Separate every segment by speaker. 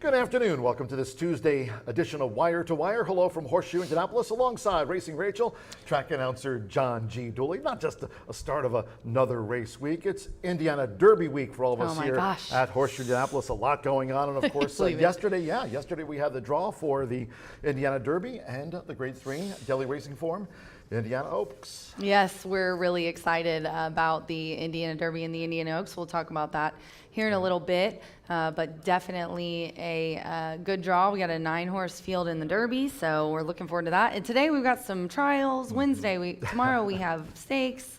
Speaker 1: Good afternoon. Welcome to this Tuesday edition of Wire to Wire. Hello from Horseshoe Indianapolis alongside Racing Rachel, track announcer John G. Dooley. Not just a start of another race week, it's Indiana Derby week for all of us here at Horseshoe Indianapolis. A lot going on. And of course, yesterday we had the draw for the Indiana Derby and the Grade 3 Deli Racing Form, Indiana Oaks.
Speaker 2: Yes, we're really excited about the Indiana Derby and the Indiana Oaks. We'll talk about that here in a little bit, but definitely a good draw. We got a 9-horse field in the Derby, so we're looking forward to that. And today we've got some trials. Tomorrow we have stakes.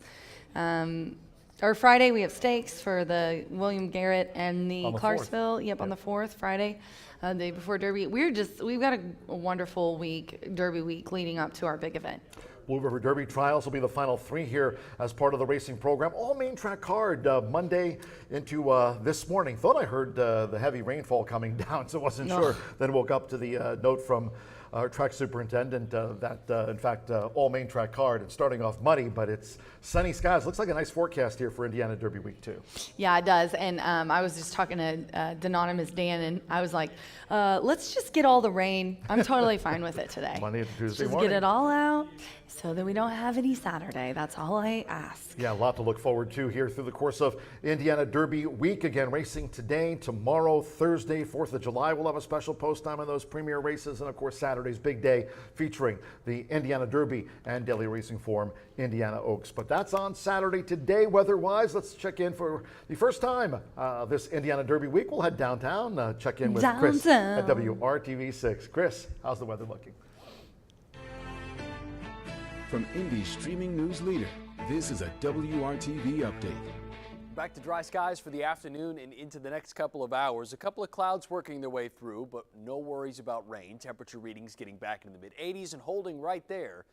Speaker 2: Or Friday we have stakes for the William Garrett and the Clarksville. On the 4th, Friday, the day before Derby. We've got a wonderful week, Derby week, leading up to our big event.
Speaker 1: Blue River Derby trials will be the final 3 here as part of the racing program. All main track card Monday into this morning. Thought I heard the heavy rainfall coming down, so wasn't sure. Then woke up to the note from our track superintendent that in fact all main track card. It's starting off muddy, but it's sunny skies. Looks like a nice forecast here for Indiana Derby week 2.
Speaker 2: Yeah, it does. And I was just talking to Anonymous Dan, and I was like, let's just get all the rain. I'm totally fine with it today.
Speaker 1: Monday to Tuesday
Speaker 2: just
Speaker 1: morning.
Speaker 2: Get it all out so that we don't have any Saturday. That's all I ask.
Speaker 1: Yeah, a lot to look forward to here through the course of Indiana Derby week. Again, racing today, tomorrow, Thursday, 4th of July. We'll have a special post time on those premier races. And of course, Saturday's big day featuring the Indiana Derby and Deli Racing Form, Indiana Oaks. But that's on Saturday. Today, weather-wise, let's check in for the first time this Indiana Derby week. We'll head downtown, check in with Chris at WRTV6. Chris, how's the weather looking?
Speaker 3: From Indy's streaming news leader, this is a WRTV update.
Speaker 4: Back to dry skies for the afternoon and into the next couple of hours. A couple of clouds working their way through, but no worries about rain. Temperature readings getting back into the mid-80s and holding right there.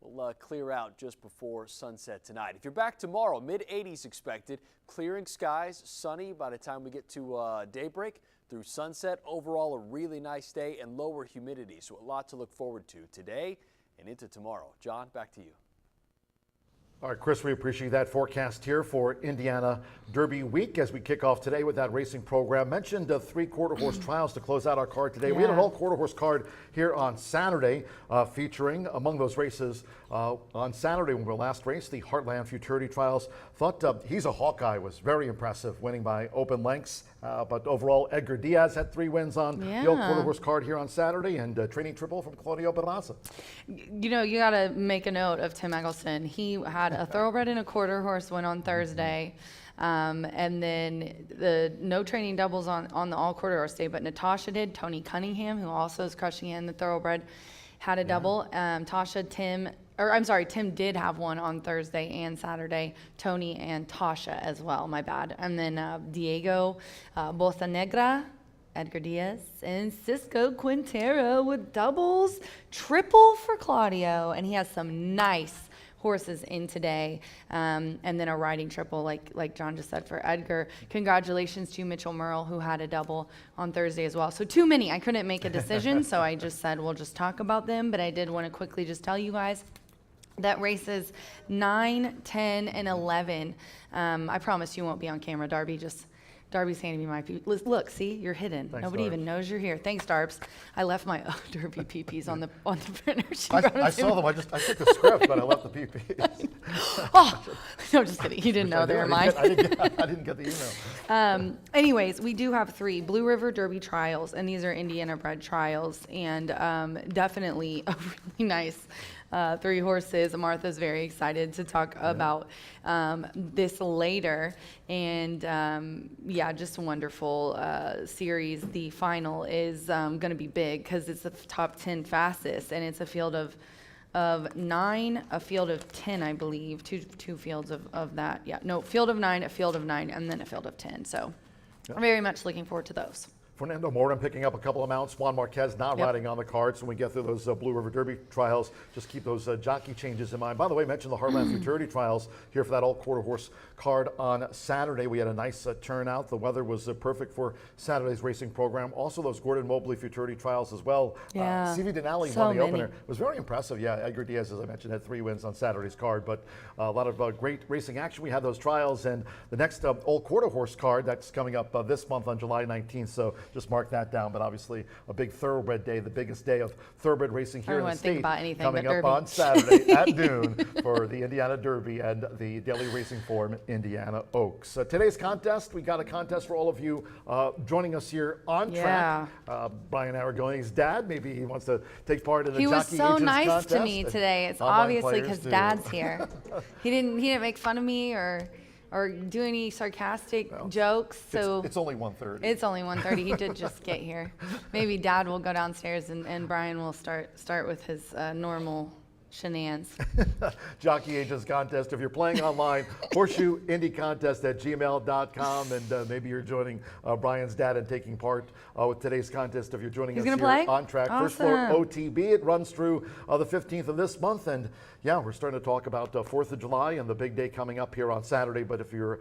Speaker 4: Will clear out just before sunset tonight. If you're back tomorrow, mid-80s expected. Clearing skies, sunny by the time we get to daybreak through sunset. Overall, a really nice day and lower humidity, so a lot to look forward to today and into tomorrow. John, back to you.
Speaker 1: All right, Chris, we appreciate that forecast here for Indiana Derby week as we kick off today with that racing program. Mentioned 3 quarter-horse trials to close out our card today. Yeah. We had an all quarter-horse card here on Saturday featuring among those races on Saturday when we last raced the Heartland Futurity Trials. Thought he's a Hawkeye was very impressive, winning by open lengths. But overall, Edgar Diaz had 3 wins on the old quarter-horse card here on Saturday, and training triple from Claudio Barraza.
Speaker 2: You know, you got to make a note of Tim Eggleston. He had a thoroughbred and a quarter-horse win on Thursday. And then the no training doubles on the all quarter-horse day, but Natasha did. Tony Cunningham, who also is crushing it in the thoroughbred, had a double. Tim did have one on Thursday and Saturday. Tony and Tasha as well, my bad. And then Diego Bocanegra, Edgar Diaz, and Cisco Quintero with doubles. Triple for Claudio, and he has some nice horses in today, and then a riding triple like John just said for Edgar. Congratulations to Mitchell Merle, who had a double on Thursday as well. So too many. I couldn't make a decision, so I just said we'll just talk about them, but I did want to quickly just tell you guys that races 9, 10, and 11. I promise you won't be on camera, Darby's handing me my PP. Look, see, you're hidden.
Speaker 1: Thanks,
Speaker 2: Nobody
Speaker 1: Darbs.
Speaker 2: even knows you're here. Thanks, Darbs. I left my Derby PPs on the printer.
Speaker 1: I saw them. I took the script, but I left the PPs.
Speaker 2: Oh, no, just kidding. You didn't know they were mine.
Speaker 1: I didn't get the email.
Speaker 2: Anyways, we do have 3 Blue River Derby trials, and these are Indiana bred trials, and definitely a really nice 3 horses. Martha's very excited to talk about this later, and just a wonderful series. The final is going to be big because it's the top 10 fastest, and it's a field of 9, a field of 10, I believe, two fields of that. Field of 9, a field of 9, and then a field of 10. So I'm very much looking forward to those.
Speaker 1: Fernando Morin picking up a couple of mounts. Juan Marquez not riding on the card. So when we get through those Blue River Derby trials, just keep those jockey changes in mind. By the way, I mentioned the Heartland Futurity trials here for that all quarter horse card on Saturday. We had a nice turnout. The weather was perfect for Saturday's racing program. Also those Gordon Mobley Futurity trials as well. CV Denali won the opener. It was very impressive. Yeah, Edgar Diaz, as I mentioned, had 3 wins on Saturday's card, but a lot of great racing action. We had those trials, and the next all quarter horse card that's coming up this month on July 19th. So just mark that down. But obviously a big thoroughbred day, the biggest day of thoroughbred racing here in the state, coming up on Saturday at noon for the Indiana Derby and the Daily Racing Form Indiana Oaks. Today's contest, we got a contest for all of you joining us here on track. Brian Aragone's dad, maybe he wants to take part in the Jockey Agents contest.
Speaker 2: He was so nice to me today. It's obviously because Dad's here. He didn't make fun of me or do any sarcastic jokes. So
Speaker 1: it's only 1:30.
Speaker 2: It's only 1:30. He did just get here. Maybe Dad will go downstairs and Brian will start with his normal shenanigans.
Speaker 1: Jockey Agents contest. If you're playing online, Horseshoe Indy Contest at gmail.com, and maybe you're joining Brian's dad and taking part with today's contest. If you're joining us here on track,
Speaker 2: awesome.
Speaker 1: First Floor OTB. It runs through the 15th of this month, and we're starting to talk about 4th of July and the big day coming up here on Saturday. But if you're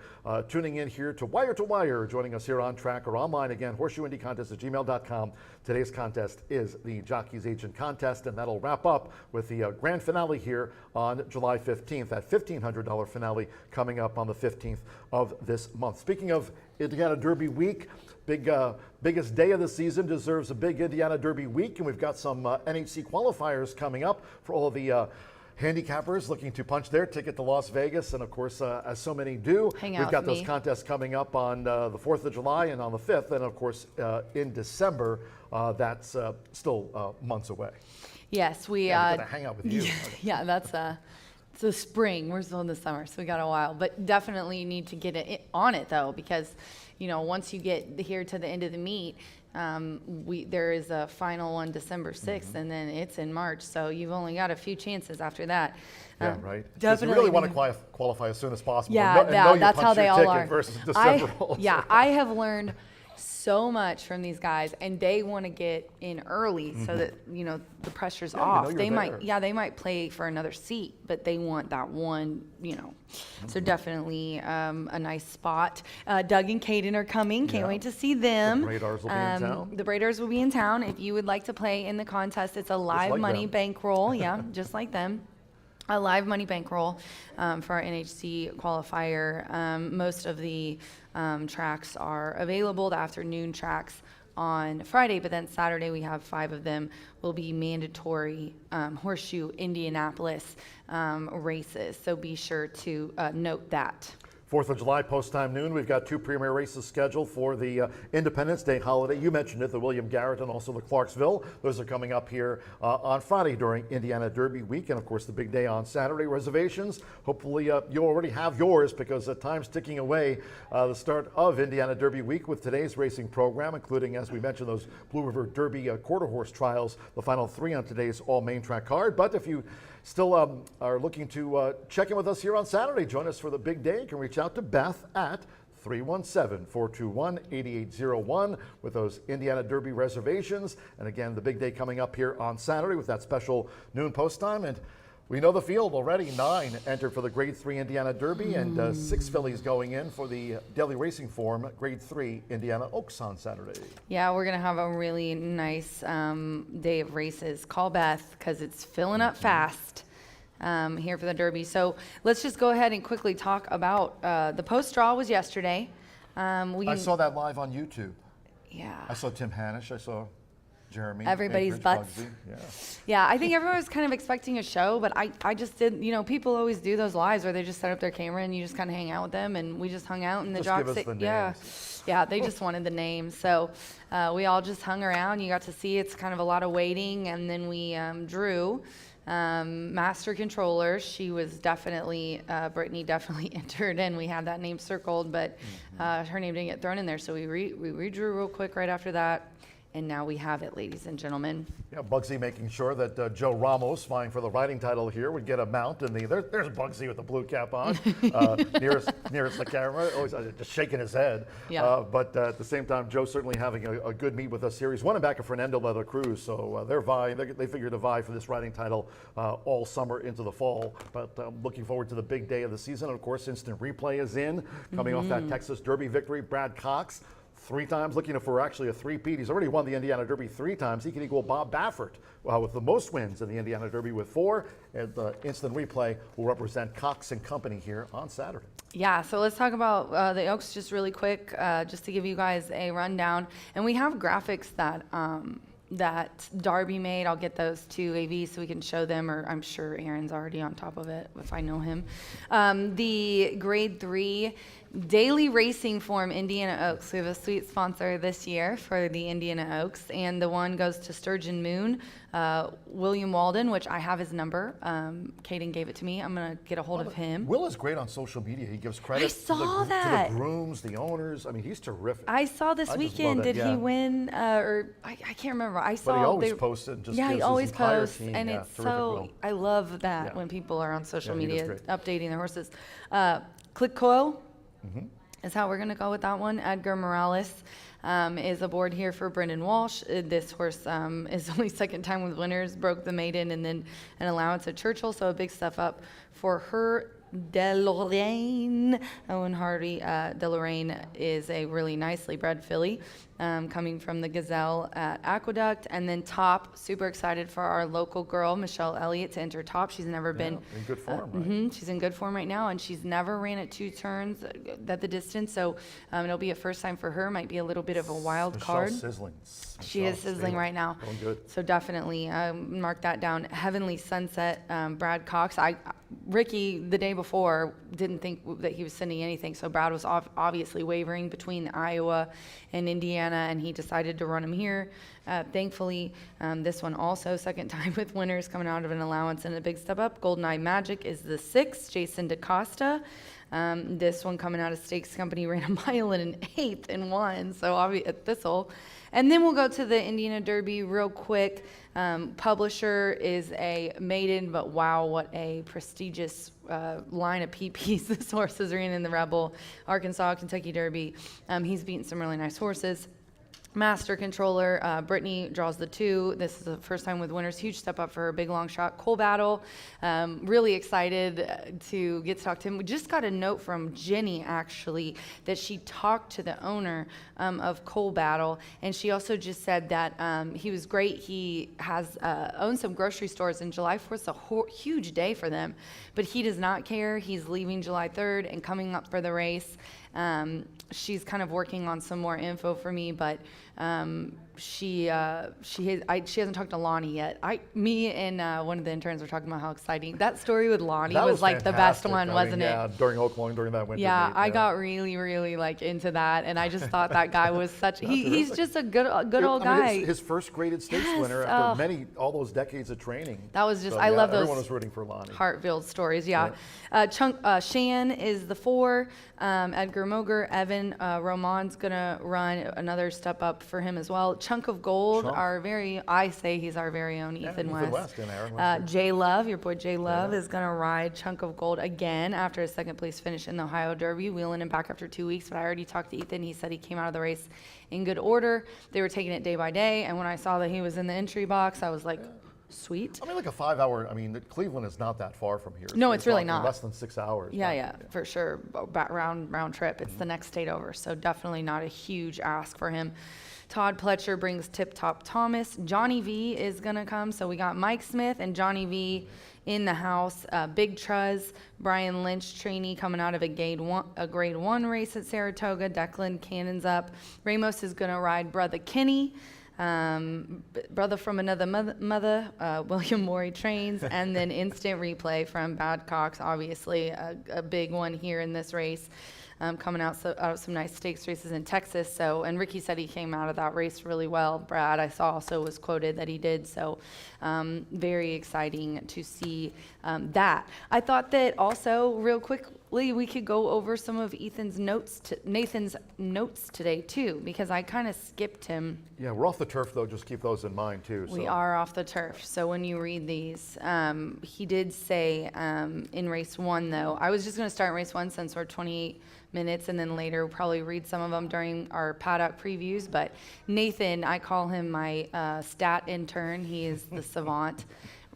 Speaker 1: tuning in here to Wire, joining us here on track or online, again, Horseshoe Indy Contest at gmail.com. Today's contest is the Jockey's Agent contest, and that'll wrap up with the grand finale here on July 15th. That $1,500 finale coming up on the 15th of this month. Speaking of Indiana Derby week, biggest day of the season deserves a big Indiana Derby week, and we've got some NHC qualifiers coming up for all the handicappers looking to punch their ticket to Las Vegas, and of course, as so many do, we've got those contests coming up on the 4th of July and on the 5th, and of course in December. That's still months away.
Speaker 2: Yes, we're
Speaker 1: gonna hang out with you.
Speaker 2: Yeah, that's it's the spring. We're still in the summer, so we got a while. But definitely need to get on it though, because once you get here to the end of the meet, there is a final on December 6th, and then it's in March. So you've only got a few chances after that.
Speaker 1: Yeah, right.
Speaker 2: Definitely.
Speaker 1: You really want to qualify as soon as possible.
Speaker 2: Yeah, that's how they all are.
Speaker 1: Versus December
Speaker 2: I have learned so much from these guys, and they want to get in early so that the pressure's off. They might play for another seat, but they want that one. So definitely a nice spot. Doug and Caden are coming. Can't wait to see them.
Speaker 1: The Radars will be in town.
Speaker 2: The Radars will be in town. If you would like to play in the contest, it's a live money bankroll. Yeah, just like them. A live money bankroll for our NHC qualifier. Most of the tracks are available, the afternoon tracks on Friday, but then Saturday we have 5 of them will be mandatory Horseshoe Indianapolis races. So be sure to note that.
Speaker 1: 4th of July, post-time noon, we've got 2 premier races scheduled for the Independence Day holiday. You mentioned it, the William Garrett and also the Clarksville. Those are coming up here on Friday during Indiana Derby week, and of course the big day on Saturday. Reservations, hopefully you already have yours, because time's ticking away. The start of Indiana Derby week with today's racing program, including, as we mentioned, those Blue River Derby quarter horse trials, the final 3 on today's all main track card. But if you still are looking to check in with us here on Saturday, join us for the big day. You can reach out to Beth at 317-421-8801 with those Indiana Derby reservations. And again, the big day coming up here on Saturday with that special noon post time. And we know the field already. 9 entered for the Grade 3 Indiana Derby, and 6 fillies going in for the Daily Racing Form Grade 3 Indiana Oaks on Saturday.
Speaker 2: Yeah, we're going to have a really nice day of races. Call Beth, because it's filling up fast here for the Derby. So let's just go ahead and quickly talk about the post draw was yesterday.
Speaker 1: I saw that live on YouTube.
Speaker 2: Yeah.
Speaker 1: I saw Tim Hanisch. I saw Jeremy.
Speaker 2: Everybody's
Speaker 1: Anchorage,
Speaker 2: butts.
Speaker 1: Bugsy.
Speaker 2: Yeah, I think everyone was kind of expecting a show, but I just did, people always do those lives where they just set up their camera and you just kind of hang out with them, and we just hung out in the jocks. Yeah, they just wanted the names. So we all just hung around. You got to see it's kind of a lot of waiting, and then we drew Master Controller. She was definitely, Brittany definitely entered, and we had that name circled, but her name didn't get thrown in there. So we redrew real quick right after that. And now we have it, ladies and gentlemen. Yeah,
Speaker 1: Bugsy making sure that Joe Ramos, vying for the riding title here, would get a mount. And there's Bugsy with the blue cap on, nearest the camera, always just shaking his head.
Speaker 2: Yeah.
Speaker 1: But at the same time, Joe certainly having a good meet with us here. He's winning back a Fernando Leather Cruz, so they figure to vie for this riding title all summer into the fall. But looking forward to the big day of the season. And of course, instant replay is in, coming off that Texas Derby victory. Brad Cox, 3 times, looking for actually a three-peat. He's already won the Indiana Derby 3 times. He can equal Bob Baffert with the most wins in the Indiana Derby with 4. And the instant replay will represent Cox and Company here on Saturday.
Speaker 2: Yeah, so let's talk about the Oaks just really quick, just to give you guys a rundown. And we have graphics that that Darby made. I'll get those to AV so we can show them, or I'm sure Aaron's already on top of it if I know him. The Grade 3 daily racing form Indiana Oaks. We have a sweet sponsor this year for the Indiana Oaks, and the one goes to Sturgeon Moon, William Walden, which I have his number. Caden gave it to me. I'm going to get a hold of him.
Speaker 1: Will is great on social media. He gives credit to the grooms, the owners. I mean, he's terrific.
Speaker 2: I saw this weekend. Did he win? Or I can't remember. I saw.
Speaker 1: But he always posts it. Just
Speaker 2: yeah, he always posts,
Speaker 1: team.
Speaker 2: and it's so. I love that when people are on social media updating their horses. Click-Co is how we're going to go with that one. Edgar Morales is aboard here for Brendan Walsh. This horse is only second time with winners, broke the maiden and then an allowance at Churchill, so a big step up for her. DeLorean. Owen Hardy, DeLorean is a really nicely bred filly coming from the Gazelle at Aqueduct. And then Top, super excited for our local girl, Michelle Elliott, to enter Top. She's never been
Speaker 1: in good form, right?
Speaker 2: She's in good form right now, and she's never ran at 2 turns at the distance. So it'll be a first time for her. Might be a little bit of a wild card.
Speaker 1: Sizzling.
Speaker 2: She is sizzling right now.
Speaker 1: Going good.
Speaker 2: So definitely mark that down. Heavenly Sunset, Brad Cox. Ricky, the day before, didn't think that he was sending anything. So Brad was obviously wavering between Iowa and Indiana, and he decided to run him here. Thankfully, this one also second time with winners coming out of an allowance and a big step up. Golden Eye Magic is the 6th. Jason DaCosta. This one coming out of Stakes Company ran a mile and an 1/8 and won. So obviously at Thistle. And then we'll go to the Indiana Derby real quick. Publisher is a maiden, but wow, what a prestigious line of PPs this horse is ran in the Rebel, Arkansas, Kentucky Derby. He's beaten some really nice horses. Master Controller, Brittany draws the 2. This is the first time with winners. Huge step up for her. Big long shot. Coal Battle. Really excited to get to talk to him. We just got a note from Jenny, actually, that she talked to the owner of Coal Battle. And she also just said that he was great. He has owned some grocery stores, and July 4th is a huge day for them. But he does not care. He's leaving July 3rd and coming up for the race. She's kind of working on some more info for me, but she hasn't talked to Lonnie yet. Me and one of the interns were talking about how exciting that story with Lonnie was like the best one, wasn't it?
Speaker 1: Yeah, during Oaklawn, during that winter.
Speaker 2: Yeah,
Speaker 1: meet,
Speaker 2: I got really like into that, and I just thought that guy was such. He's just a good old guy.
Speaker 1: His first graded stakes winner after all those decades of training.
Speaker 2: That was just. I love those.
Speaker 1: Everyone was rooting for Lonnie.
Speaker 2: Heart-filled stories. Yeah. Shan is the 4. Edgar Moger, Evan Roman's gonna run another step up for him as well. Chunk of Gold, I say he's our very own Ethan West.
Speaker 1: And Aaron
Speaker 2: Jay Love, your boy Jay Love, is gonna ride Chunk of Gold again after a second place finish in the Ohio Derby, wheeling him back after 2 weeks. But I already talked to Ethan. He said he came out of the race in good order. They were taking it day by day, and when I saw that he was in the entry box, I was like, sweet.
Speaker 1: I mean, like a 5-hour. I mean, Cleveland is not that far from here.
Speaker 2: No, it's really not.
Speaker 1: Less than 6 hours.
Speaker 2: Yeah, for sure. Round trip. It's the next state over, so definitely not a huge ask for him. Todd Pletcher brings Tip Top Thomas. Johnny V is gonna come, so we got Mike Smith and Johnny V in the house. Big Truz, Brian Lynch trainee coming out of a grade 1 race at Saratoga. Declan Cannon's up. Ramos is gonna ride Brother Kenny. Brother from another mother, William Morey trains, and then instant replay from Bad Cox, obviously a big one here in this race, coming out of some nice stakes races in Texas. So, and Ricky said he came out of that race really well. Brad, I saw also was quoted that he did. So, very exciting to see that. I thought that also real quickly we could go over some of Nathan's notes today too, because I kind of skipped him.
Speaker 1: Yeah, we're off the turf though. Just keep those in mind too.
Speaker 2: We are off the turf. So when you read these, he did say in race 1 though. I was just going to start in race 1 since we're 28 minutes, and then later we'll probably read some of them during our paddock previews. But Nathan, I call him my stat intern. He is the savant.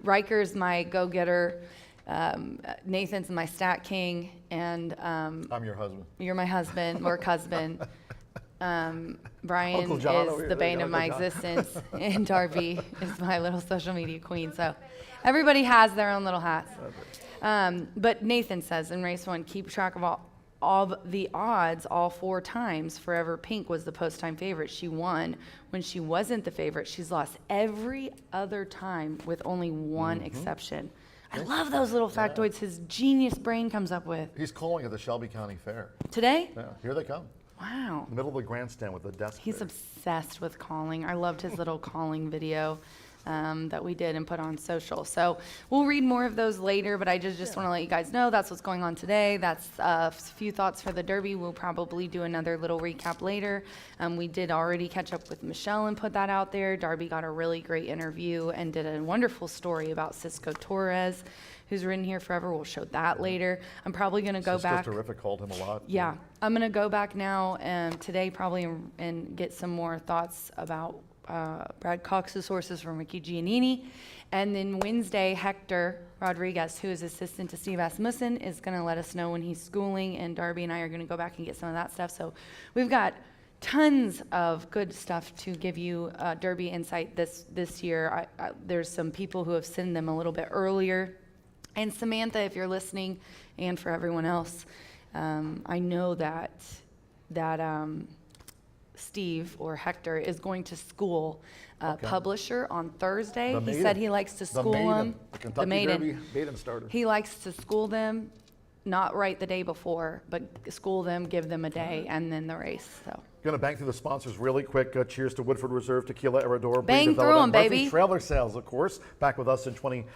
Speaker 2: Riker's my go-getter. Nathan's my stat king, and
Speaker 1: I'm your husband.
Speaker 2: You're my husband, work husband. Brian
Speaker 1: Uncle John over
Speaker 2: is
Speaker 1: here.
Speaker 2: the bane of
Speaker 1: Uncle
Speaker 2: my
Speaker 1: John.
Speaker 2: existence, and Darby is my little social media queen. So everybody has their own little hats. But Nathan says in race 1, keep track of all of the odds all 4 times. Forever Pink was the post-time favorite. She won when she wasn't the favorite. She's lost every other time with only one exception. I love those little factoids his genius brain comes up with.
Speaker 1: He's calling at the Shelby County Fair.
Speaker 2: Today?
Speaker 1: Yeah, here they come.
Speaker 2: Wow.
Speaker 1: In the middle of the grandstand with the desk.
Speaker 2: He's
Speaker 1: there.
Speaker 2: obsessed with calling. I loved his little calling video that we did and put on social. So we'll read more of those later, but I just want to let you guys know that's what's going on today. That's a few thoughts for the Derby. We'll probably do another little recap later. We did already catch up with Michelle and put that out there. Darby got a really great interview and did a wonderful story about Cisco Torres, who's ridden here forever. We'll show that later. I'm probably going to go
Speaker 1: Cisco's
Speaker 2: back.
Speaker 1: terrific, called him a lot.
Speaker 2: Yeah, I'm going to go back now today probably and get some more thoughts about Brad Cox's horses from Ricky Giannini. And then Wednesday, Hector Rodriguez, who is assistant to Steve Asmussen, is going to let us know when he's schooling, and Darby and I are going to go back and get some of that stuff. So we've got tons of good stuff to give you Derby insight this year. There's some people who have sent them a little bit earlier. And Samantha, if you're listening, and for everyone else, I know that Steve or Hector is going to school a publisher on Thursday. He said he likes to school them.
Speaker 1: The Kentucky Derby maiden starter.
Speaker 2: He likes to school them, not right the day before, but school them, give them a day, and then the race. So.
Speaker 1: Going to bang through the sponsors really quick. Cheers to Woodford Reserve Tequila, Erador,
Speaker 2: Bang through 'em,
Speaker 1: Murphy
Speaker 2: baby.
Speaker 1: Trailer Sales, of course, back with us in 2020.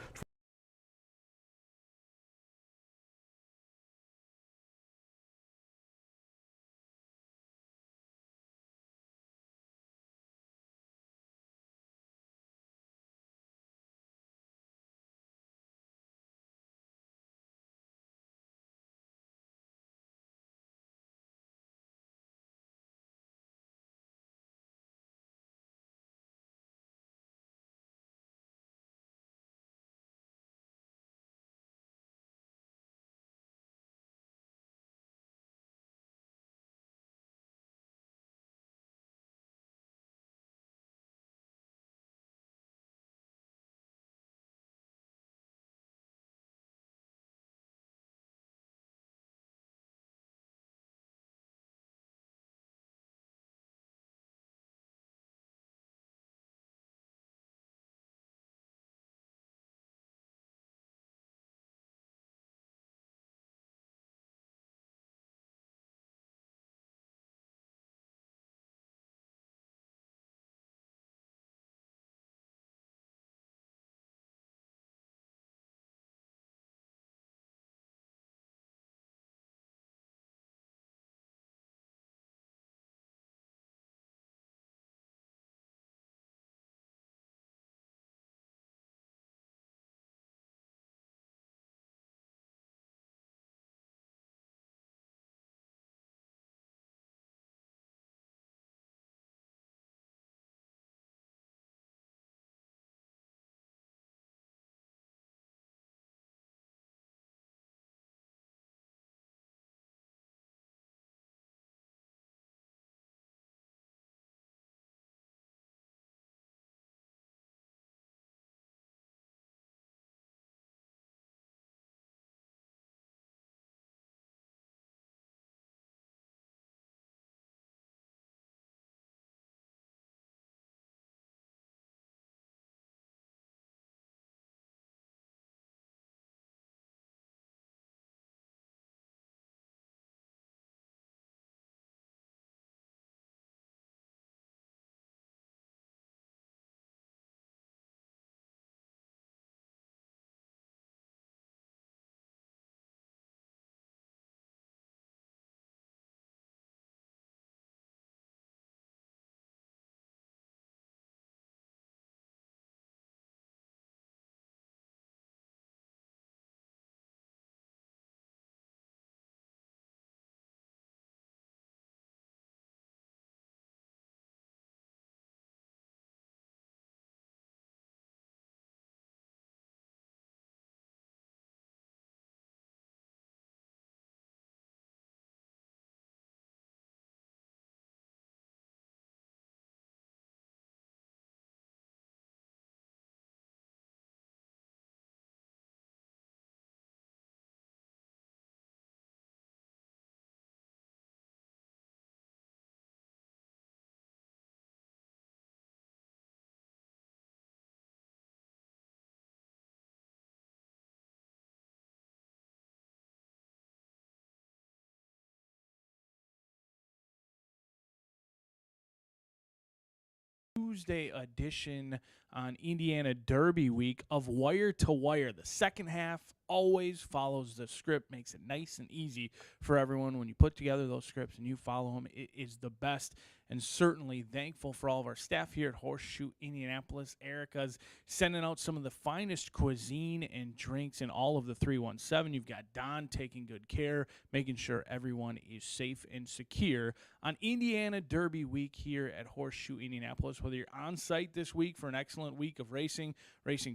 Speaker 5: Tuesday edition on Indiana Derby week of Wire to Wire. The second half always follows the script, makes it nice and easy for everyone. When you put together those scripts and you follow them, it is the best. And certainly thankful for all of our staff here at Horseshoe Indianapolis. Erica's sending out some of the finest cuisine and drinks in all of the 317. You've got Don taking good care, making sure everyone is safe and secure on Indiana Derby week here at Horseshoe Indianapolis. Whether you're on site this week for an excellent week of racing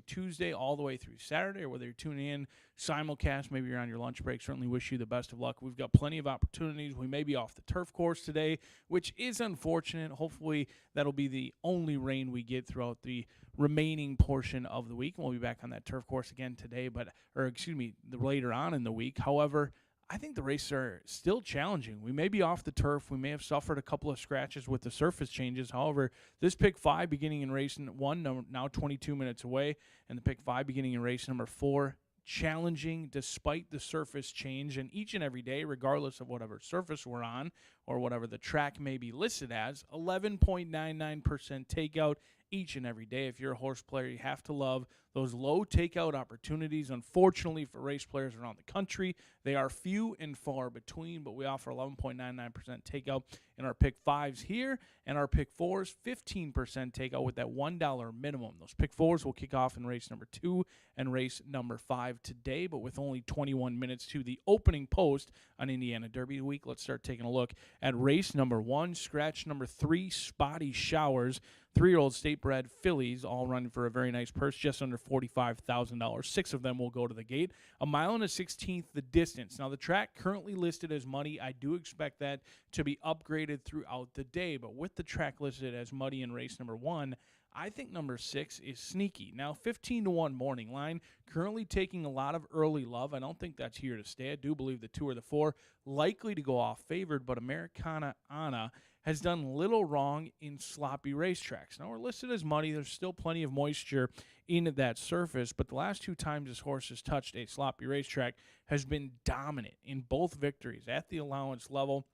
Speaker 5: Tuesday all the way through Saturday, or whether you're tuning in simulcast, maybe you're on your lunch break, certainly wish you the best of luck. We've got plenty of opportunities. We may be off the turf course today, which is unfortunate. Hopefully that'll be the only rain we get throughout the remaining portion of the week. And we'll be back on that turf course again today, later on in the week. However, I think the races are still challenging. We may be off the turf. We may have suffered a couple of scratches with the surface changes. However, this pick 5 beginning in race 1, now 22 minutes away, and the pick 5 beginning in race number 4, challenging despite the surface change. And each and every day, regardless of whatever surface we're on or whatever the track may be listed as, 11.99% takeout each and every day. If you're a horse player, you have to love those low takeout opportunities. Unfortunately, for race players around the country, they are few and far between, but we offer 11.99% takeout in our pick 5s here, and our pick 4s, 15% takeout with that $1 minimum. Those pick 4s will kick off in race number 2 and race number 5 today, but with only 21 minutes to the opening post on Indiana Derby week, let's start taking a look at race number 1, scratch number 3, Spotty Showers. 3-year-old state-bred fillies, all running for a very nice purse, just under $45,000. 6 of them will go to the gate. 1.16 the distance. Now, the track currently listed as muddy. I do expect that to be upgraded throughout the day, but with the track listed as muddy in race number 1, I think number 6 is sneaky. Now, 15-1 morning line, currently taking a lot of early love. I don't think that's here to stay. I do believe the 2 or the 4 likely to go off favored, but Americana Anna has done little wrong in sloppy racetracks. Now, we're listed as muddy. There's still plenty of moisture in that surface, but the last 2 times this horse has touched a sloppy racetrack has been dominant in both victories at the allowance level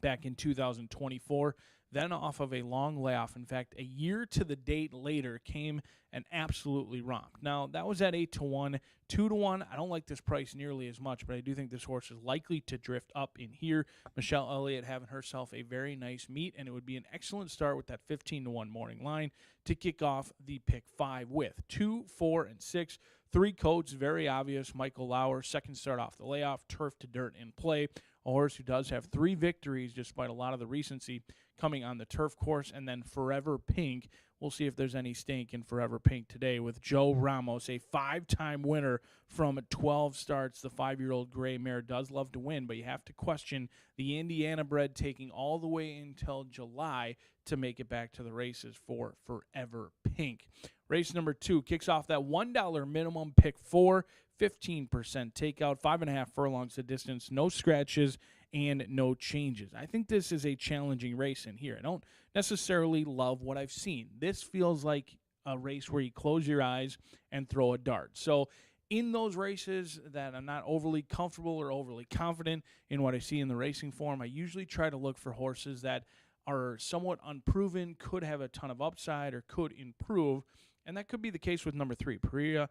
Speaker 5: back in 2024, then off of a long layoff. In fact, a year to the date later came and absolutely romped. Now, that was at 8-1, 2-1. I don't like this price nearly as much, but I do think this horse is likely to drift up in here. Michelle Elliott having herself a very nice meet, and it would be an excellent start with that 15-1 morning line to kick off the pick 5 with 2, 4, and 6. 3 coats, very obvious. Michael Lauer, second start off the layoff, turf to dirt in play. A horse who does have 3 victories despite a lot of the recency coming on the turf course. And then Forever Pink. We'll see if there's any stink in Forever Pink today with Joe Ramos, a 5-time winner from 12 starts. The 5-year-old gray mare does love to win, but you have to question the Indiana bred taking all the way until July to make it back to the races for Forever Pink. Race number 2 kicks off that $1 minimum, pick 4, 15% takeout, 5.5 furlongs the distance, no scratches and no changes. I think this is a challenging race in here. I don't necessarily love what I've seen. This feels like a race where you close your eyes and throw a dart. So in those races that I'm not overly comfortable or overly confident in what I see in the racing form, I usually try to look for horses that are somewhat unproven, could have a ton of upside, or could improve. And that could be the case with number 3, Pereira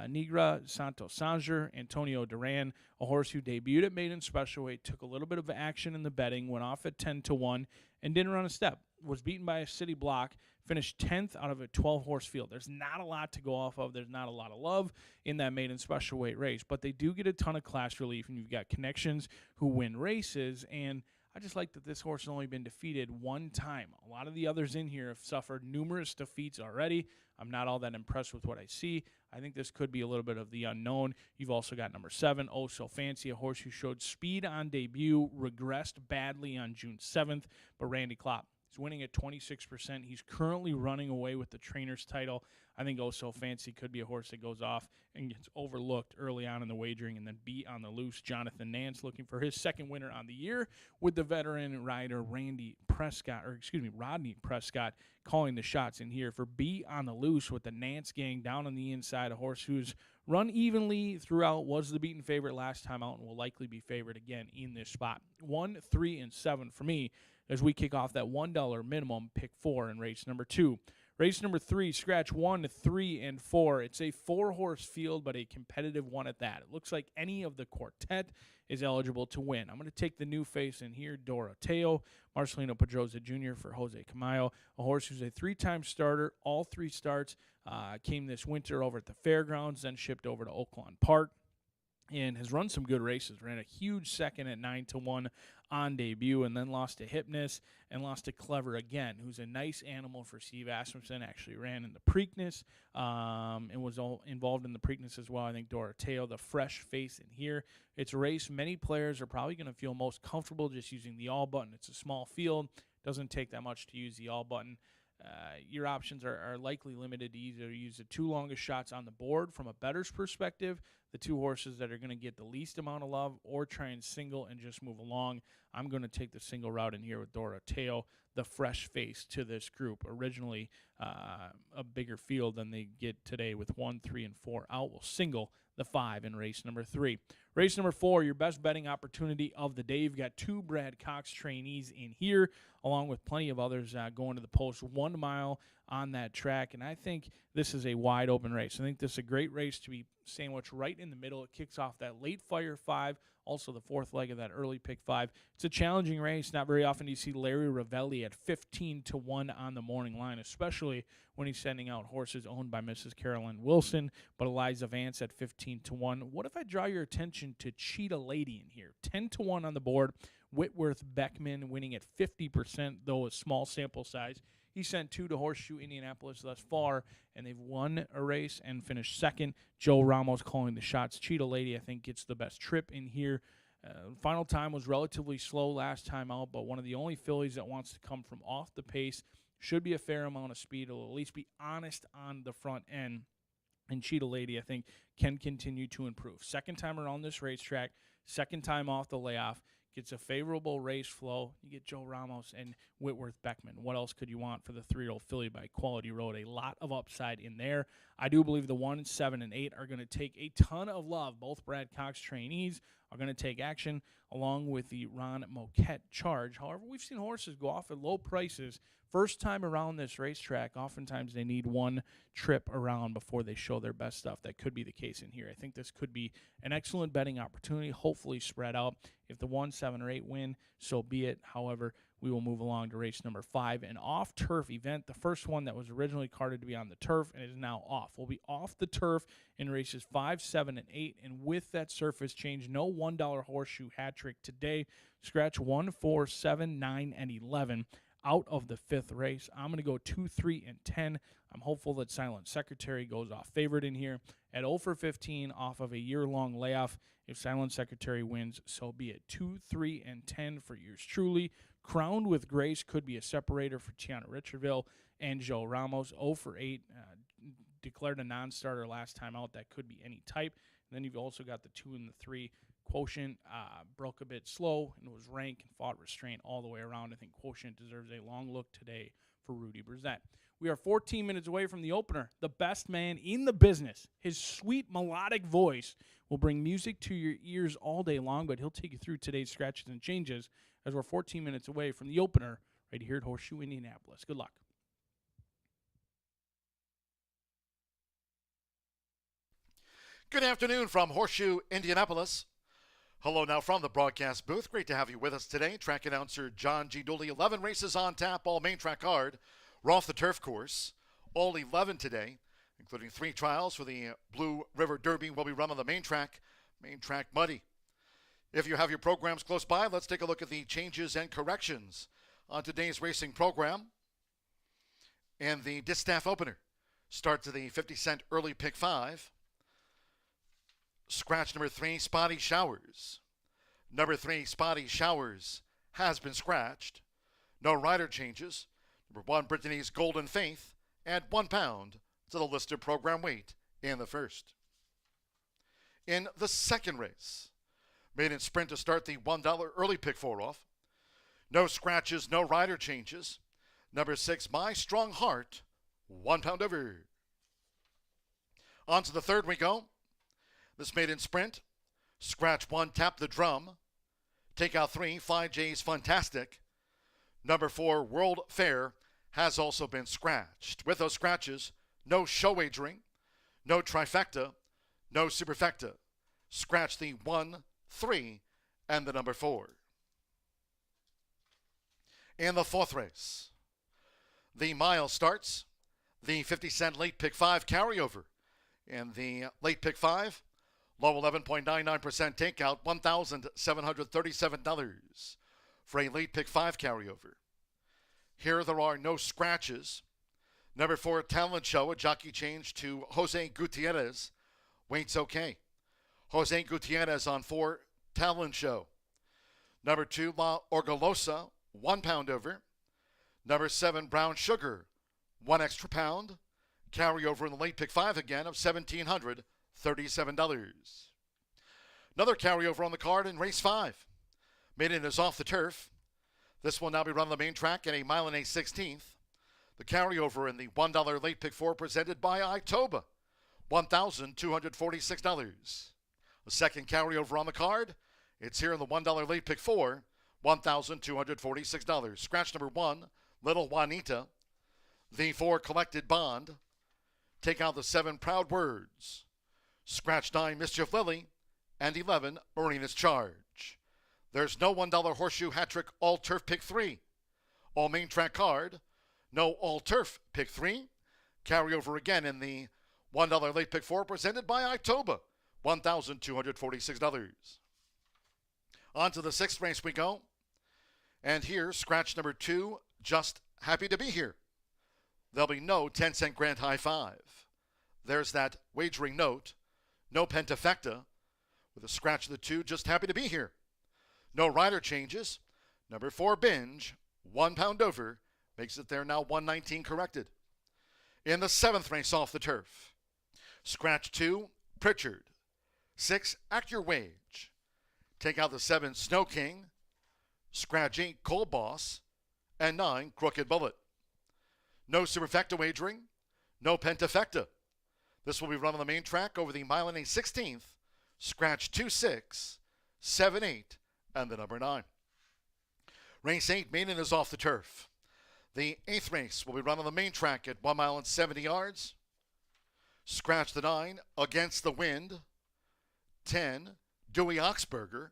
Speaker 5: Negra, Santos Sanger, Antonio Duran, a horse who debuted at maiden special weight, took a little bit of action in the betting, went off at 10-1, and didn't run a step. Was beaten by a city block, finished 10th out of a 12-horse field. There's not a lot to go off of. There's not a lot of love in that maiden special weight race, but they do get a ton of class relief, and you've got connections who win races, and I just like that this horse has only been defeated 1 time. A lot of the others in here have suffered numerous defeats already. I'm not all that impressed with what I see. I think this could be a little bit of the unknown. You've also got number 7, Oh So Fancy, a horse who showed speed on debut, regressed badly on June 7th, but Randy Klopp is winning at 26%. He's currently running away with the trainer's title. I think Oh So Fancy could be a horse that goes off and gets overlooked early on in the wagering and then beat on the loose. Jonathan Nance looking for his second winner on the year with the veteran rider Rodney Prescott calling the shots in here for Be on the Loose with the Nance gang down on the inside. A horse who's run evenly throughout, was the beaten favorite last time out, and will likely be favored again in this spot. 1, 3, and 7 for me. as we kick off that $1 minimum pick 4 in race number 2. Race number 3, scratch 1, 3, and 4. It's a 4-horse field, but a competitive one at that. It looks like any of the quartet is eligible to win. I'm going to take the new face in here, Doroteo, Marcelino Pedroza Jr. for Jose Camayo, a horse who's a 3-time starter. All 3 starts came this winter over at the fairgrounds, then shipped over to Oaklawn Park, and has run some good races. Ran a huge second at 9-1 on debut, and then lost to Hypnus and lost to Clever again, who's a nice animal for Steve Asmussen. Actually ran in the Preakness and was all involved in the Preakness as well. I think Doroteo, the fresh face in here. It's a race many players are probably going to feel most comfortable just using the all button. It's a small field. Doesn't take that much to use the all button. Your options are likely limited to either use the 2 longest shots on the board from a bettor's perspective, the 2 horses that are going to get the least amount of love, or try and single and just move along. I'm going to take the single route in here with Doroteo, the fresh face to this group. Originally a bigger field than they get today with 1, 3, and 4 out. We'll single the 5 in race number 3. Race number 4, your best betting opportunity of the day. You've got 2 Brad Cox trainees in here, along with plenty of others going to the post. 1 mile on that track, and I think this is a wide open race. I think this is a great race to be sandwiched right in the middle. It kicks off that late fire 5, also the 4th leg of that early pick 5. It's a challenging race. Not very often do you see Larry Ravelli at 15-1 on the morning line, especially when he's sending out horses owned by Mrs. Carolyn Wilson, but Eliza Vance at 15-1. What if I draw your attention to Cheetah Lady in here? 10-1 on the board. Whitworth Beckman winning at 50%, though a small sample size. He sent 2 to Horseshoe Indianapolis thus far, and they've won a race and finished second. Joe Ramos calling the shots. Cheetah Lady, I think, gets the best trip in here. Final time was relatively slow last time out, but one of the only fillies that wants to come from off the pace. Should be a fair amount of speed. It'll at least be honest on the front end. And Cheetah Lady, I think, can continue to improve. Second time around this racetrack, second time off the layoff. Gets a favorable race flow. You get Joe Ramos and Whitworth Beckman. What else could you want for the 3-year-old filly by Quality Road? A lot of upside in there. I do believe the 1, 7, and 8 are going to take a ton of love. Both Brad Cox trainees are going to take action along with the Ron Moquette charge. However, we've seen horses go off at low prices. First time around this racetrack, oftentimes they need 1 trip around before they show their best stuff. That could be the case in here. I think this could be an excellent betting opportunity, hopefully spread out. If the 1, 7, or 8 win, so be it. However, we will move along to race number 5, an off-turf event. The first one that was originally carded to be on the turf and is now off. We'll be off the turf in races 5, 7, and 8, and with that surface change, no $1 horseshoe hat trick today. Scratch 1, 4, 7, 9, and 11 out of the 5th race. I'm going to go 2, 3, and 10. I'm hopeful that Silent Secretary goes off favorite in here at 0 for 15 off of a year-long layoff. If Silent Secretary wins, so be it. 2, 3, and 10 for yours truly. Crowned with Grace could be a separator for Tiana Richardville and Joe Ramos. 0 for 8, declared a non-starter last time out. That could be any type. And then you've also got the 2 and the 3. Quotient broke a bit slow and was rank and fought restraint all the way around. I think Quotient deserves a long look today for Rudy Brissett. We are 14 minutes away from the opener. The best man in the business. His sweet melodic voice will bring music to your ears all day long, but he'll take you through today's scratches and changes as we're 14 minutes away from the opener right here at Horseshoe Indianapolis. Good luck.
Speaker 1: Good afternoon from Horseshoe Indianapolis. Hello now from the broadcast booth. Great to have you with us today. Track announcer John G. Dooley. 11 races on tap, all main track card. We're off the turf course. All 11 today, including 3 trials for the Blue River Derby will be run on the main track muddy. If you have your programs close by, let's take a look at the changes and corrections on today's racing program. And the distaff opener starts at the 50-cent early pick 5. Scratch number 3, Spotty Showers. Number 3, Spotty Showers has been scratched. No rider changes. Number 1, Brittany's Golden Faith. Add 1 pound to the listed program weight in the first. In the second race, maiden sprint to start the $1 early pick 4 off. No scratches, no rider changes. Number 6, My Strong Heart, 1 pound over. On to the third we go. This maiden sprint, scratch 1, tap the drum. Take out 3, Fly J's Fantastic. Number 4, World Fair, has also been scratched. With those scratches, no show wagering, no trifecta, no superfecta. Scratch the 1, 3, and the number 4. In the 4th race, the mile starts. The 50-cent late pick 5 carryover. In the late pick 5, low 11.99% takeout, $1,737 for a late pick 5 carryover. Here there are no scratches. Number 4, Talent Show, a jockey change to Jose Gutierrez. Wait's okay. Jose Gutierrez on 4, Talent Show. Number 2, La Orgullosa, 1 pound over. Number 7, Brown Sugar, 1 extra pound. Carryover in the late pick 5 again of $1,737. Another carryover on the card in race 5. Maiden is off the turf. This will now be run on the main track at a mile and a 16th. The carryover in the $1 late pick 4 presented by Itoba, $1,246. The second carryover on the card, it's here in the $1 late pick 4, $1,246. Scratch number 1, Little Juanita. The 4, Collected Bond. Take out the 7, Proud Words. Scratch 9, Mischief Lily. And 11, Marina's Charge. There's no $1 Horseshoe Hat-Trick All-Turf Pick 3. All main track card. No All-Turf Pick 3. Carryover again in the $1 late pick 4 presented by Itoba, $1,246. On to the 6th race we go. And here, scratch number 2, Just Happy to Be Here. There'll be no 10-cent grand high 5. There's that wagering note. No pentafecta. With a scratch of the 2, Just Happy to Be Here. No rider changes. Number 4, Binge, 1 pound over. Makes it there now 119 corrected. In the 7th race off the turf. Scratch 2, Pritchard. 6, Act Your Wage. Take out the 7, Snow King. Scratch 8, Cold Boss. And 9, Crooked Bullet. No superfecta wagering. No pentafecta. This will be run on the main track over the mile and a 16th. Scratch 2, 6, 7, 8, and the number 9. Race 8, Maiden is off the turf. The 8th race will be run on the main track at 1 mile and 70 yards. Scratch the 9, Against the Wind. 10, Dewey Oxberger.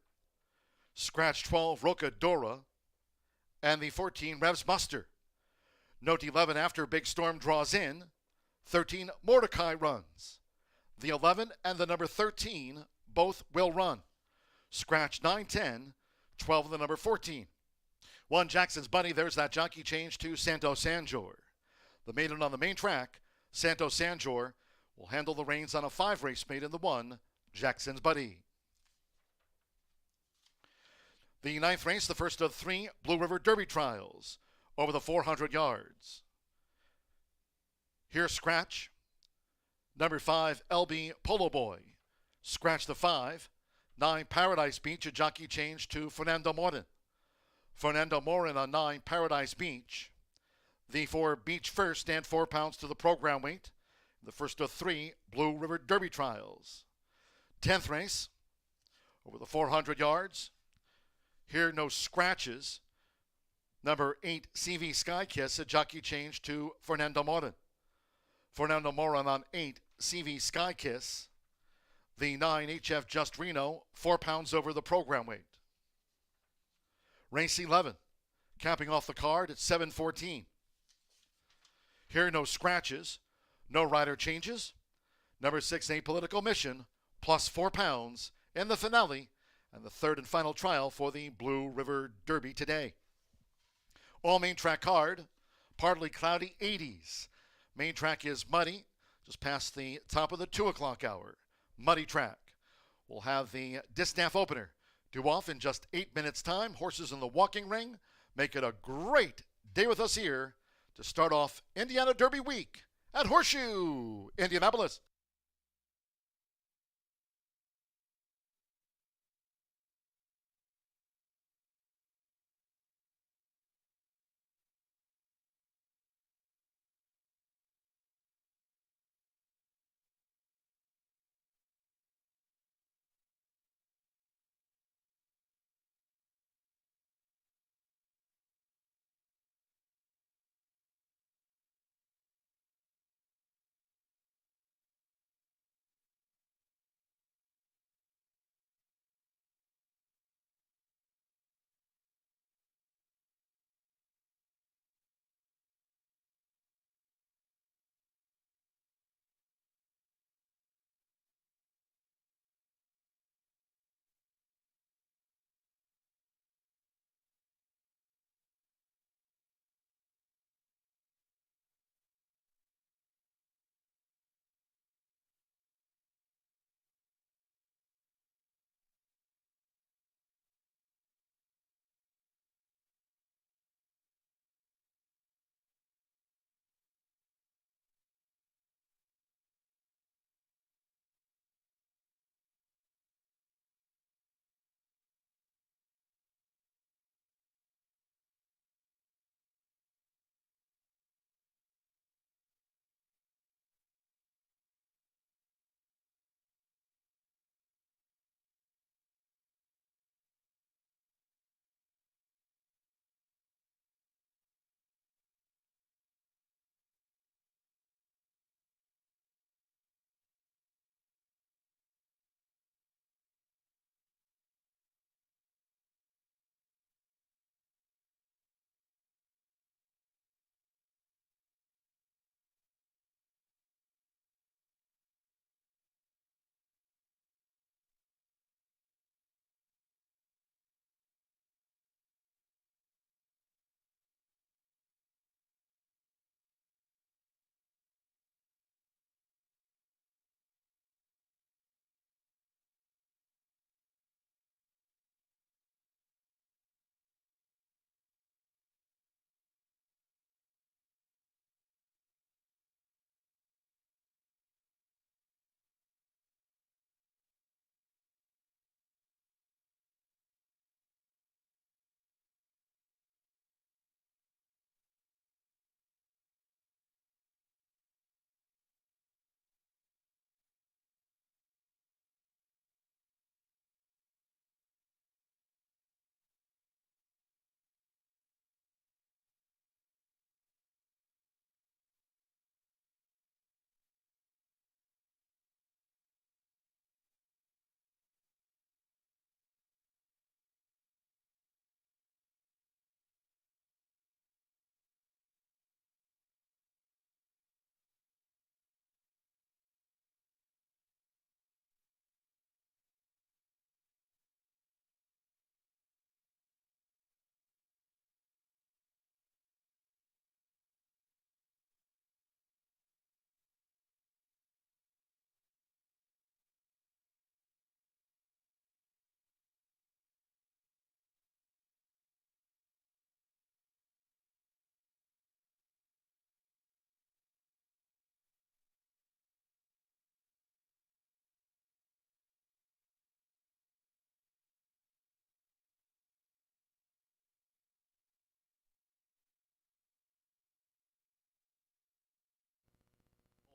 Speaker 1: Scratch 12, Rocadora. And the 14, Revs Muster. Note 11, After Big Storm draws in. 13, Mordecai runs. The 11 and the number 13 both will run. Scratch 9, 10, 12 and the number 14. 1, Jackson's Bunny. There's that jockey change to Santo Sanjor. The maiden on the main track, Santo Sanjor, will handle the reins on a 5-race maiden in the 1, Jackson's Buddy. The 9th race, the first of 3 Blue River Derby trials over the 400 yards. Here, scratch. Number 5, LB Polo Boy. Scratch the 5. 9, Paradise Beach, a jockey change to Fernando Morin. Fernando Morin on 9, Paradise Beach. The 4, Beach First, and 4 pounds to the program weight. The first of 3 Blue River Derby trials. 10th race, over the 400 yards. Here, no scratches. Number 8, CV Sky Kiss, a jockey change to Fernando Morin. Fernando Morin on 8, CV Sky Kiss. The 9, HF Just Reno, 4 pounds over the program weight. Race 11, capping off the card at 7:14. Here, no scratches, no rider changes. Number 6, Apolitical Mission, plus 4 pounds in the finale and the 3rd and final trial for the Blue River Derby today. All main track card, partly cloudy 80s. Main track is muddy, just past the top of the 2 o'clock hour. Muddy track. We'll have the Distaff opener due off in just 8 minutes' time. Horses in the walking ring. Make it a great day with us here to start off Indiana Derby Week at Horseshoe Indianapolis.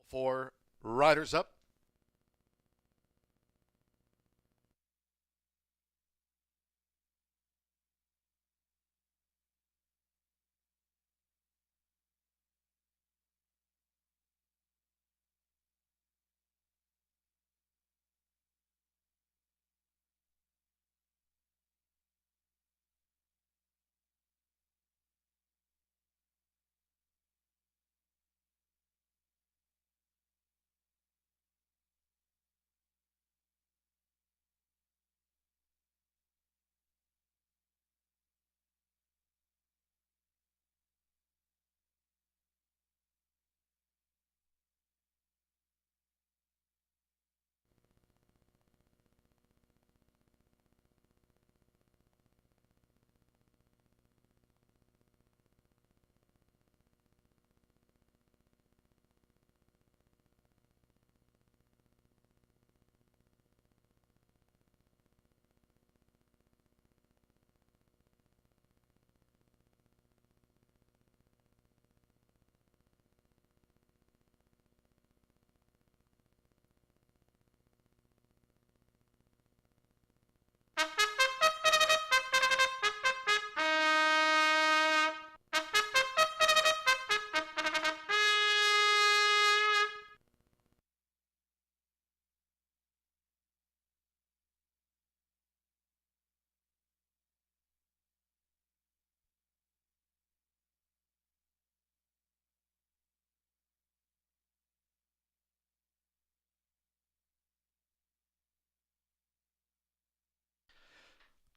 Speaker 1: for Riders Up.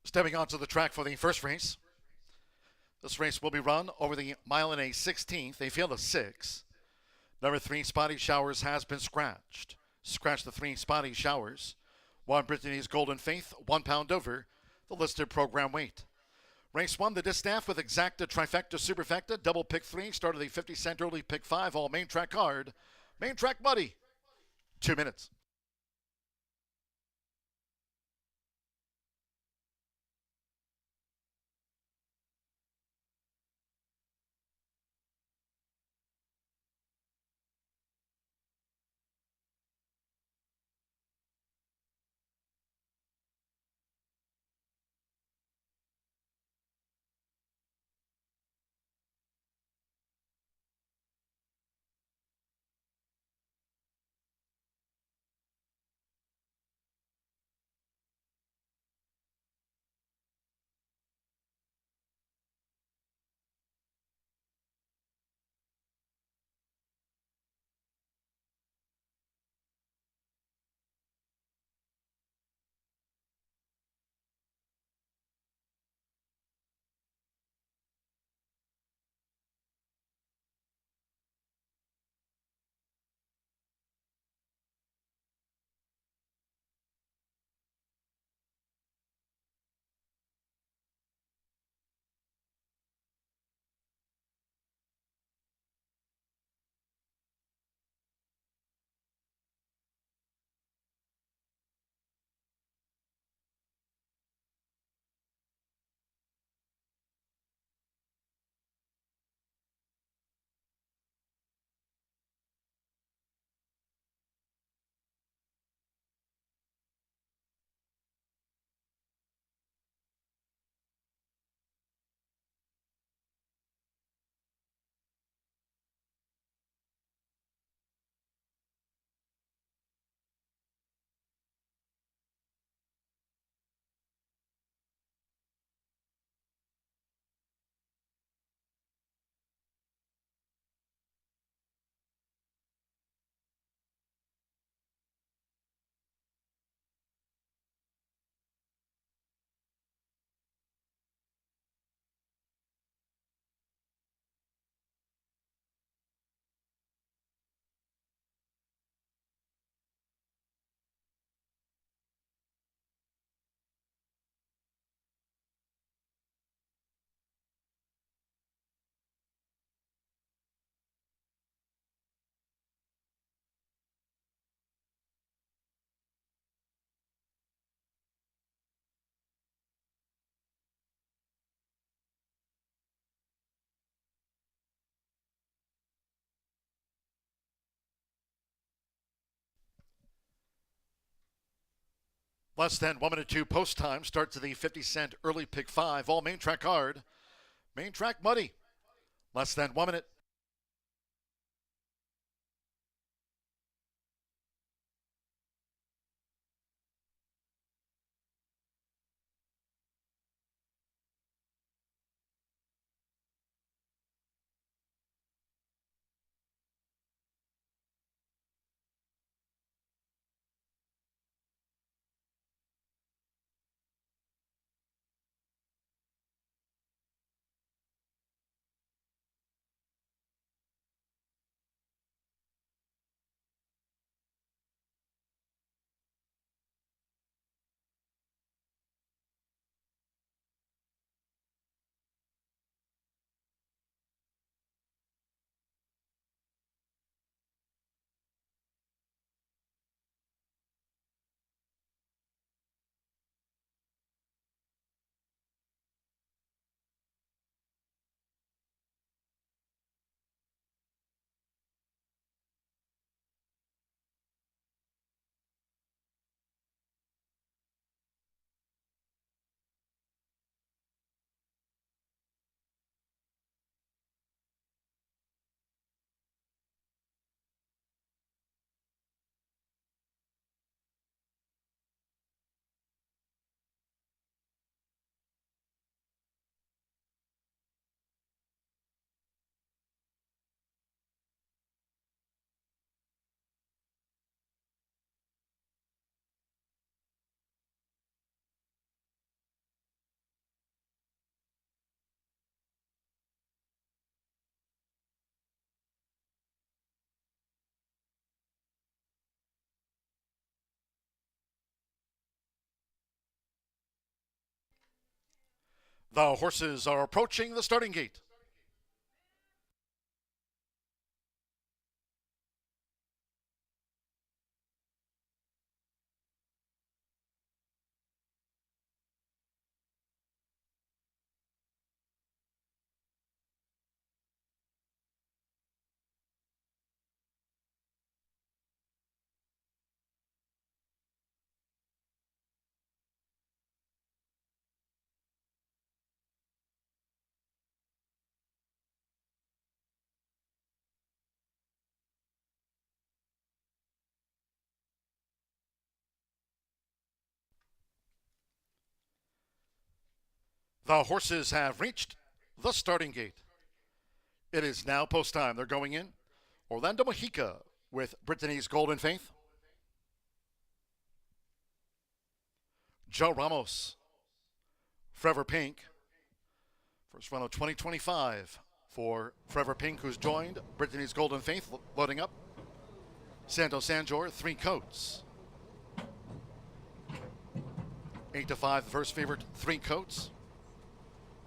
Speaker 1: Stepping onto the track for the first race. This race will be run over the mile and a 16th, a field of 6. Number 3, Spotty Showers, has been scratched. Scratch the 3, Spotty Showers. 1, Brittany's Golden Faith, 1 pound over the listed program weight. Race 1, the distaff with exacta, trifecta, superfecta, double pick 3, start of the 50-cent early pick 5, all main track card. Main track buddy, 2 minutes. Less than 1 minute to post time. Start to the 50-cent early pick 5. All main track hard. Main track muddy. Less than 1 minute. The horses are approaching the starting gate. The horses have reached the starting gate. It is now post time. They're going in. Orlando Mojica with Brittany's Golden Faith. Joe Ramos, Forever Pink. First run of 2025 for Forever Pink, who's joined Brittany's Golden Faith, loading up. Santo Sanjor, 3 coats. 8-5, the first favorite, 3 coats.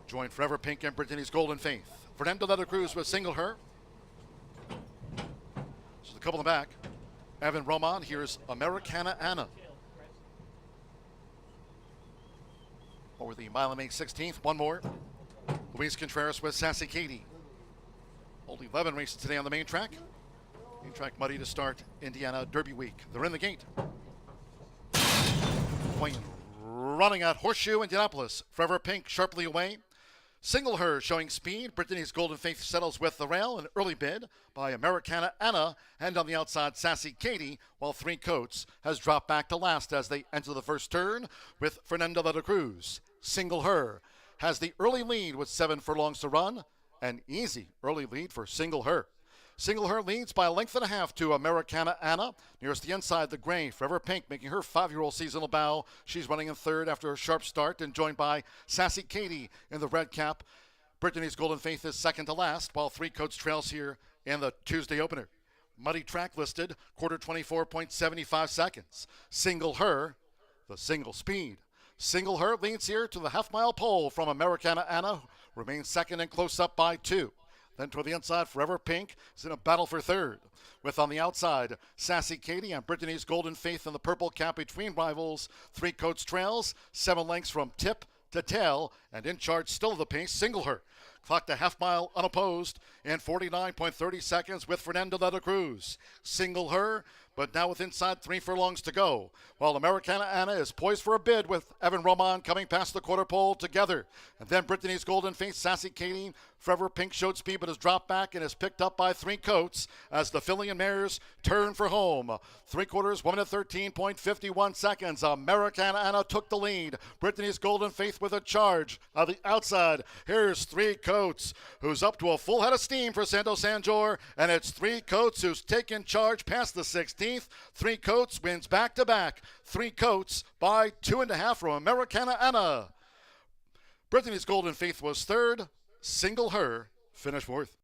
Speaker 1: Joined Forever Pink and Brittany's Golden Faith. Fernando de la Cruz with Single Her. So the couple in the back. Evan Roman, here's Americana Anna. Over the mile and make 16th, one more. Luis Contreras with Sassy Katie. Only 11 races today on the main track. Main track muddy to start Indiana Derby Week. They're in the gate. Point running at Horseshoe Indianapolis. Forever Pink sharply away. Single Her showing speed. Brittany's Golden Faith settles with the rail. An early bid by Americana Anna. And on the outside, Sassy Katie, while 3 coats has dropped back to last as they enter the first turn with Fernando de la Cruz. Single Her has the early lead with 7 furlongs to run. An easy early lead for Single Her. Single Her leads by a length and a half to Americana Anna. Nearest the inside, the gray, Forever Pink, making her 5-year-old seasonal bow. She's running in third after a sharp start and joined by Sassy Katie in the red cap. Brittany's Golden Faith is second to last, while 3 coats trails here in the Tuesday opener. Muddy track listed, quarter 24.75 seconds. Single Her, the single speed. Single Her leads here to the half-mile pole from Americana Anna, remains second and close up by 2. Then toward the inside, Forever Pink is in a battle for third. With on the outside, Sassy Katie and Brittany's Golden Faith in the purple cap between rivals. 3 coats trails, 7 lengths from tip to tail, and in charge still of the pace, Single Her. Clocked a half mile unopposed in 49.30 seconds with Fernando de la Cruz. Single Her but now with inside 3 furlongs to go. While Americana Anna is poised for a bid with Evan Roman coming past the quarter pole together. And then Brittany's Golden Face, Sassy Katie, Forever Pink showed speed but has dropped back and is picked up by 3 Coats as the filly and mares turn for home. 3/4, 1 minute 13.51 seconds. Americana Anna took the lead. Brittany's Golden Faith with a charge. On the outside, here's 3 Coats, who's up to a full head of steam for Santo Sanjor, and it's 3 Coats who's taken charge past the 16th. 3 Coats wins back-to-back. 3 Coats by 2.5 from Americana Anna. Brittany's Golden Faith was third. Single Her finished fourth.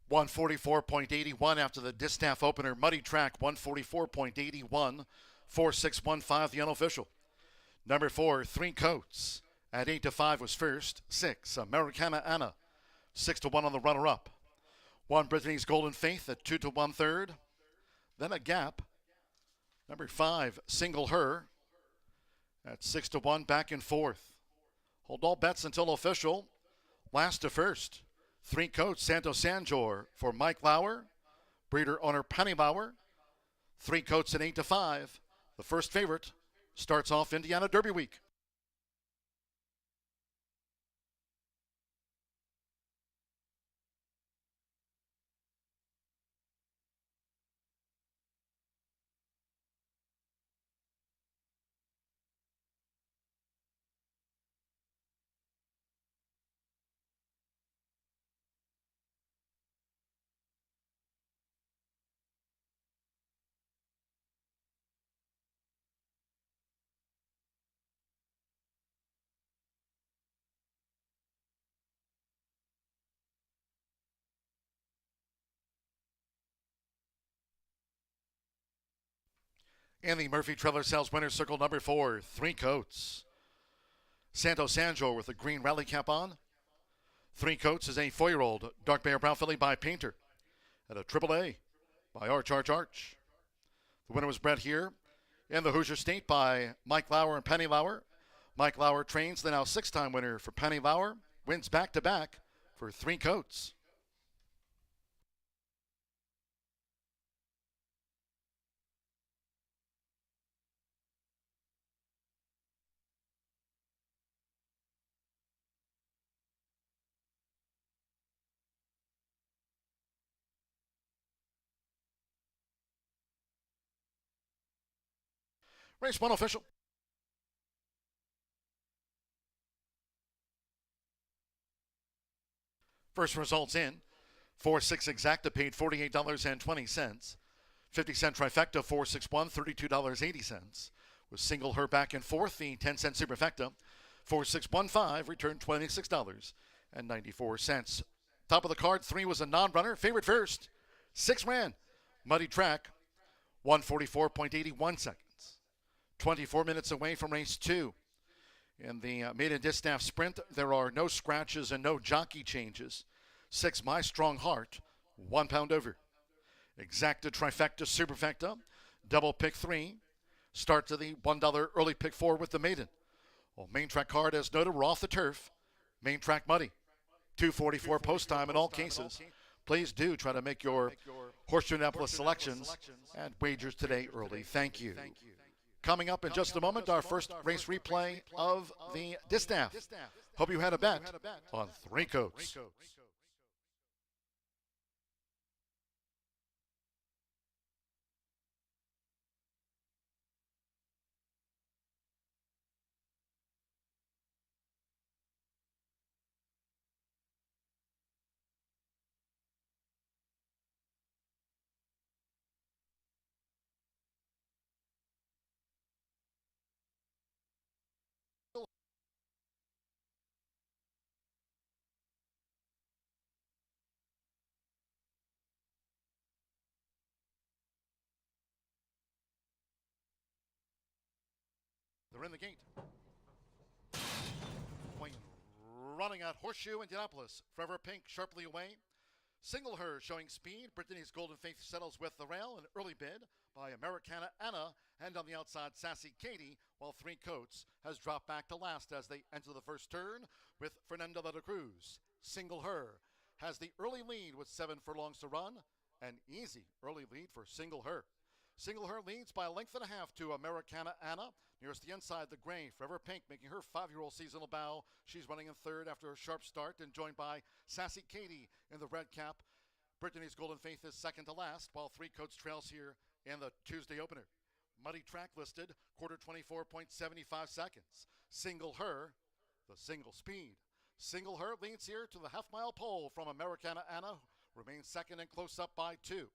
Speaker 1: $144.81 after the distaff opener. Muddy Track, $144.81. 4.615, the unofficial. Number 4, 3 Coats. At 8-5 was first. 6, Americana Anna. 6-1 on the runner-up. 1, Brittany's Golden Faith at 2-1 third. Then a gap. Number 5, Single Her. At 6-1 back in fourth. Hold all bets until official. Last to first. 3 Coats, Santo Sanjor for Mike Lauer. Breeder owner Penny Lauer. 3 Coats at 8-5. The first favorite starts off Indiana Derby Week. And the Murphy Trailer Sales winner circle number 4, 3 Coats. Santo Sanjor with a green rally cap on. 3 Coats is a 4-year-old dark bear brown filly by Painter. At a AAA by Arch. The winner was bred here in the Hoosier State by Mike Lauer and Penny Lauer. Mike Lauer trains the now 6-time winner for Penny Lauer. Wins back-to-back for 3 Coats. Race 1 official. First results in. 4-6 exacta paid $48.20. 50-cent trifecta 4-6-1, $32.80. With Single Her back in fourth, the 10-cent superfecta 4-6-1-5 returned $26.94. Top of the card, 3 was a non-runner. Favorite first. 6 ran. Muddy Track, 144.81 seconds. 24 minutes away from race 2. In the maiden distaff sprint, there are no scratches and no jockey changes. 6, My Strong Heart, 1 pound over. Exacta trifecta superfecta, double pick 3. Start to the $1 early pick 4 with the maiden. Well, main track card, as noted, we're off the turf. Main track muddy. 2:44 post time in all cases. Please do try to make your Horseshoe Indianapolis selections and wagers today early. Thank you. Coming up in just a moment, our first race replay of the distaff. Hope you had a bet on 3 Coats. in the gate. Point running at Horseshoe Indianapolis. Forever Pink sharply away. Single Her showing speed. Brittany's Golden Faith settles with the rail. An early bid by Americana Anna. And on the outside, Sassy Katie, while Three Coats has dropped back to last as they enter the first turn with Fernanda de la Cruz. Single Her has the early lead with 7 furlongs to run. An easy early lead for Single Her. Single Her leads by a length and a half to Americana Anna. Nearest the inside, the gray, Forever Pink, making her 5-year-old seasonal bow. She's running in third after a sharp start and joined by Sassy Katie in the red cap. Brittany's Golden Faith is second to last, while Three Coats trails here in the Tuesday opener. Muddy track listed, quarter 24.75 seconds. Single Her, the single speed. Single Her leads here to the half-mile pole from Americana Anna, remains second and close up by 2.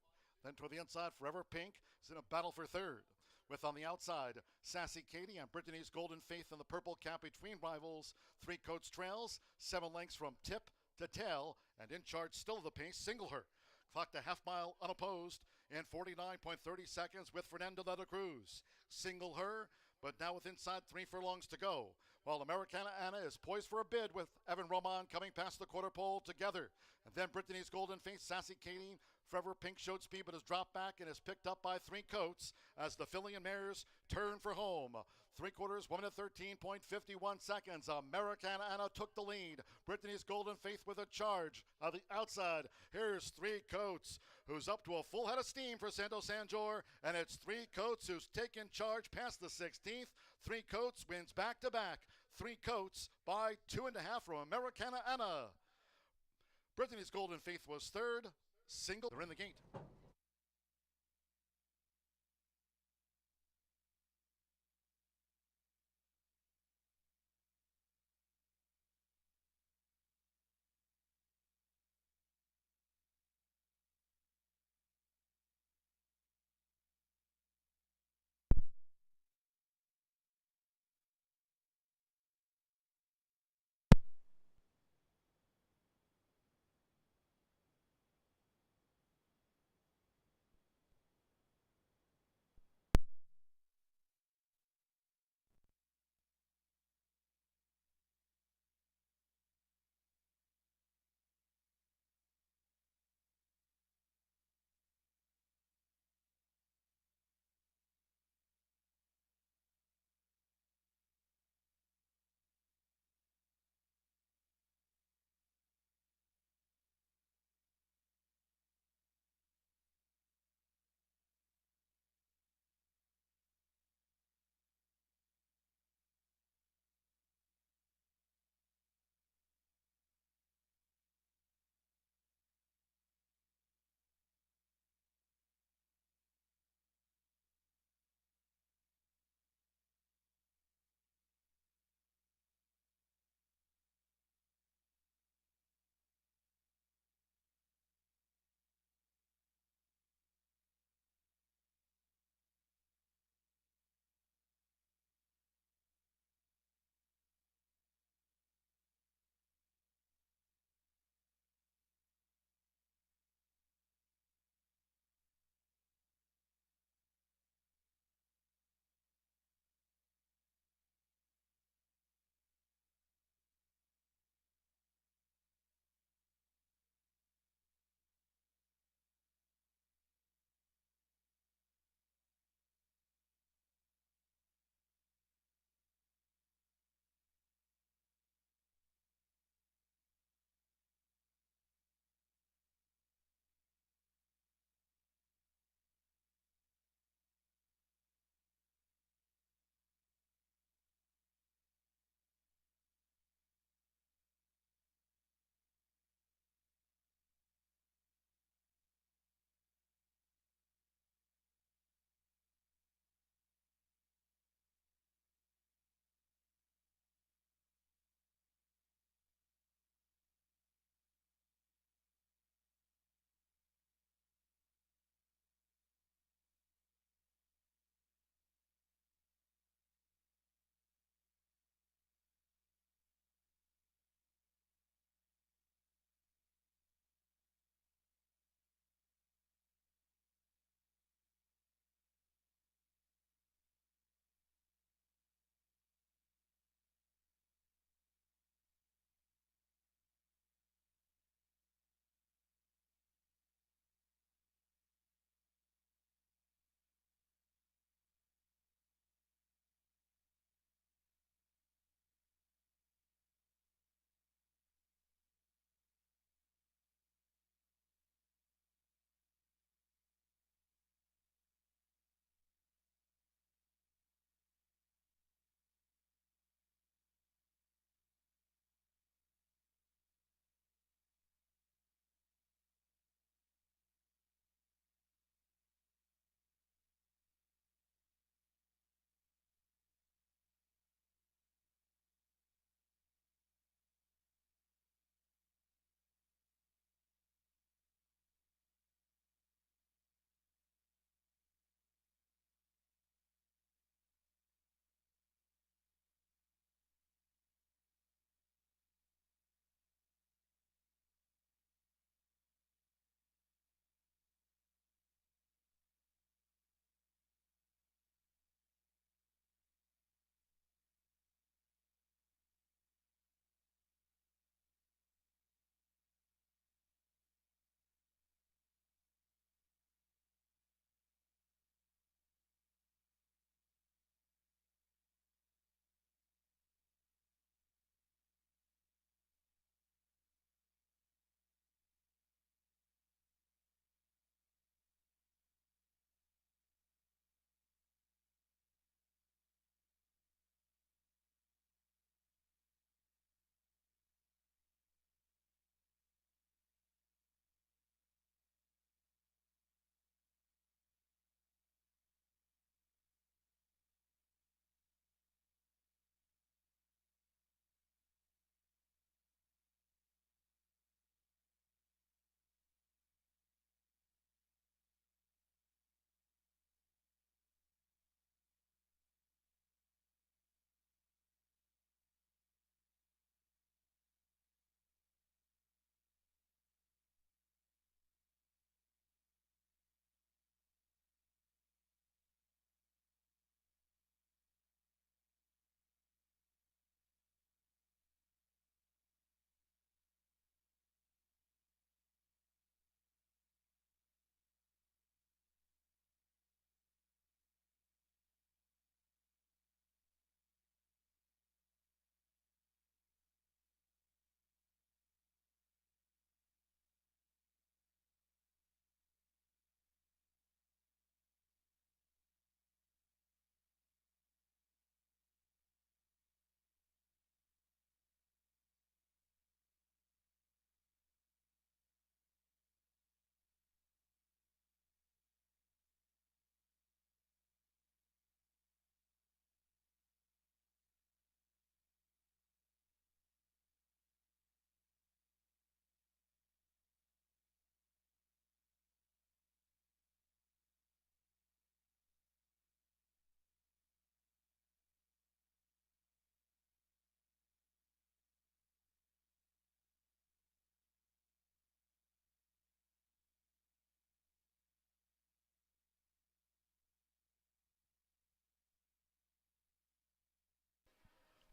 Speaker 1: Then toward the inside, Forever Pink is in a battle for third. With on the outside, Sassy Katie and Brittany's Golden Faith in the purple cap between rivals. Three Coats trails, 7 lengths from tip to tail, and in charge still of the pace, Single Her. Clocked a half mile unopposed in 49.30 seconds with Fernanda de la Cruz. Single Her, but now with inside 3 furlongs to go. While Americana Anna is poised for a bid with Evan Roman coming past the quarter pole together. And then Brittany's Golden Faith, Sassy Katie, Forever Pink showed speed but has dropped back and is picked up by Three Coats as the filly and mares turn for home. 3/4, 1 minute 13.51 seconds. Americana Anna took the lead. Brittany's Golden Faith with a charge. On the outside, here's Three Coats, who's up to a full head of steam for Santo Sanjor, and it's Three Coats who's taken charge past the 16th. Three Coats wins back-to-back. Three Coats by 2.5 from Americana Anna. Brittany's Golden Faith was third. Single, they're in the gate.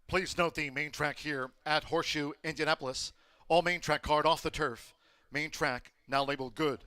Speaker 1: Please note the main track here at Horseshoe Indianapolis. All main track card off the turf. Main track now labeled good.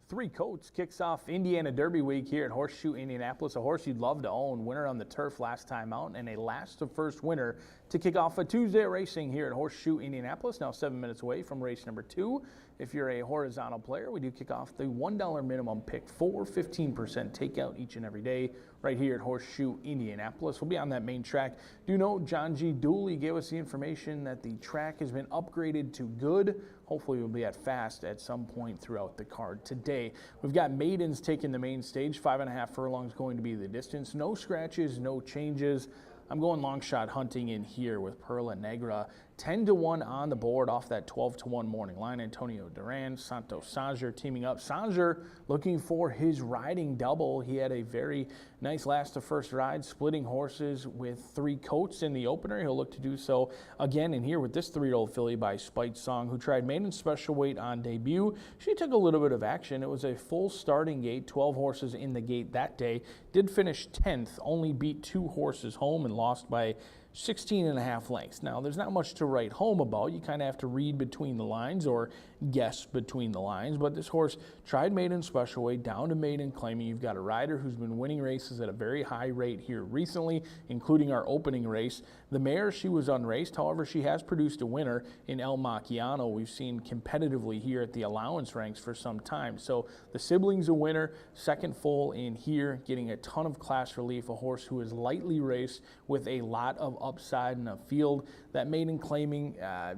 Speaker 6: Three Coats kicks off Indiana Derby Week here at Horseshoe Indianapolis. A horse you'd love to own. Winner on the turf last time out, and a last to first winner to kick off a Tuesday racing here at Horseshoe Indianapolis. Now 7 minutes away from race number 2. If you're a horizontal player, we do kick off the $1 minimum pick 4, 15% takeout each and every day right here at Horseshoe Indianapolis. We'll be on that main track. Do know John G. Dooley gave us the information that the track has been upgraded to good. Hopefully we'll be at fast at some point throughout the card today. We've got maidens taking the main stage. 5.5 furlongs going to be the distance. No scratches, no changes. I'm going long shot hunting in here with Perla Negra. 10-1 on the board off that 12-1 morning line. Antonio Duran, Santos Sanger teaming up. Sanger looking for his riding double. He had a very nice last to first ride, splitting horses with Three Coats in the opener. He'll look to do so again in here with this 3-year-old filly by Spite Song, who tried maiden special weight on debut. She took a little bit of action. It was a full starting gate, 12 horses in the gate that day. Did finish 10th, only beat 2 horses home and lost by 16.5 lengths. Now, there's not much to write home about. You kind of have to read between the lines or guess between the lines. But this horse tried maiden special weight, down to maiden claiming. You've got a rider who's been winning races at a very high rate here recently, including our opening race. The mare, she was unraced. However, she has produced a winner in El Macchiano. We've seen competitively here at the allowance ranks for some time. So the sibling's a winner, second full in here, getting a ton of class relief. A horse who is lightly raced with a lot of upside in a field that maiden claiming.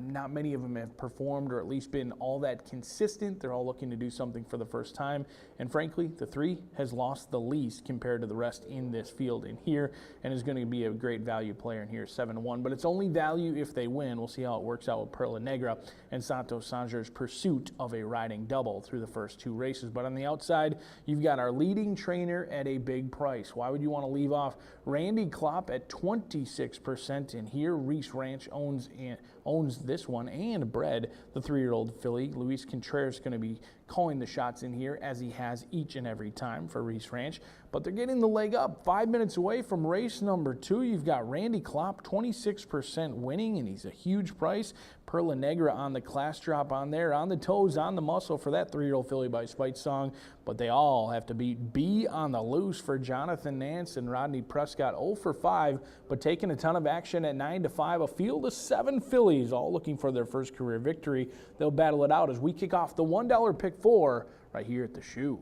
Speaker 6: Not many of them have performed or at least been all that consistent. They're all looking to do something for the first time. And frankly, the 3 has lost the least compared to the rest in this field in here and is going to be a great value player in here, 7-1. But it's only value if they win. We'll see how it works out with Perla Negra and Santos Sanger's pursuit of a riding double through the first 2 races. But on the outside, you've got our leading trainer at a big price. Why would you want to leave off Randy Klopp at 26% in here? Reese Ranch owns this one and bred the 3-year-old filly. Luis Contreras is going to be calling the shots in here, as he has each and every time for Reese Ranch. But they're getting the leg up. 5 minutes away from race number 2. You've got Randy Klopp, 26% winning, and he's a huge price. Perla Negra on the class drop on there, on the toes, on the muscle for that 3-year-old filly by Spite Song. But they all have to beat B on the loose for Jonathan Nance and Rodney Prescott. 0 for 5, but taking a ton of action at 9-5. A field of 7 fillies, all looking for their first career victory. They'll battle it out as we kick off the $1 pick 4 right here at the Shoe.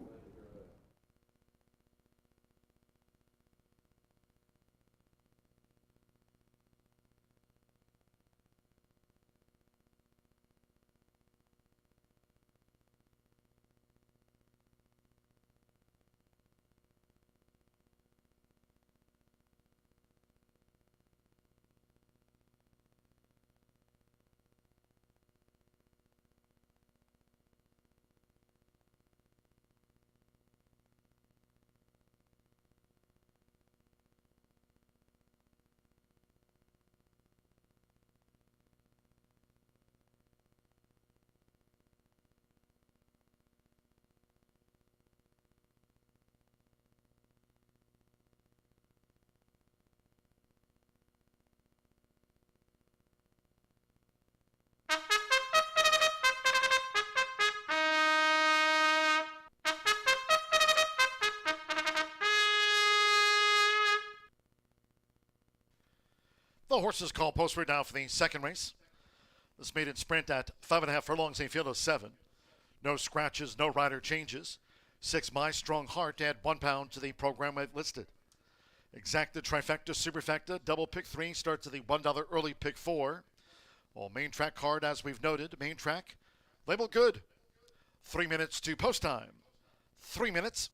Speaker 1: The horses call post right now for the second race. This maiden sprint at 5.5 furlongs, a field of 7. No scratches, no rider changes. 6 My Strong Heart to add 1 pound to the program I've listed. Exacta, trifecta, superfecta, double pick 3 starts at the $1 early pick 4. Well, main track card, as we've noted, main track, labeled good. 3 minutes to post time. 3 minutes.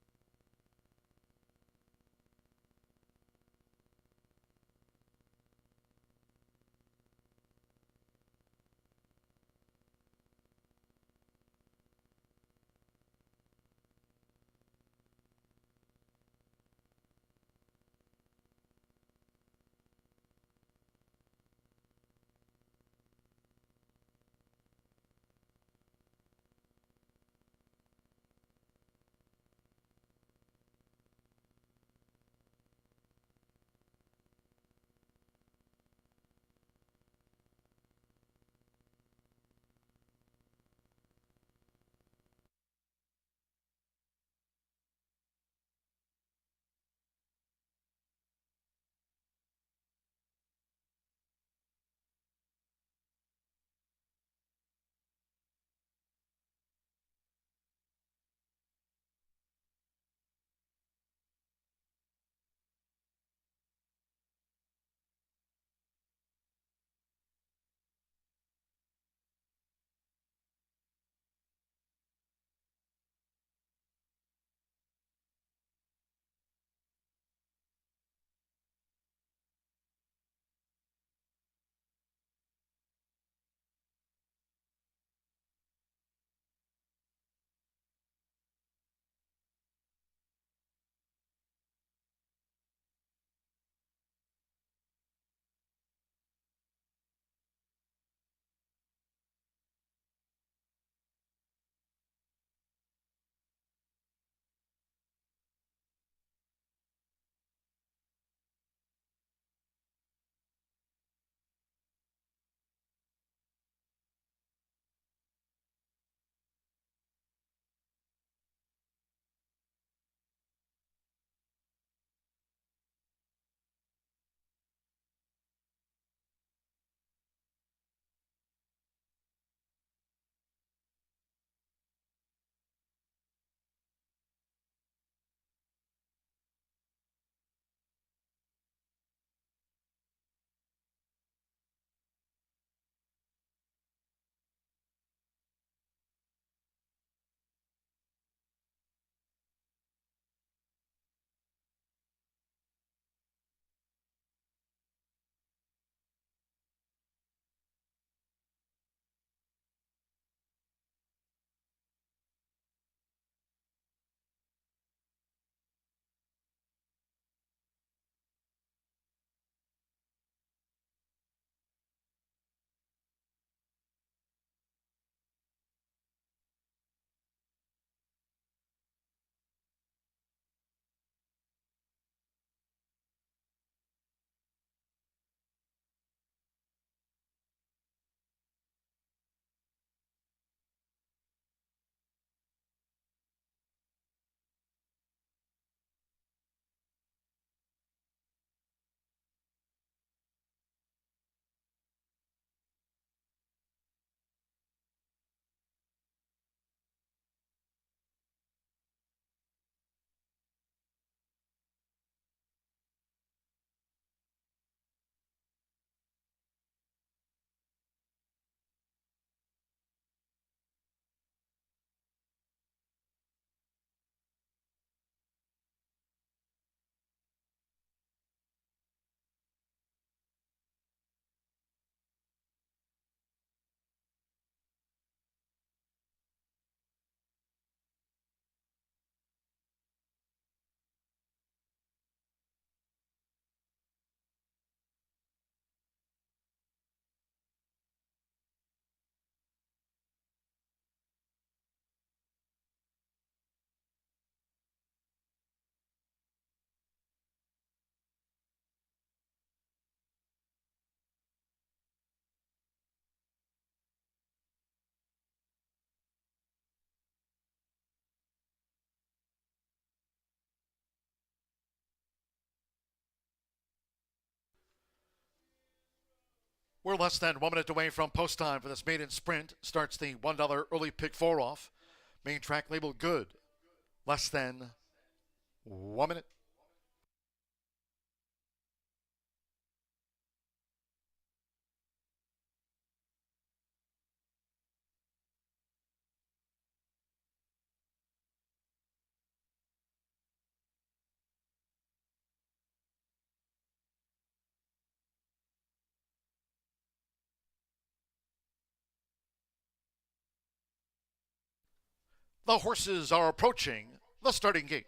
Speaker 1: We're less than 1 minute away from post time for this maiden sprint. Starts the $1 early pick 4 off. Main track labeled good. Less than 1 minute. The horses are approaching the starting gate.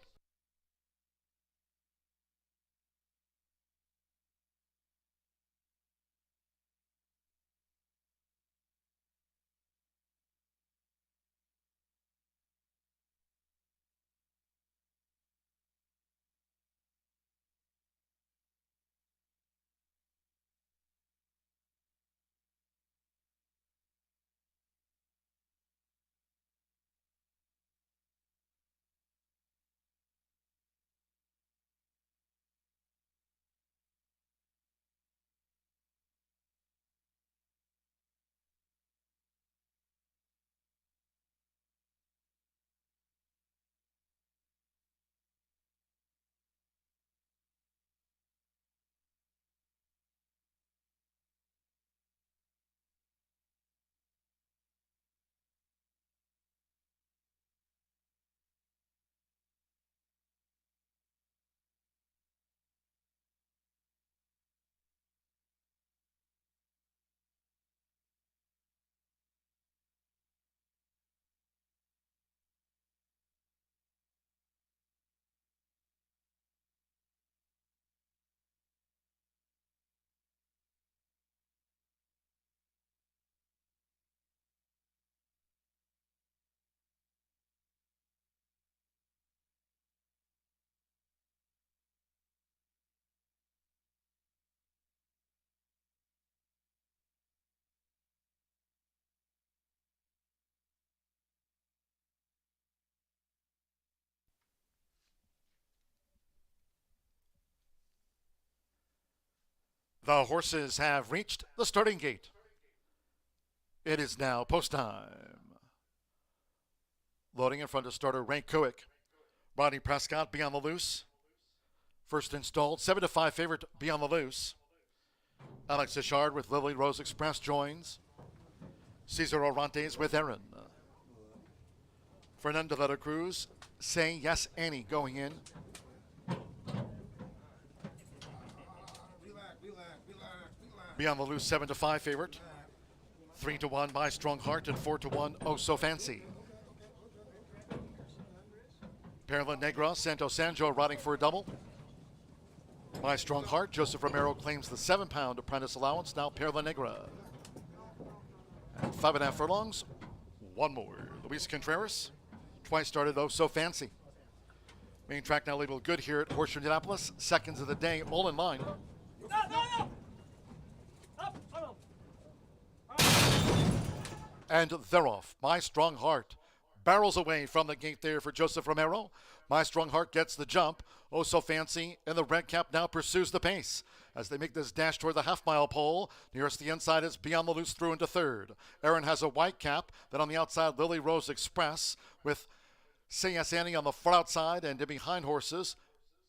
Speaker 1: The horses have reached the starting gate. It is now post time. Loading in front of starter Ray Kuick. Rodney Prescott, Be on the Loose. First installed, 7-5 favorite, Be on the Loose. Alex Ishard with Lily Rose Express joins. Cesar Orantes with Aaron. Fernando de la Cruz, Say Yes Annie going in. Be on the Loose, 7-5 favorite. 3-1 by Strong Heart and 4-1 Oh So Fancy. Perla Negra, Santo Sanjo riding for a double. My Strong Heart, Joseph Romero claims the 7-pound apprentice allowance. Now Perla Negra. And 5.5 furlongs. One more. Luis Contreras, twice started Oh So Fancy. Main track now labeled good here at Horseshoe Indianapolis. Seconds of the day, all in line. And they're off. My Strong Heart barrels away from the gate there for Joseph Romero. My Strong Heart gets the jump. Oh So Fancy in the red cap now pursues the pace as they make this dash toward the half-mile pole. Nearest the inside is Be on the Loose through into third. Aaron has a white cap. Then on the outside, Lily Rose Express with Say Yes Annie on the far outside, and in behind horses,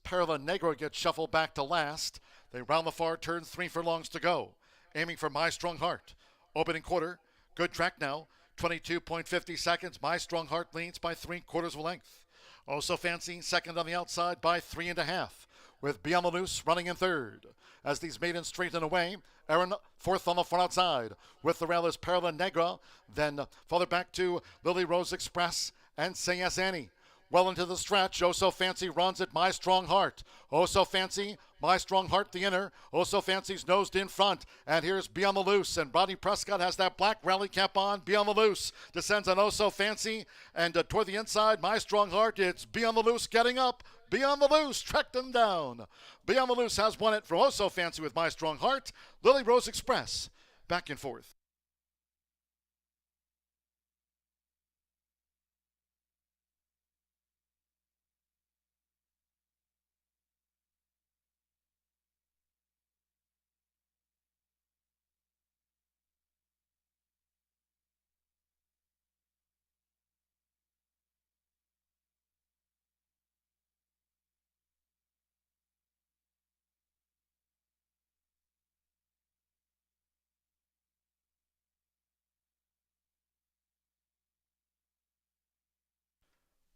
Speaker 1: Perla Negra gets shuffled back to last. They round the far turn, 3 furlongs to go. Aiming for My Strong Heart. Opening quarter. Good track now, 22.50 seconds. My Strong Heart leads by 3/4 of a length. Oh So Fancy second on the outside by 3.5, with Be on the Loose running in third. As these maidens straighten away, Aaron fourth on the far outside. With the rail is Perla Negra, then farther back to Lily Rose Express and Say Yes Annie. Well into the stretch, Oh So Fancy runs it, My Strong Heart. Oh So Fancy, My Strong Heart the inner. Oh So Fancy's nosed in front. And here's Be on the Loose. And Rodney Prescott has that black rally cap on. Be on the Loose. Descends on Oh So Fancy. And toward the inside, My Strong Heart. It's Be on the Loose getting up. Be on the Loose. Track them down. Be on the Loose has won it for Oh So Fancy with My Strong Heart. Lily Rose Express back and forth.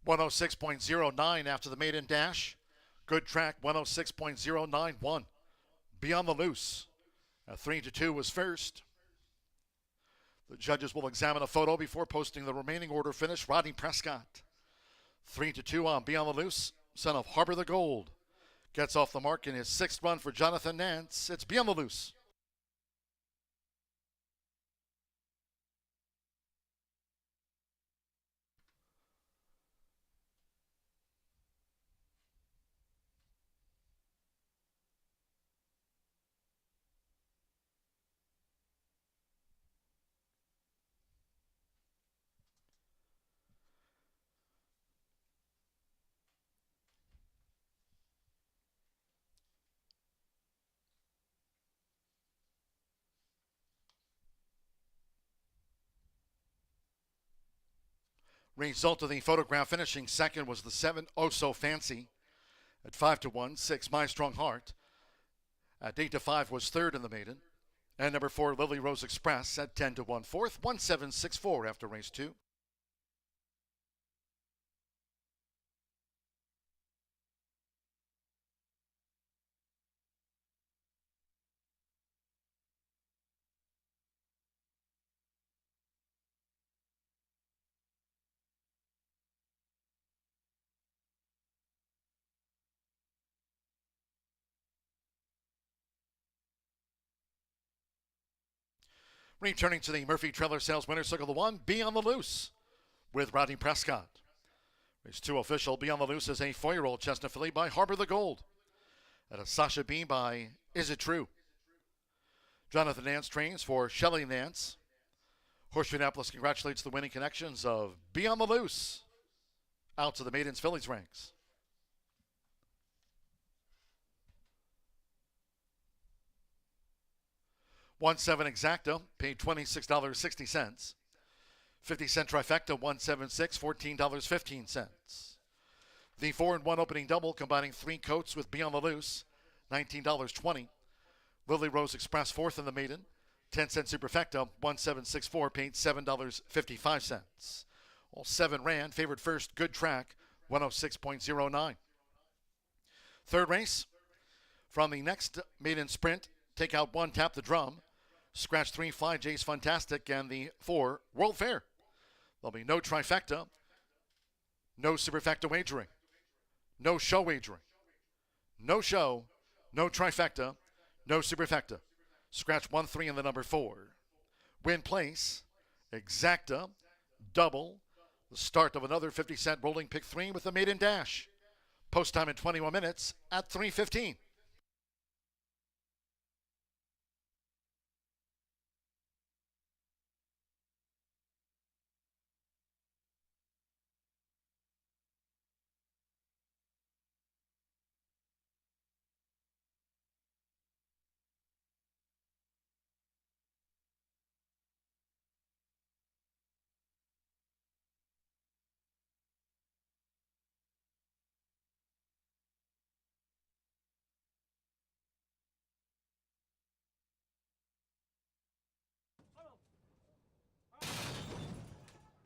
Speaker 1: 106.09 after the maiden dash. Good track, 106.091. Be on the Loose. 3-2 was first. The judges will examine a photo before posting the remaining order finish. Rodney Prescott. 3-2 on Be on the Loose, son of Harbor the Gold. Gets off the mark in his sixth run for Jonathan Nance. It's Be on the Loose. Result of the photograph finishing second was the 7 Oh So Fancy at 5-1. 6 My Strong Heart at 8-5 was third in the maiden. And number 4 Lily Rose Express at 10-1 fourth. 1-7-6-4 after race 2. Returning to the Murphy Trailer Sales Winner Circle, the 1, Be on the Loose with Rodney Prescott. Race 2 official, Be on the Loose is a 4-year-old Chestnut filly by Harbor the Gold. And a Sasha B by Is It True? Jonathan Nance trains for Shelley Nance. Horseshoe Indianapolis congratulates the winning connections of Be on the Loose out to the maidens fillies ranks. $1-7 exacta, paid $26.60. 50-cent trifecta, $176, $14.15. The 4-1 opening double, combining 3 coats with Be on the Loose, $19.20. Lily Rose Express fourth in the maiden, 10-cent superfecta, $1.764, paid $7.55. All 7 ran, favored first, Good Track, 106.09. Third race, from the next maiden sprint, take out 1, Tap the Drum. Scratch 3, Fly J's Fantastic, and the 4, World Fair. There'll be no trifecta, no superfecta wagering, no show wagering, no show, no trifecta, no superfecta. Scratch 1, 3, and the number 4. Win place, exacta, double, the start of another 50-cent rolling pick 3 with the maiden dash. Post time in 21 minutes at 3:15.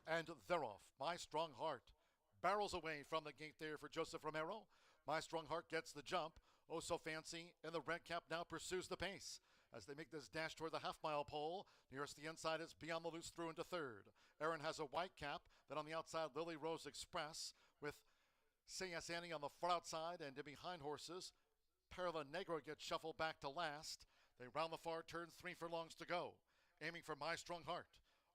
Speaker 1: And they're off. My Strong Heart barrels away from the gate there for Joseph Romero. My Strong Heart gets the jump. Oh So Fancy in the red cap now pursues the pace as they make this dash toward the half-mile pole. Nearest the inside is Be on the Loose through into third. Aaron has a white cap. Then on the outside, Lily Rose Express with Say Yes Annie on the far outside, and in behind horses, Perla Negro gets shuffled back to last. They round the far turn, 3 furlongs to go. Aiming for My Strong Heart.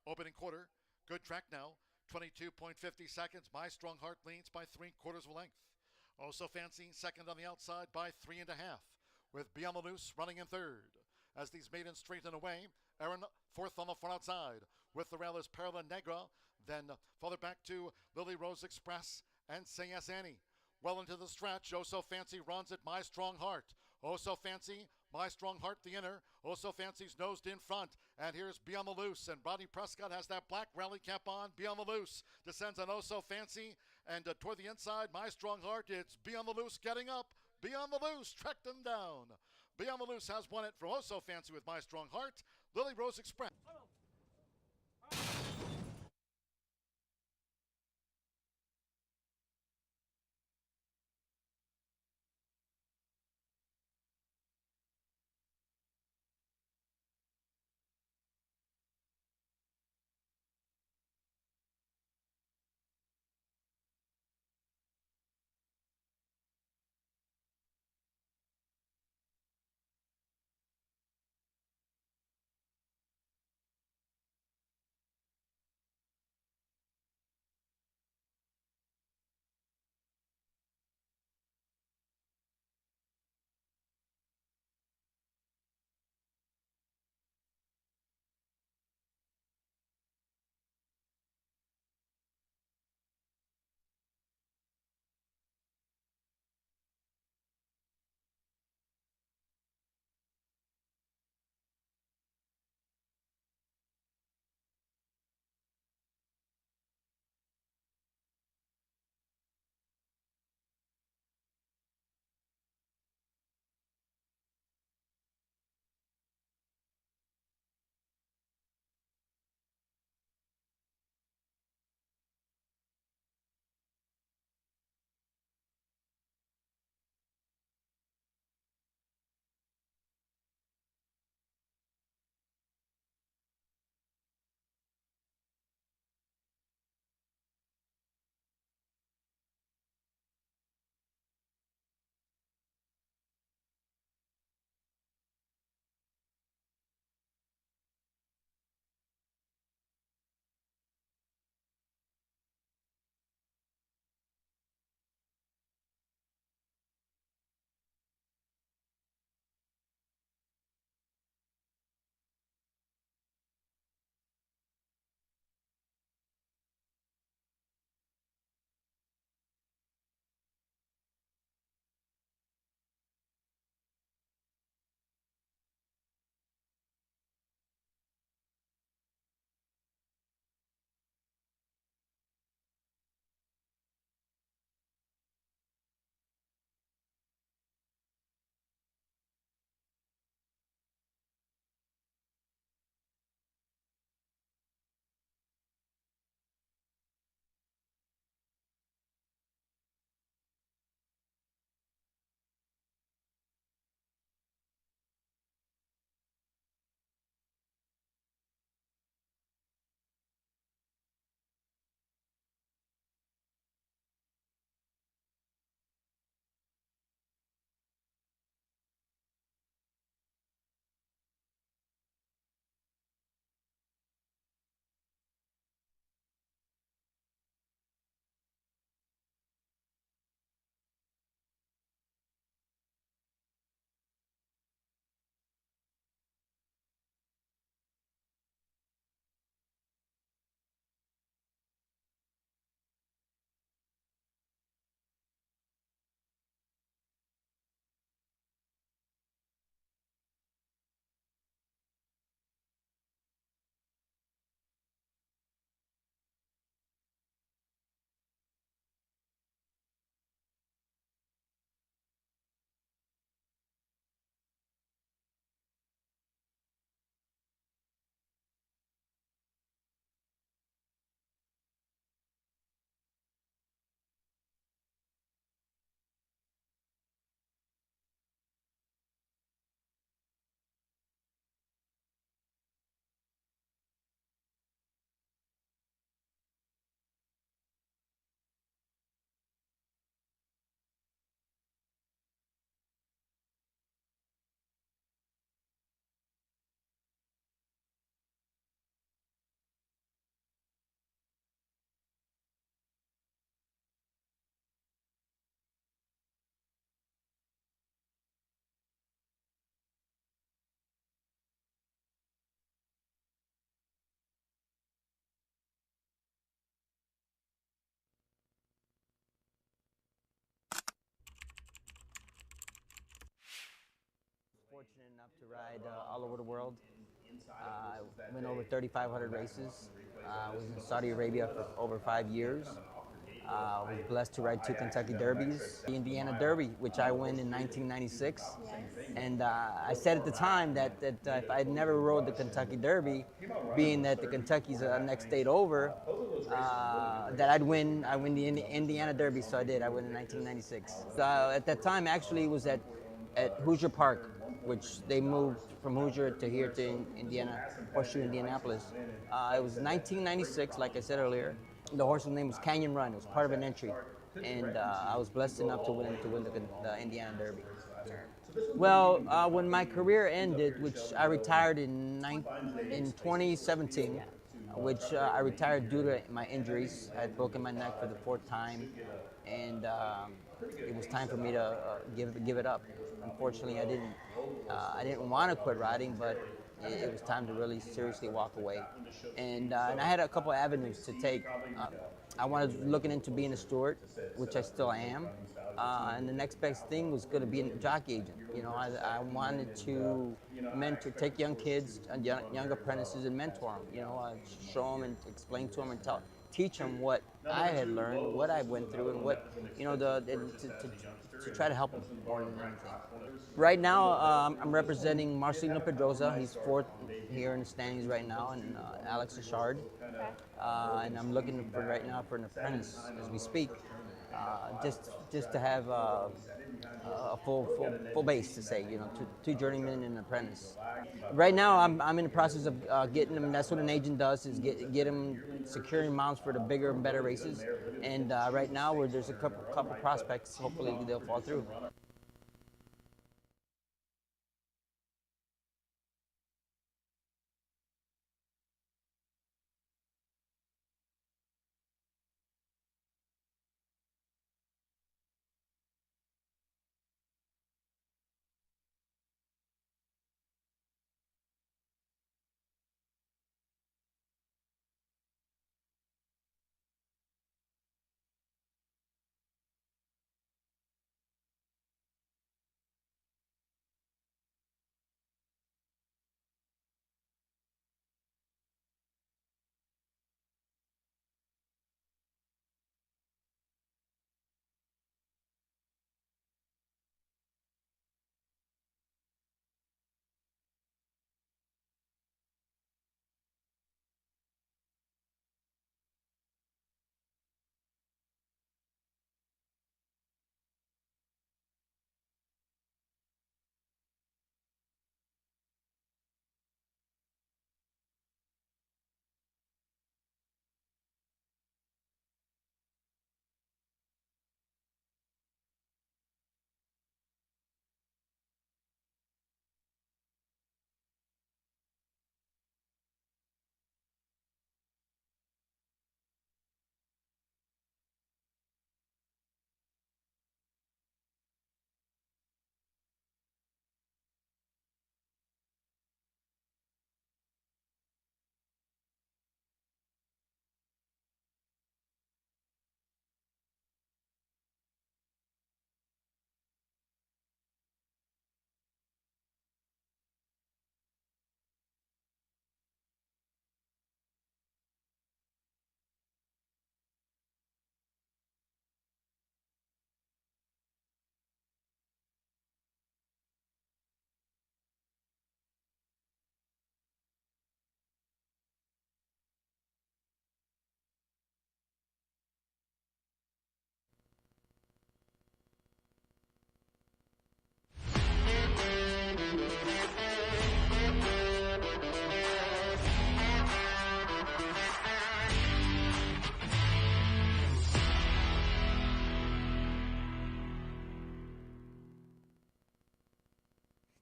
Speaker 1: Opening quarter. Good track now, 22.50 seconds. My Strong Heart leads by 3/4 of a length. Oh So Fancy second on the outside by 3.5, with Be on the Loose running in third. As these maidens straighten away, Aaron fourth on the front outside. With the rail is Perla Negra, then farther back to Lily Rose Express and Say Yes Annie. Well into the stretch, Oh So Fancy runs at My Strong Heart. Oh So Fancy, My Strong Heart the inner. Oh So Fancy's nosed in front. And here's Be on the Loose. And Rodney Prescott has that black rally cap on. Be on the Loose. Descends on Oh So Fancy. And toward the inside, My Strong Heart. It's Be on the Loose getting up. Be on the Loose. Track them down. Be on the Loose has won it from Oh So Fancy with My Strong Heart. Lily Rose Express.
Speaker 7: enough to ride all over the world. I went over 3,500 races. I was in Saudi Arabia for over 5 years. I was blessed to ride 2 Kentucky Derbies. The Indiana Derby, which I won in 1996. And I said at the time that if I'd never rode the Kentucky Derby, being that the Kentucky's the next state over, that I'd win the Indiana Derby, so I did. I won in 1996. So at that time, actually, it was at Hoosier Park, which they moved from Hoosier to here to Indiana, Horseshoe Indianapolis. It was 1996, like I said earlier. The horse's name was Canyon Run. It was part of an entry, and I was blessed enough to win the Indiana Derby. Well, when my career ended, which I retired in 2017, which I retired due to my injuries. I had broken my neck for the 4th time, and it was time for me to give it up. Unfortunately, I didn't want to quit riding, but it was time to really seriously walk away. And I had a couple avenues to take. I was looking into being a steward, which I still am. And the next best thing was going to be a jockey agent. You know, I wanted to take young kids and young apprentices and mentor them. You know, show them and explain to them and teach them what I had learned, what I went through, and what, you know, to try to help them more than anything. Right now, I'm representing Marcelino Pedrosa. He's 4th here in the standings right now, and Alex Richard. And I'm looking for right now for an apprentice as we speak, just to have a full base to say, you know, two journeymen and an apprentice. Right now, I'm in the process of getting them. That's what an agent does, is get them securing mounts for the bigger and better races. And right now, there's a couple prospects. Hopefully, they'll fall through.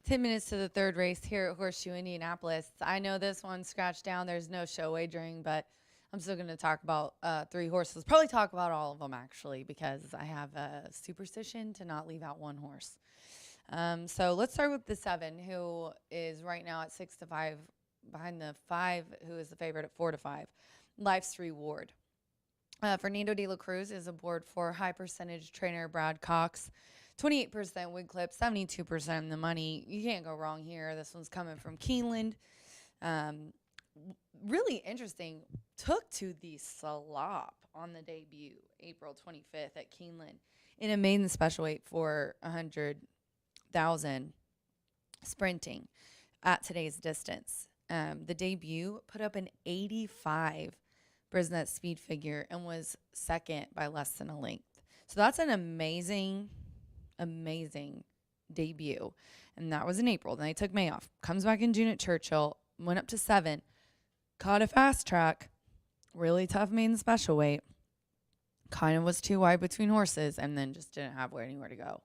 Speaker 2: Ten minutes to the 3rd race here at Horseshoe Indianapolis. I know this one's scratched down. There's no show wagering, but I'm still going to talk about 3 horses. Probably talk about all of them, actually, because I have a superstition to not leave out one horse. So let's start with the 7, who is right now at 6-5, behind the 5, who is the favorite at 4-5. Life's Reward. Fernando de la Cruz is aboard for high percentage trainer Brad Cox. 28% wood clip, 72% in the money. You can't go wrong here. This one's coming from Keeneland. Really interesting. Took to the slop on the debut, April 25th at Keeneland, in a maiden special weight for 100,000 sprinting at today's distance. The debut put up an 85 Brisnet speed figure and was second by less than a length. So that's an amazing debut. And that was in April. Then they took May off. Comes back in June at Churchill, went up to 7, caught a fast track, really tough maiden special weight, kind of was too wide between horses, and then just didn't have anywhere to go.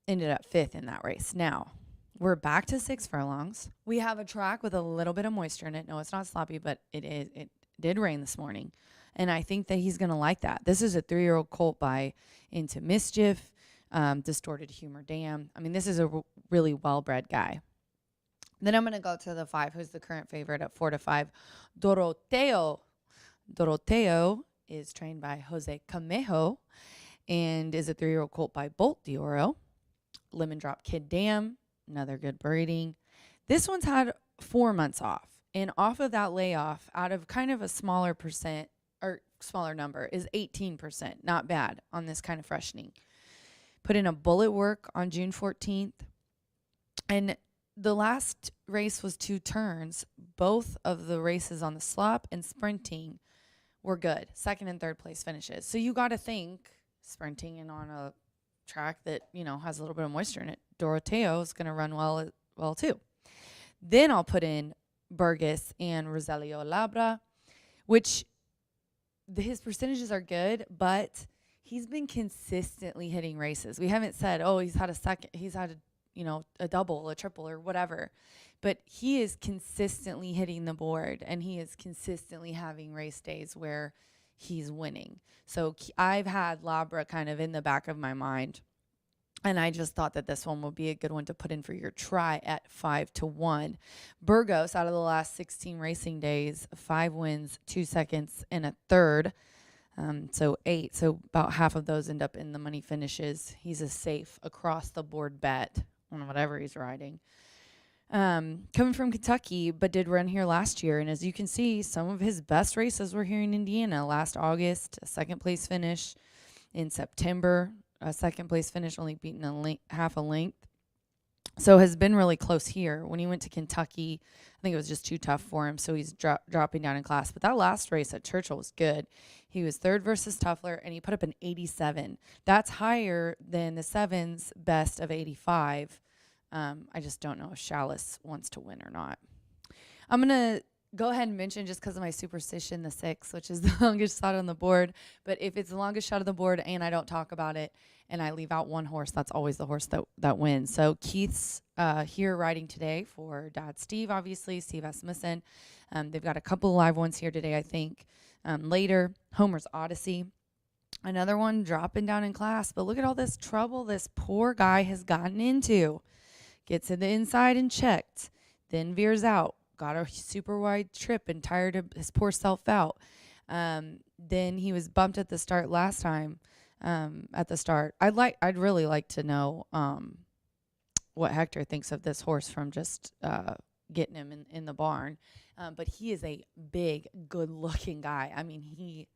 Speaker 2: Ended up 5th in that race. Now, we're back to 6 furlongs. We have a track with a little bit of moisture in it. No, it's not sloppy, but it did rain this morning. And I think that he's going to like that. This is a 3-year-old colt by Into Mischief, Distorted Humor Dam. I mean, this is a really well-bred guy. Then I'm going to go to the 5, who's the current favorite at 4-5, Doroteo. Doroteo is trained by Jose Camejo and is a 3-year-old colt by Bolt Dioro. Lemon Drop Kid Dam, another good breeding. This one's had 4 months off. And off of that layoff, out of kind of a smaller percent or smaller number, is 18%. Not bad on this kind of freshening. Put in a bullet work on June 14th. And the last race was 2 turns. Both of the races on the slop and sprinting were good. 2nd and 3rd place finishes. So you got to think sprinting and on a track that, has a little bit of moisture in it, Doroteo is going to run well too. Then I'll put in Burgess and Rogelio Labra, which his percentages are good, but he's been consistently hitting races. We haven't said, he's had a double, a triple, or whatever. But he is consistently hitting the board, and he is consistently having race days where he's winning. So I've had Labra kind of in the back of my mind, and I just thought that this one would be a good one to put in for your try at 5-1. Burgos, out of the last 16 racing days, 5 wins, 2 seconds, and a third. So 8. So about half of those end up in the money finishes. He's a safe across the board bet on whatever he's riding. Coming from Kentucky, but did run here last year. And as you can see, some of his best races were here in Indiana. Last August, a 2nd place finish. In September, a 2nd place finish, only beaten half a length. So has been really close here. When he went to Kentucky, I think it was just too tough for him, so he's dropping down in class. But that last race at Churchill was good. He was 3rd versus Tuffler, and he put up an 87. That's higher than the 7's best of 85. I just don't know if Chalice wants to win or not. I'm going to go ahead and mention, just because of my superstition, the 6, which is the longest shot on the board. But if it's the longest shot of the board and I don't talk about it and I leave out one horse, that's always the horse that wins. So Keith's here riding today for Dad Steve, obviously, Steve Asmussen. They've got a couple of live ones here today, I think. Later, Homer's Odyssey. Another one dropping down in class. But look at all this trouble this poor guy has gotten into. Gets to the inside and checked, then veers out. Got a super wide trip and tired his poor self out. Then he was bumped at the start last time. At the start, I'd really like to know what Hector thinks of this horse from just getting him in the barn. But he is a big, good-looking guy. I mean, he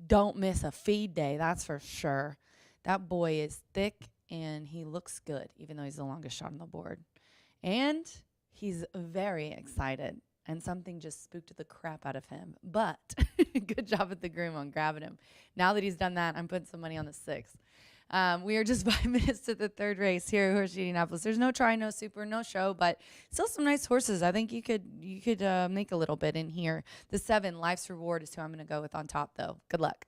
Speaker 2: don't miss a feed day, that's for sure. That boy is thick and he looks good, even though he's the longest shot on the board. And he's very excited, and something just spooked the crap out of him. But good job at the groom on grabbing him. Now that he's done that, I'm putting some money on the 6. We are just 5 minutes to the 3rd race here at Horseshoe Indianapolis. There's no try, no super, no show, but still some nice horses. I think you could make a little bit in here. The 7, Life's Reward, is who I'm going to go with on top, though. Good luck.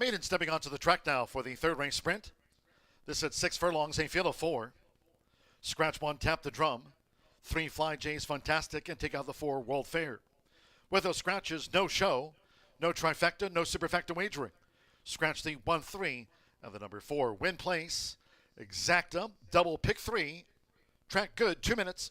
Speaker 1: Braden stepping onto the track now for the third race sprint. This at 6 furlongs, a field of 4. Scratch 1, tap the drum. 3, Fly J's Fantastic, and take out the 4, World Fair. With those scratches, no show, no trifecta, no superfecta wagering. Scratch the 1, 3, and the number 4, Win Place. Exacta, double pick 3. Track good, 2 minutes.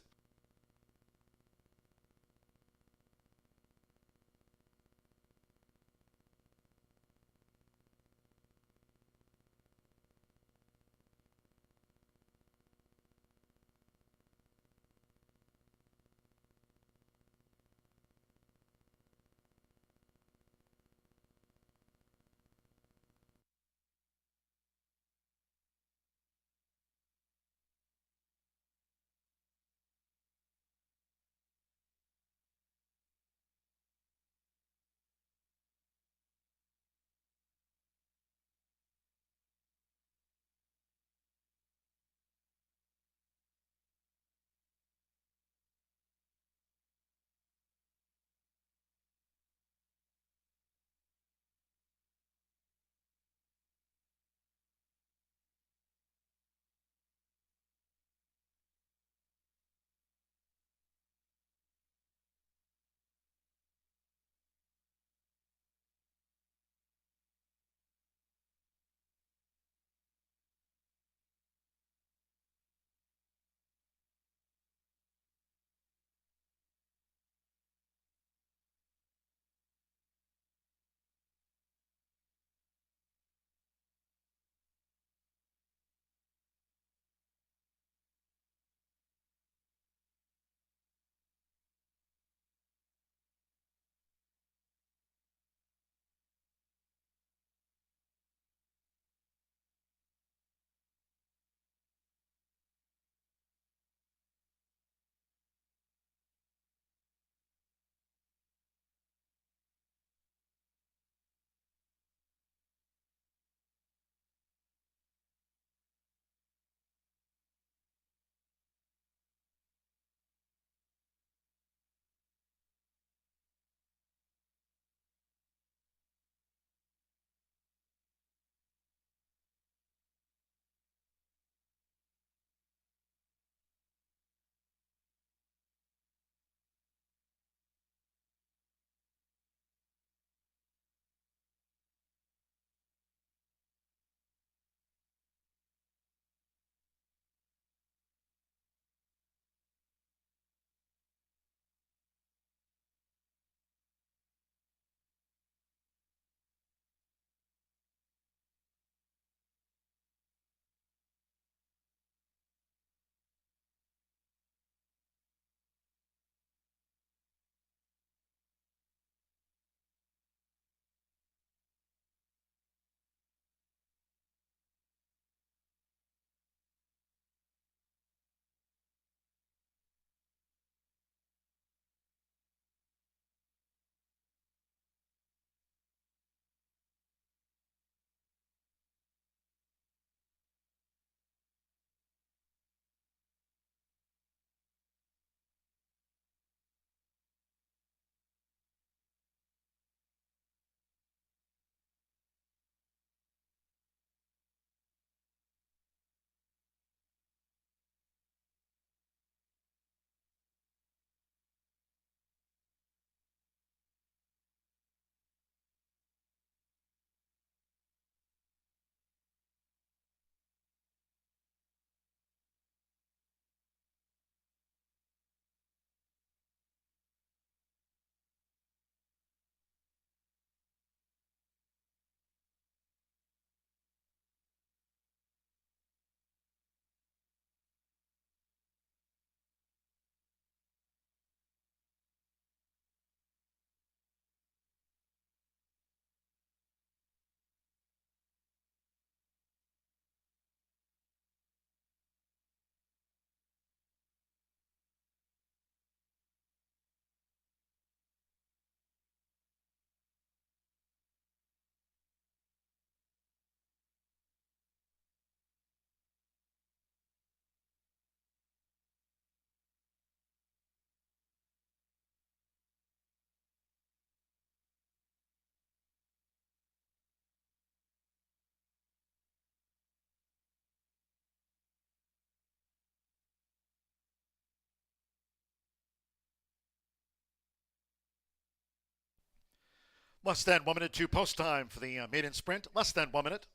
Speaker 1: Less than 1 minute to post time for the maiden sprint. Less than 1 minute.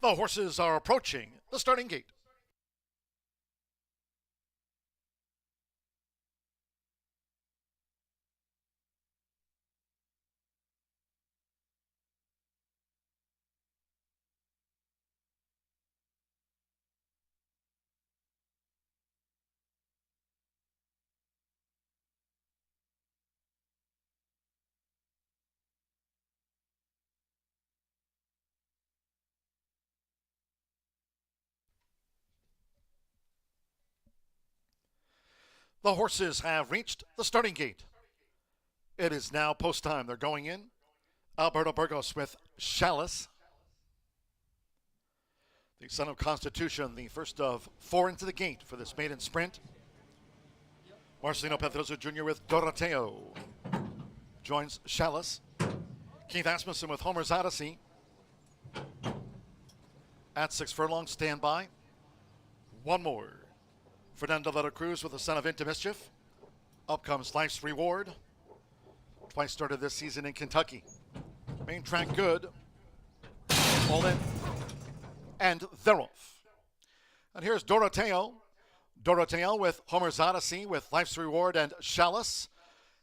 Speaker 1: The horses are approaching the starting gate. The horses have reached the starting gate. It is now post time. They're going in. Alberto Burgos with Chalice, the son of Constitution, the first of 4 into the gate for this maiden sprint. Marcelino Pedrosa Jr. with Doroteo joins Chalice. Keith Asmussen with Homer's Odyssey. At 6 furlongs, standby. One more. Fernando de la Cruz with the son of Into Mischief. Up comes Life's Reward. Twice started this season in Kentucky. Main track good. All in. And they're off. And here's Doroteo. Doroteo with Homer's Odyssey with Life's Reward and Chalice.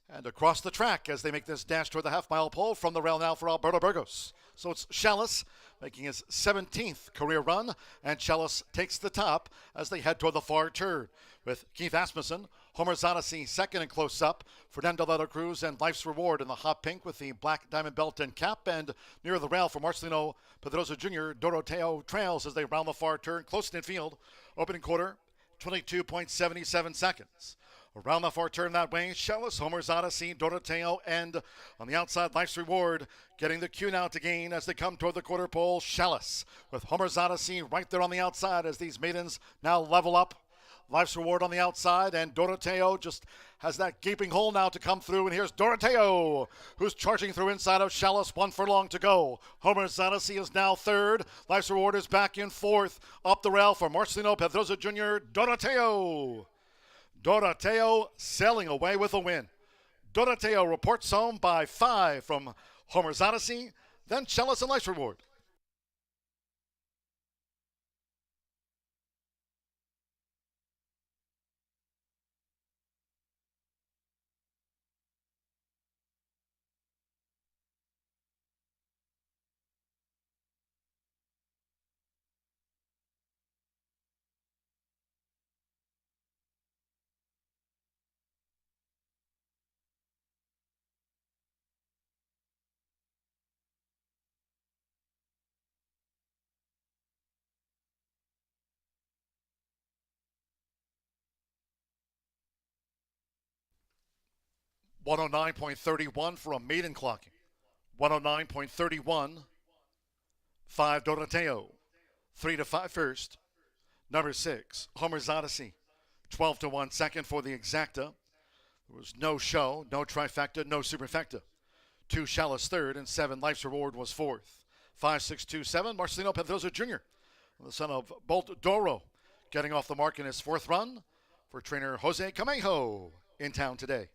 Speaker 1: And across the track as they make this dash toward the half-mile pole from the rail now for Alberto Burgos. So it's Chalice making his 17th career run, and Chalice takes the top as they head toward the far turn with Keith Asmussen, Homer's Odyssey second and close up, Fernando de la Cruz and Life's Reward in the hot pink with the black diamond belt and cap, and near the rail for Marcelino Pedrosa Jr., Doroteo trails as they round the far turn, close in field, opening quarter, 22.77 seconds. Around the far turn that way, Chalice, Homer's Odyssey, Doroteo, and on the outside, Life's Reward getting the cue now to gain as they come toward the quarter pole. Chalice with Homer's Odyssey right there on the outside as these maidens now level up. Life's Reward on the outside, and Doroteo just has that gaping hole now to come through. And here's Doroteo, who's charging through inside of Chalice. 1 furlong to go. Homer's Odyssey is now third. Life's Reward is back in fourth. Up the rail for Marcelino Pedrosa Jr., Doroteo. Doroteo sailing away with a win. Doroteo reports home by 5 from Homer's Odyssey, then Chalice and Life's Reward. .109.31 for a maiden clocking. 109.31. 5 Doroteo. 3 to 5 first. Number 6, Homer's Odyssey. 12-1 second for the exacta. There was no show, no trifecta, no superfecta. 2 Chalice third, and 7 Life's Reward was fourth. 5, 6, 2, 7 Marcelino Pedrosa Jr., the son of Bolt Doro, getting off the mark in his 4th run for trainer Jose Camejo in town today.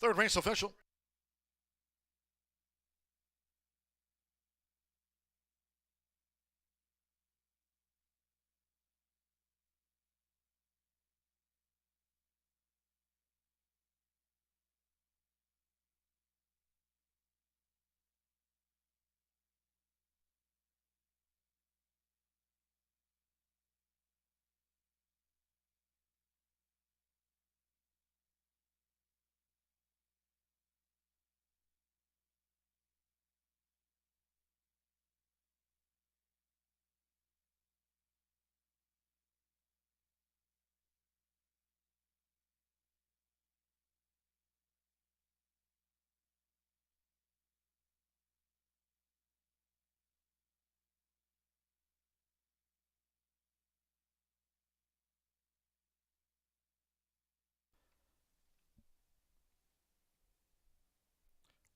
Speaker 1: Third race official.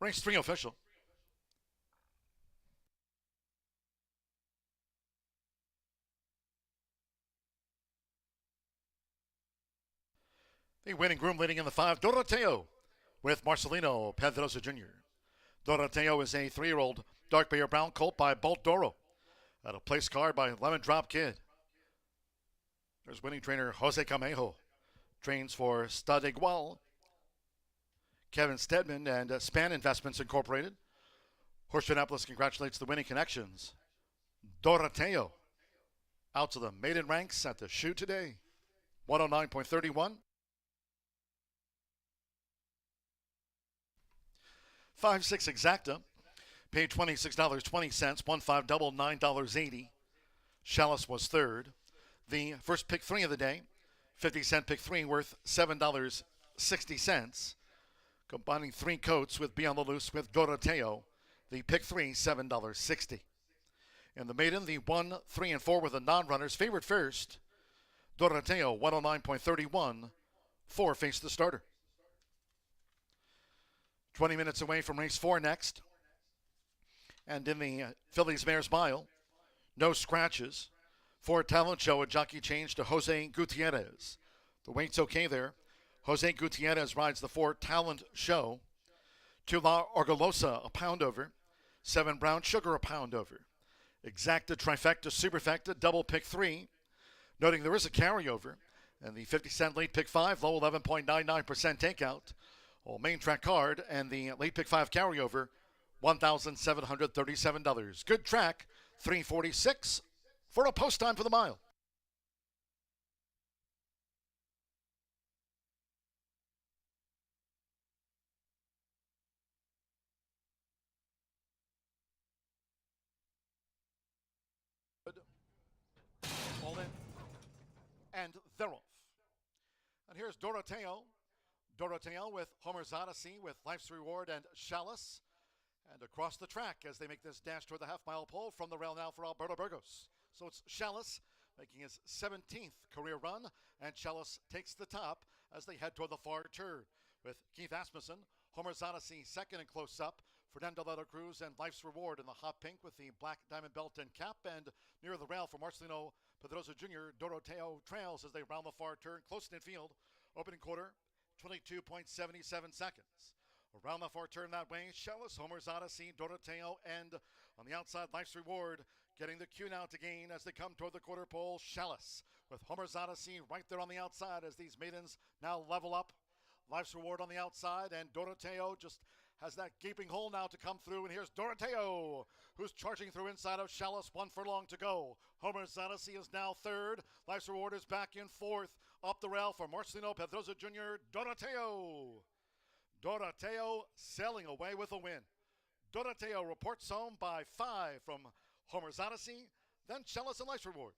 Speaker 1: Race 3 official. The winning groom leading in the 5, Doroteo, with Marcelino Pedrosa Jr. Doroteo is a 3-year-old dark bay or brown colt by Bolt Doro at a place card by Lemon Drop Kid. There's winning trainer Jose Camejo. Trains for Stade Igual, Kevin Stedman, and Span Investments Incorporated. Horseshoe Indianapolis congratulates the winning connections. Doroteo out to the maiden ranks at the shoe today. 109.31. 5-6 exacta. Paid $26.20. 1-5 double, $9.80. Chalice was third. The first pick 3 of the day. 50-cent pick 3 worth $7.60. Combining 3 coats with Be on the Loose with Doroteo. The pick 3, $7.60. In the maiden, the 1, 3, and 4 were the non-runners. Favorite first, Doroteo, 109.31. 4 faced the starter. 20 minutes away from race 4 next. And in the Phillies Mares Mile, no scratches. For Talent Show, a jockey change to Jose Gutierrez. The weight's okay there. Jose Gutierrez rides the 4 Talent Show. 2 La Orgullosa, a pound over. 7 Brown Sugar, a pound over. Exacta, trifecta, superfecta, double pick 3. Noting there is a carryover. And the 50-cent late pick 5, low 11.99% takeout. All main track card, and the late pick 5 carryover, $1,737. Good track, 346 for a post time for the mile. All in. And they're off. And here's Doroteo. Doroteo with Homer's Odyssey with Life's Reward and Chalice. And across the track as they make this dash toward the half-mile pole from the rail now for Alberto Burgos. So it's Chalice making his 17th career run, and Chalice takes the top as they head toward the far turn with Keith Asmussen, Homer's Odyssey second and close up, Fernando Leto Cruz and Life's Reward in the hot pink with the black diamond belt and cap, and near the rail for Marcelino Pedrosa Jr., Doroteo trails as they round the far turn, close in field, opening quarter, 22.77 seconds. Around the far turn that way, Chalice, Homer's Odyssey, Doroteo, and on the outside, Life's Reward getting the cue now to gain as they come toward the quarter pole. Chalice with Homer's Odyssey right there on the outside as these maidens now level up. Life's Reward on the outside, and Doroteo just has that gaping hole now to come through. And here's Doroteo, who's charging through inside of Chalice. 1 furlong to go. Homer's Odyssey is now third. Life's Reward is back in fourth. Up the rail for Marcelino Pedrosa Jr., Doroteo. Doroteo sailing away with a win. Doroteo reports home by 5 from Homer's Odyssey, then Chalice and Life's Reward.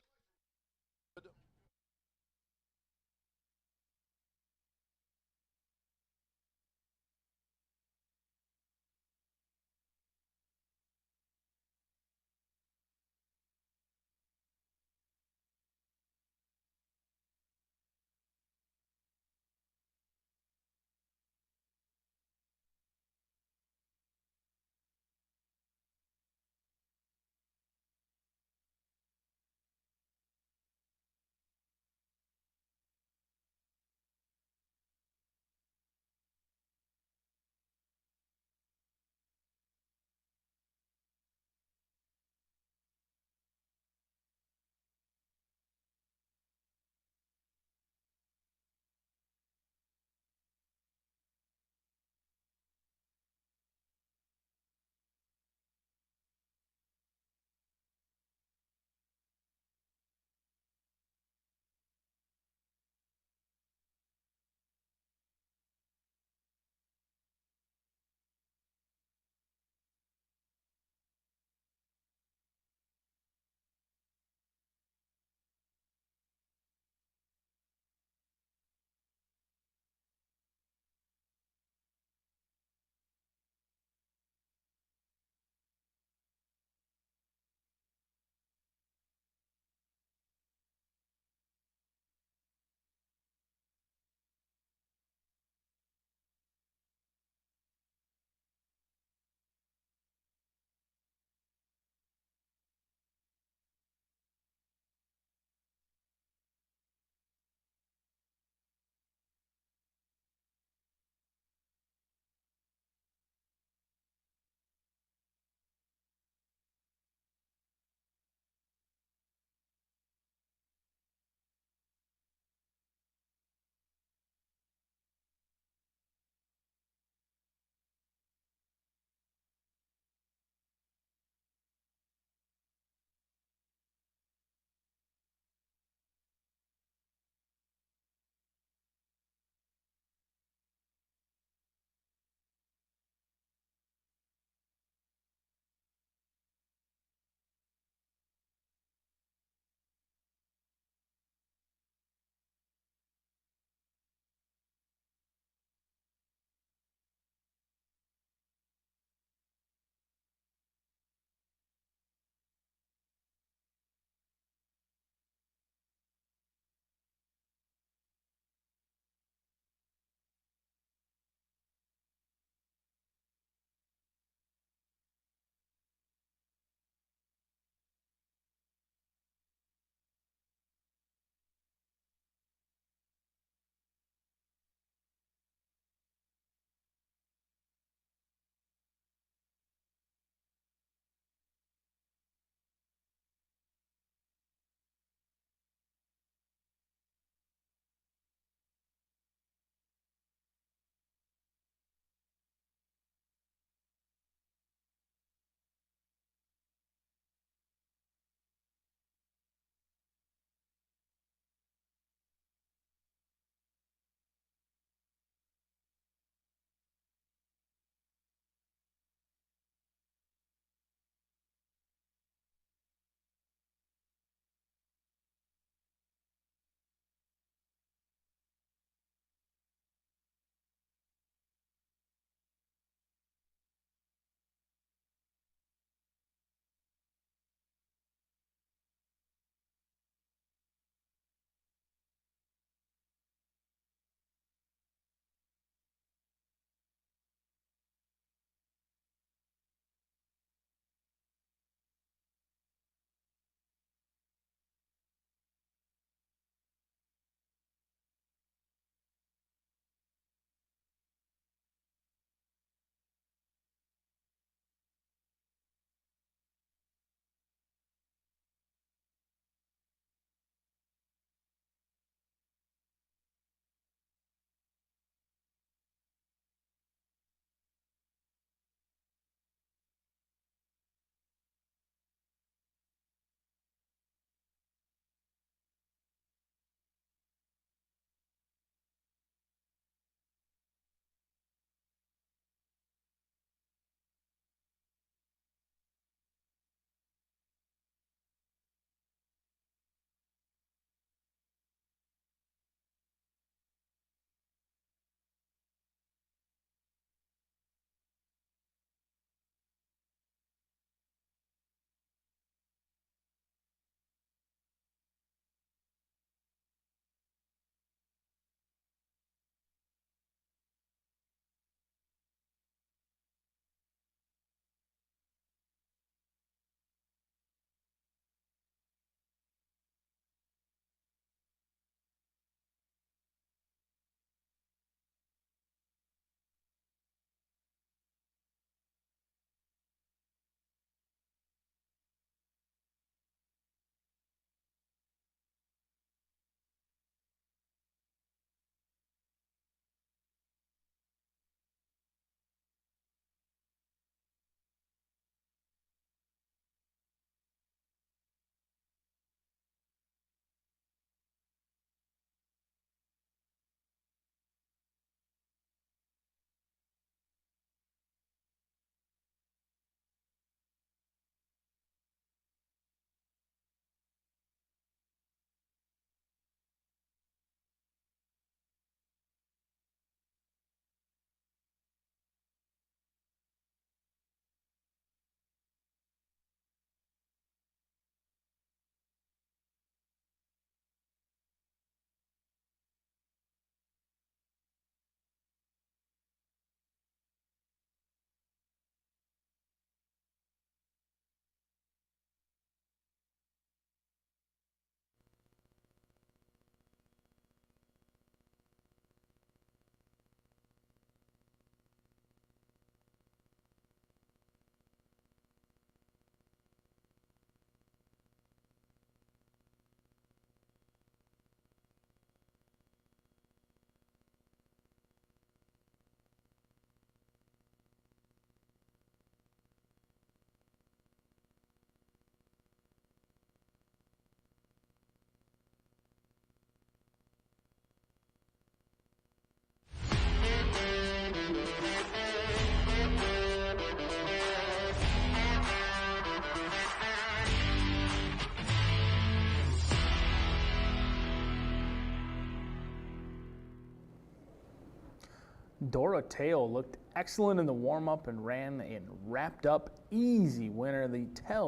Speaker 6: Doroteo looked excellent in the warm-up and ran and wrapped up easy winner.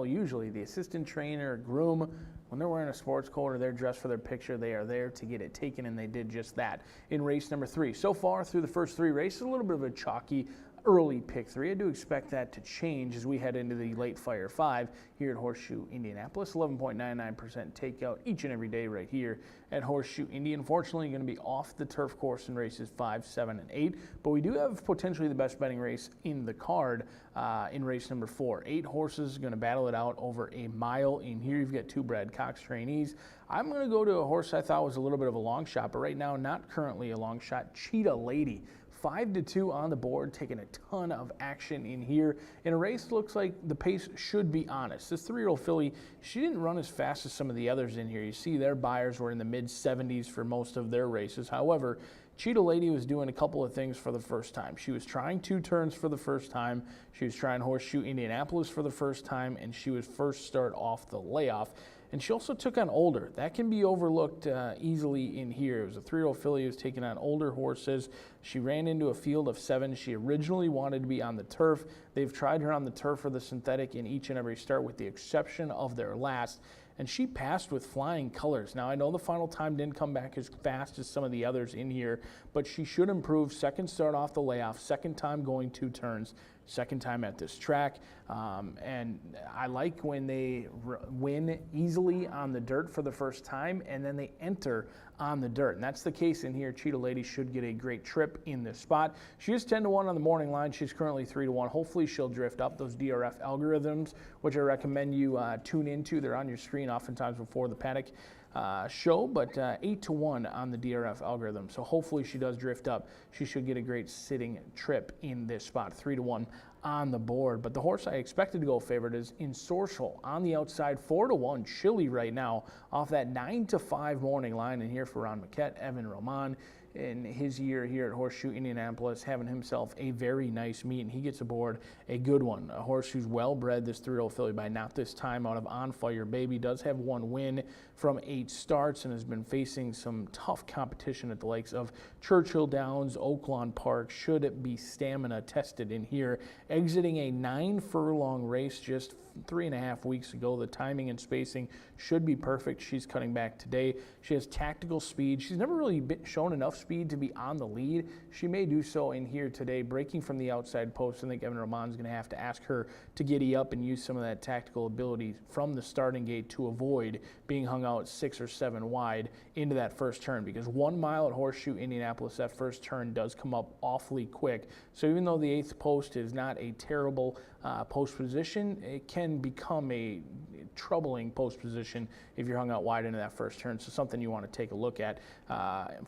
Speaker 6: Usually the assistant trainer, groom, when they're wearing a sports coat or they're dressed for their picture, they are there to get it taken, and they did just that in race number 3. So far through the first 3 races, a little bit of a chalky early pick 3. I do expect that to change as we head into the late Fire 5 here at Horseshoe Indianapolis. 11.99% takeout each and every day right here at Horseshoe Indy. Unfortunately, going to be off the turf course in races 5, 7, and 8, but we do have potentially the best betting race in the card in race number 4. 8 horses going to battle it out over a mile. In here, you've got 2 Brad Cox trainees. I'm going to go to a horse I thought was a little bit of a long shot, but right now not currently a long shot, Cheetah Lady. 5-2 on the board, taking a ton of action in here. In a race, looks like the pace should be honest. This 3-year-old filly, she didn't run as fast as some of the others in here. You see their buyers were in the mid-70s for most of their races. However, Cheetah Lady was doing a couple of things for the first time. She was trying 2 turns for the first time. She was trying Horseshoe Indianapolis for the first time, and she was first start off the layoff. And she also took on older. That can be overlooked easily in here. It was a 3-year-old filly who was taking on older horses. She ran into a field of 7. She originally wanted to be on the turf. They've tried her on the turf or the synthetic in each and every start with the exception of their last. And she passed with flying colors. Now, I know the final time didn't come back as fast as some of the others in here, but she should improve. Second start off the layoff, second time going 2 turns, second time at this track. And I like when they win easily on the dirt for the first time, and then they enter on the dirt. And that's the case in here. Cheetah Lady should get a great trip in this spot. She is 10-1 on the morning line. She's currently 3-1. Hopefully she'll drift up. Those DRF algorithms, which I recommend you tune into. They're on your screen oftentimes before the paddock show, but 8-1 on the DRF algorithm. So hopefully she does drift up. She should get a great sitting trip in this spot. 3-1 on the board. But the horse I expected to go favorite is Ensorcel on the outside. 4-1 Chili right now off that 9-5 morning line. And here for Ron Maquette, Evan Roman in his year here at Horseshoe Indianapolis, having himself a very nice meet, and he gets aboard a good one. A horse who's well bred, this 3-year-old filly by not this time out of On Fire Baby, does have 1 win from 8 starts and has been facing some tough competition at the likes of Churchill Downs, Oaklawn Park. Should it be stamina tested in here, exiting a 9-furlong race just 3.5 weeks ago. The timing and spacing should be perfect. She's cutting back today. She has tactical speed. She's never really shown enough speed to be on the lead. She may do so in here today, breaking from the outside post. I think Evan Roman's going to have to ask her to giddy up and use some of that tactical ability from the starting gate to avoid being hung out 6 or 7 wide into that first turn, because 1 mile at Horseshoe Indianapolis, that first turn does come up awfully quick. So even though the 8th post is not a terrible post position, it can become a troubling post position if you're hung out wide into that first turn. So something you want to take a look at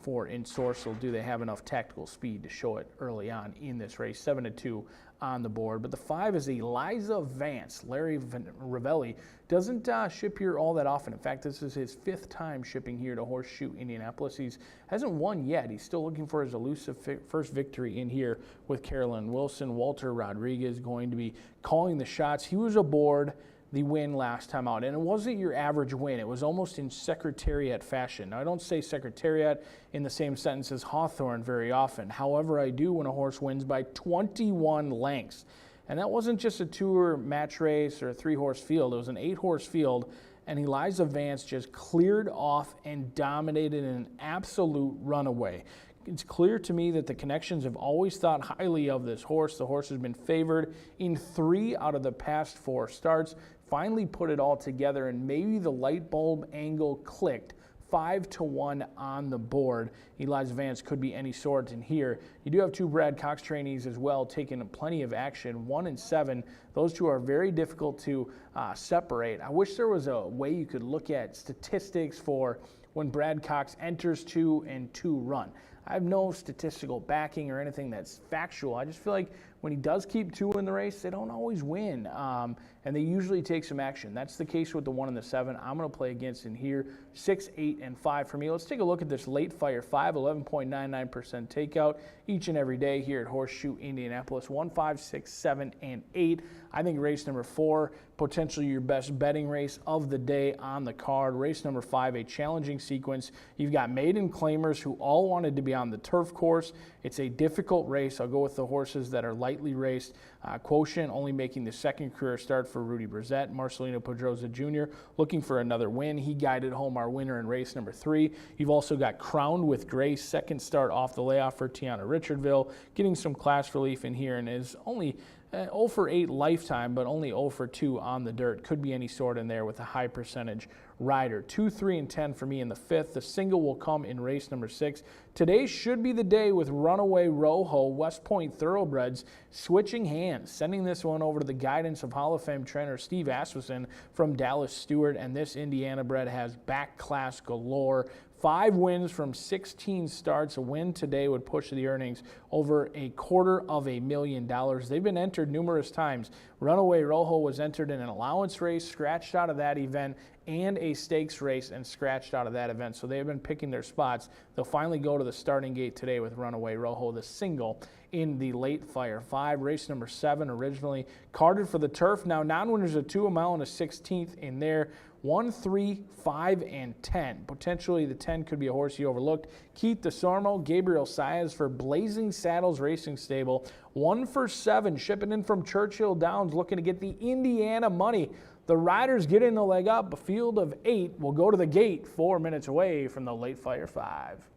Speaker 6: for Ensorcel. Do they have enough tactical speed to show it early on in this race? 7-2 on the board. But the 5 is Eliza Vance. Larry Ravelli doesn't ship here all that often. In fact, this is his 5th time shipping here to Horseshoe Indianapolis. He hasn't won yet. He's still looking for his elusive first victory in here with Carolyn Wilson. Walter Rodriguez going to be calling the shots. He was aboard the win last time out, and it wasn't your average win. It was almost in secretariat fashion. Now, I don't say secretariat in the same sentence as Hawthorne very often. However, I do when a horse wins by 21 lengths. And that wasn't just a 2 match race or a 3-horse field. It was an 8-horse field, and Eliza Vance just cleared off and dominated in an absolute runaway. It's clear to me that the connections have always thought highly of this horse. The horse has been favored in 3 out of the past 4 starts. Finally put it all together, and maybe the light bulb angle clicked. 5-1 on the board. Eliza Vance could be any sort in here. You do have 2 Brad Cox trainees as well, taking plenty of action. 1 and 7. Those 2 are very difficult to separate. I wish there was a way you could look at statistics for when Brad Cox enters 2 and 2 run. I have no statistical backing or anything that's factual. I just feel like when he does keep 2 in the race, they don't always win, and they usually take some action. That's the case with the 1 and the 7. I'm going to play against in here, 6, 8, and 5 for me. Let's take a look at this late Fire 5, 11.99% takeout each and every day here at Horseshoe Indianapolis. 1, 5, 6, 7, and 8. I think race number 4, potentially your best betting race of the day on the card. Race number 5, a challenging sequence. You've got maiden claimers who all wanted to be on the turf course, It's a difficult race. I'll go with the horses that are lightly raced. Quotient only making the second career start for Rudy Brissett. Marcelino Pedroza Jr. looking for another win. He guided home our winner in race number 3. You've also got Crowned with Grace, second start off the layoff for Tiana Richardville, getting some class relief in here, and is only 0 for 8 lifetime, but only 0 for 2 on the dirt. Could be any sort in there with a high percentage rider. 2, 3, and 10 for me in the 5th. The single will come in race number 6. Today should be the day with Runaway Rojo, West Point Thoroughbreds, switching hands, sending this one over to the guidance of Hall of Fame trainer Steve Asmussen from Dallas Stewart, and this Indiana bred has back class galore. 5 wins from 16 starts. A win today would push the earnings over $250,000. They've been entered numerous times. Runaway Rojo was entered in an allowance race, scratched out of that event, and a stakes race and scratched out of that event. So they've been picking their spots. They'll finally go to the starting gate today with Runaway Rojo, the single in the late fire 5. Race number 7, originally carded for the turf. Now non-winners a 2, a mile, and a 16th in there. 1, 3, 5, and 10. Potentially the 10 could be a horse you overlooked. Keith DeSormo, Gabriel Saez for Blazing Saddles Racing Stable. 1 for 7, shipping in from Churchill Downs, looking to get the Indiana money. The riders get in the leg up. A field of 8 will go to the gate 4 minutes away from the late fire 5.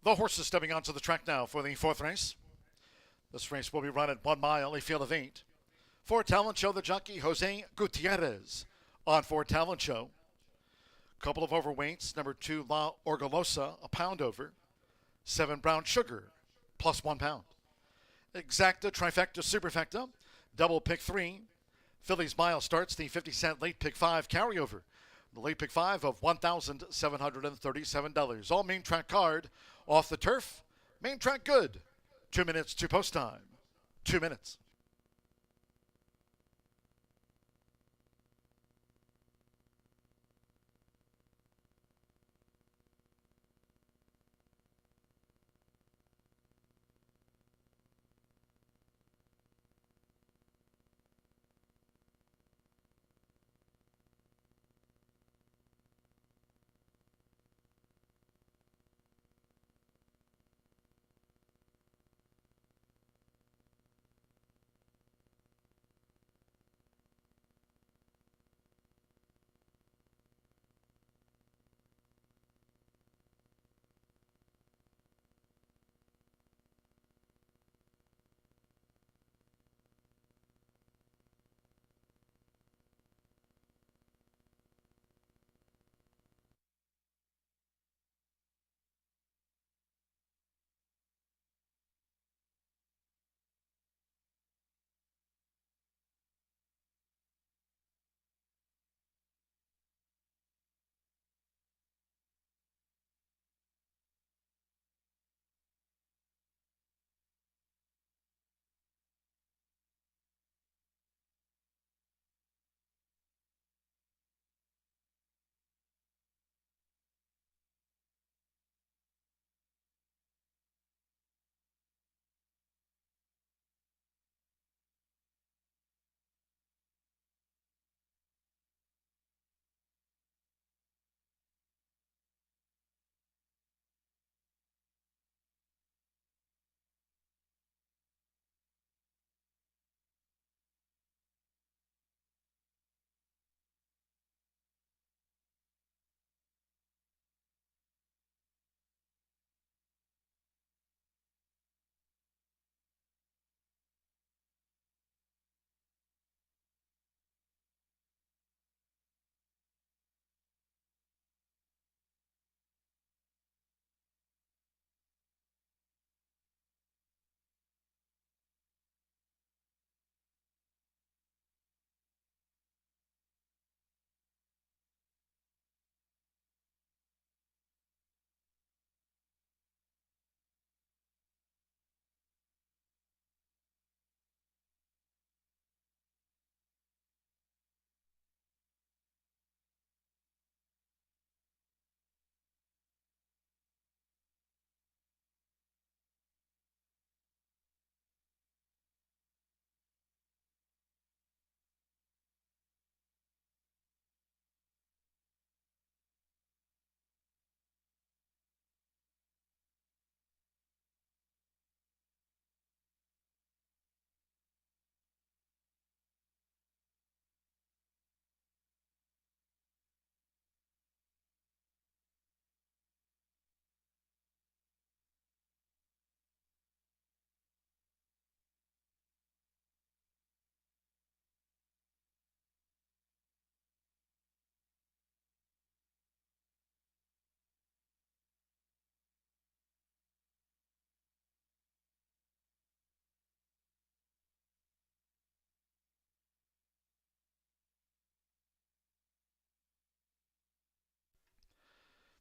Speaker 1: The horses stepping onto the track now for the 4th race. This race will be run at 1 mile, a field of 8. For Talent Show, the jockey Jose Gutierrez on For Talent Show. Couple of overweights. Number 2, La Orgullosa, a pound over. 7, Brown Sugar, plus 1 pound. Exacta, Trifecta, Superfecta, double pick 3. Phillies Mile starts the 50-cent late pick 5 carryover. The late pick 5 of $1,737. All main track card. Off the turf, main track good. 2 minutes to post time. 2 minutes.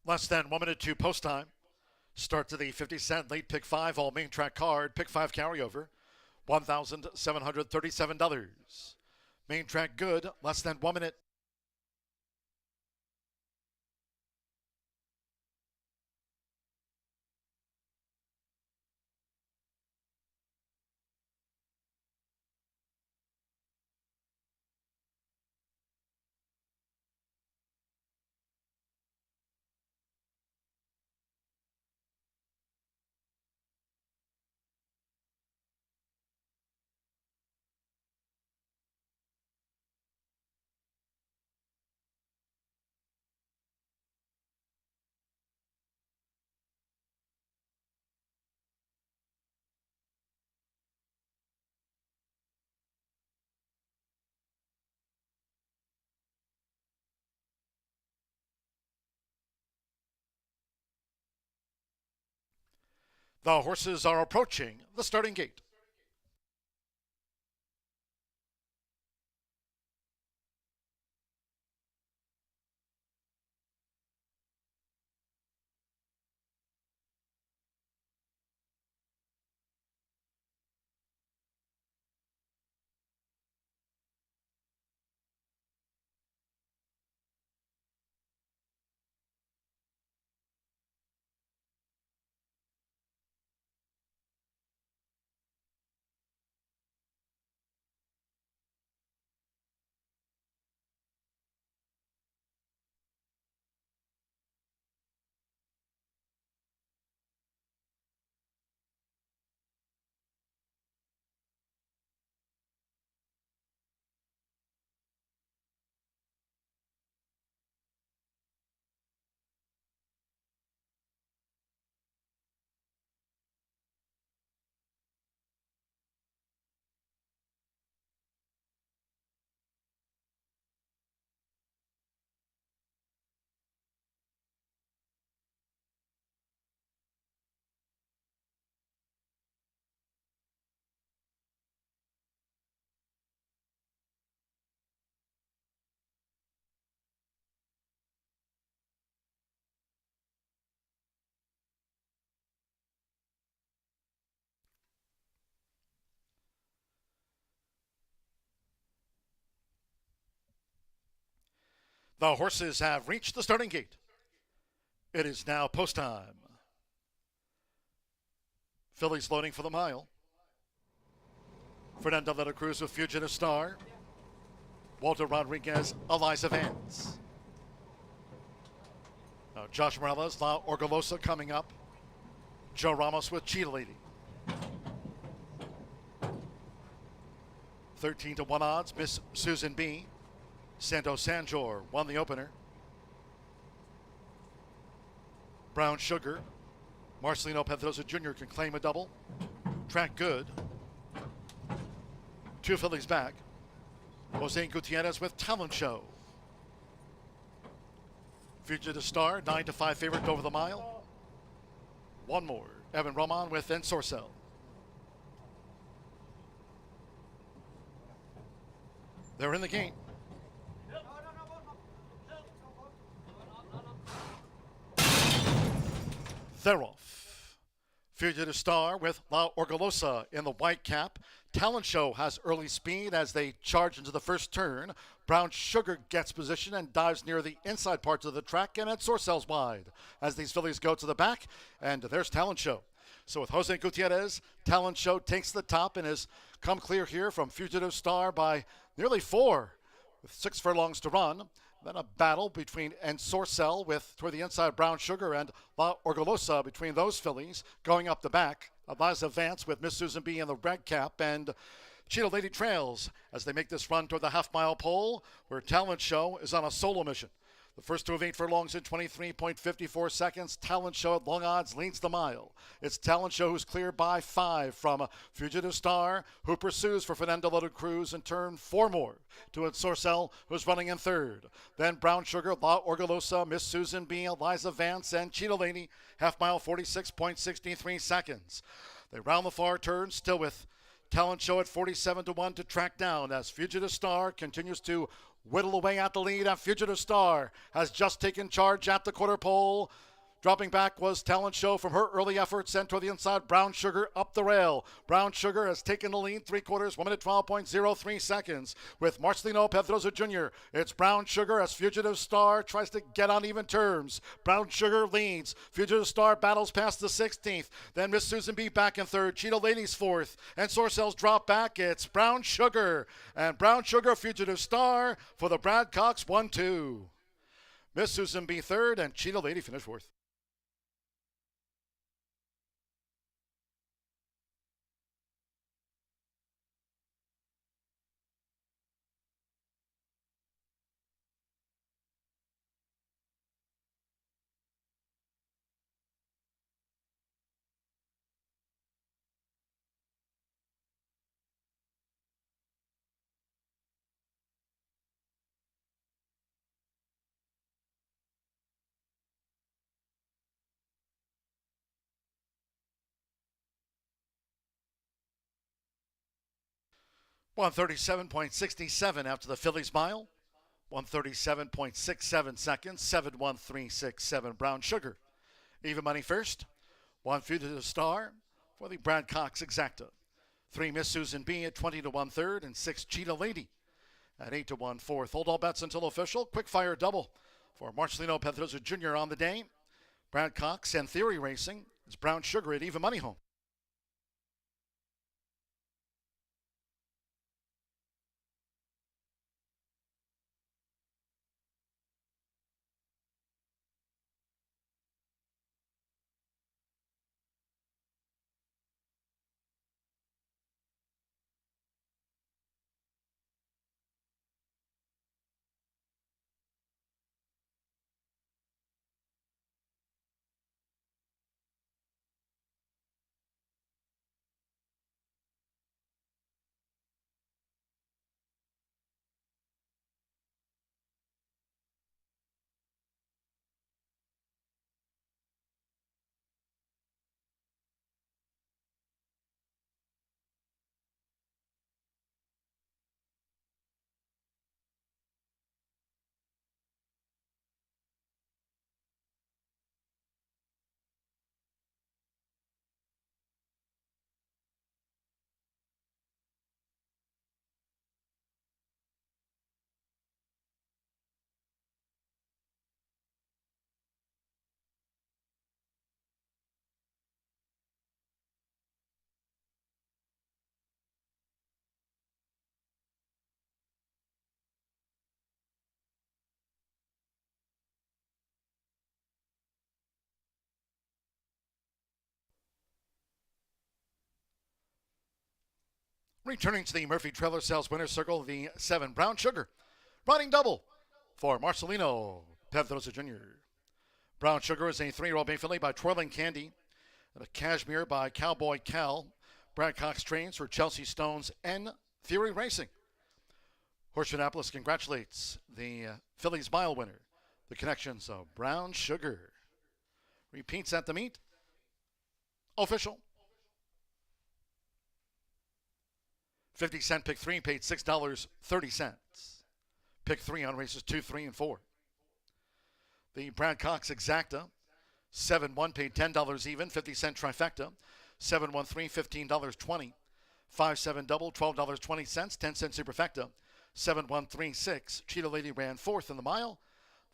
Speaker 1: Less than 1 minute to post time. Start to the 50-cent late pick 5 all main track card. Pick 5 carryover, $1,737. Main track good, less than 1 minute. The horses are approaching the starting gate. The horses have reached the starting gate. It is now post time. Fillies loading for the mile. Fernando de la Cruz with Fugitive Star. Walter Rodriguez, Eliza Vance. Now Josh Morales, La Orgullosa coming up. Joe Ramos with Cheetah Lady. 13-1 odds, Miss Susan B. Santo Sanjor won the opener. Brown Sugar. Marcelino Pedrosa Jr. can claim a double. Track good. 2 fillies back. Jose Gutierrez with Talent Show. Fugitive Star, 9-5 favorite over the mile. One more. Evan Roman with Ensorcel. They're in the game. They're off. Fugitive Star with La Orgullosa in the white cap. Talent Show has early speed as they charge into the first turn. Brown Sugar gets position and dives near the inside parts of the track, and Ensorcel's wide as these fillies go to the back, and there's Talent Show. So with Jose Gutierrez, Talent Show takes the top and has come clear here from Fugitive Star by nearly 4 with 6 furlongs to run. Then a battle between Ensorcel with toward the inside Brown Sugar and La Orgullosa between those fillies going up the back. Eliza Vance with Miss Susan B in the red cap, and Cheetah Lady trails as they make this run toward the half-mile pole where Talent Show is on a solo mission. The first 2 of 8 furlongs in 23.54 seconds. Talent Show at long odds leads the mile. It's Talent Show who's clear by 5 from Fugitive Star, who pursues for Fernando de la Cruz in turn 4 more to Ensorcel, who's running in third. Then Brown Sugar, La Orgullosa, Miss Susan B, Eliza Vance, and Cheetah Lady, half mile 46.63 seconds. They round the far turn, still with Talent Show at 47-1 to track down as Fugitive Star continues to whittle away at the lead, and Fugitive Star has just taken charge at the quarter pole. Dropping back was Talent Show from her early efforts. Sent to the inside. Brown Sugar up the rail. Brown Sugar has taken the lead 3/4, 1 minute 12.03 seconds. With Marcelino Pedroza Jr., it's Brown Sugar as Fugitive Star tries to get on even terms. Brown Sugar leads. Fugitive Star battles past the 16th. Then Miss Susan B back in third. Cheetah Ladies fourth. And Sorcells drop back. It's Brown Sugar. And Brown Sugar, Fugitive Star for the Brad Cox 1-2. Miss Susan B third and Cheetah Lady finished fourth. $137.67 after the Phillies mile. 137.67 seconds. 7:13.67 Brown Sugar. Even money first. 1 Fugitive Star for the Brad Cox Exacta. 3 Miss Susan B at 20 to 1/3 and 6 Cheetah Lady at 8 to 1/4. Hold all bets until official. Quick fire double for Marcelino Pedroza Jr. on the day. Brad Cox and Theory Racing. It's Brown Sugar at even money home. Returning to the Murphy Trailer Sales Winner's Circle, the 7 Brown Sugar. Riding double for Marcelino Pedroza Jr. Brown Sugar is a 3-year-old bay filly by Twirling Candy and a Cashmere by Cowboy Cal. Brad Cox trains for Chelsea Stones and Theory Racing. Horseshoe Indianapolis congratulates the Phillies mile winner. The connections of Brown Sugar. Repeats at the meet. Official. 50-cent pick 3 paid $6.30. Pick 3 on races 2, 3, and 4. The Brad Cox Exacta. 7-1 paid $10 even. 50-cent trifecta. 7-1-3, $15.20. 5-7 double, $12.20. 10-cent superfecta. 7-1-3-6. Cheetah Lady ran 4th in the mile.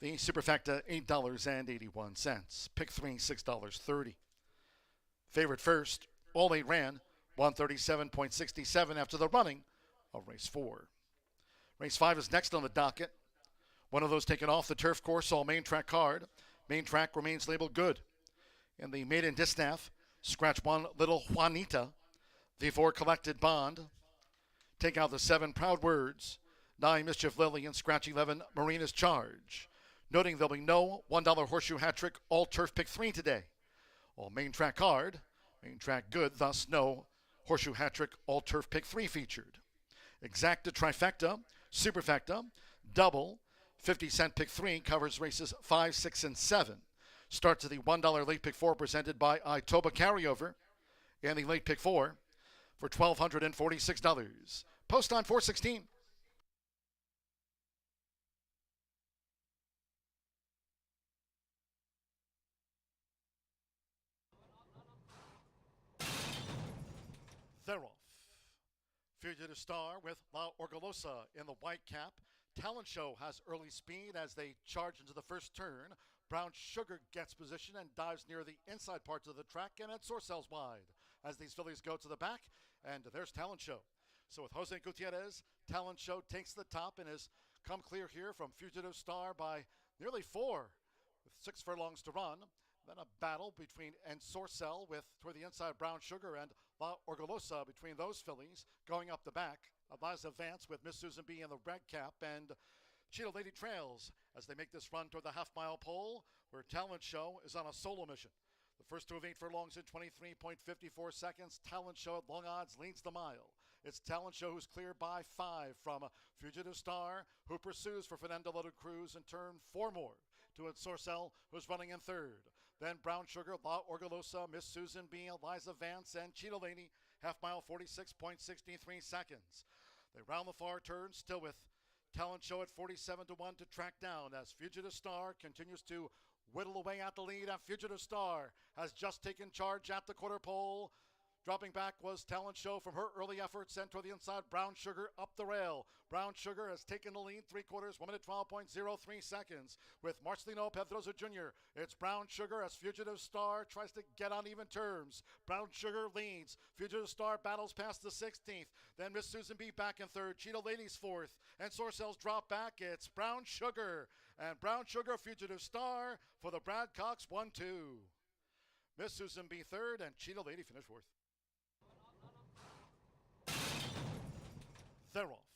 Speaker 1: The superfecta, $8.81. Pick 3, $6.30. Favorite first. All 8 ran 137.67 after the running of race 4. Race 5 is next on the docket. One of those taken off the turf course, all main track card. Main track remains labeled good. In the maiden distaff, scratch 1 Little Juanita. The 4 Collected Bond. Take out the 7 Proud Words. 9 Mischief Lily and scratch 11 Marina's Charge. Noting there'll be no $1 horseshoe hat trick all turf pick 3 today. All main track card, main track good, thus no horseshoe hat trick all turf pick 3 featured. Exacta trifecta, superfecta, double, 50-cent pick 3 covers races 5, 6, and 7. Starts at the $1 late pick 4 presented by Itoba Carryover. And the late pick 4 for $1,246. Post time 416. They're off. Fugitive Star with La Orgullosa in the white cap. Talent Show has early speed as they charge into the first turn. Brown Sugar gets position and dives near the inside parts of the track, and it Sorcel's wide as these fillies go to the back, and there's Talent Show. So with Jose Gutierrez, Talent Show takes the top and has come clear here from Fugitive Star by nearly 4 with 6 furlongs to run. Then a battle between Ensorcel with toward the inside Brown Sugar and La Orgullosa between those fillies going up the back. Eliza Vance with Miss Susan B in the red cap, and Cheetah Lady trails as they make this run toward the half-mile pole where Talent Show is on a solo mission. The first 2 of 8 furlongs in 23.54 seconds. Talent Show at long odds leads the mile. It's Talent Show who's clear by 5 from Fugitive Star, who pursues for Fernando Loaded Cruz in turn 4 more to Ensorcel, who's running in third. Then Brown Sugar, La Orgullosa, Miss Susan B, Eliza Vance, and Cheetah Lady, half mile 46.63 seconds. They round the far turn, still with Talent Show at 47-1 to track down as Fugitive Star continues to whittle away at the lead, and Fugitive Star has just taken charge at the quarter pole. Dropping back was Talent Show from her early efforts, and toward the inside, Brown Sugar up the rail. Brown Sugar has taken the lead 3/4, 1 minute 12.03 seconds. With Marcelino Pedroza Jr., it's Brown Sugar as Fugitive Star tries to get on even terms. Brown Sugar leads. Fugitive Star battles past the 16th. Then Miss Susan B back in third. Cheetah Lady's fourth. And Sorcel's drop back. It's Brown Sugar. And Brown Sugar, Fugitive Star for the Brad Cox 1-2. Miss Susan B third, and Cheetah Lady finished fourth. They're off.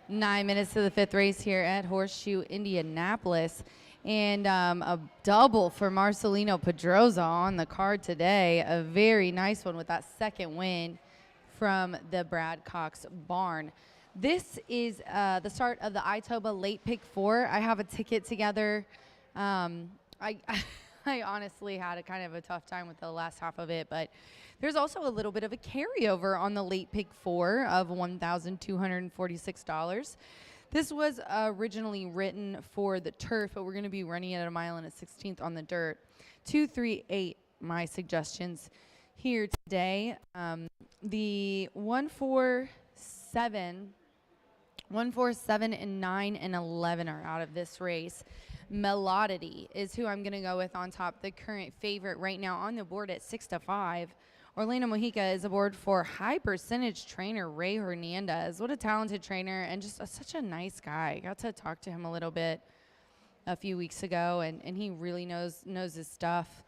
Speaker 2: 9 minutes to the 5th race here at Horseshoe Indianapolis. And a double for Marcelino Pedroza on the card today. A very nice one with that second win from the Brad Cox barn. This is the start of the Itoba Late Pick 4. I have a ticket together. I honestly had a kind of a tough time with the last half of it, but there's also a little bit of a carryover on the Late Pick 4 of $1,246. This was originally written for the turf, but we're going to be running it at 1 mile and a 16th on the dirt. 2, 3, 8, my suggestions here today. The 1, 4, 7, and 9, and 11 are out of this race. Melodity is who I'm going to go with on top. The current favorite right now on the board at 6-5. Orlando Mojica is aboard for high percentage trainer Ray Hernandez. What a talented trainer and just such a nice guy. I got to talk to him a little bit a few weeks ago, and he really knows his stuff.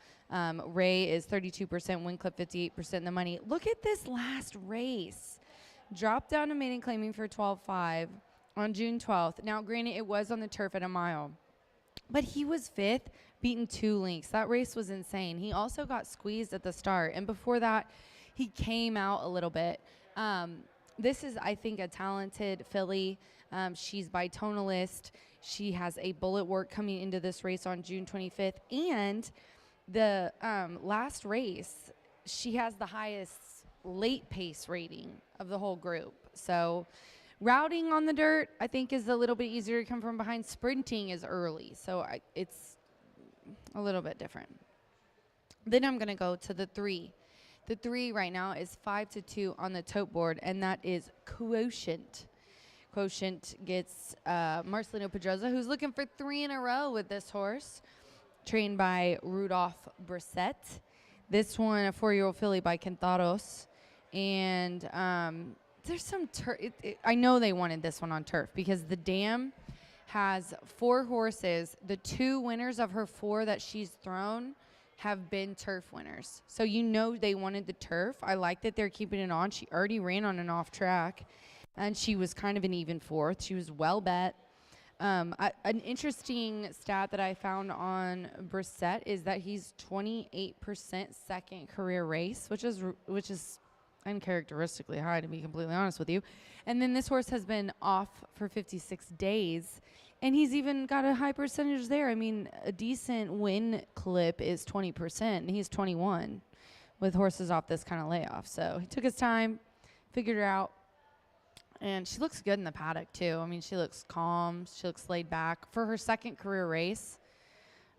Speaker 2: Ray is 32%, win clip 58% in the money. Look at this last race. Dropped down to maiden claiming for 12-5 on June 12th. Now, granted, it was on the turf at 1 mile. But he was 5th, beaten 2 lengths. That race was insane. He also got squeezed at the start. And before that, he came out a little bit. This is, I think, a talented filly. She's bitonalist. She has a bullet work coming into this race on June 25th. And the last race, she has the highest late pace rating of the whole group. So routing on the dirt, I think, is a little bit easier to come from behind. Sprinting is early, so it's a little bit different. Then I'm going to go to the 3. The 3 right now is 5-2 on the tote board, and that is Quotient. Quotient gets Marcelino Pedroza, who's looking for 3 in a row with this horse, trained by Rudolph Brissett. This one, a 4-year-old filly by Cantaros. And there's some turf. I know they wanted this one on turf because the dam has 4 horses. The 2 winners of her 4 that she's thrown have been turf winners. So you know they wanted the turf. I like that they're keeping it on. She already ran on an off track, and she was kind of an even 4th. She was well bet. An interesting stat that I found on Brissett is that he's 28% second career race, which is uncharacteristically high, to be completely honest with you. And then this horse has been off for 56 days, and he's even got a high percentage there. I mean, a decent win clip is 20%, and he's 21 with horses off this kind of layoff. So he took his time, figured it out, and she looks good in the paddock, too. I mean, she looks calm. She looks laid back for her second career race.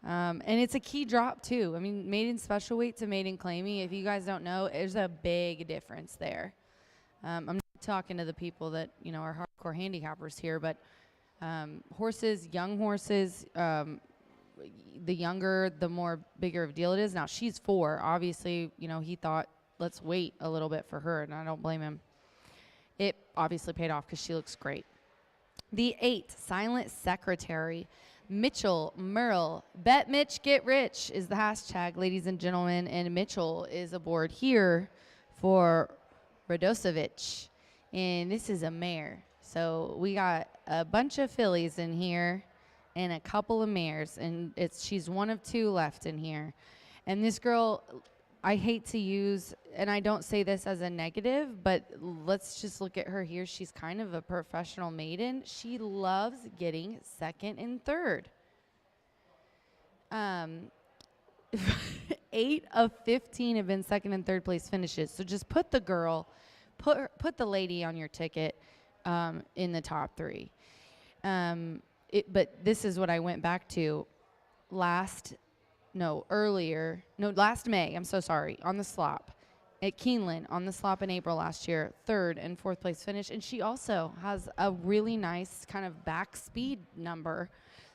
Speaker 2: And it's a key drop, too. I mean, maiden special weight to maiden claiming, if you guys don't know, there's a big difference there. I'm not talking to the people that, are hardcore handicappers here, but horses, young horses, the younger, the more bigger of a deal it is. Now, she's 4. Obviously, he thought, let's wait a little bit for her, and I don't blame him. It obviously paid off because she looks great. The 8, Silent Secretary. Mitchell Merle. Bet Mitch, get rich is the hashtag, ladies and gentlemen. And Mitchell is aboard here for Radosevic. And this is a mare. So we got a bunch of fillies in here and a couple of mares. And she's one of 2 left in here. And this girl, I hate to use, and I don't say this as a negative, but let's just look at her here. She's kind of a professional maiden. She loves getting 2nd and 3rd. 8 of 15 have been 2nd and 3rd place finishes. So just put the girl, put the lady on your ticket in the top 3. But this is what I went back to last May, I'm so sorry, on the slop at Keeneland, on the slop in April last year, 3rd and 4th place finish. And she also has a really nice kind of back speed number.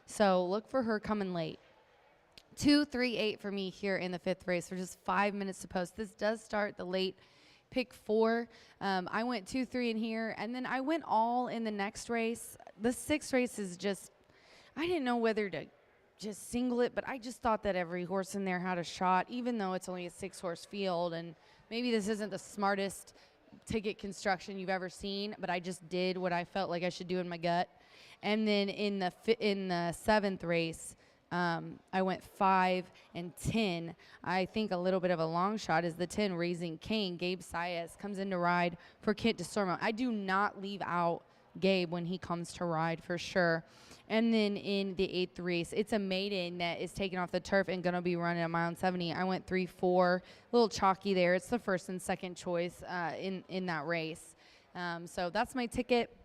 Speaker 2: So look for her coming late. 2, 3, 8 for me here in the 5th race for just 5 minutes to post. This does start the late pick 4. I went 2, 3 in here, and then I went all in the next race. The 6th race is just, I didn't know whether to just single it, but I just thought that every horse in there had a shot, even though it's only a 6-horse field, and maybe this isn't the smartest ticket construction you've ever seen, but I just did what I felt like I should do in my gut. And then in the seventh race, I went 5 and 10. I think a little bit of a long shot is the 10, Raising Cane. Gabe Saez comes in to ride for Kent DeSormo. I do not leave out Gabe when he comes to ride for sure. And then in the 8th race, it's a maiden that is taken off the turf and going to be running a mile and 70. I went 3-4, a little chalky there. It's the first and second choice in that race. So that's my ticket.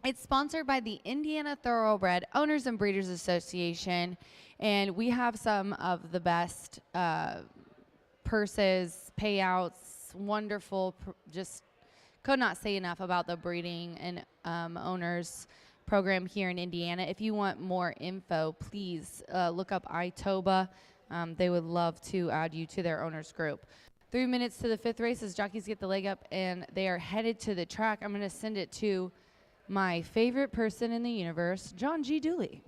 Speaker 2: It's sponsored by the Indiana Thoroughbred Owners and Breeders Association, and we have some of the best purses, payouts, wonderful, just could not say enough about the breeding and owners program here in Indiana. If you want more info, please look up ITOBA. They would love to add you to their owners group. 3 minutes to the 5th race as jockeys get the leg up, and they are headed to the track. I'm going to send it to my favorite person in the universe, John G. Dooley.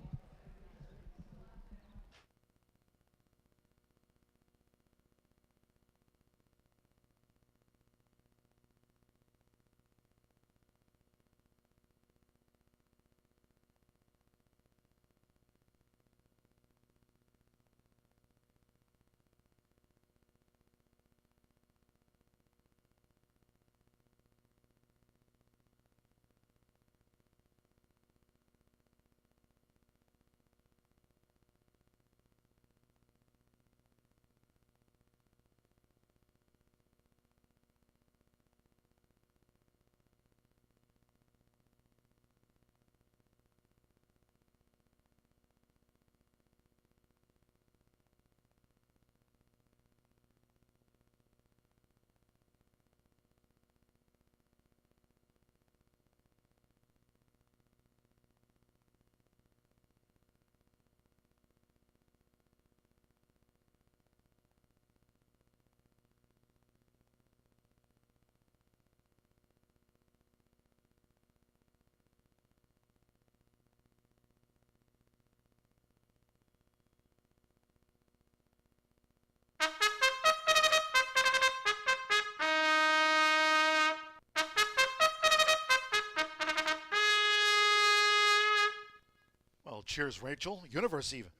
Speaker 1: Well, cheers, Rachel. Universe even.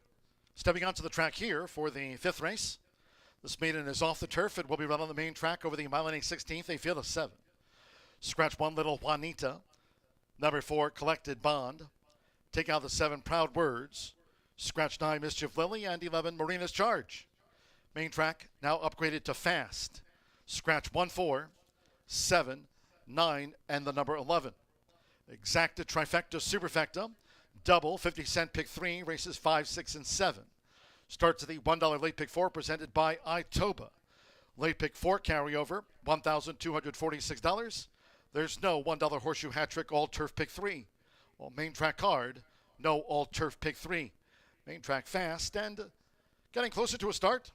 Speaker 1: Stepping onto the track here for the 5th race. This maiden is off the turf. It will be run on the main track over the mile and 16th, a field of 7. Scratch 1, Little Juanita. Number 4, Collected Bond. Take out the 7, Proud Words. Scratch 9, Mischief Lily, and 11, Marina's Charge. Main track now upgraded to fast. Scratch 1, 4, 7, 9, and the number 11. Exacta, Trifecta, Superfecta. Double, 50-cent pick 3, races 5, 6, and 7. Starts at the $1 late pick 4 presented by ITOBA. Late pick 4 carryover, $1,246. There's no $1 horseshoe hat trick all turf pick 3. Well, main track card, no all turf pick 3. Main track fast and getting closer to a start.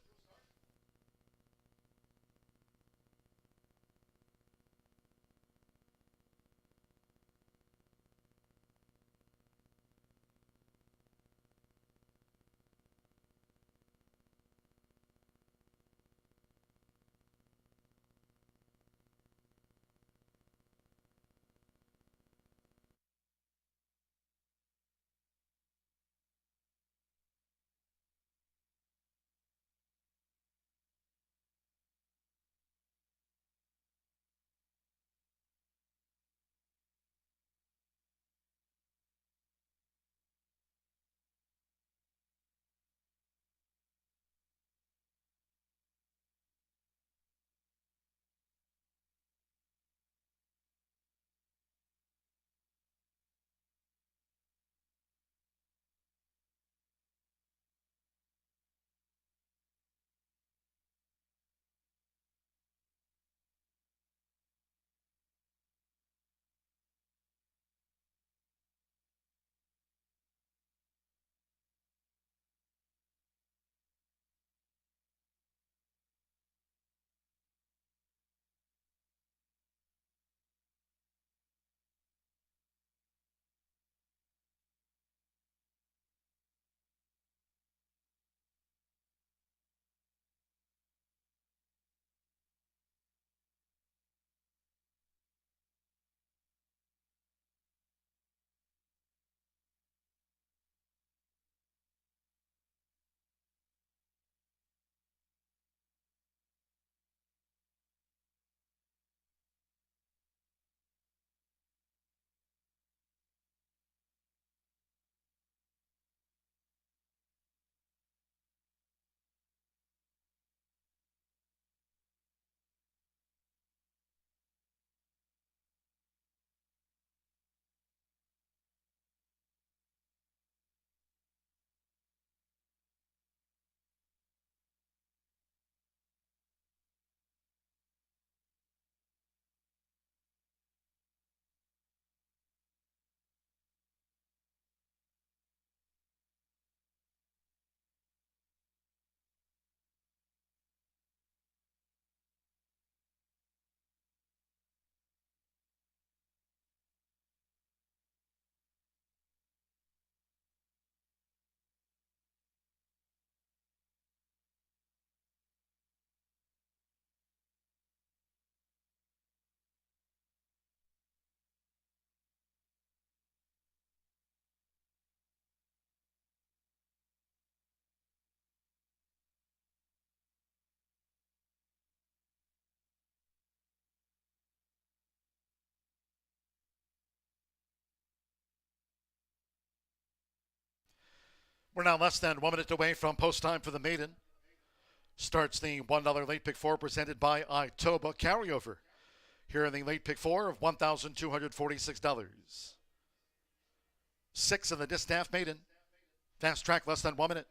Speaker 1: We're now less than 1 minute away from post time for the maiden. Starts the $1 late pick 4 presented by Itoba carryover. Here in the late pick 4 of $1,246. 6 in the distaff maiden. Fast track less than 1 minute.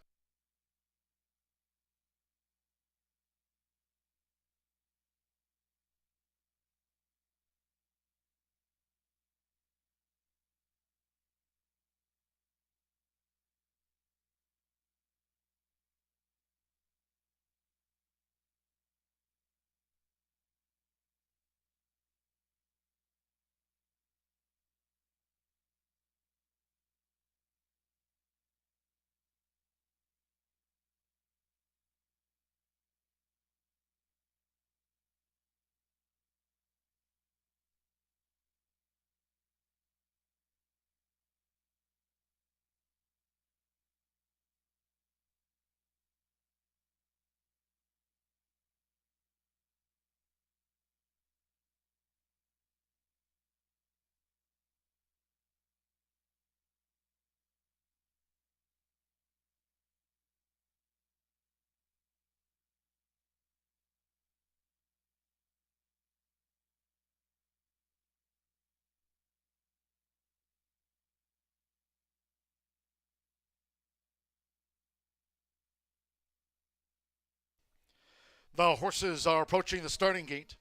Speaker 1: The horses are approaching the starting gate.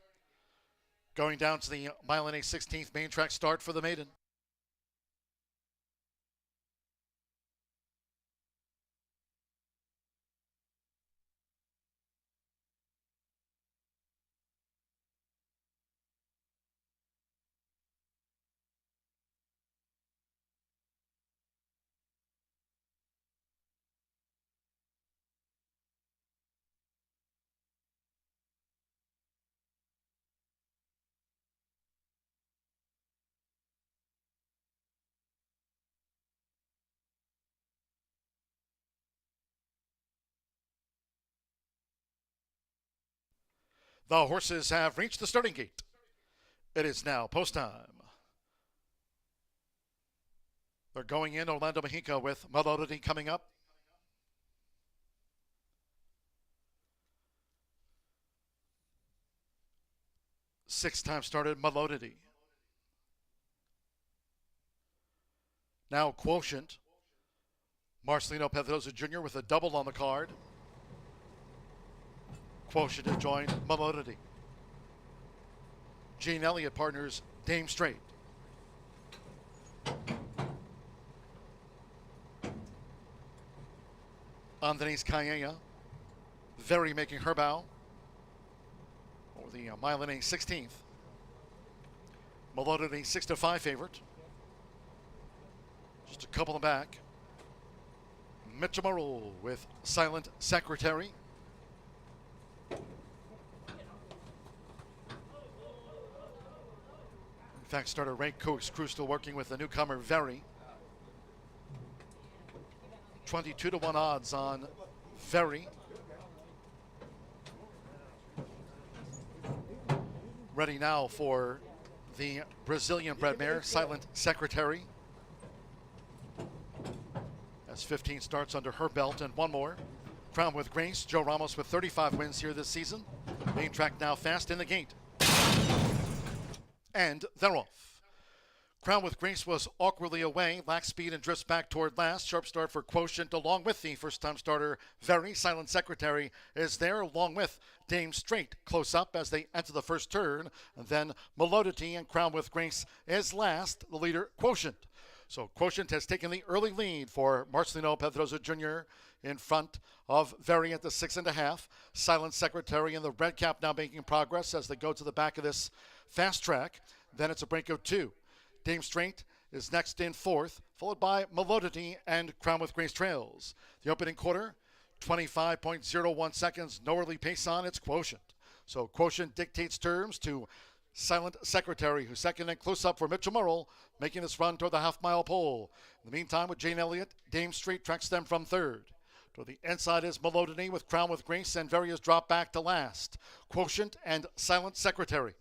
Speaker 1: Going down to the mile and a 16th main track start for the maiden. The horses have reached the starting gate. It is now post time. They're going in Orlando Mexico with Melody coming up. Sixth time started Melody. Now Quotient. Marcelino Pedrosa Jr. with a double on the card. Quotient has joined Melody. Gene Elliott partners Dame Straight. Andres Calleja, Very making her bow over the mile and a 16th. Melody 6-5 favorite. Just a couple back. Mitchell Morrill with Silent Secretary. In fact, starter Rank Cook's crew still working with the newcomer Very. 22-1 odds on Very. Ready now for the Brazilian bred mare, Silent Secretary. Has 15 starts under her belt and one more. Crowned with Grace, Joe Ramos with 35 wins here this season. Main track now fast in the gate. And they're off. Crown with Grace was awkwardly away, lacks speed and drifts back toward last. Sharp start for Quotient along with the first-time starter Very. Silent Secretary is there along with Dame Straight close up as they enter the first turn. And then Melody and Crown with Grace is last, the leader Quotient. So Quotient has taken the early lead for Marcelino Pedrosa Jr. in front of Very at the 6.5. Silent Secretary and the red cap now making progress as they go to the back of this fast track. Then it's a break of two. Dame Straight is next in fourth, followed by Melody and Crown with Grace trails. The opening quarter, 25.01 seconds. No early pace on, it's Quotient. So Quotient dictates terms to Silent Secretary, who's second and close up for Mitchell Morrill, making this run toward the half-mile pole. In the meantime, with Jane Elliott, Dame Straight tracks them from third. Toward the inside is Melody with Crown with Grace, and Very is dropped back to last. Quotient and Silent Secretary.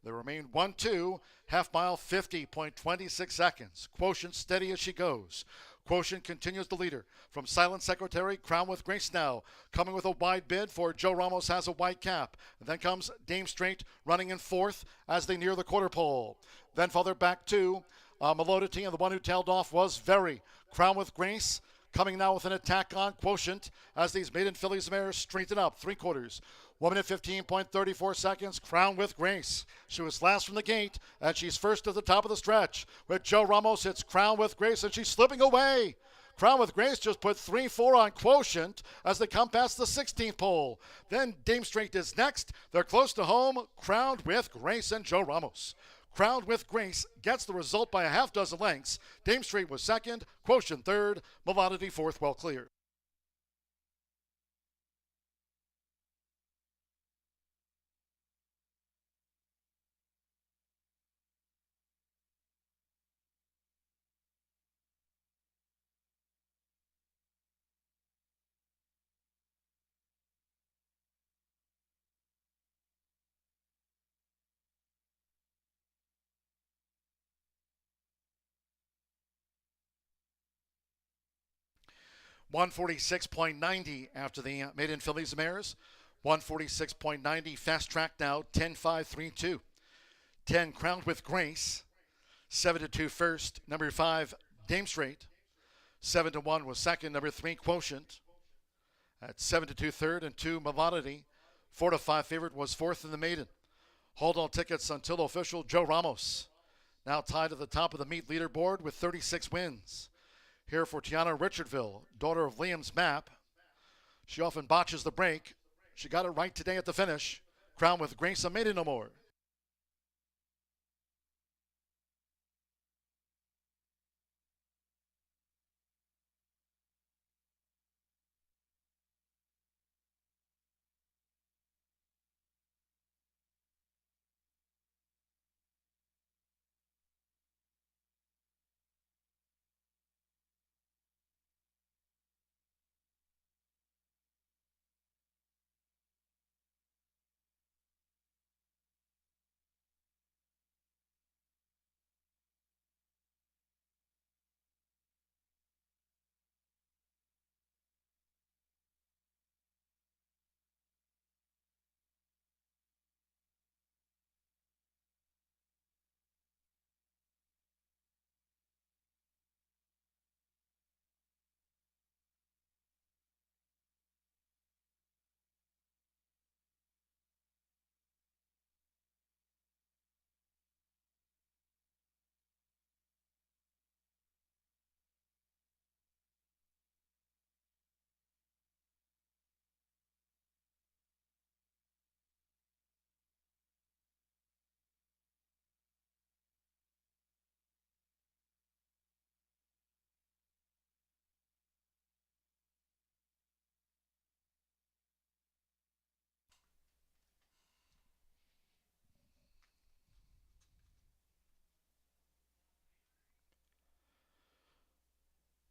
Speaker 1: There remain 1-2, half mile 50.26 seconds. Quotient steady as she goes. Quotient continues the leader. From Silent Secretary, Crown with Grace now. Coming with a wide bid for Joe Ramos has a white cap. And then comes Dame Straight running in fourth as they near the quarter pole. Then farther back to Melodity, and the one who tailed off was Very. Crown with Grace coming now with an attack on Quotient as these maiden fillies mares straighten up. 3/4. 1 minute 15.34 seconds. Crown with Grace. She was last from the gate, and she's first at the top of the stretch. With Joe Ramos, it's Crown with Grace, and she's slipping away. Crown with Grace just put 3-4 on Quotient as they come past the 16th pole. Then Dame Straight is next. They're close to home. Crowned with Grace and Joe Ramos. Crowned with Grace gets the result by a half dozen lengths. Dame Straight was second, Quotient third, Melodity fourth, well clear. $146.90 after the maiden fillies mares. 146.90 fast track now. 10-5-3-2. 10 Crowned with Grace. 7-2 first. Number 5 Dame Straight. 7-1 was second. Number 3 Quotient. At 7-2 third and 2 Melodity. 4-5 favorite was fourth in the maiden. Hold all tickets until official. Joe Ramos now tied at the top of the meet leaderboard with 36 wins. Here for Tiana Richardville, daughter of Liam's Map. She often botches the break. She got it right today at the finish. Crowned with Grace, a maiden no more.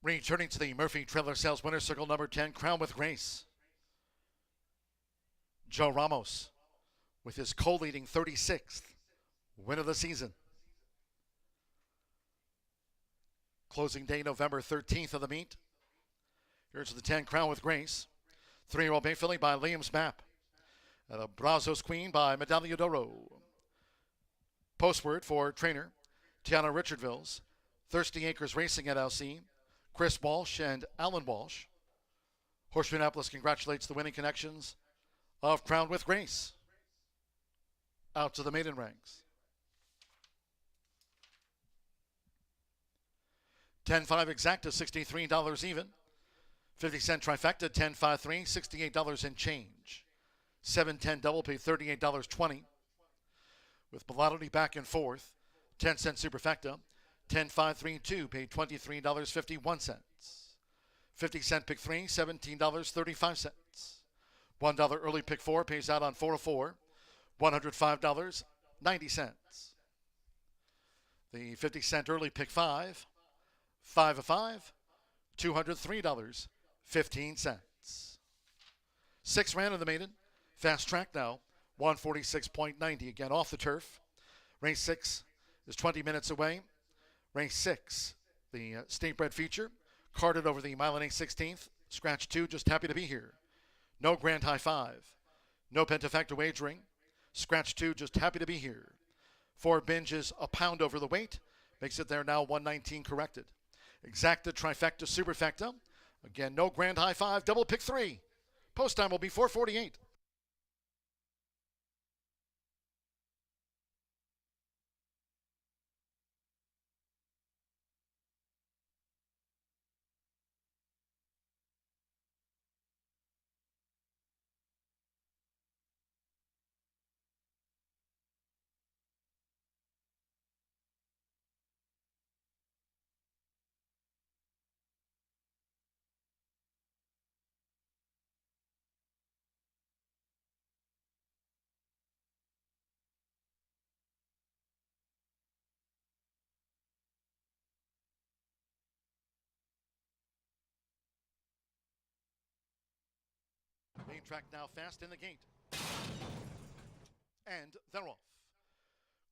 Speaker 1: Returning to the Murphy Trailer Sales Winner's Circle, number 10, Crowned with Grace. Joe Ramos with his co-leading 36th win of the season. Closing day, November 13th of the meet. Here's the 10, Crowned with Grace. 3-year-old bay filly by Liam's Map. And a Brazos Queen by Medaglia d'Oro. Postword for trainer Tiana Richardville's Thirsty Acres Racing LLC. Chris Walsh and Alan Walsh. Horseshoe Indianapolis congratulates the winning connections of Crowned with Grace. Out to the maiden ranks. 10-5 exacta, $63 even. 50-cent trifecta, 10-5-3, $68 and change. 7-10 double pay, $38.20. With Melodity back and forth, 10-cent superfecta. 10-5-3-2 paid $23.51. 50-cent pick 3, $17.35. $1 early pick 4 pays out on 404, $105.90. The 50-cent early pick 5, 5 of 5, $203.15. 6 ran in the maiden. Fast track now, 146.90. Again, off the turf. Race 6 is 20 minutes away. Race 6, the state bred feature, Carded over the mile and 16th. Scratch 2, just happy to be here. No grand high 5. No pentafactor wagering. Scratch 2, just happy to be here. 4 binges, a pound over the weight. Makes it there now 119 corrected. Exacta, trifecta, superfecta. Again, no grand high 5, double pick 3. Post time will be 4:48. Main track now fast in the gate. And they're off.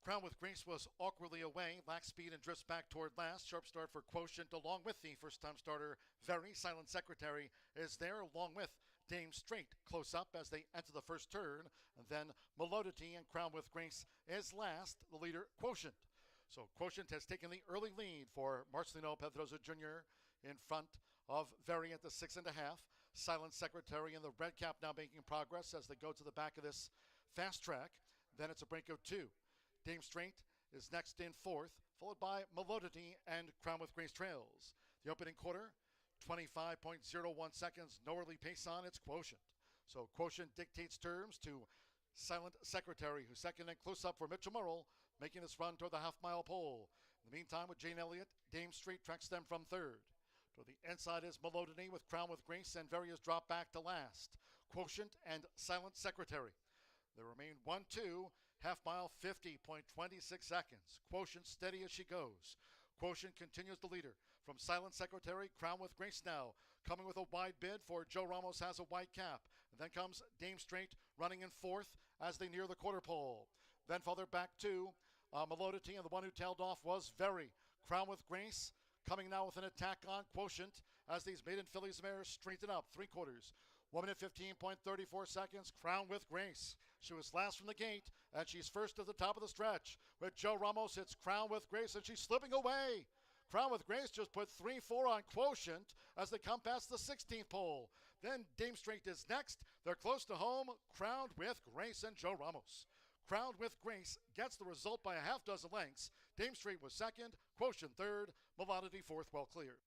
Speaker 1: Crown with Grace was awkwardly away, lacks speed and drifts back toward last. Sharp start for Quotient along with the first-time starter. Very Silent Secretary is there along with Dame Straight close up as they enter the first turn. And then Melodity and Crown with Grace is last, the leader Quotient. So Quotient has taken the early lead for Marcelino Pedrosa Jr. in front of Very at the 6.5. Silent Secretary in the red cap now making progress as they go to the back of this fast track. Then it's a break of 2. Dame Straight is next in 4th, followed by Melodity and Crown with Grace trails. The opening quarter, 25.01 seconds, no early pace on its Quotient. So Quotient dictates terms to Silent Secretary, who's second and close up for Mitchell Murrell, making this run toward the half-mile pole. In the meantime, with Jane Elliott, Dame Straight tracks them from 3rd. To the inside is Melodity with Crown with Grace, and Various drop back to last. Quotient and Silent Secretary. There remain 1-2, half mile 50.26 seconds. Quotient steady as she goes. Quotient continues the leader from Silent Secretary. Crown with Grace now coming with a wide bid for Joe Ramos has a white cap. And then comes Dame Straight running in 4th as they near the quarter pole. Then farther back to Melodity, and the one who tailed off was Very. Crown with Grace coming now with an attack on Quotient as these maiden fillies mares straighten up. 3/4. 1 minute 15.34 seconds. Crown with Grace. She was last from the gate, and she's first at the top of the stretch. With Joe Ramos, it's Crown with Grace, and she's slipping away. Crown with Grace just put 3-4 on Quotient as they come past the 16th pole. Then Dame Straight is next. They're close to home. Crowned with Grace and Joe Ramos. Crowned with Grace gets the result by a half dozen lengths. Dame Straight was second, Quotient third, Melodity fourth, well clear.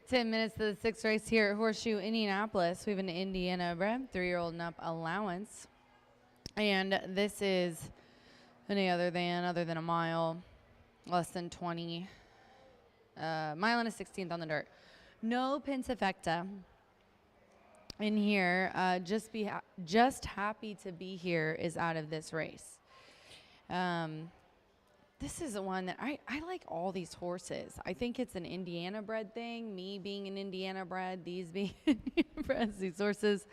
Speaker 2: 10 minutes to the sixth race here at Horseshoe Indianapolis. We have an Indiana bred, 3-year-old and up allowance. And this is other than a mile, less than 20, mile and a 16th on the dirt. No Pensafecta in here. Just happy to be here is out of this race. This is the one that I like all these horses. I think it's an Indiana bred thing, me being an Indiana bred, these being Indiana breds, these horses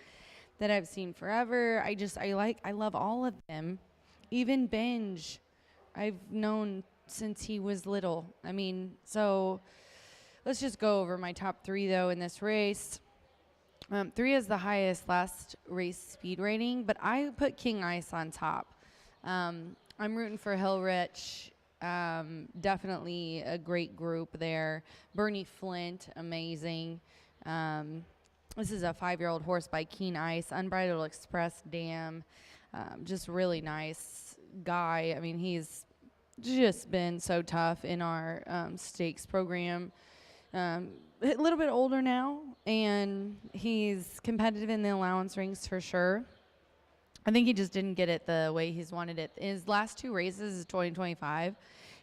Speaker 2: that I've seen forever. I love all of them. Even Benj, I've known since he was little. I mean, so let's just go over my top 3 though in this race. 3 is the highest last race speed rating, but I put King Ice on top. I'm rooting for Hill Rich. Definitely a great group there. Bernie Flint, amazing. This is a 5-year-old horse by Keen Ice, Unbridled Express Dam. Just really nice guy. I mean, he's just been so tough in our stakes program. A little bit older now, and he's competitive in the allowance rings for sure. I think he just didn't get it the way he's wanted it. In his last 2 races is 2025.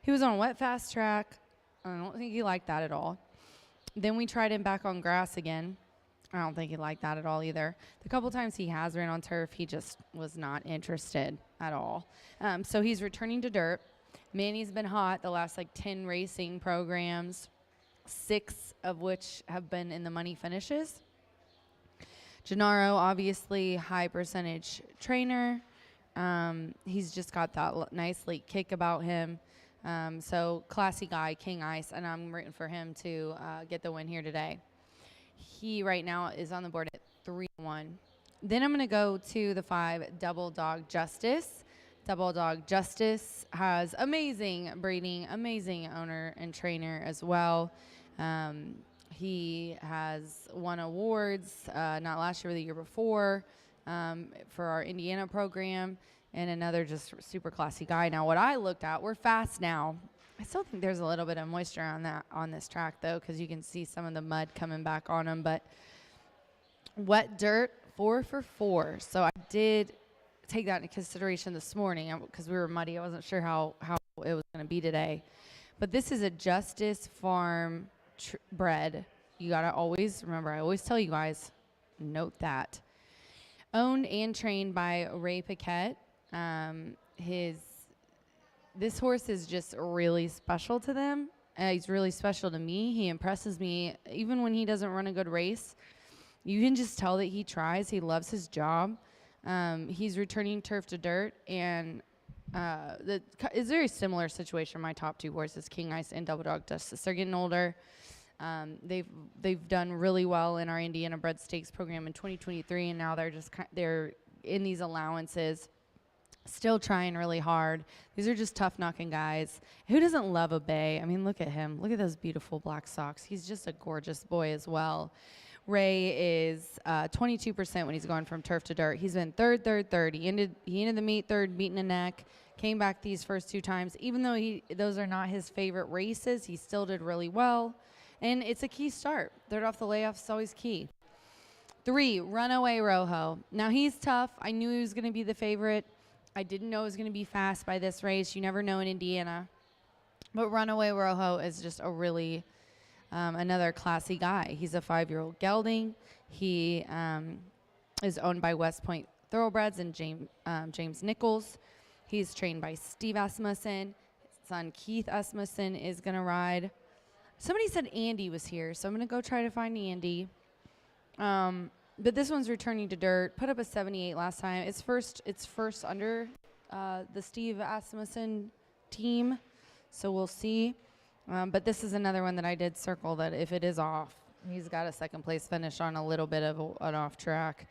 Speaker 2: He was on wet fast track. I don't think he liked that at all. Then we tried him back on grass again. I don't think he liked that at all either. The couple times he has ran on turf, he just was not interested at all. So he's returning to dirt. Manny's been hot the last 10 racing programs, 6 of which have been in the money finishes. Gennaro, obviously, high percentage trainer. He's just got that nice late kick about him. So classy guy, King Ice, and I'm rooting for him to get the win here today. He right now is on the board at 3-1. Then I'm going to go to the 5, Double Dog Justice. Double Dog Justice has amazing breeding, amazing owner and trainer as well. He has won awards, not last year, but the year before, for our Indiana program, and another just super classy guy. Now, what I looked at, we're fast now. I still think there's a little bit of moisture on this track, though, because you can see some of the mud coming back on them. But wet dirt, 4 for 4. So I did take that into consideration this morning because we were muddy. I wasn't sure how it was going to be today. But this is a Justice Farm bred. You got to always remember, I always tell you guys, note that. Owned and trained by Ray Paquette. This horse is just really special to them. He's really special to me. He impresses me even when he doesn't run a good race. You can just tell that he tries. He loves his job. He's returning turf to dirt, and it's a very similar situation. My top 2 horses, King Ice and Double Dog Justice, they're getting older. They've done really well in our Indiana Bred Stakes program in 2023, and now they're in these allowances, still trying really hard. These are just tough knocking guys. Who doesn't love a bay? I mean, look at him. Look at those beautiful black socks. He's just a gorgeous boy as well. Ray is 22% when he's going from turf to dirt. He's been third. He ended the meet third, beating a neck. Came back these first 2 times. Even though those are not his favorite races, he still did really well. And it's a key start. Third off the layoff is always key. 3, Runaway Rojo. Now, he's tough. I knew he was going to be the favorite. I didn't know it was going to be fast by this race. You never know in Indiana. But Runaway Rojo is just a really another classy guy. He's a 5-year-old gelding. He is owned by West Point Thoroughbreds and James Nichols. He's trained by Steve Asmussen. His son Keith Asmussen is going to ride. Somebody said Andy was here, so I'm going to go try to find Andy. But this one's returning to dirt. Put up a 78 last time. It's first under the Steve Asmussen team, so we'll see. But this is another one that I did circle that if it is off, he's got a 2nd place finish on a little bit of an off track,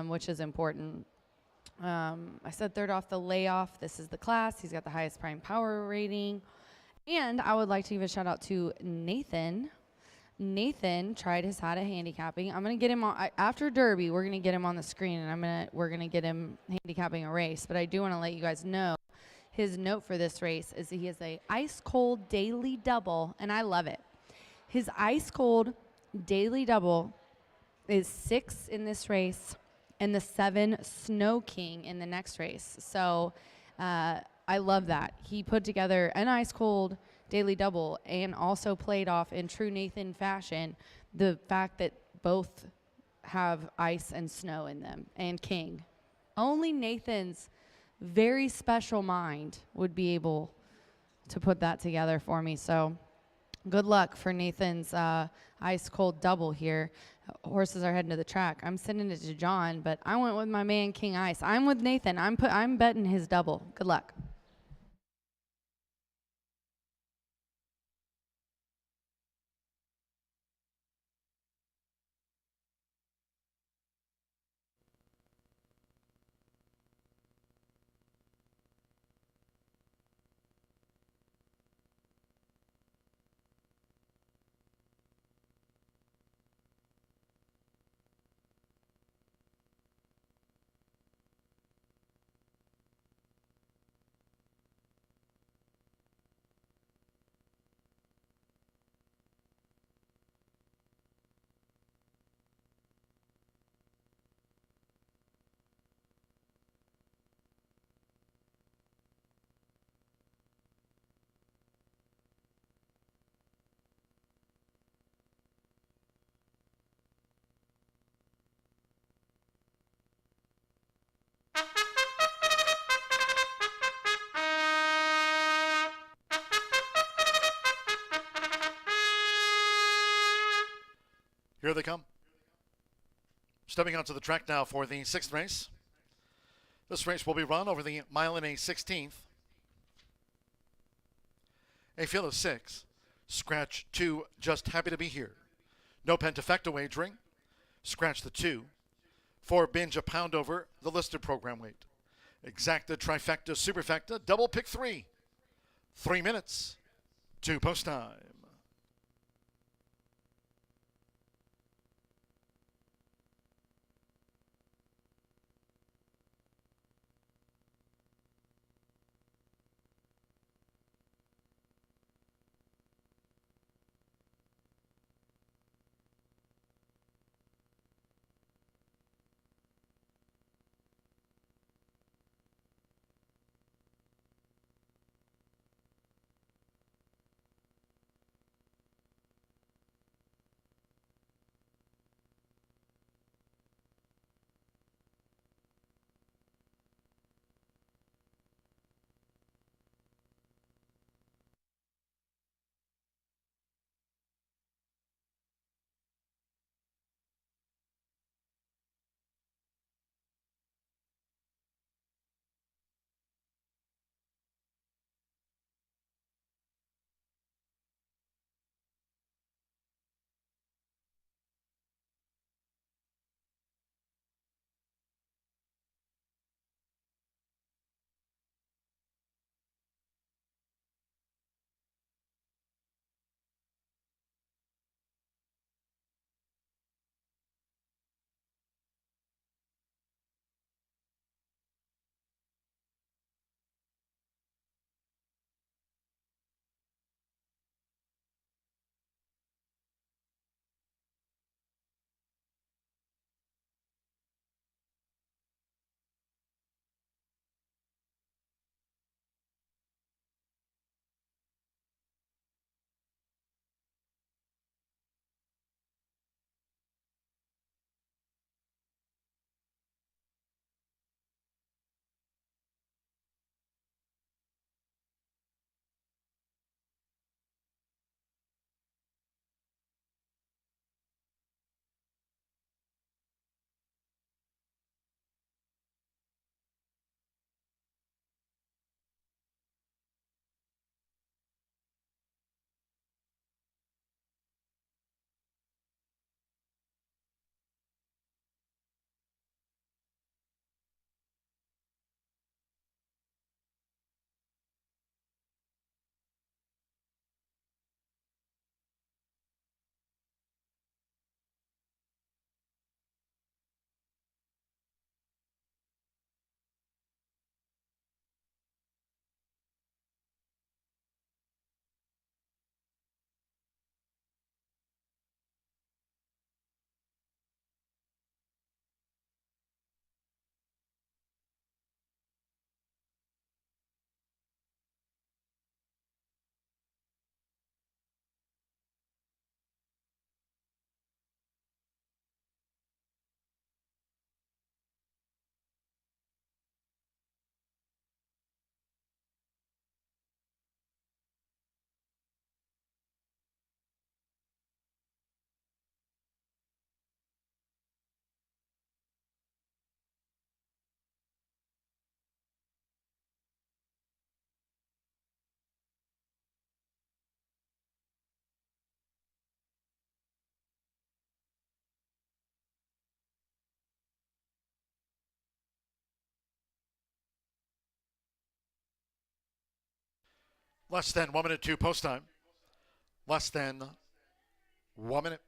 Speaker 2: which is important. I said 3rd off the layoff. This is the class. He's got the highest prime power rating. And I would like to give a shout out to Nathan. Nathan tried his hat at handicapping. I'm going to get him on after Derby. We're going to get him on the screen, and we're going to get him handicapping a race. But I do want to let you guys know his note for this race is that he has a ice cold daily double, and I love it. His ice cold Daily Double is 6 in this race and the 7 Snow King in the next race. So I love that. He put together an ice cold Daily Double and also played off in true Nathan fashion the fact that both have ice and snow in them and King. Only Nathan's very special mind would be able to put that together for me. So good luck for Nathan's ice cold double here. Horses are heading to the track. I'm sending it to John, but I went with my man King Ice. I'm with Nathan. I'm betting his double. Good luck.
Speaker 1: Here they come. Stepping onto the track now for the 6th race. This race will be run over the mile and a 16th. A field of 6. Scratch 2, just happy to be here. No pentafecta wagering. Scratch the 2. 4 binge a pound over the listed program weight. Exacta, trifecta, superfecta, double pick 3. 3 minutes to post time. Less than 1 minute to post time. Less than 1 minute.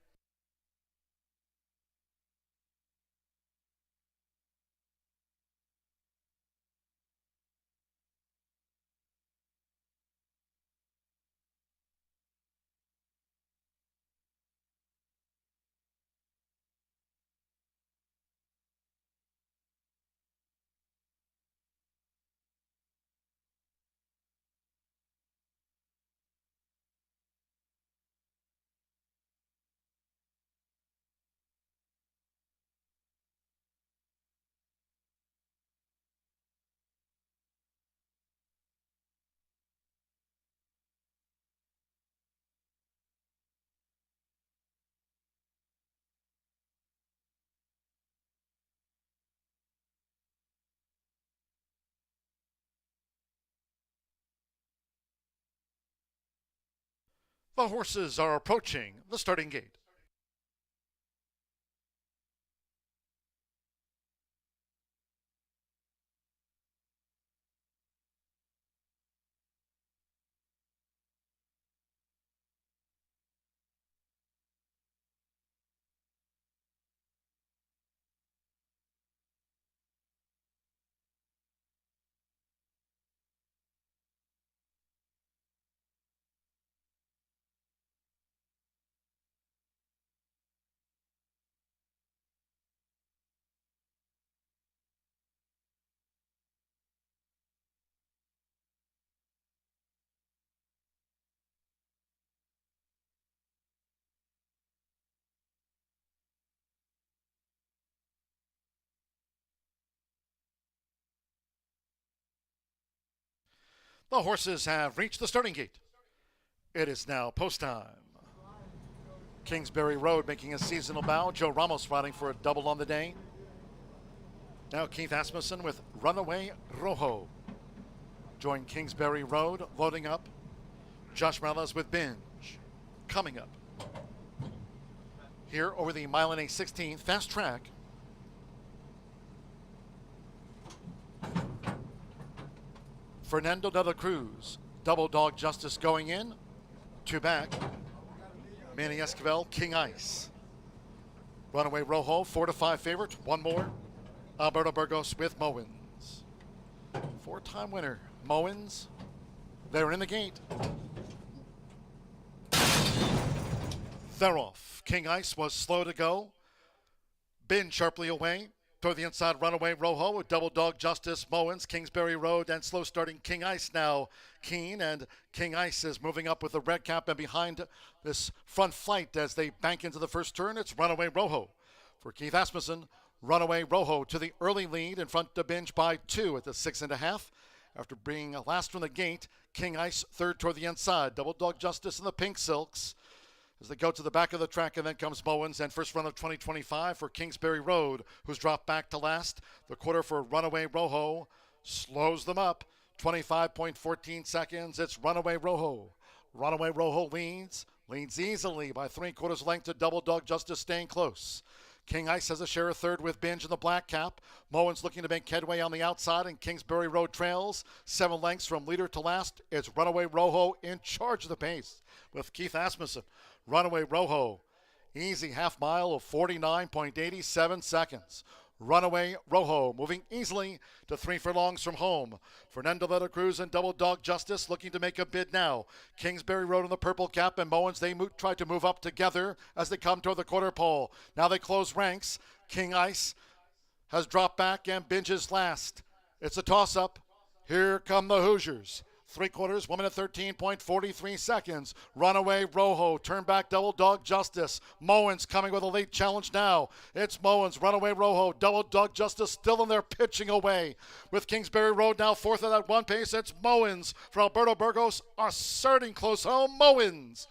Speaker 1: The horses are approaching the starting gate. The horses have reached the starting gate. It is now post time. Kingsbury Road making a seasonal bow. Joe Ramos riding for a double on the day. Now Keith Asmussen with Runaway Rojo. Join Kingsbury Road loading up. Josh Morales with Binge coming up. Here over the mile and a 16 fast track. Fernando de la Cruz, Double Dog Justice going in. Two back. Manny Esquivel, King Ice. Runaway Rojo, 4-5 favorite. One more. Alberto Burgos with Mowins. Four-time winner, Mowins. They're in the gate. They're off. King Ice was slow to go. Bin sharply away. Toward the inside, Runaway Rojo with Double Dog Justice, Mowins, Kingsbury Road, and slow starting King Ice now keen. And King Ice is moving up with the red cap, and behind this front flight as they bank into the first turn, it's Runaway Rojo. For Keith Asmussen, Runaway Rojo to the early lead in front to Binge by 2 at the 6.5. After being last from the gate, King Ice third toward the inside. Double Dog Justice in the pink silks as they go to the back of the track, and then comes Mowins, and first run of 2025 for Kingsbury Road, who's dropped back to last. The quarter for Runaway Rojo slows them up. 25.14 seconds. It's Runaway Rojo. Runaway Rojo leads easily by 3/4 length to Double Dog Justice, staying close. King Ice has a share of third with Binge in the black cap. Mowins looking to make headway on the outside, and Kingsbury Road trails 7 lengths from leader to last. It's Runaway Rojo in charge of the pace with Keith Asmussen. Runaway Rojo, easy half mile of 49.87 seconds. Runaway Rojo moving easily to 3 furlongs from home. Fernando de la Cruz and Double Dog Justice looking to make a bid now. Kingsbury Road in the purple cap, and Mowins, they try to move up together as they come toward the quarter pole. Now they close ranks. King Ice has dropped back, and Binge is last. It's a toss-up. Here come the Hoosiers. 3/4, 1 minute 13.43 seconds. Runaway Rojo, turn back Double Dog Justice. Mowins coming with a late challenge now. It's Mowins, Runaway Rojo, Double Dog Justice still in there pitching away. With Kingsbury Road now fourth at that one pace, it's Mowins for Alberto Burgos, asserting close home. Mowins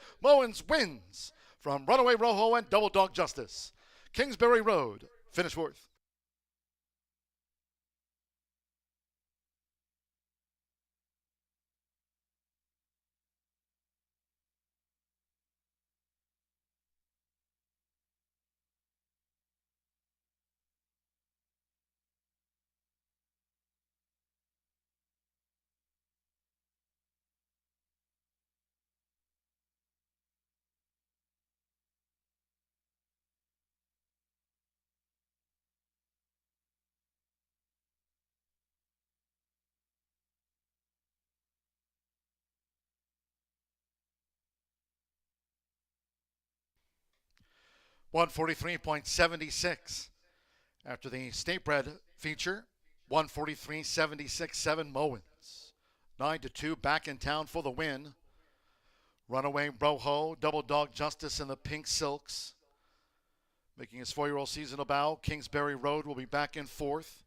Speaker 1: wins from Runaway Rojo and Double Dog Justice. Kingsbury Road, finish fourth. 143.76. After the state bred feature, 143.76.7 Mowens. 9-2 back in town for the win. Runaway Rojo, Double Dog Justice in the Pink Silks. Making his 4-year-old seasonal bow, Kingsbury Road will be back in fourth.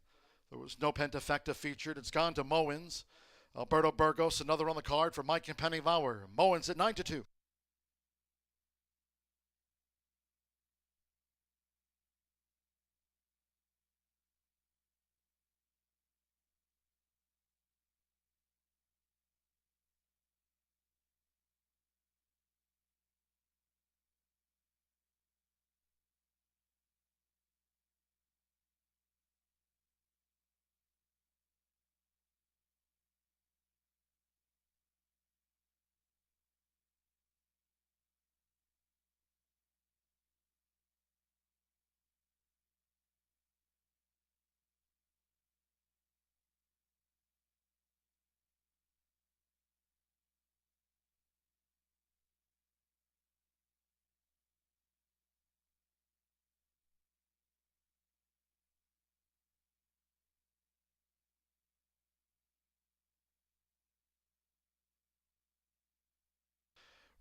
Speaker 1: There was no Pentafecta featured. It's gone to Mowens. Alberto Burgos, another on the card for Mike and Penny Lauer. Mowens at 9-2.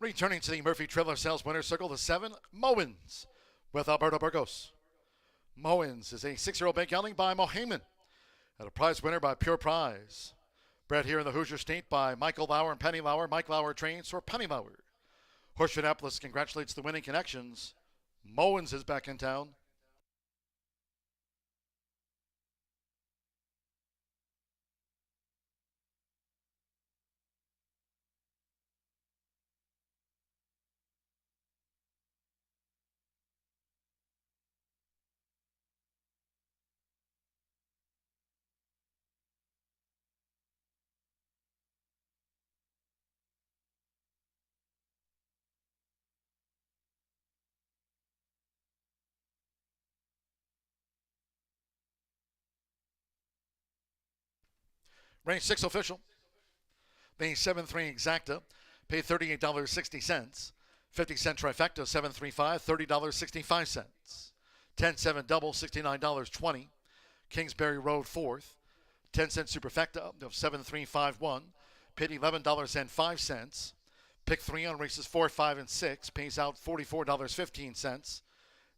Speaker 1: Returning to the Murphy Trailer Sales Winner's Circle, the 7, Mowens with Alberto Burgos. Mowens is a 6-year-old big gelding by Mohaman, and a prize winner by Pure Prize. Bred here in the Hoosier State by Michael Lauer and Penny Lauer. Mike Lauer trains for Penny Lauer. Horseshoe Indianapolis congratulates the winning connections. Mowens is back in town. Range 6 official. The 7-3 exacta paid $38.60. 50-cent trifecta 735, $30.65. 10-7 double $69.20. Kingsbury Road fourth. 10-cent superfecta of 7351 paid $11.05. Pick 3 on races 4, 5, and 6 pays out $44.15.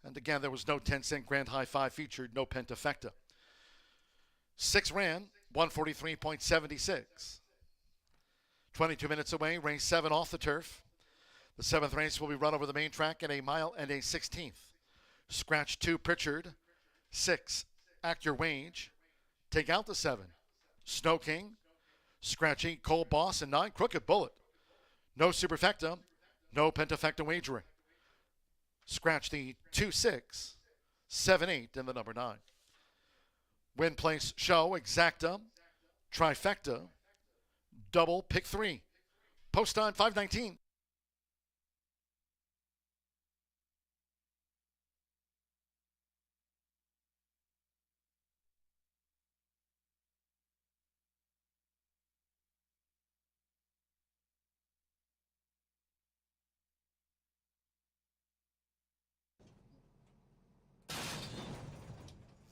Speaker 1: And again, there was no 10-cent Grand High 5 featured, no Pentafecta. 6 ran 143.76. 22 minutes away, race 7 off the turf. The 7th race will be run over the main track in a mile and a 16th. Scratch 2, Pritchard. 6, Act Your Wage. Take out the 7, Snow King. Scratch 8, Cold Boss, and 9, Crooked Bullet. No superfecta, no pentafecta wagering. Scratch the 2, 6, 7, 8, and the number 9. Win place show, exacta, trifecta, double, pick 3. Post time 5:19.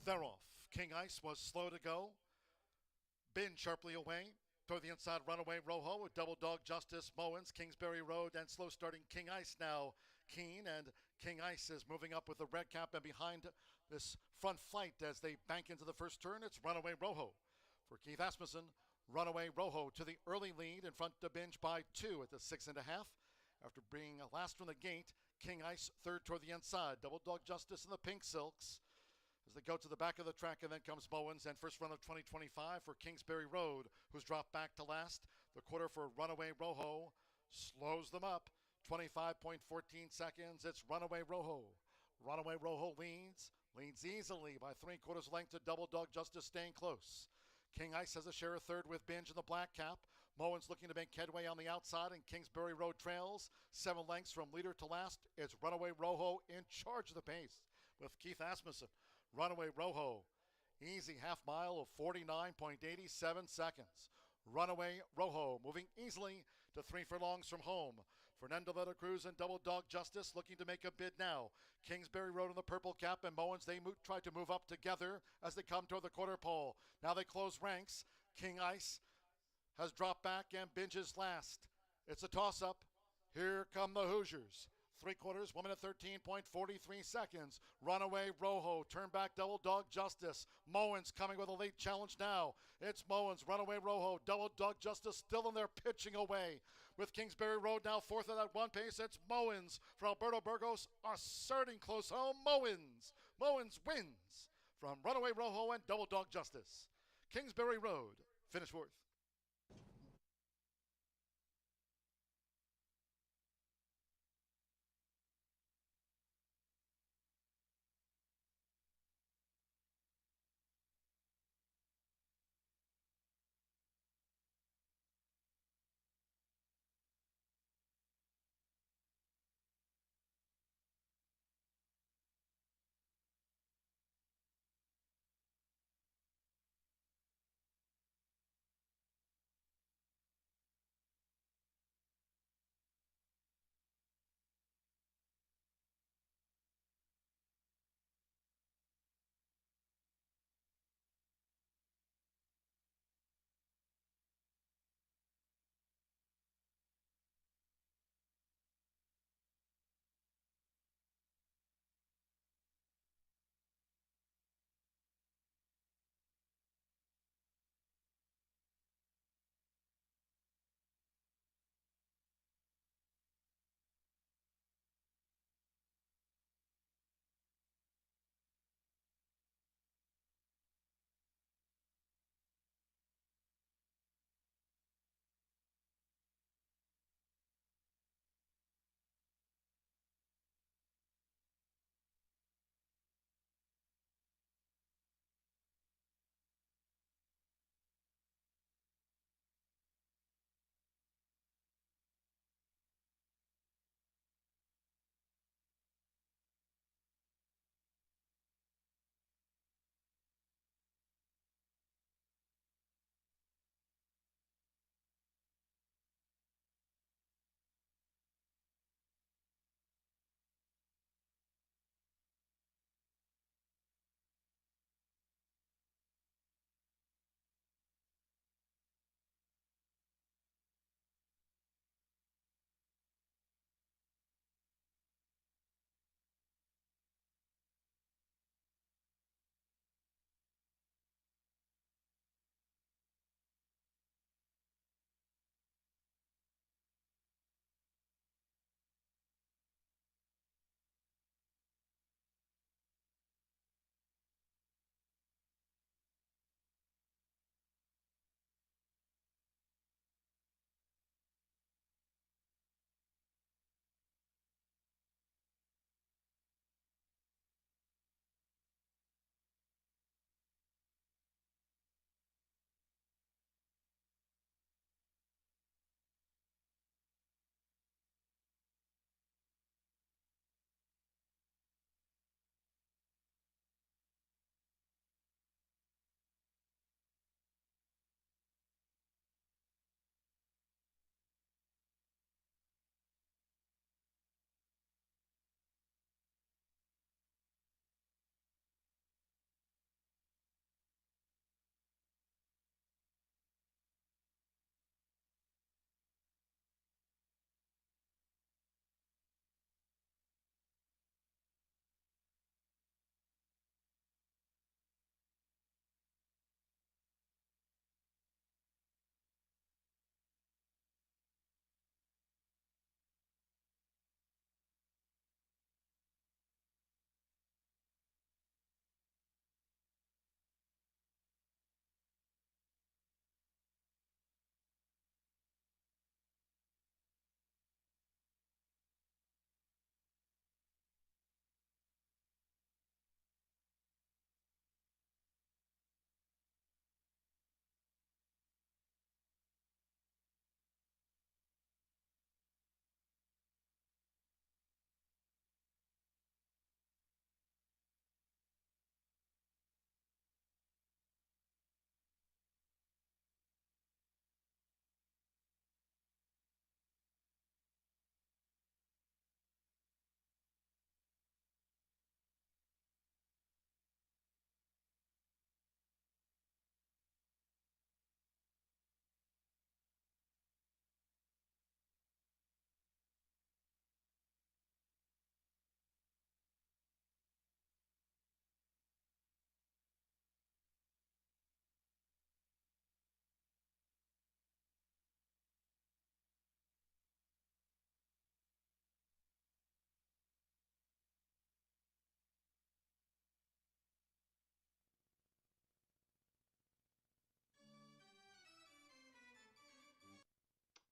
Speaker 1: Theroff. King Ice was slow to go. Bin sharply away. Toward the inside, Runaway Rojo with Double Dog Justice, Mowens, Kingsbury Road, and slow starting King Ice now keen. And King Ice is moving up with the red cap, and behind this front flight as they bank into the first turn, it's Runaway Rojo. For Keith Asmussen, Runaway Rojo to the early lead in front to Binge by 2 at the 6.5. After being last from the gate, King Ice third toward the inside. Double Dog Justice in the pink silks as they go to the back of the track, and then comes Mowens, and first run of 2025 for Kingsbury Road, who's dropped back to last. The quarter for Runaway Rojo slows them up. 25.14 seconds. It's Runaway Rojo. Runaway Rojo leads easily by 3/4 length to Double Dog Justice, staying close. King Ice has a share of third with Binge in the black cap. Mowens looking to make headway on the outside, and Kingsbury Road trails 7 lengths from leader to last. It's Runaway Rojo in charge of the pace with Keith Asmussen. Runaway Rojo, easy half mile of 49.87 seconds. Runaway Rojo moving easily to 3 furlongs from home. Fernando de la Cruz and Double Dog Justice looking to make a bid now. Kingsbury Road in the purple cap and Mowens, they try to move up together as they come toward the quarter pole. Now they close ranks. King Ice has dropped back and binges last. It's a toss-up. Here come the Hoosiers. 3/4, 1 minute 13.43 seconds. Runaway Rojo, turn back Double Dog Justice. Mowens coming with a late challenge now. It's Mowens, Runaway Rojo, Double Dog Justice still in there pitching away. With Kingsbury Road now fourth at that one pace, it's Mowens for Alberto Burgos, asserting close home. Mowens wins from Runaway Rojo and Double Dog Justice. Kingsbury Road, finish fourth.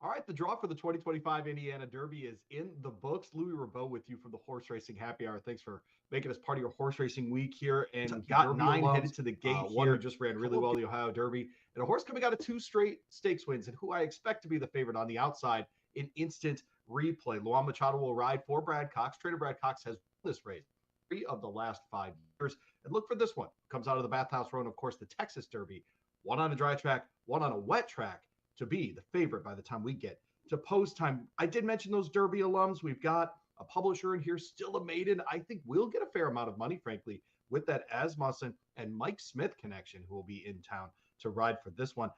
Speaker 8: All right, the draw for the 2025 Indiana Derby is in the books. Louis Rabeau with you from the Horse Racing Happy Hour. Thanks for making us part of your horse racing week here. And got
Speaker 1: Derby
Speaker 8: 9
Speaker 1: alums,
Speaker 8: headed to the gate
Speaker 1: one
Speaker 8: here.
Speaker 1: who just ran really
Speaker 8: Couple
Speaker 1: well
Speaker 8: of
Speaker 1: the Ohio Derby, and a horse coming out of 2 straight stakes wins, and who I expect to be the favorite on the outside in instant replay. Luan Machado will ride for Brad Cox. Trainer Brad Cox has won this race 3 of the last 5 years. And look for this one. Comes out of the Bathhouse Road, of course, the Texas Derby. One on a dry track, one on a wet track to be the favorite by the time we get to post time. I did mention those Derby alums. We've got a publisher in here, still a maiden. I think we'll get a fair amount of money, frankly, with that Asmussen and Mike Smith connection, who will be in town to ride for this one.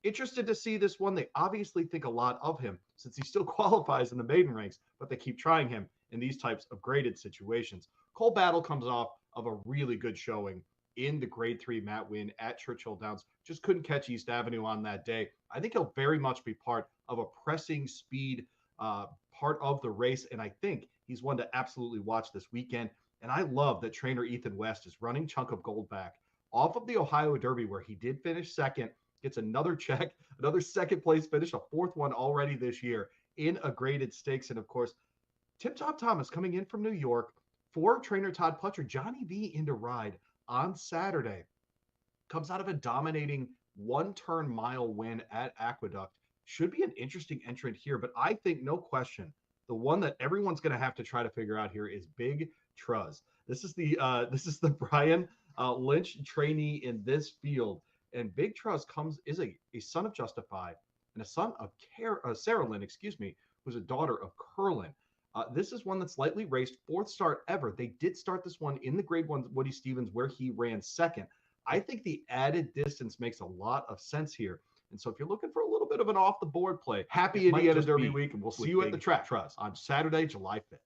Speaker 1: Interested to see this one. They obviously think a lot of him since he still qualifies in the maiden ranks, but they keep trying him in these types of graded situations. Cole Battle comes off of a really good showing in the grade 3 Matt win at Churchill Downs. Just couldn't catch East Avenue on that day. I think he'll very much be part of a pressing speed part of the race, and I think he's one to absolutely watch this weekend. And I love that trainer Ethan West is running Chunk of Gold back off of the Ohio Derby, where he did finish second, gets another check, another second place finish, a 4th one already this year in a graded stakes. And of course, Tip Top Thomas coming in from New York for trainer Todd Pletcher, Johnny V into ride on Saturday. Comes out of a dominating 1-turn mile win at Aqueduct. Should be an interesting entrant here, but I think no question the one that everyone's going to have to try to figure out here is Big Truz. This is the Brian Lynch trainee in this field, and Big Truz is a son of Justified and a son of Sarah Lynn, who's a daughter of Curlin. This is one that's lightly raced, 4th start ever. They did start this one in the grade 1 Woody Stevens, where he ran second. I think the added distance makes a lot of sense here. And so if you're looking for a little bit of an off-the-board play, happy Indiana Derby week, and we'll see you at the track on Saturday, July 5th.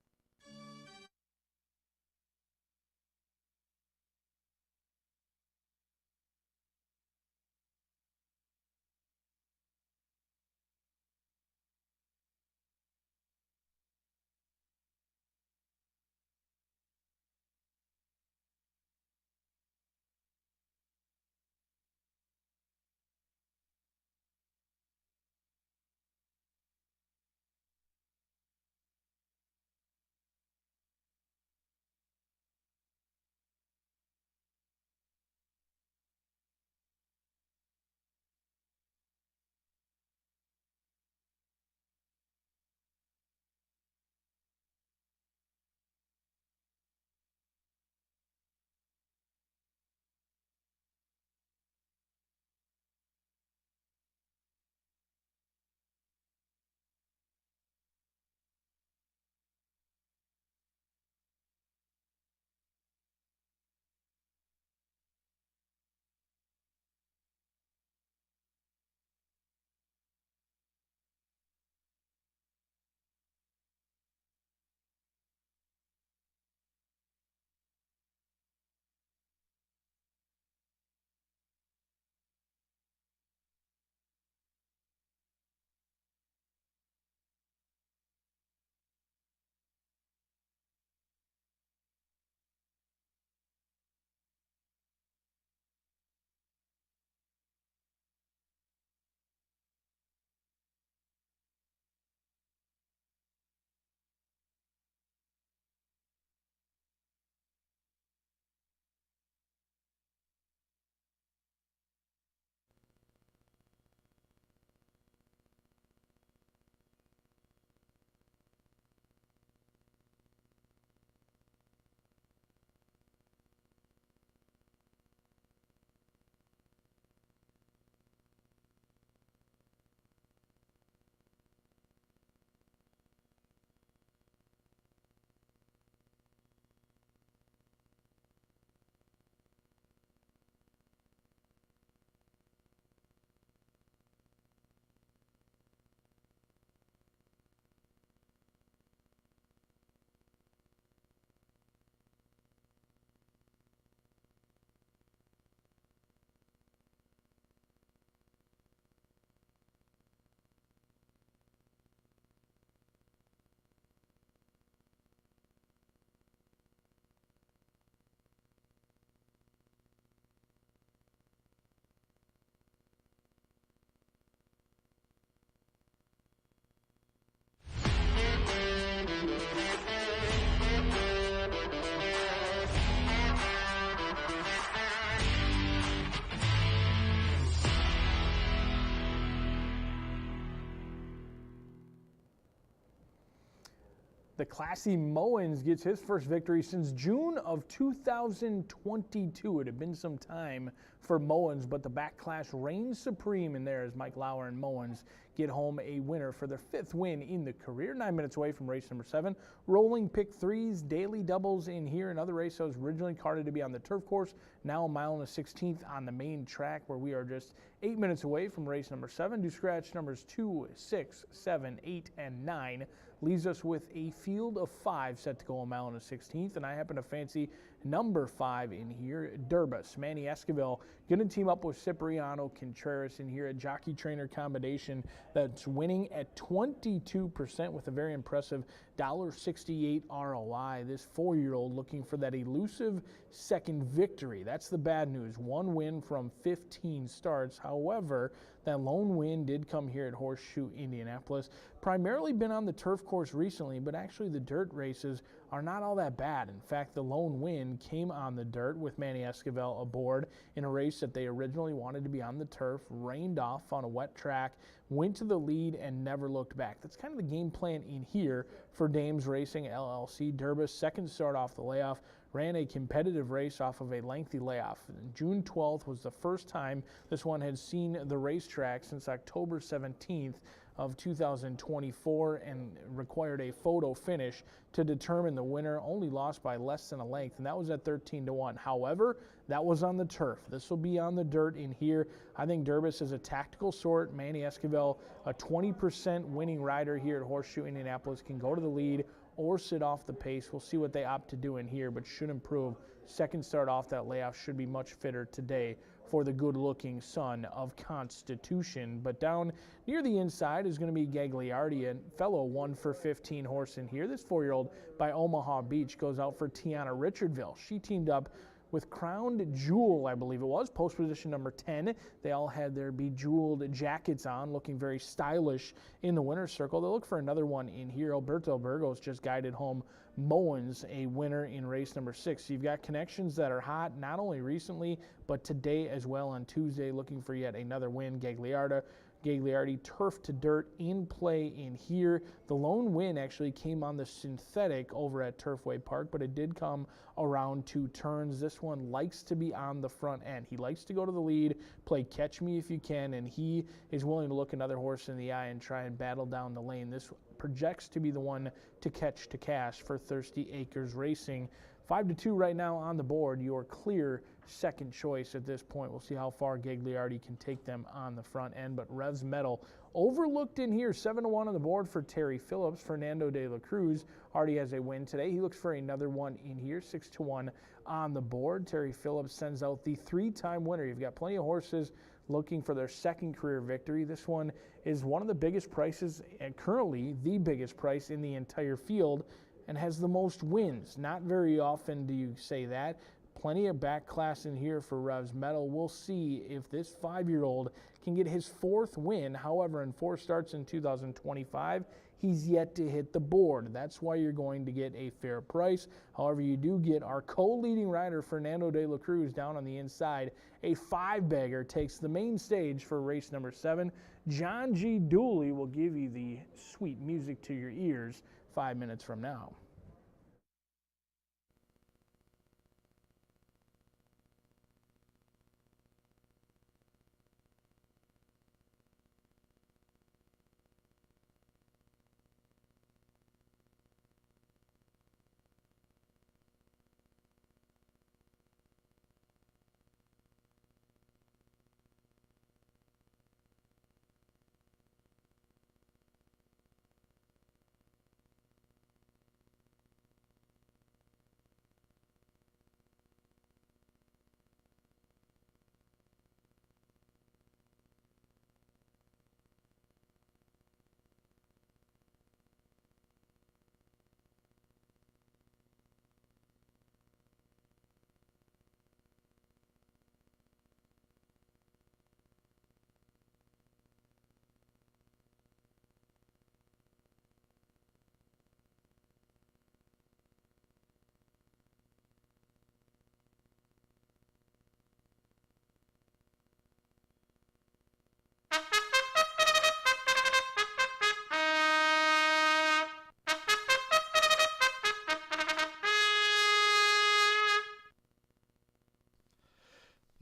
Speaker 6: The classy Mowens gets his first victory since June of 2022. It had been some time for Mowens, but the back class reigns supreme in there as Mike Lauer and Mowens get home a winner for their 5th win in the career. 9 minutes away from race number 7. Rolling pick threes, daily doubles in here. Another race that was originally carded to be on the turf course, now a mile and a 16th on the main track, where we are just 8 minutes away from race number 7. Do scratch numbers 2, 6, 7, 8, and 9. Leaves us with a field of 5 set to go a mile and a 16th, and I happen to fancy number 5 in here, Durbus. Manny Esquivel going to team up with Cipriano Contreras in here, a jockey trainer combination that's winning at 22% with a very impressive $1.68 ROI. This 4-year-old looking for that elusive second victory. That's the bad news. 1 win from 15 starts. However, that lone win did come here at Horseshoe Indianapolis. Primarily been on the turf course recently, but actually the dirt races are not all that bad. In fact, the lone win came on the dirt with Manny Esquivel aboard in a race that they originally wanted to be on the turf, rained off on a wet track, went to the lead, and never looked back. That's kind of the game plan in here for Dames Racing LLC. Durbus, second start off the layoff, ran a competitive race off of a lengthy layoff. June 12th was the first time this one had seen the racetrack since October 17th of 2024 and required a photo finish to determine the winner. Only lost by less than a length, and that was at 13-1. However, that was on the turf. This will be on the dirt in here. I think Durbus is a tactical sort. Manny Esquivel, a 20% winning rider here at Horseshoe Indianapolis, can go to the lead or sit off the pace. We'll see what they opt to do in here, but should improve. Second start off that layoff, should be much fitter today for the good-looking son of Constitution. But down near the inside is going to be Gagliardi, a fellow 1 for 15 horse in here. This 4-year-old by Omaha Beach goes out for Tiana Richardville. She teamed up with Crowned Jewel, I believe it was, post position number 10. They all had their bejeweled jackets on, looking very stylish in the winner's circle. They'll look for another one in here. Alberto Burgos just guided home Mowens, a winner in race number 6. So you've got connections that are hot, not only recently, but today as well on Tuesday, looking for yet another win. Gagliardi turf to dirt in play in here. The lone win actually came on the synthetic over at Turfway Park, but it did come around 2 turns. This one likes to be on the front end. He likes to go to the lead, play catch me if you can, and he is willing to look another horse in the eye and try and battle down the lane. This projects to be the one to catch to cash for Thirsty Acres Racing. 5-2 right now on the board. Your clear second choice at this point. We'll see how far Gagliardi can take them on the front end. But Revs Metal overlooked in here. 7-1 on the board for Terry Phillips. Fernando de la Cruz already has a win today. He looks for another one in here. 6-1 on the board. Terry Phillips sends out the 3-time winner. You've got plenty of horses looking for their second career victory. This one is one of the biggest prices, and currently the biggest price in the entire field, and has the most wins. Not very often do you say that. Plenty of back class in here for Revs Metal. We'll see if this 5-year-old can get his 4th win. However, in 4 starts in 2025, he's yet to hit the board. That's why you're going to get a fair price. However, you do get our co-leading rider, Fernando de la Cruz, down on the inside. A 5-bagger takes the main stage for race number 7. John G. Dooley will give you the sweet music to your ears 5 minutes from now.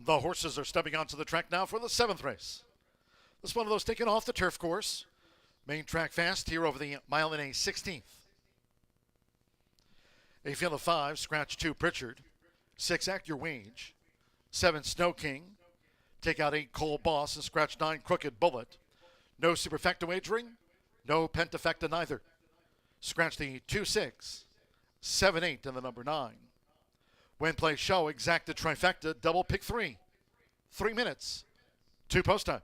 Speaker 1: The horses are stepping onto the track now for the 7th race. This is one of those taken off the turf course. Main track fast here over the mile and a 16th. A field of 5, scratch 2 Pritchard, 6 Act Your Wage, 7 Snow King, take out 8 Cole Boss and scratch 9 Crooked Bullet. No superfecta wagering, no pentafecta neither. Scratch the 2-6, 7-8 and the number 9. When play show, exacta trifecta, double pick 3. 3 minutes, 2 post time.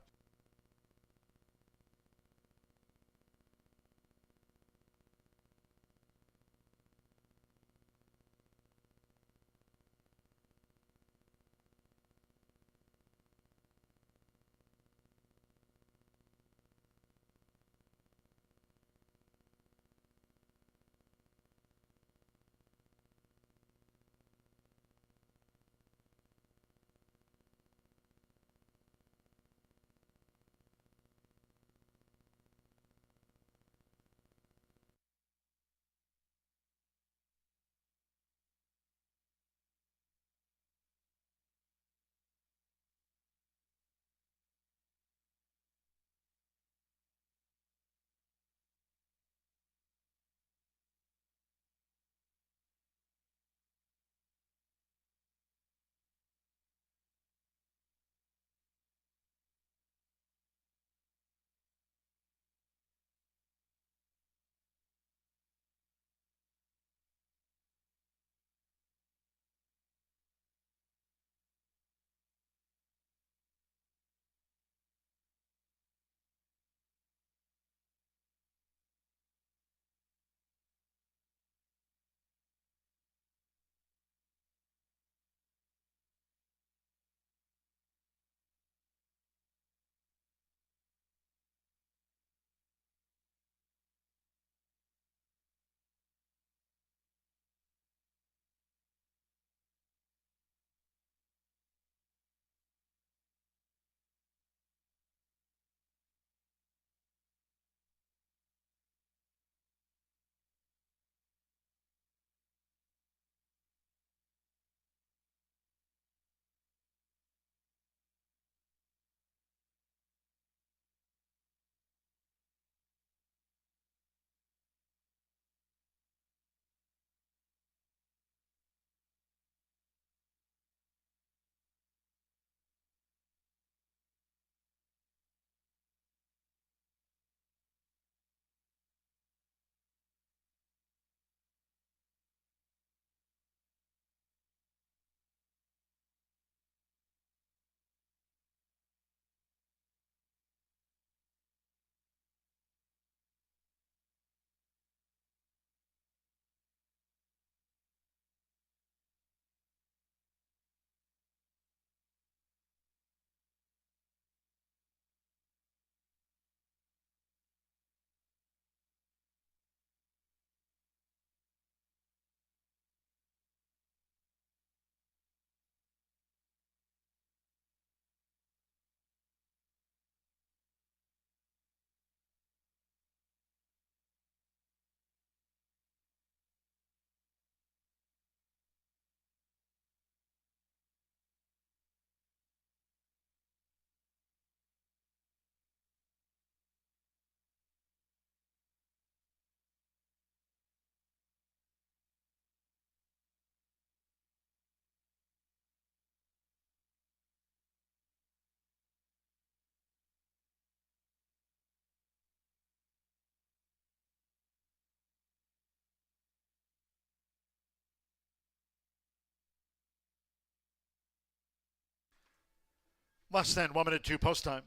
Speaker 1: Less than 1 minute, 2 post time.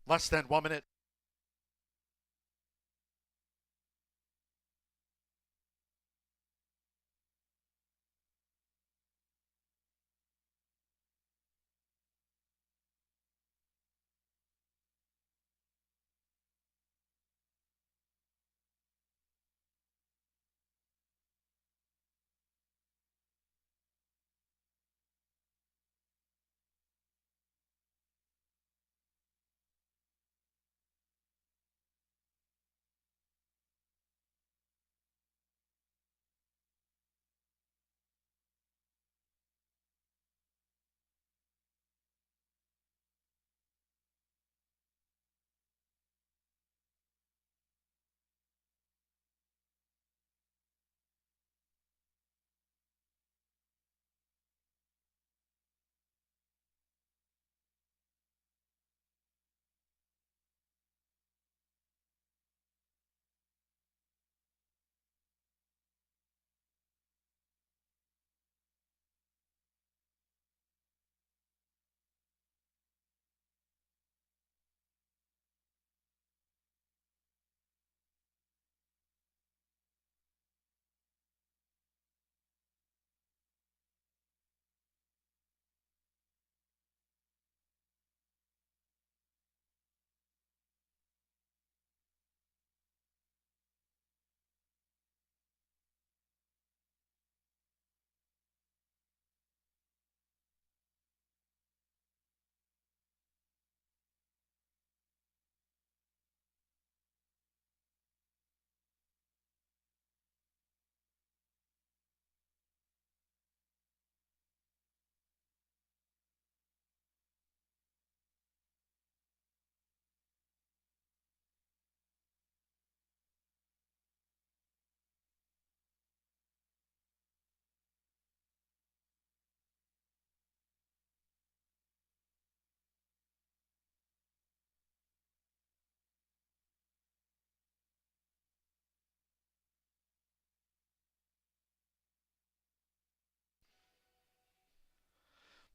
Speaker 1: Less than 1 minute.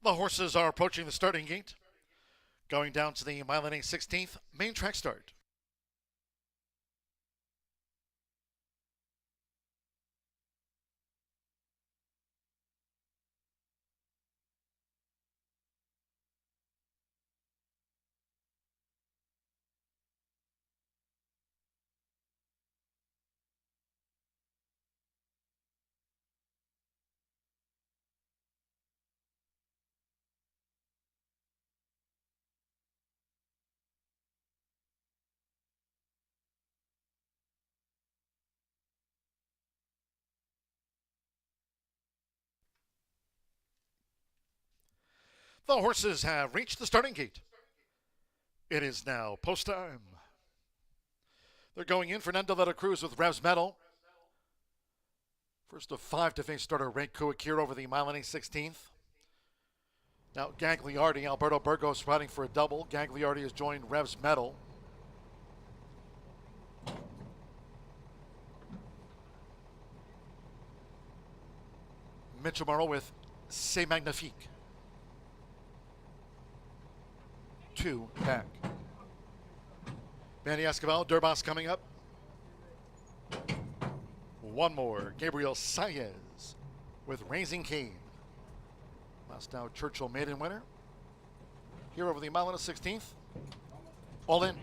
Speaker 1: The horses are approaching the starting gate, going down to the mile and 16th main track start. The horses have reached the starting gate. It is now post time. They're going in. Fernando de la Cruz with Revs Metal. First of 5 to face starter Ray Kuakir over the mile and 16th. Now Gagliardi, Alberto Burgos riding for a double. Gagliardi has joined Revs Metal. Mitchell Morrow with C'est Magnifique. 2 back. Manny Escobar, Durbas coming up. One more, Gabriel Saez with Raising Cane. Last now Churchill maiden winner. Here over the mile and 16th. All in.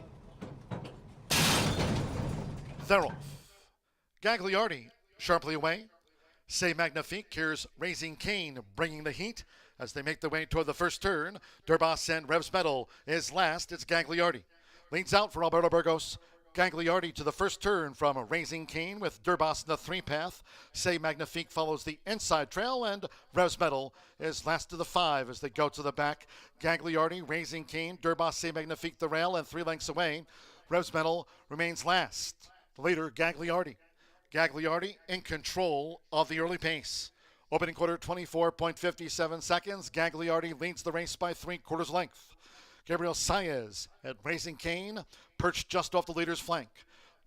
Speaker 1: They're off. Gagliardi sharply away. C'est Magnifique. Here's Raising Cane bringing the heat as they make their way toward the first turn. Durbas and Revs Metal is last. It's Gagliardi. Leads out for Alberto Burgos. Gagliardi to the first turn from Raising Cane with Durbas in the 3-path. C'est Magnifique follows the inside trail, and Revs Metal is last to the 5 as they go to the back. Gagliardi, Raising Cane, Durbas, C'est Magnifique the rail, and 3 lengths away. Revs Metal remains last. The leader, Gagliardi. Gagliardi in control of the early pace. Opening quarter, 24.57 seconds. Gagliardi leads the race by 3/4 length. Gabriel Saez at Raising Cane, perched just off the leader's flank.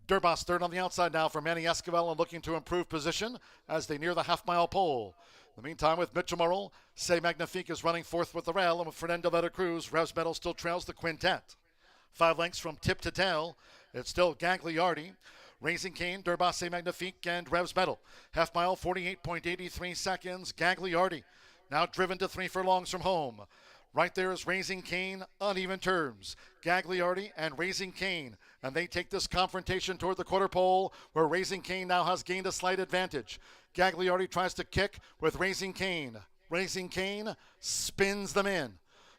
Speaker 1: Durbas third on the outside now for Manny Escobar and looking to improve position as they near the half-mile pole. In the meantime, with Mitchell Morrill, C'est Magnifique is running fourth with the rail, and with Fernando de la Cruz, Revs Metal still trails the quintet. 5 lengths from tip to tail. It's still Gagliardi, Raising Cane, Durbas, C'est Magnifique, and Revs Metal. Half mile, 48.83 seconds. Gagliardi now driven to 3 furlongs from home. Right there is Raising Cane on even terms. Gagliardi and Raising Cane, and they take this confrontation toward the quarter pole, where Raising Cane now has gained a slight advantage. Gagliardi tries to kick with Raising Cane. Raising Cane spins them in.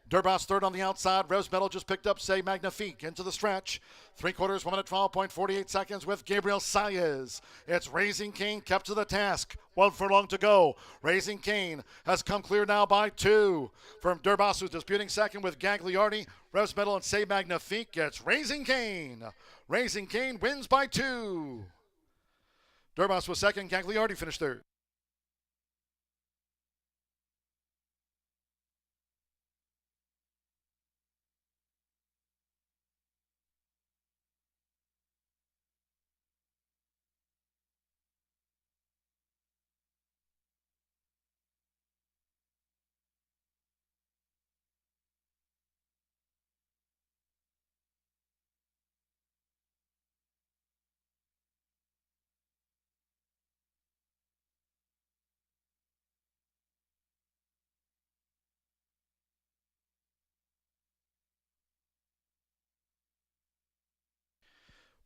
Speaker 1: Durbas third on the outside. Revs Metal just picked up C'est Magnifique into the stretch. 3/4, 1 minute 12.48 seconds with Gabriel Saez. It's Raising Cane kept to the task. 1 furlong to go. Raising Cane has come clear now by 2 from Durbas, who's disputing second with Gagliardi. Revs Metal and C'est Magnifique. It's Raising Cane. Raising Cane wins by 2. Durbas was second. Gagliardi finished third.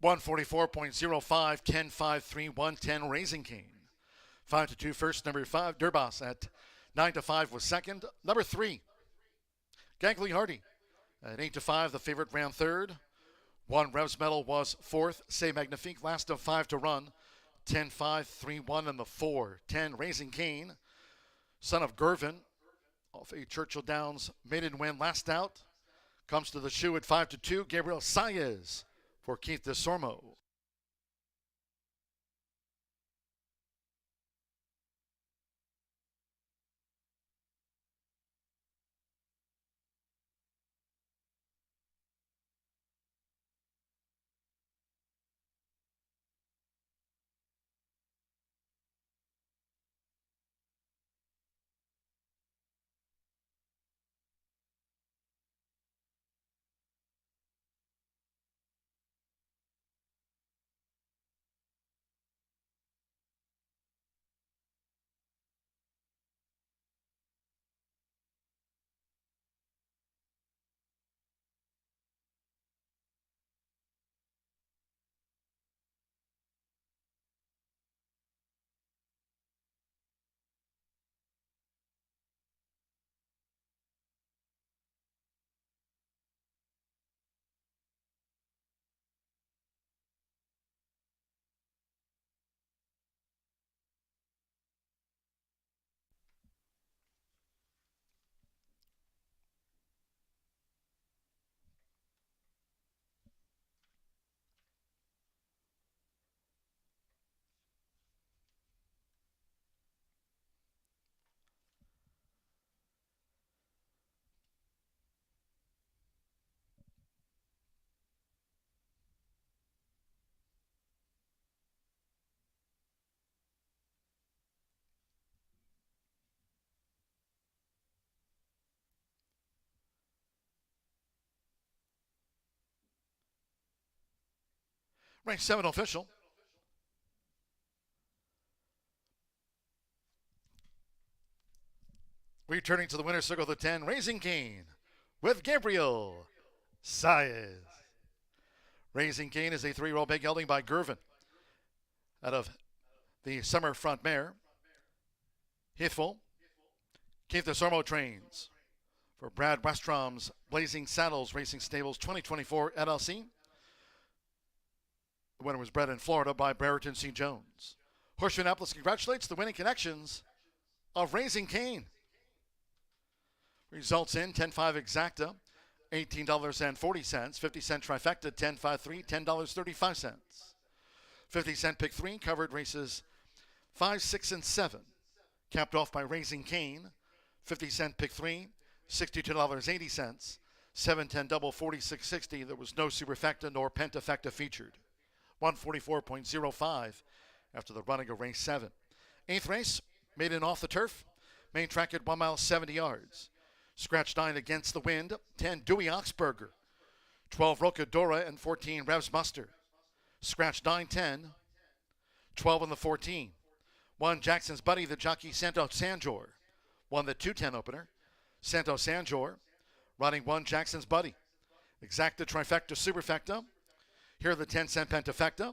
Speaker 1: $144.05, 10.53, 110 Raising Cane. 5-2 first, number 5, Durbas at 9-5 was second. Number 3, Gagliardi at 8-5, the favorite ran third. 1 Revs Metal was fourth. C'est Magnifique, last of 5 to run. 10-5, 3-1 in the 4. 10 Raising Cane, son of Gervin, off a Churchill Downs maiden win last out. Comes to the shoe at 5-2, Gabriel Saez for Keith DeSormo. Race 7 official. Returning to the winner's circle, the 10, Raising Cane with Gabriel Saez. Raising Cane is a 3-year-old big gelding by Gervin out of the Summer Front Mare. Heathful. Keith DeSormo trains for Brad Westrom's Blazing Saddles Racing Stables 2024 LLC. The winner was bred in Florida by Brereton C. Jones. Horseshoe Indianapolis congratulates the winning connections of Raising Cane. Results in 10-5 exacta, $18.40. 50-cent trifecta, 10-5-3, $10.35. 50-cent pick 3 covered races 5, 6, and 7. Capped off by Raising Cane. 50-cent pick 3, $62.80. 7-10 double, $46.60. There was no superfecta nor pentafecta featured. 144.05 after the running of race 7. 8th race, maiden off the turf. Main track at 1 mile, 70 yards. Scratch 9 Against the Wind, 10 Dewey Oxberger, 12 Rocadora, and 14 Revs Muster. Scratch 9, 10, 12 on the 14. 1 Jackson's Buddy, the jockey Santo Sanjor. Won the 210 opener. Santo Sanjor, running 1 Jackson's Buddy. Exacta, trifecta, superfecta. Here are the 10-cent pentafecta.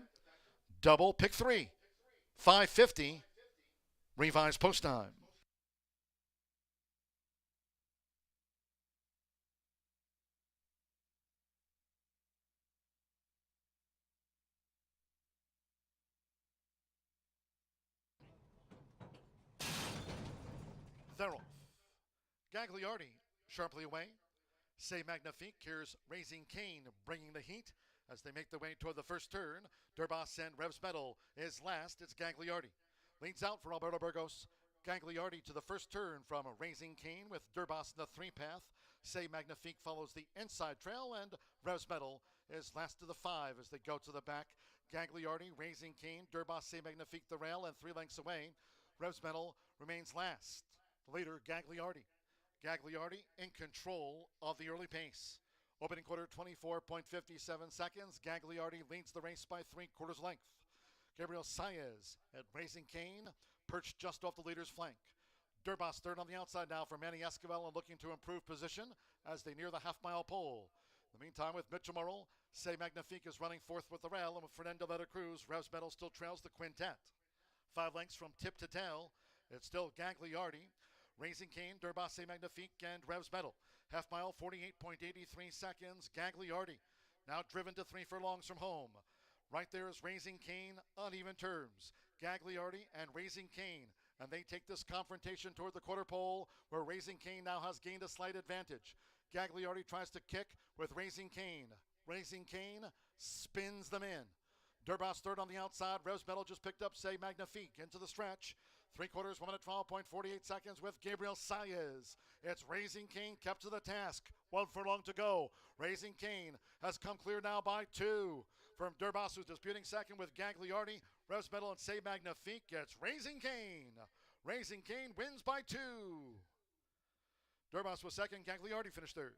Speaker 1: Double, pick 3, $5.50, revised post time. They're off. Gagliardi sharply away. Say Magnifique. Here's Raising Cane bringing the heat as they make their way toward the first turn. Durbas and Revs Metal is last. It's Gagliardi. Leads out for Alberto Burgos. Gagliardi to the first turn from Raising Cane with Durbas in the 3-path. Say Magnifique follows the inside trail, and Revs Metal is last to the 5 as they go to the back. Gagliardi, Raising Cane, Durbas, Say Magnifique the rail, and 3 lengths away. Revs Metal remains last. The leader, Gagliardi. Gagliardi in control of the early pace. Opening quarter, 24.57 seconds. Gagliardi leads the race by 3/4 length. Gabriel Saez at Raising Cane, perched just off the leader's flank. Durbas third on the outside now for Manny Esquivel and looking to improve position as they near the half-mile pole. In the meantime, with Mitchell Morrill, Say Magnifique is running fourth with the rail, and with Fernando Veta Cruz, Revs Metal still trails the quintet. 5 lengths from tip to tail. It's still Gagliardi, Raising Cane, Durbas, Say Magnifique, and Revs Metal. Half mile, 48.83 seconds. Gagliardi now driven to 3 furlongs from home. Right there is Raising Cane on even terms. Gagliardi and Raising Cane, and they take this confrontation toward the quarter pole, where Raising Cane now has gained a slight advantage. Gagliardi tries to kick with Raising Cane. Raising Cane spins them in. Durbas third on the outside. Revs Metal just picked up Say Magnifique into the stretch. 3/4, 1 minute 12.48 seconds with Gabriel Saez. It's Raising Cane kept to the task. 1 furlong to go. Raising Cane has come clear now by 2. From Durbas, who's disputing second with Gagliardi, Revs Metal, and Say Magnifique. It's Raising Cane. Raising Cane wins by 2. Durbas was second. Gagliardi finished third.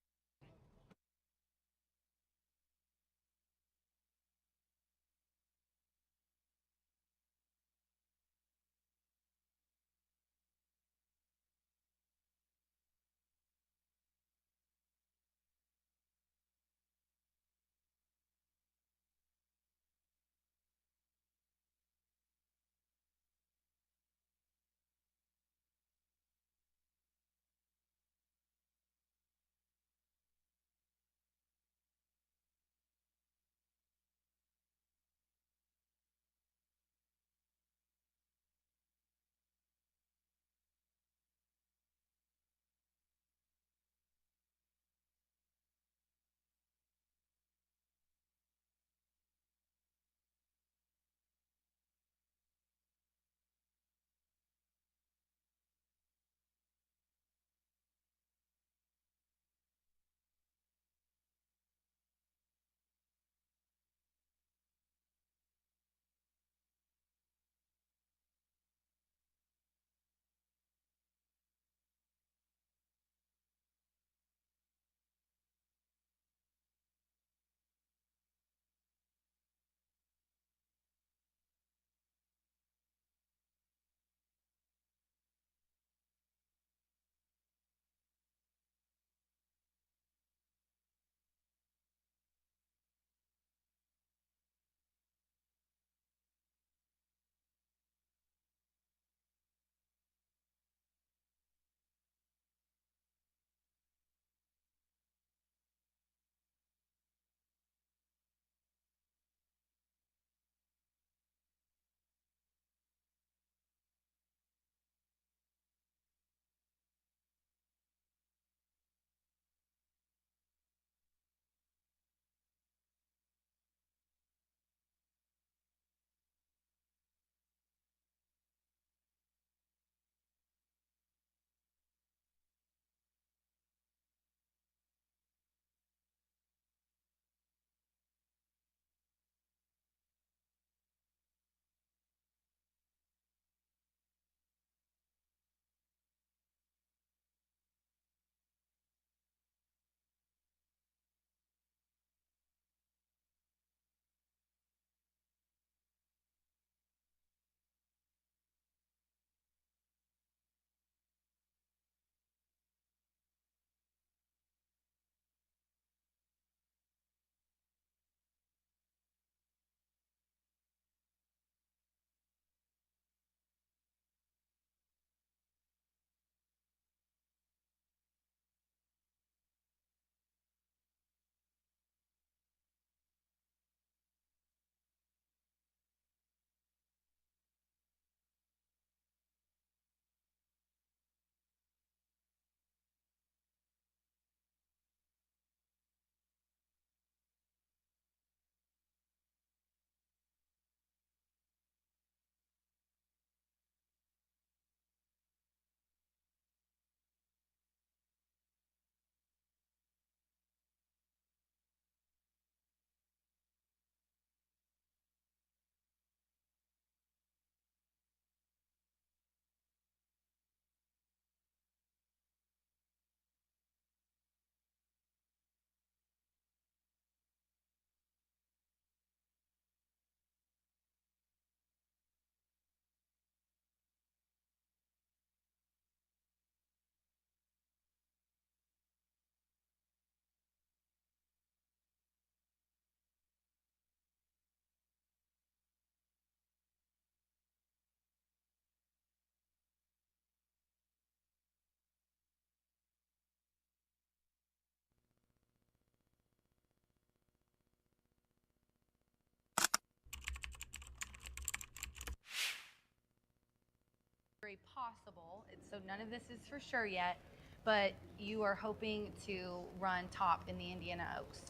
Speaker 2: very possible. So none of this is for sure yet, but you are hoping to run top in the Indiana Oaks.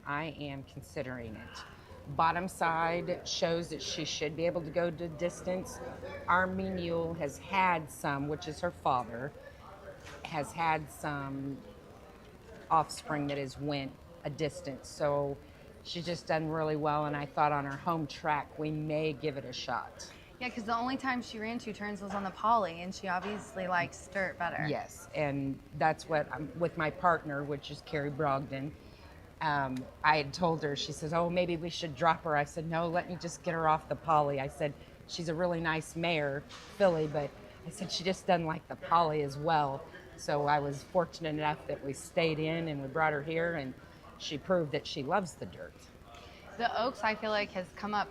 Speaker 9: I am considering it. Bottom side shows that she should be able to go to distance. Army Mule has had some, which is her father, has had some offspring that has went a distance. So she's just done really well, and I thought on her home track we may give it a shot.
Speaker 2: Yeah, because the only time she ran 2 turns was on the poly, and she obviously likes dirt better.
Speaker 9: Yes, and that's what I'm with my partner, which is Carrie Brogdon. I had told her, she says, oh, maybe we should drop her. I said, no, let me just get her off the poly. I said, she's a really nice mare, filly, but I said, she just doesn't like the poly as well. So I was fortunate enough that we stayed in and we brought her here, and she proved that she loves the dirt.
Speaker 2: The Oaks, I feel like, has come up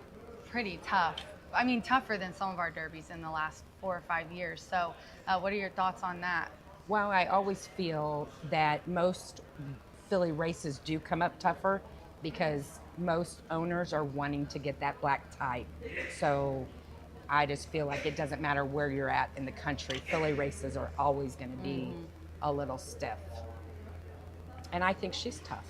Speaker 2: pretty tough. I mean, tougher than some of our derbies in the last 4 or 5 years. So what are your thoughts on that?
Speaker 9: Well, I always feel that most filly races do come up tougher because most owners are wanting to get that black type. So I just feel like it doesn't matter where you're at in the country, filly races are always going to be a little stiff. And I think she's tough.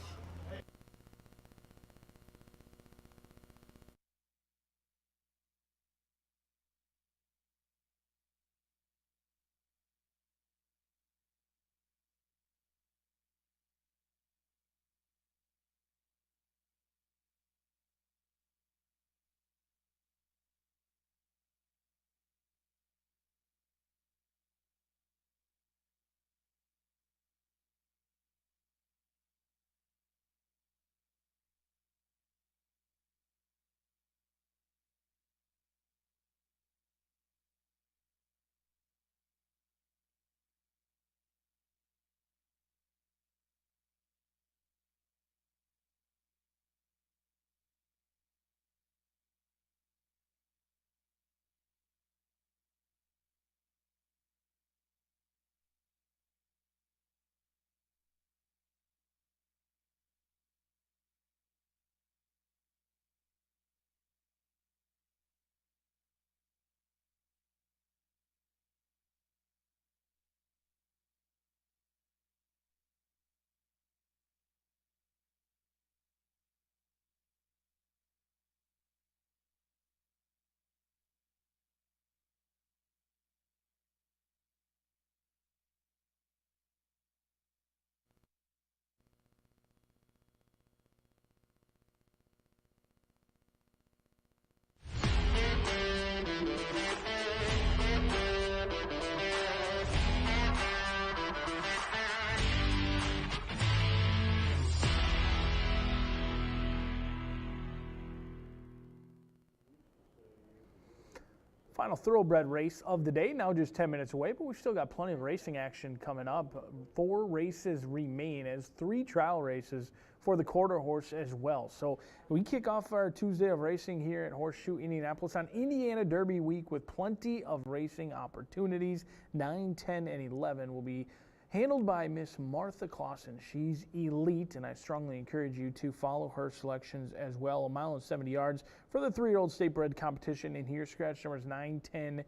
Speaker 6: Final thoroughbred race of the day, now just 10 minutes away, but we've still got plenty of racing action coming up. 4 races remain as 3 trial races for the quarter horse as well. So we kick off our Tuesday of racing here at Horseshoe Indianapolis on Indiana Derby week with plenty of racing opportunities. 9, 10, and 11 will be handled by Miss Martha Clausen. She's elite, and I strongly encourage you to follow her selections as well. 1 mile and 70 yards for the 3-year-old state bred competition. In here, scratch numbers 9, 10,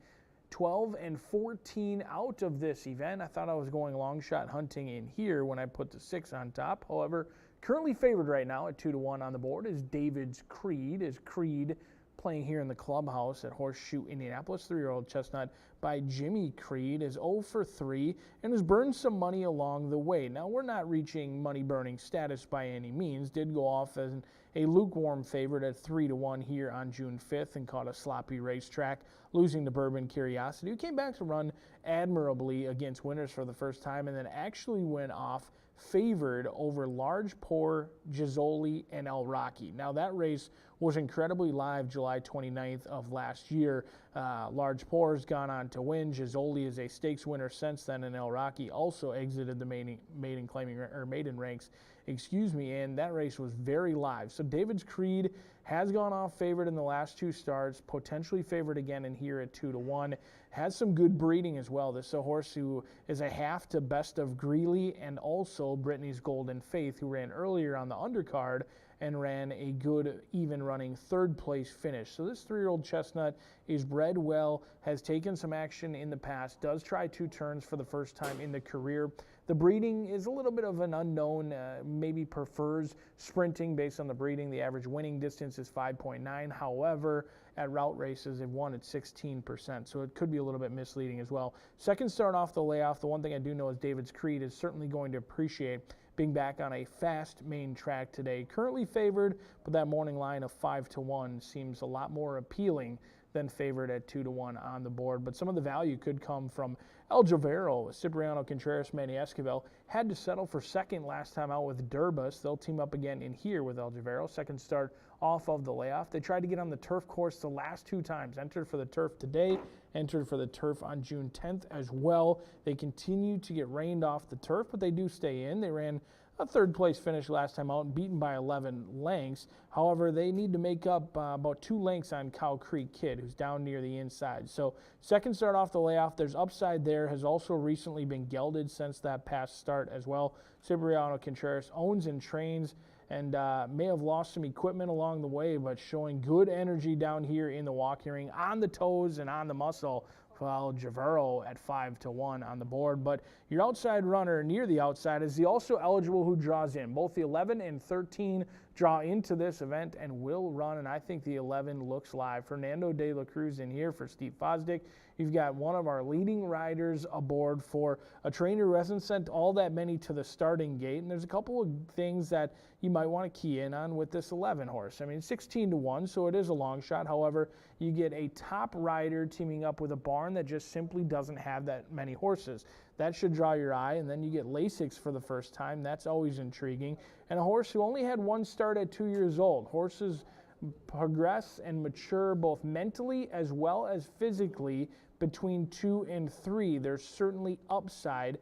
Speaker 6: 12, and 14 out of this event. I thought I was going long shot hunting in here when I put the 6 on top. However, currently favored right now at 2-1 on the board is David's Creed. Is Creed playing here in the clubhouse at Horseshoe Indianapolis. 3-year-old chestnut by Jimmy Creed is 0 for 3 and has burned some money along the way. Now, we're not reaching money burning status by any means. Did go off as a lukewarm favorite at 3-1 here on June 5th and caught a sloppy racetrack, losing to Bourbon Curiosity, who came back to run admirably against winners for the first time and then actually went off favored over Large Pour, Gisoli, and El Rocky. Now, that race was incredibly live July 29th of last year. Large Pour has gone on to win. Gisoli is a stakes winner since then, and El Rocky also exited the maiden ranks, and that race was very live. So David's Creed has gone off favored in the last 2 starts, potentially favored again in here at 2-1. Has some good breeding as well. This is a horse who is a half to Best of Greeley and also Brittany's Golden Faith, who ran earlier on the undercard and ran a good, even running third place finish. So this 3-year-old chestnut is bred well, has taken some action in the past, does try 2 turns for the first time in the career. The breeding is a little bit of an unknown, maybe prefers sprinting based on the breeding. The average winning distance is 5.9. However, at route races, they've won at 16%, so it could be a little bit misleading as well. Second start off the layoff, the one thing I do know is David's Creed is certainly going to appreciate being back on a fast main track today. Currently favored, but that morning line of 5-1 seems a lot more appealing than favored at 2-1 on the board. But some of the value could come from El Javero. Cipriano Contreras, Manny Esquivel had to settle for second last time out with Durbus. They'll team up again in here with El Javero. Second start off of the layoff. They tried to get on the turf course the last 2 times. Entered for the turf today, entered for the turf on June 10th as well. They continue to get rained off the turf, but they do stay in. They ran a third place finish last time out, beaten by 11 lengths. However, they need to make up about 2 lengths on Cow Creek Kid, who's down near the inside. So second start off the layoff, there's upside there, has also recently been gelded since that past start as well. Cipriano Contreras owns and trains and may have lost some equipment along the way, but showing good energy down here in the walking ring, on the toes and on the muscle. El Javero at 5-1 on the board. But your outside runner near the outside is the also eligible who draws in. Both the 11 and 13 draw into this event and will run, and I think the 11 looks live. Fernando de la Cruz in here for Steve Fosdick. You've got one of our leading riders aboard for a trainer who hasn't sent all that many to the starting gate, and there's a couple of things that you might want to key in on with this 11 horse. I mean, 16-1, so it is a long shot. However, you get a top rider teaming up with a barn that just simply doesn't have that many horses. That should draw your eye, and then you get Lasix for the first time. That's always intriguing. And a horse who only had 1 start at 2 years old. Horses progress and mature both mentally as well as physically between 2 and 3. There's certainly upside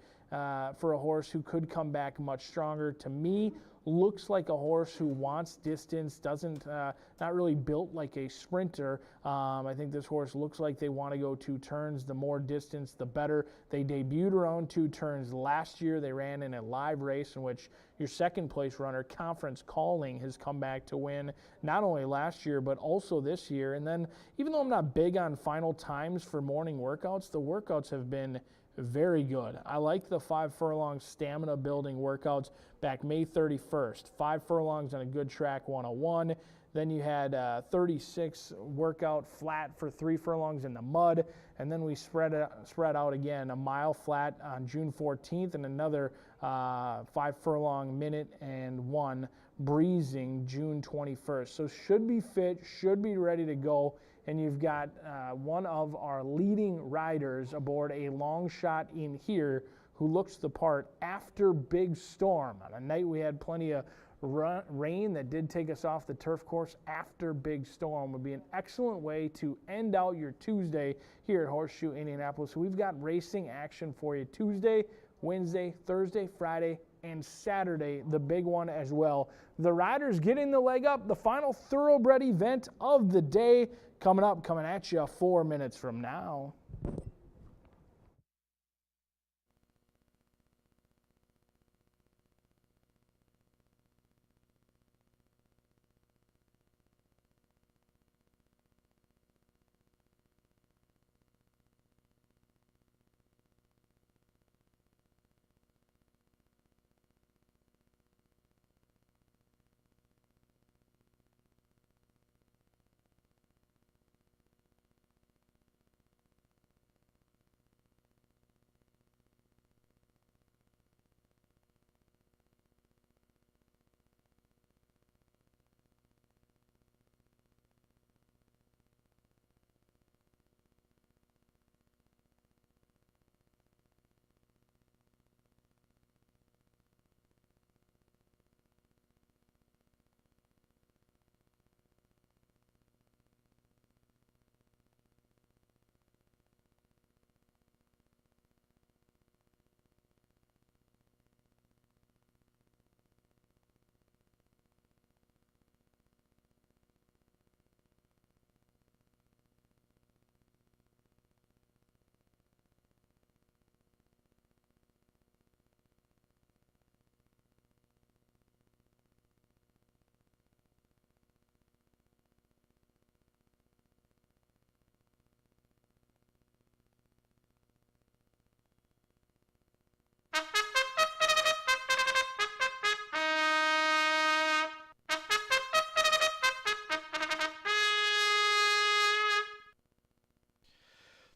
Speaker 6: for a horse who could come back much stronger. To me, looks like a horse who wants distance, doesn't, not really built like a sprinter. I think this horse looks like they want to go 2 turns. The more distance, the better. They debuted around 2 turns last year. They ran in a live race in which your second place runner, Conference Calling, has come back to win not only last year, but also this year. And then, even though I'm not big on final times for morning workouts, the workouts have been very good. I like the 5 furlong stamina building workouts back May 31st. 5 furlongs on a good track 101. Then you had 36 workout flat for 3 furlongs in the mud. And then we spread out again, a mile flat on June 14th and another 5 furlong minute and 1 breezing June 21st. So should be fit, should be ready to go. And you've got one of our leading riders aboard a long shot in here who looks the part after Big Storm. On a night we had plenty of rain that did take us off the turf course, after Big Storm would be an excellent way to end out your Tuesday here at Horseshoe Indianapolis. So we've got racing action for you Tuesday, Wednesday, Thursday, Friday, and Saturday, the big one as well. The riders getting the leg up, the final thoroughbred event of the day coming at you 4 minutes from now.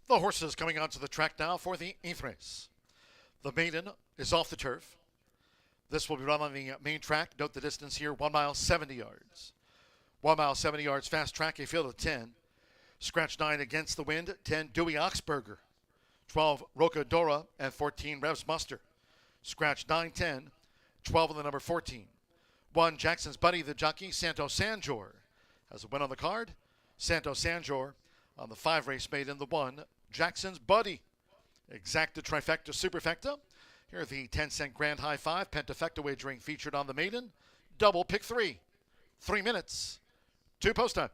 Speaker 1: The horses coming onto the track now for the 8th race. The maiden is off the turf. This will be run on the main track. Note the distance here, 1 mile, 70 yards. 1 mile, 70 yards, fast track, a field of 10. Scratch 9 against the wind, 10 Dewey Oxberger, 12 Rocadora, and 14 Revs Muster. Scratch 9, 10, 12 on the number 14. 1 Jackson's Buddy, the jockey, Santo Sanjor, has a win on the card. Santo Sanjor on the 5 race made in the 1 Jackson's Buddy. Exacta, trifecta, superfecta. Here are the 10-cent grand high 5 pentafecta wagering featured on the maiden. Double pick 3. 3 minutes. 2 post time.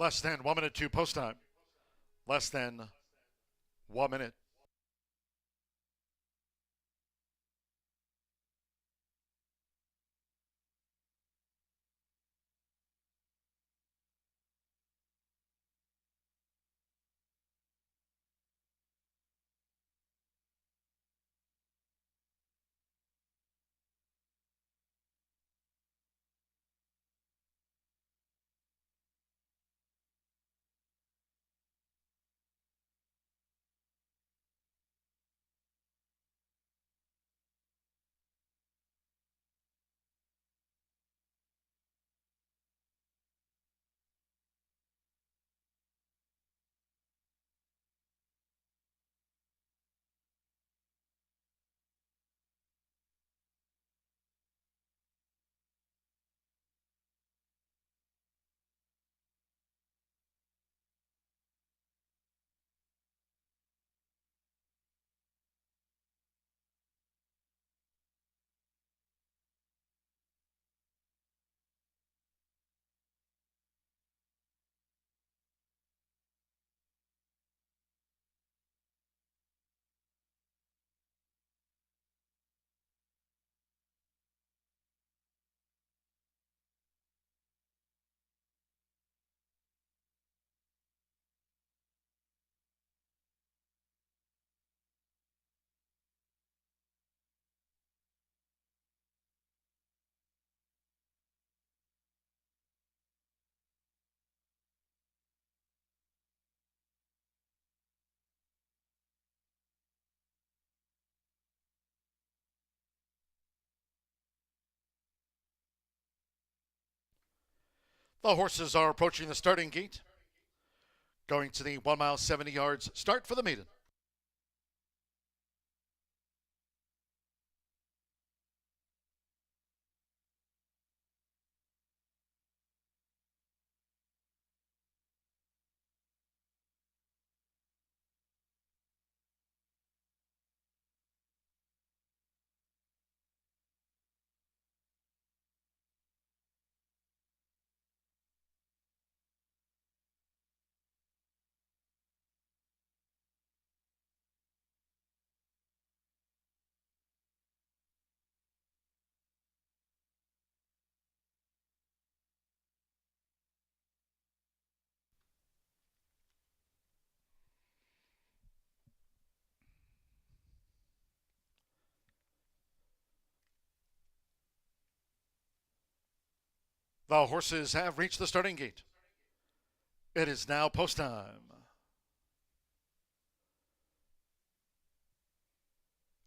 Speaker 1: Less than 1 minute 2 post time. Less than 1 minute. The horses are approaching the starting gate, going to the 1 mile 70 yards start for the maiden. The horses have reached the starting gate. It is now post time.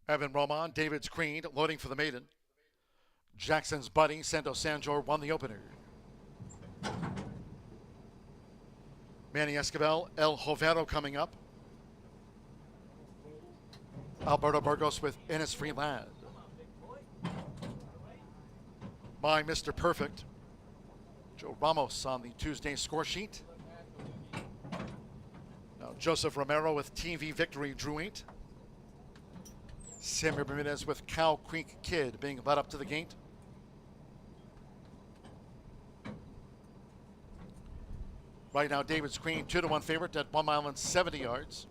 Speaker 1: Evan Roman, David's Creed, loading for the maiden. Jackson's Buddy, Santo Sanjor won the opener. Manny Escobar, El Jovero coming up. Alberto Burgos with Innisfree Lad. My Mr. Perfect, Joe Ramos on the Tuesday score sheet. Now Joseph Romero with TV Victory Drew 8. Samuel Bermudez with Cow Creek Kid being led up to the gate. Right now, David's Queen 2-1 favorite at 1 mile and 70 yards.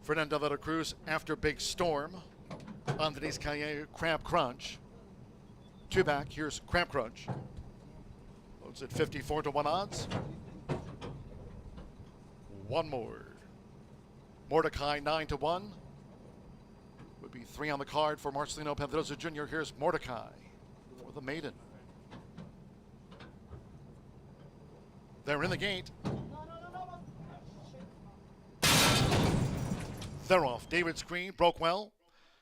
Speaker 1: Fernando de la Cruz after Big Storm. Andres Calle, Crab Crunch. Two back, here's Crab Crunch. Loads at 54-1 odds. One more. Mordecai 9-1. Would be 3 on the card for Marcelino Pedroza Jr. Here's Mordecai for the maiden. They're in the gate. They're off. David's Queen broke well.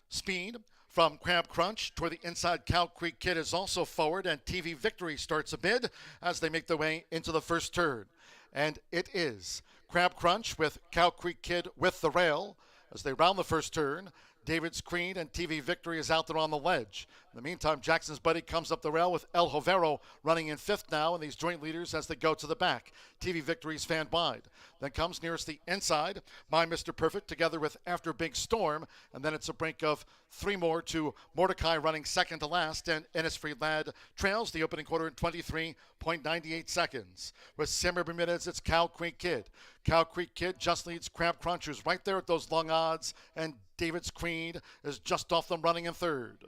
Speaker 1: Speed from Crab Crunch toward the inside. Cow Creek Kid is also forward, and TV Victory starts a bid as they make their way into the first turn. And it is Crab Crunch with Cow Creek Kid with the rail as they round the first turn. David's Creed and TV Victory is out there on the ledge. In the meantime, Jackson's Buddy comes up the rail with El Jovero running in fifth now, and these joint leaders as they go to the back. TV Victory's fan wide. Then comes nearest the inside, My Mr. Perfect together with After Big Storm, and then it's a break of 3 more to Mordecai running second to last, and Innisfree Lad trails the opening quarter in 23.98 seconds. With Samuel Bermudez, it's Cow Creek Kid. Cow Creek Kid just leads Crab Crunchers right there at those long odds, and David's Creed is just off them running in third.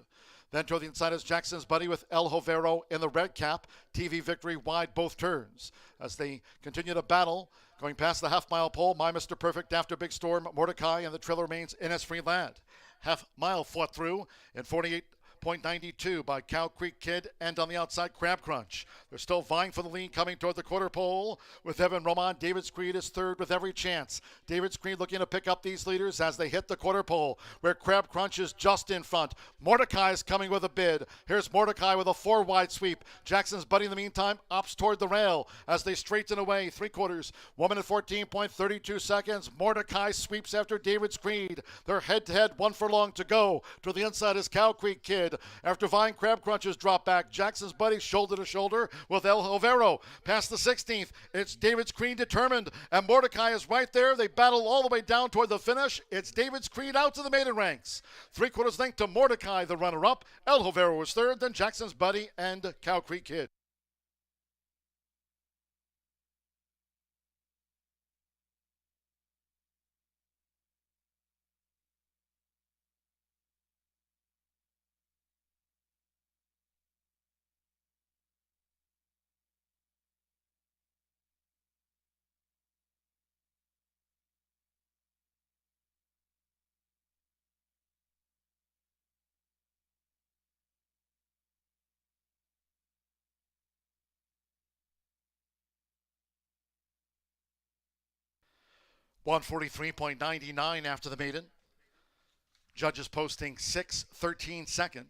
Speaker 1: Then toward the inside is Jackson's Buddy with El Jovero in the red cap. TV Victory wide both turns as they continue to battle. Going past the half-mile pole, My Mr. Perfect after Big Storm, Mordecai, and the trail remains Innisfree Lad. Half-mile fought through in 48.92 by Cow Creek Kid, and on the outside, Crab Crunch. They're still vying for the lead coming toward the quarter pole with Evan Roman. David's Creed is third with every chance. David's Creed looking to pick up these leaders as they hit the quarter pole where Crab Crunch is just in front. Mordecai is coming with a bid. Here's Mordecai with a 4-wide sweep. Jackson's Buddy in the meantime opts toward the rail as they straighten away 3/4. 1 minute 14.32 seconds. Mordecai sweeps after David's Creed. They're head-to-head, 1 furlong to go. To the inside is Cow Creek Kid. After vying, Crab Crunch's drop back. Jackson's Buddy shoulder to shoulder with El Jovero. Past the 16th, it's David's Creed determined, and Mordecai is right there. They battle all the way down toward the finish. It's David's Creed out to the maiden ranks. 3/4 length to Mordecai, the runner-up. El Jovero was third, then Jackson's Buddy and Cow Creek Kid. $143.99 after the maiden. Judges posting 6-13 second.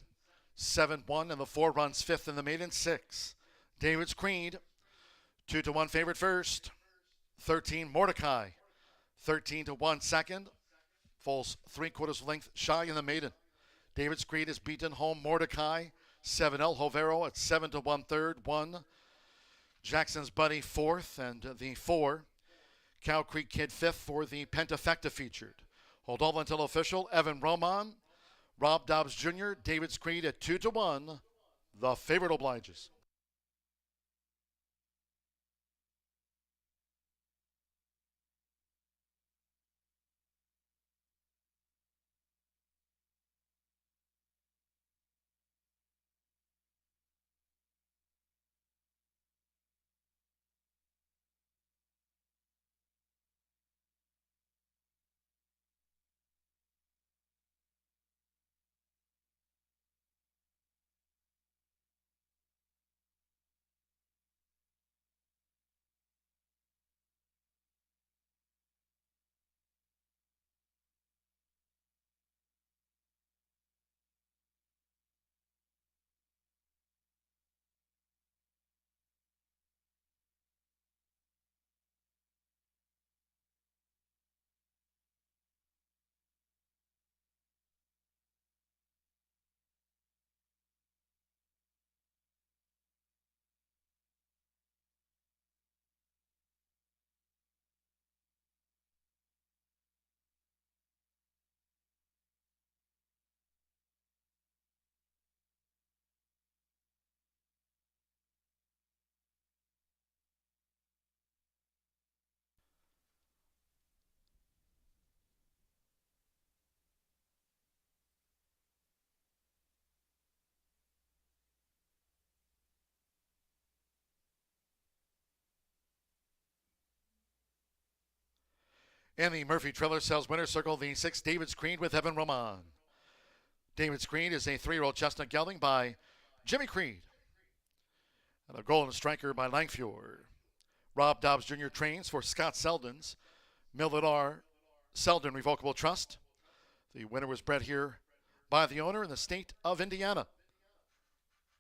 Speaker 1: 7-1 and the 4 runs fifth in the maiden. 6. David's Creed, 2-1 favorite first. 13 Mordecai, 13-1 second. Falls 3/4 length shy in the maiden. David's Creed has beaten home Mordecai. 7 El Hovero at 7-1 third. 1 Jackson's Buddy fourth, and the 4 Cow Creek Kid fifth for the Pentafecta featured. Hold all until official. Evan Roman, Rob Dobbs Jr., David's Creed at 2-1. The favorite obliges. In the Murphy Trailer Sales Winner Circle, the 6 David's Creed with Evan Roman. David's Creed is a 3-year-old chestnut gelding by Jimmy Creed. And a Golden Striker by Langfjord. Rob Dobbs Jr. trains for Scott Selden's Milladar Selden Revocable Trust. The winner was bred here by the owner in the state of Indiana.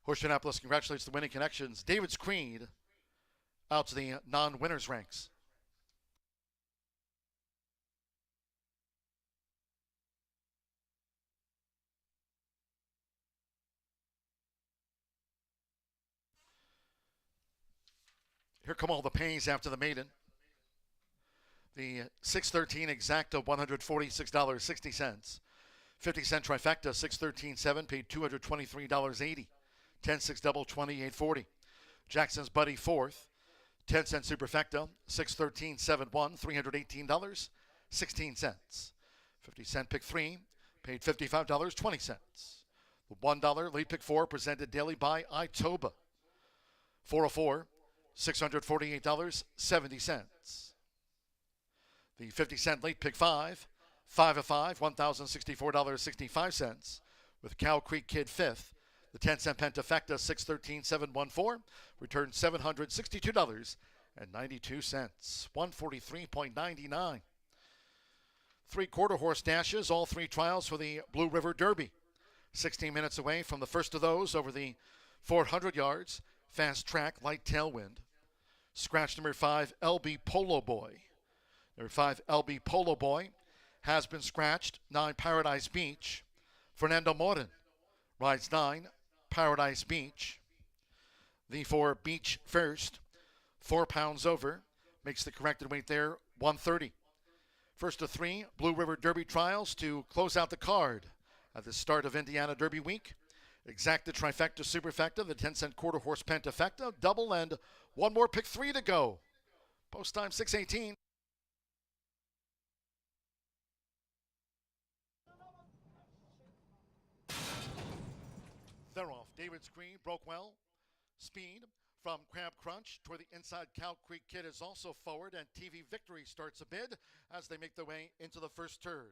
Speaker 1: Horseshoe Indianapolis congratulates the winning connections. David's Creed out to the non-winners ranks. Here come all the pays after the maiden. The 613 exacta, $146.60. 50-cent trifecta, 613.7, paid $223.80. 10-6 double, $28.40. Jackson's Buddy fourth. 10-cent superfecta, 613.71, $318.16. 50-cent pick 3, paid $55.20. The $1 lead pick 4 presented daily by Itoba. 404. $648.70. The 50-cent late pick 5, 5 of 5, $1,064.65. With Cow Creek Kid 5th, the 10-cent Pentafecta 613.714 returned $762.92. 143.99. 3/4 horse dashes, all 3 trials for the Blue River Derby. 16 minutes away from the first of those over the 400 yards. Fast track, light tailwind. Scratch number 5, LB Polo Boy. Number 5, LB Polo Boy has been scratched. 9, Paradise Beach. Fernando Morin rides 9, Paradise Beach. The 4, Beach First, 4 pounds over. Makes the corrected weight there, 130. First of 3 Blue River Derby trials to close out the card at the start of Indiana Derby Week. Exacta, trifecta, superfecta, the 10-cent quarter horse pentafecta, double, and one more pick 3 to go. Post time 6:18. They're off. David's Creed broke well. Speed from Crab Crunch toward the inside. Cow Creek Kid is also forward, and TV Victory starts a bid as they make their way into the first turn.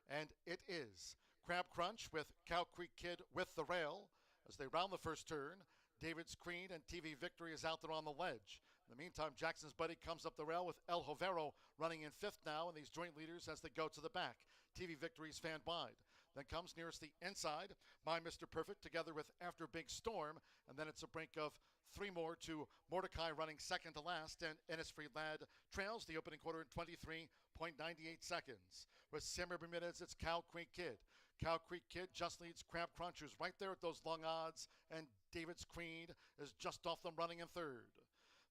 Speaker 1: And it is Crab Crunch with Cow Creek Kid with the rail as they round the first turn. David's Creed and TV Victory is out there on the ledge. In the meantime, Jackson's Buddy comes up the rail with El Hovero running in 5th now, and these joint leaders as they go to the back. TV Victory's fanned wide. Then comes nearest the inside, My Mr. Perfect together with After Big Storm. And then it's a brink of 3 more to Mordecai running second to last. And Innisfree Lad trails the opening quarter in 23.98 seconds. With Simmer Bermudez, it's Cow Creek Kid. Cow Creek Kid just leads Crab Crunch, who's right there at those long odds. And David's Creed is just off them running in third.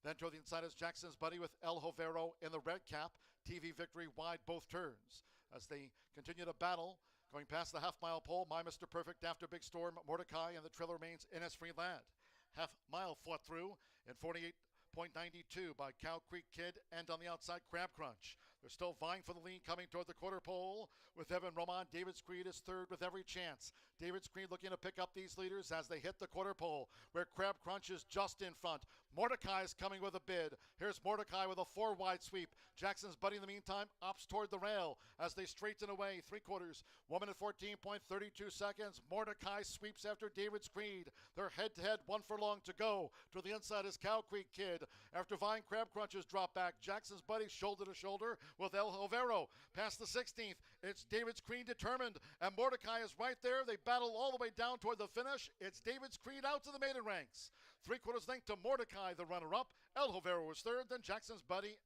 Speaker 1: Then toward the inside is Jackson's Buddy with El Jovero in the red cap. TV Victory wide both turns. As they continue to battle, going past the half-mile pole, My Mr. Perfect, After Big Storm, Mordecai, and the trail remains Innisfree Lad. Half-mile fought through in 48.92 by Cow Creek Kid, and on the outside, Crab Crunch. They're still vying for the lead coming toward the quarter pole with Evan Roman. David's Creed is third with every chance. David's Creed looking to pick up these leaders as they hit the quarter pole, where Crab Crunch is just in front. Mordecai is coming with a bid. Here's Mordecai with a 4-wide sweep. Jackson's Buddy in the meantime opts toward the rail as they straighten away 3/4. 1 minute 14.32 seconds. Mordecai sweeps after David's Creed. They're head-to-head, 1 furlong to go. To the inside is Cow Creek Kid. After vying, Crab Crunch's drop back. Jackson's Buddy shoulder to shoulder with El Jovero. Past the 16th, it's David's Creed determined, and Mordecai is right there. They battle all the way down toward the finish. It's David's Creed out to the maiden ranks. 3/4 length to Mordecai, the runner-up. El Jovero was third, then Jackson's Buddy.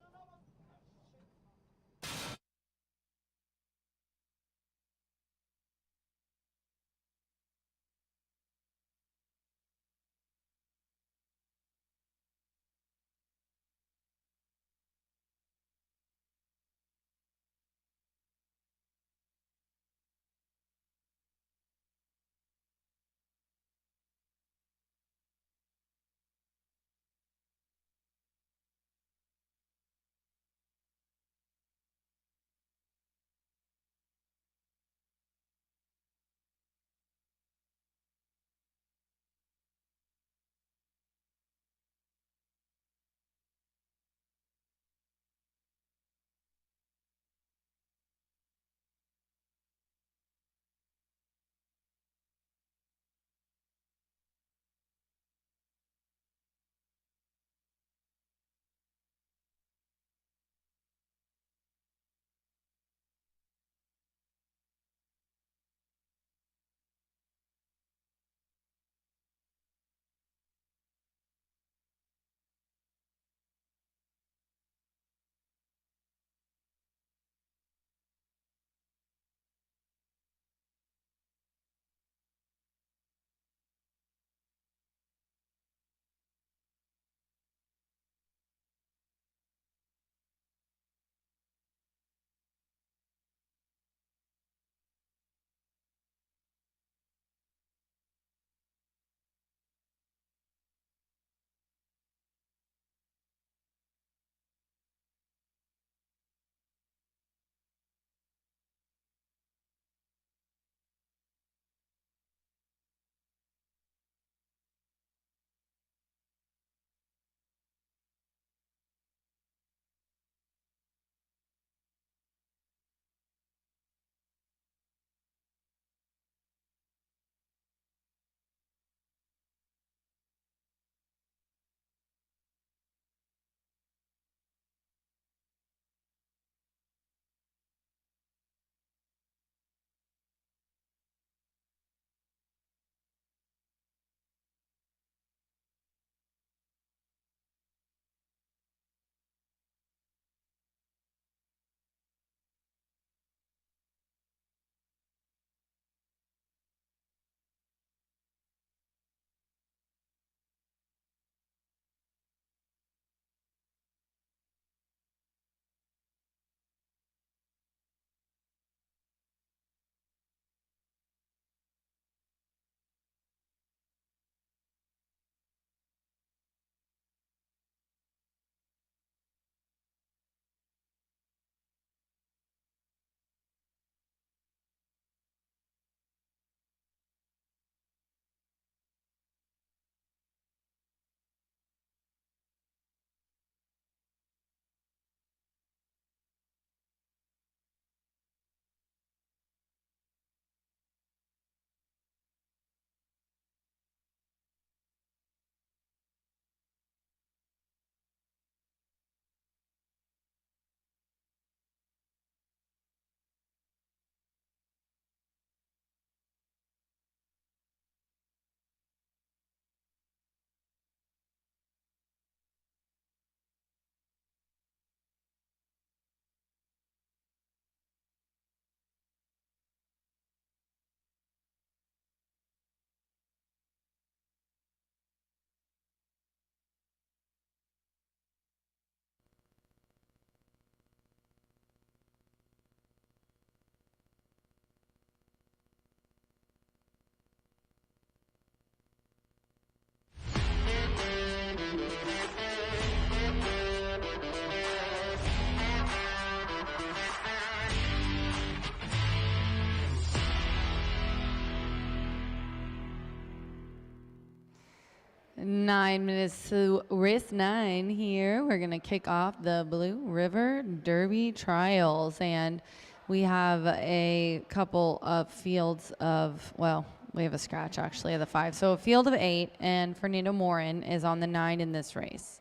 Speaker 2: 9 minutes to race 9 here. We're going to kick off the Blue River Derby Trials. And we have a couple of fields of, well, we have a scratch actually of the 5. So a field of 8, and Fernando Morin is on the 9 in this race.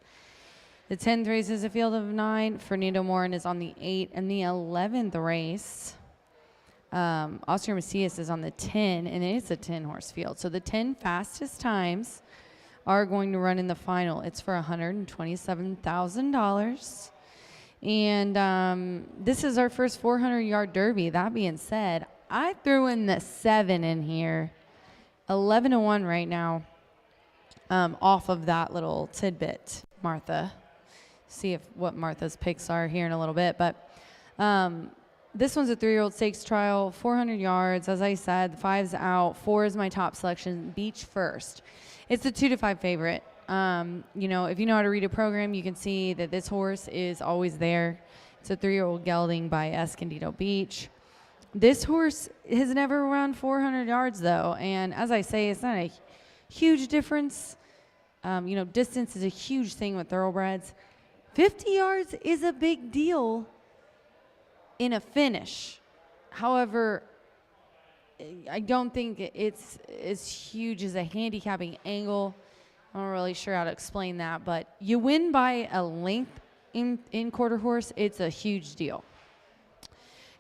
Speaker 2: The 10th race is a field of 9. Fernando Morin is on the 8 and the 11th race. Oscar Macias is on the 10, and it's a 10-horse field. So the 10 fastest times are going to run in the final. It's for $127,000. And this is our first 400-yard derby. That being said, I threw in the 7 in here. 11-1 right now off of that little tidbit, Martha. See what Martha's picks are here in a little bit. But this one's a 3-year-old stakes trial, 400 yards. As I said, the 5's out. 4 is my top selection, Beach First. It's a 2 to 5 favorite. You know, if you know how to read a program, you can see that this horse is always there. It's a 3-year-old gelding by Escondido Beach. This horse has never run 400 yards, though. And as I say, it's not a huge difference. You know, distance is a huge thing with thoroughbreds. 50 yards is a big deal in a finish. However, I don't think it's as huge as a handicapping angle. I'm not really sure how to explain that, but you win by a length in quarter horse, it's a huge deal.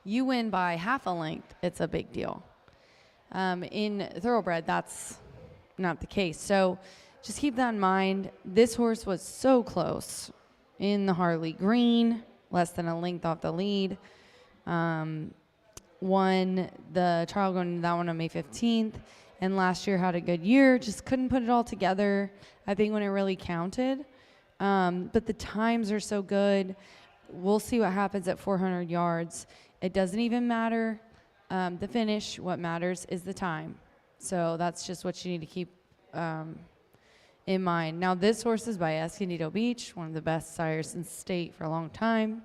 Speaker 2: You win by half a length, it's a big deal. In thoroughbred, that's not the case. So just keep that in mind. This horse was so close in the Harley Green, less than a length off the lead. Won the trial going into that one on May 15th. And last year had a good year, just couldn't put it all together, I think, when it really counted. But the times are so good. We'll see what happens at 400 yards. It doesn't even matter the finish. What matters is the time. So that's just what you need to keep in mind. Now, this horse is by Escondido Beach, one of the best sires in the state for a long time.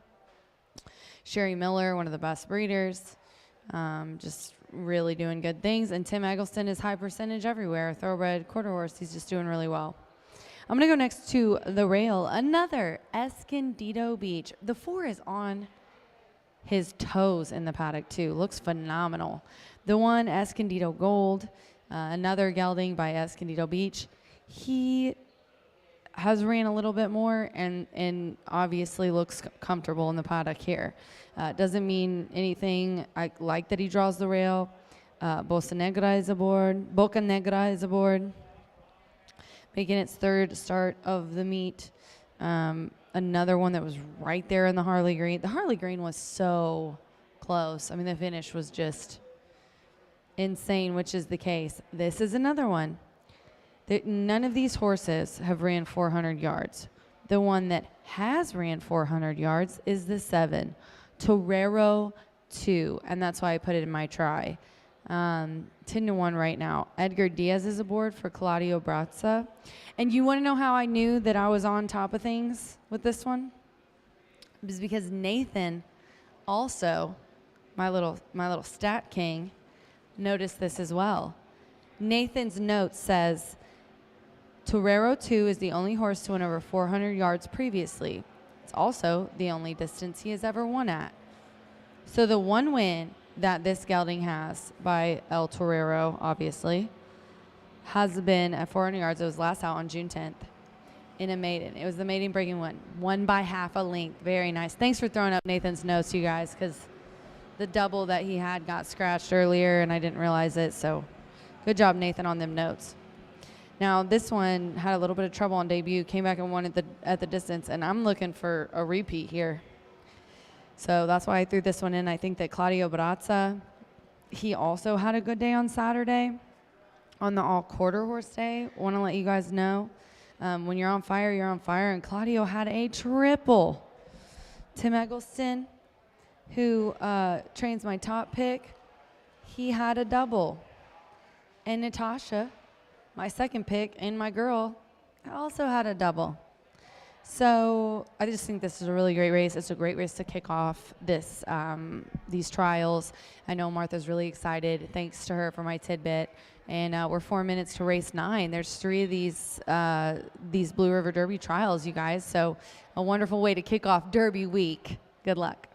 Speaker 2: Sherry Miller, one of the best breeders. Just really doing good things. And Tim Eggleston is high percentage everywhere. Thoroughbred quarter horse, he's just doing really well. I'm going to go next to the rail. Another Escondido Beach. The 4 is on his toes in the paddock, too. Looks phenomenal. The 1, Escondido Gold, another gelding by Escondido Beach. He has ran a little bit more and obviously looks comfortable in the paddock here. Doesn't mean anything. I like that he draws the rail. Boca Negra is aboard. Making its 3rd start of the meet. Another one that was right there in the Harley Green. The Harley Green was so close. I mean, the finish was just insane, which is the case. This is another one. None of these horses have ran 400 yards. The one that has ran 400 yards is the 7, Torero 2, and that's why I put it in my try. 10-1 right now. Edgar Diaz is aboard for Claudio Brazza. And you want to know how I knew that I was on top of things with this one? It was because Nathan also, my little stat king, noticed this as well. Nathan's note says, Torero 2 is the only horse to win over 400 yards previously. It's also the only distance he has ever won at. So the one win that this gelding has by El Torero, obviously, has been at 400 yards. It was last out on June 10th in a maiden. It was the maiden breaking one. Won by half a length. Very nice. Thanks for throwing up Nathan's notes, you guys, because the double that he had got scratched earlier, and I didn't realize it. So good job, Nathan, on them notes. Now, this one had a little bit of trouble on debut, came back and won at the distance, and I'm looking for a repeat here. So that's why I threw this one in. I think that Claudio Brazza, he also had a good day on Saturday on the all-quarter horse day. Want to let you guys know, when you're on fire, you're on fire, and Claudio had a triple. Tim Eggleston, who trains my top pick, he had a double. And Natasha, my second pick, and my girl also had a double. So I just think this is a really great race. It's a great race to kick off these trials. I know Martha's really excited. Thanks to her for my tidbit. And we're 4 minutes to race 9. There's 3 of these Blue River Derby trials, you guys. So a wonderful way to kick off Derby week. Good luck.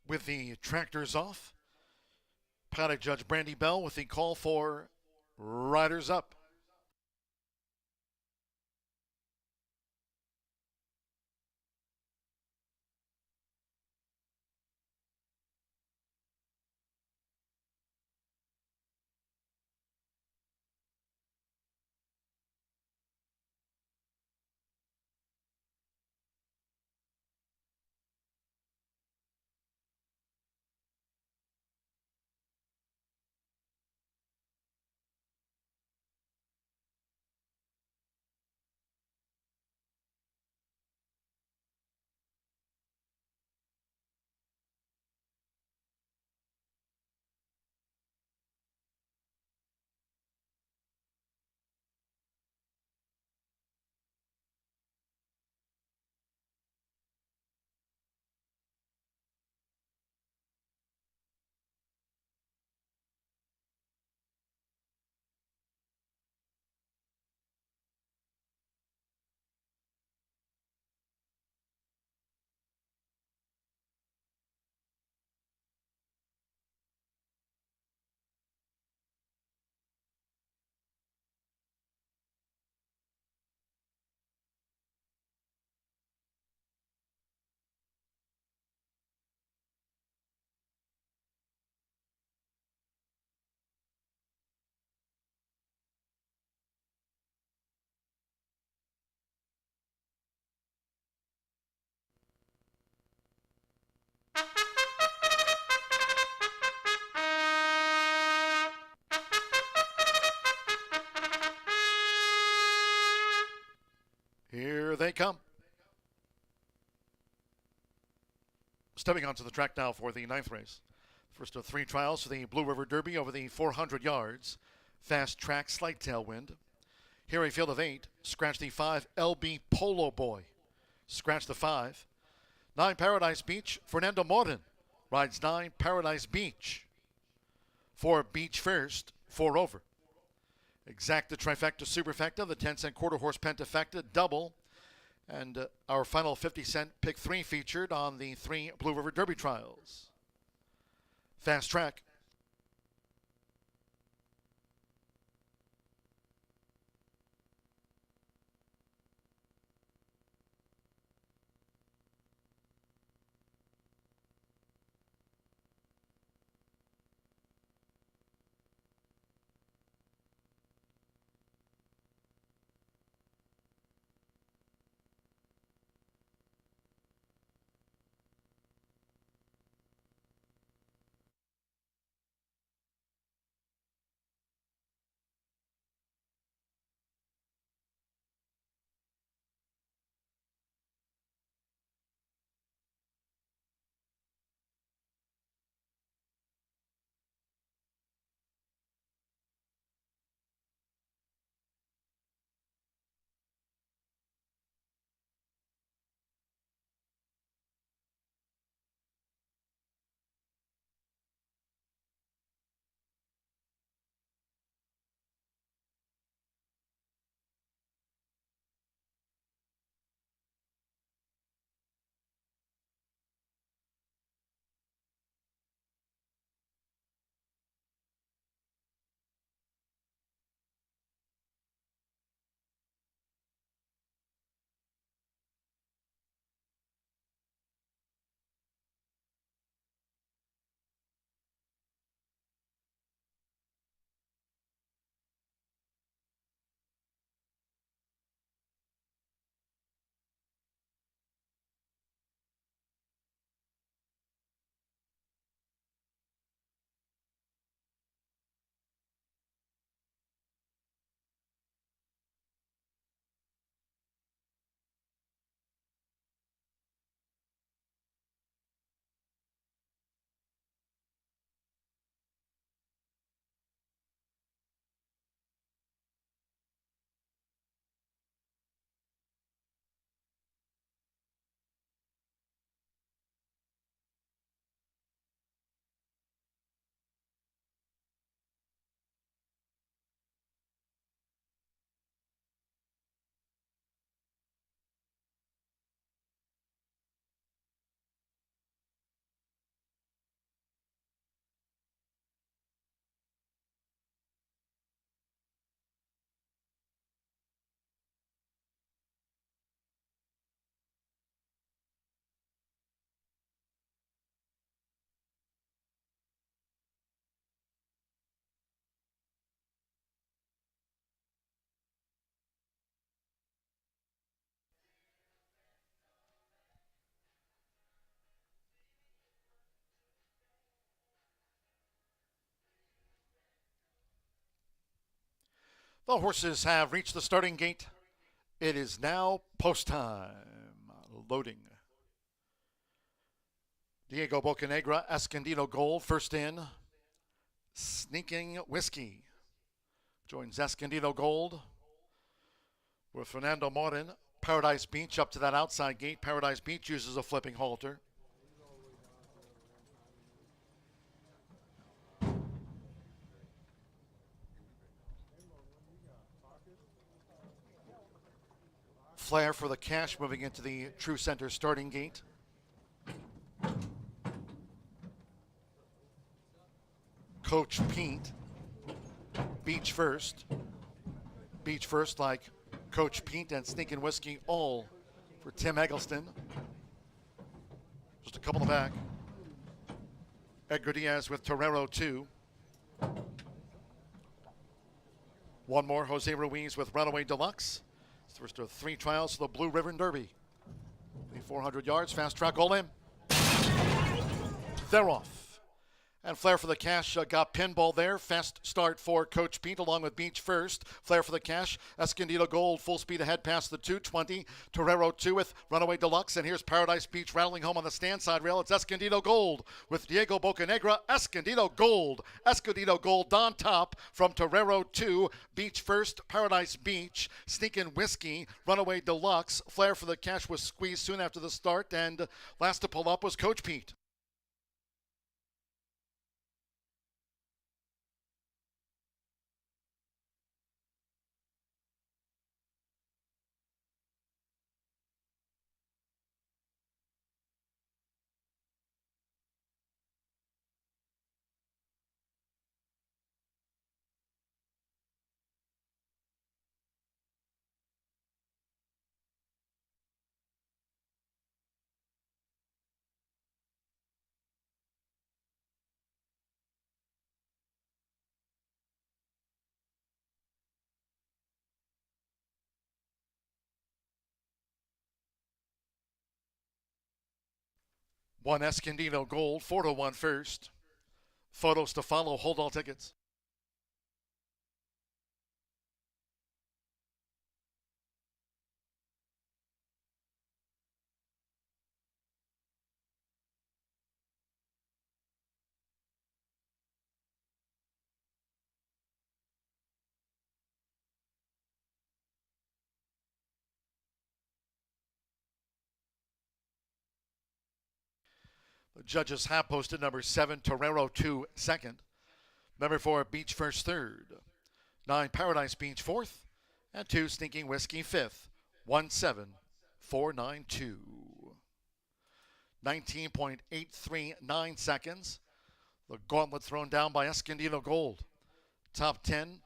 Speaker 1: With the tractors off, paddock judge Brandy Bell with the call for riders up. Here they come. Stepping onto the track now for the 9th race. First of 3 trials for the Blue River Derby over the 400 yards. Fast track, slight tailwind. Here a field of 8. Scratch the 5, LB Polo Boy. Scratch the 5. 9, Paradise Beach, Fernando Morin. Rides 9, Paradise Beach. 4, Beach First, 4 over. Exacta, Trifecta, Superfecta, the 10-cent quarter horse Pentafecta, double. And our final 50-cent pick 3 featured on the 3 Blue River Derby trials. Fast track. The horses have reached the starting gate. It is now post time. Loading. Diego Bocanegra, Escondido Gold, first in. Sneaking Whiskey joins Escondido Gold with Fernando Morin. Paradise Beach up to that outside gate. Paradise Beach uses a flipping halter. Flair for the cash moving into the True Center starting gate. Coach Pete, Beach First. Beach First like Coach Pete and Sneakin' Whiskey, all for Tim Eggleston. Just a couple in the back. Edgar Diaz with Torero 2. One more, Jose Ruiz with Runaway Deluxe. It's the first of 3 trials for the Blue River Derby. The 400 yards, fast track all in. They're off. And Flair for the Cash got pinball there. Fast start for Coach Pete along with Beach first. Flair for the Cash. Escondido Gold full speed ahead past the 220. Torero 2 with Runaway Deluxe. And here's Paradise Beach rattling home on the stand side rail. It's Escondido Gold with Diego Bocanegra. Escondido Gold. Escondido Gold on top from Torero 2. Beach first. Paradise Beach. Sneakin' Whiskey. Runaway Deluxe. Flair for the Cash was squeezed soon after the start. And last to pull up was Coach Pete. One Escondido Gold, 4-1 first. Photos to follow. Hold all tickets. The judges have posted number 7, Torero 2, second. Number 4, Beach first, third. 9, Paradise Beach, fourth. And 2, Sneaking Whiskey, fifth. 1-7-4-9-2. 19.839 seconds. The gauntlet thrown down by Escondido Gold. Top 10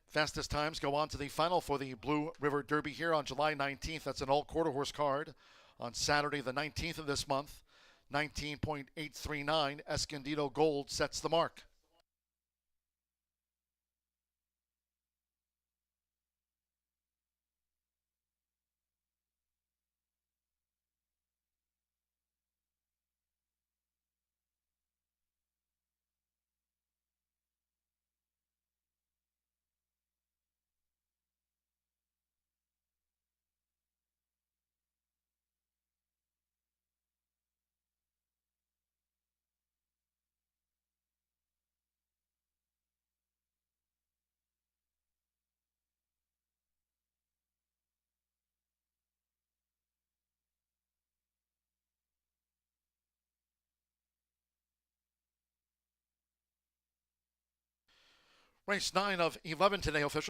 Speaker 1: fastest times go on to the final for the Blue River Derby here on July 19th. That's an all quarter horse card on Saturday the 19th of this month. 19.839, Escondido Gold sets the mark. Race 9 of 11 today, official.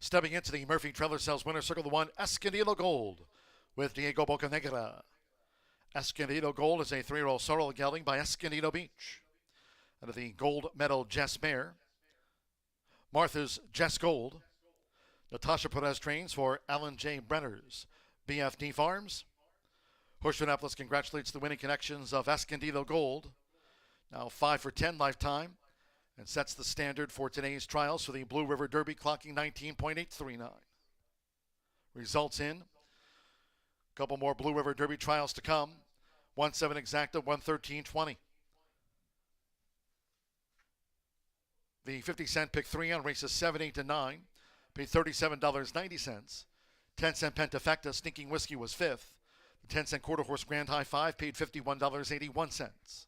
Speaker 1: Stepping into the Murphy Trailer Sales winner circle, the 1, Escondido Gold with Diego Bocanegra. Escondido Gold is a 3-year-old sorrel gelding by Escondido Beach. Under the gold medal Jess Mare. Martha's Jess Gold. Natasha Perez trains for Alan J. Brenner's BFD Farms. Horseshoe Indianapolis congratulates the winning connections of Escondido Gold. Now 5 for 10 lifetime. And sets the standard for today's trials for the Blue River Derby, clocking 19.839. Results in a couple more Blue River Derby trials to come. 1-7 exacta, 113.20. The 50-cent pick 3 on races 7, 8, and 9 paid $37.90. 10-cent Pentafecta, Sneaking Whiskey was fifth. The 10-cent quarter horse Grand High 5 paid $51.81.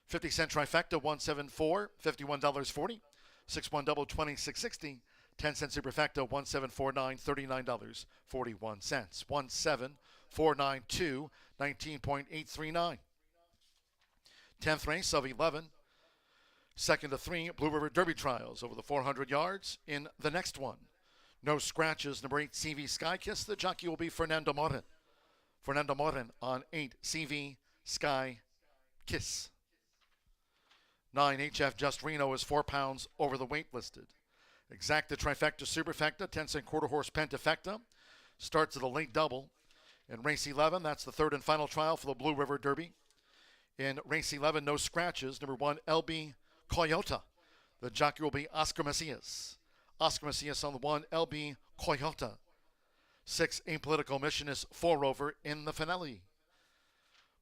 Speaker 1: 50-cent trifecta, 174, $51.40. 6-1 double, $26.60. 10-cent superfecta, 1749, $39.41. 17492, 19.839. 10th race of 11. Second to 3, Blue River Derby trials over the 400 yards in the next one. No scratches. Number 8, CV Sky Kiss. The jockey will be Fernando Morin. Fernando Morin on 8, CV Sky Kiss. 9, HF Just Reno is 4 pounds over the weight listed. Exacta Trifecta Superfecta, 10-cent quarter horse Pentafecta. Starts at a late double. In race 11, that's the third and final trial for the Blue River Derby. In race 11, no scratches. Number 1, LB Coyota. The jockey will be Oscar Macias. Oscar Macias on the 1, LB Coyota. 6, Apolitical Mission is 4 over in the finale.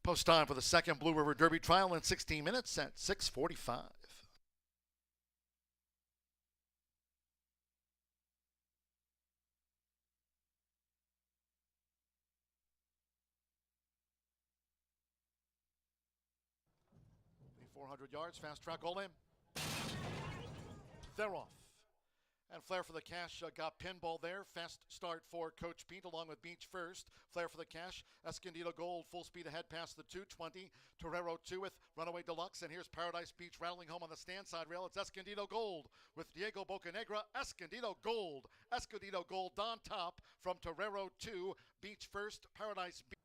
Speaker 1: Post time for the second Blue River Derby trial in 16 minutes at 6:45. The 400 yards, fast track all in. They're off. And Flair for the Cash got pinball there. Fast start for Coach Pete along with Beach First. Flair for the Cash. Escondido Gold full speed ahead past the 220. Torero 2 with Runaway Deluxe. And here's Paradise Beach rattling home on the stand side rail. It's Escondido Gold with Diego Bocanegra. Escondido Gold. Escondido Gold on top from Torero 2. Beach First. Paradise Beach.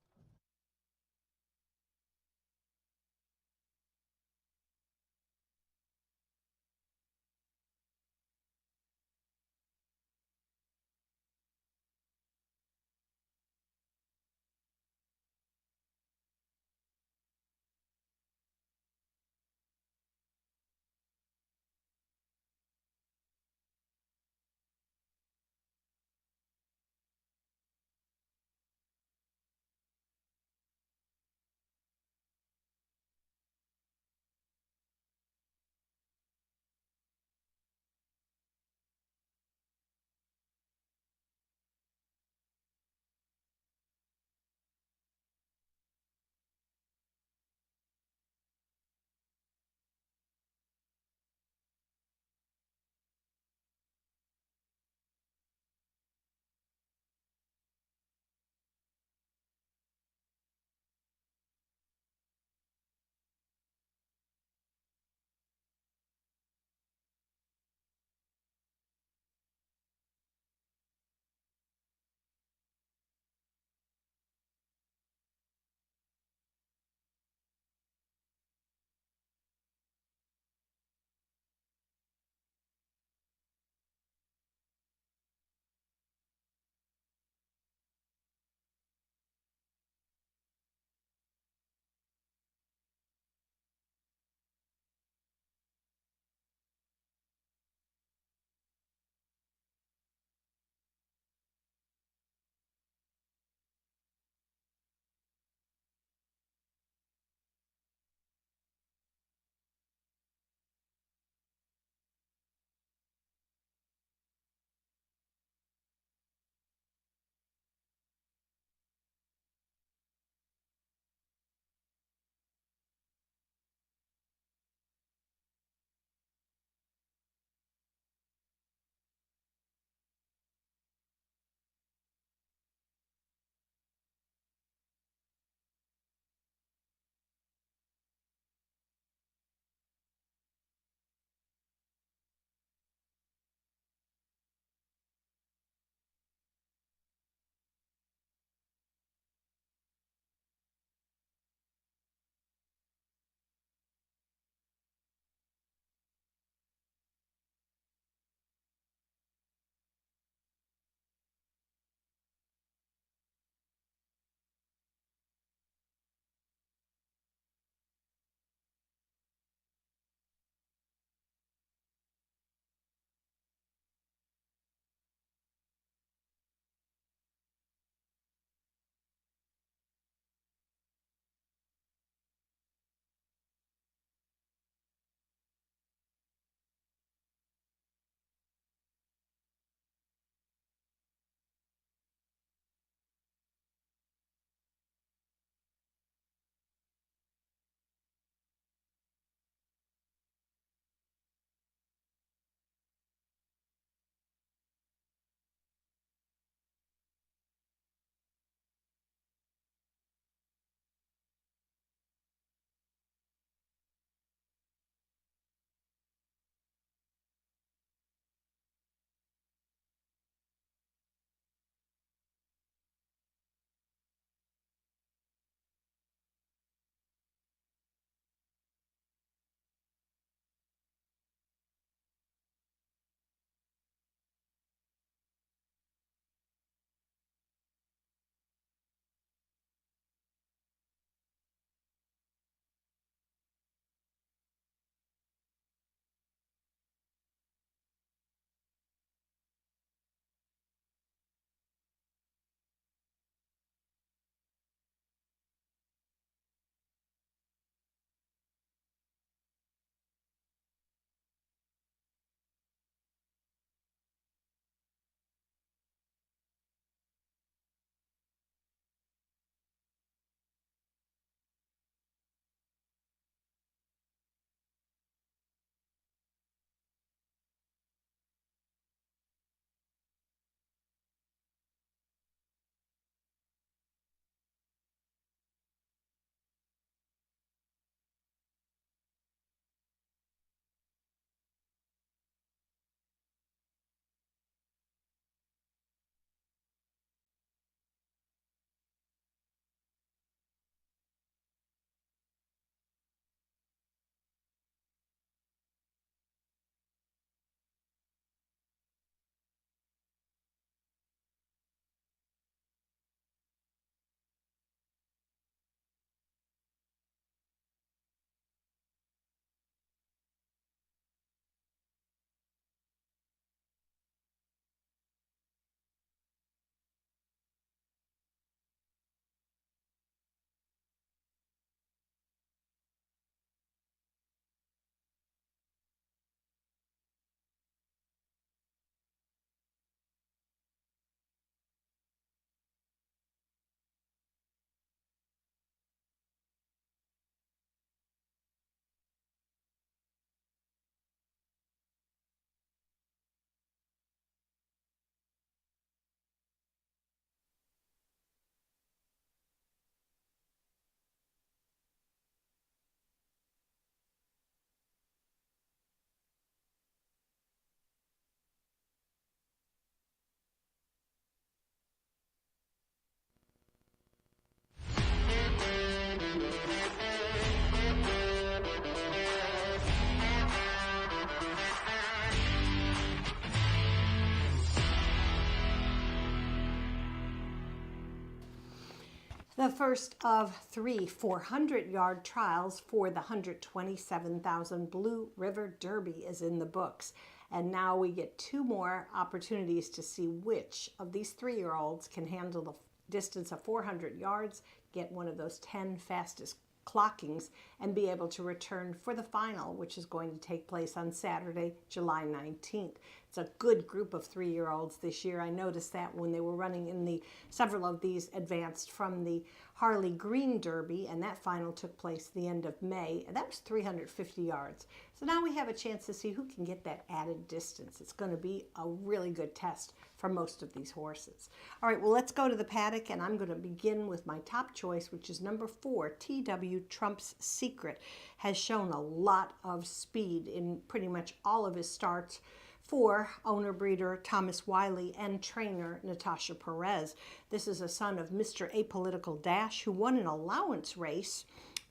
Speaker 10: The first of 3 400-yard trials for the 127,000 Blue River Derby is in the books. And now we get 2 more opportunities to see which of these 3-year-olds can handle the distance of 400 yards, get one of those 10 fastest clockings, and be able to return for the final, which is going to take place on Saturday, July 19th. It's a good group of 3-year-olds this year. I noticed that when they were running in several of these advanced from the Harley Green Derby, and that final took place the end of May, and that was 350 yards. So now we have a chance to see who can get that added distance. It's going to be a really good test for most of these horses. All right, well, let's go to the paddock, and I'm going to begin with my top choice, which is number 4, TW Trump's Secret. Has shown a lot of speed in pretty much all of his starts for owner-breeder Thomas Wiley and trainer Natasha Perez. This is a son of Mr. Apolitical Dash, who won an allowance race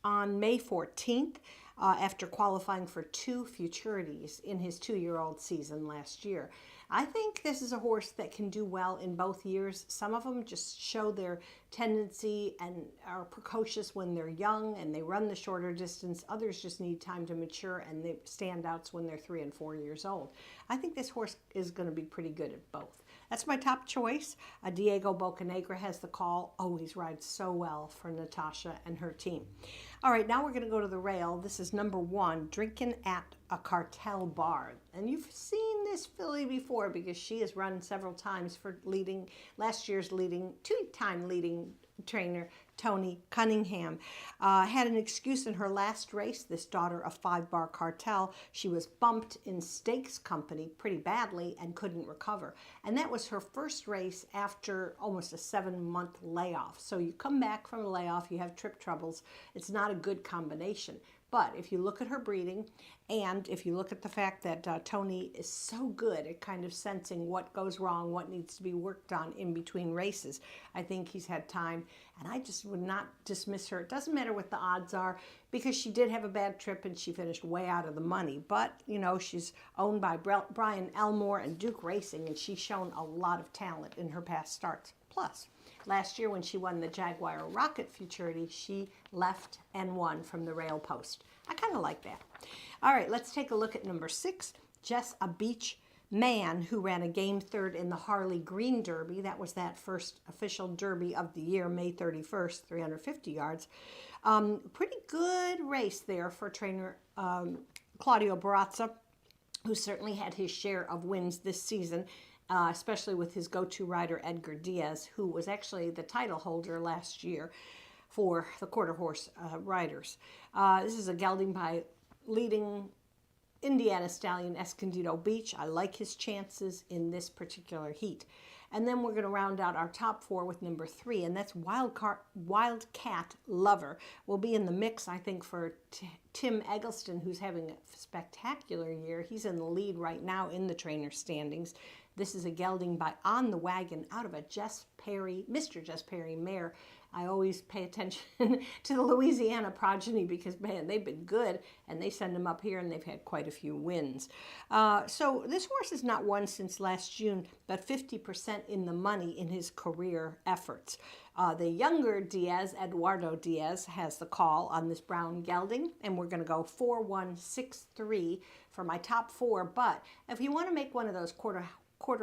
Speaker 10: on May 14th after qualifying for 2 futurities in his 2-year-old season last year. I think this is a horse that can do well in both years. Some of them just show their tendency and are precocious when they're young and they run the shorter distance. Others just need time to mature and they stand outs when they're 3 and 4 years old. I think this horse is going to be pretty good at both. That's my top choice. Diego Bocanegra has the call. Always rides so well for Natasha and her team. All right, now we're going to go to the rail. This is number 1, Drinkin' at a Cartel Bar. And you've seen this filly before because she has run several times for last year's 2-time leading trainer Tony Cunningham. Had an excuse in her last race, this daughter of 5 Bar Cartel. She was bumped in stakes company pretty badly and couldn't recover. And that was her first race after almost a 7-month layoff. So you come back from a layoff, you have trip troubles. It's not a good combination. But if you look at her breeding, and if you look at the fact that Tony is so good at kind of sensing what goes wrong, what needs to be worked on in between races, I think he's had time. And I just would not dismiss her. It doesn't matter what the odds are, because she did have a bad trip and she finished way out of the money. But, you know, she's owned by Brian Elmore and Duke Racing, and she's shown a lot of talent in her past starts. Plus, last year when she won the Jaguar Rocket Futurity, she left and won from the rail post. I kind of like that. All right, let's take a look at number 6, Jess a Beach Man, who ran a game 3rd in the Harley Green Derby. That was that first official Derby of the year, May 31st, 350 yards. Pretty good race there for trainer Claudio Barazza, who certainly had his share of wins this season. Especially with his go-to rider, Edgar Diaz, who was actually the title holder last year for the quarter horse riders. This is a gelding by leading Indiana stallion Escondido Beach. I like his chances in this particular heat. And then we're going to round out our top 4 with number 3, and that's Wildcat Lover. Will be in the mix, I think, for Tim Eggleston, who's having a spectacular year. He's in the lead right now in the trainer standings. This is a gelding by On the Wagon out of a Mr. Jess Perry mare. I always pay attention to the Louisiana progeny because, man, they've been good, and they send them up here, and they've had quite a few wins. So this horse has not won since last June, but 50% in the money in his career efforts. The younger Diaz, Eduardo Diaz, has the call on this brown gelding, and we're going to go 4-1-6-3 for my top 4. But if you want to make one of those quarter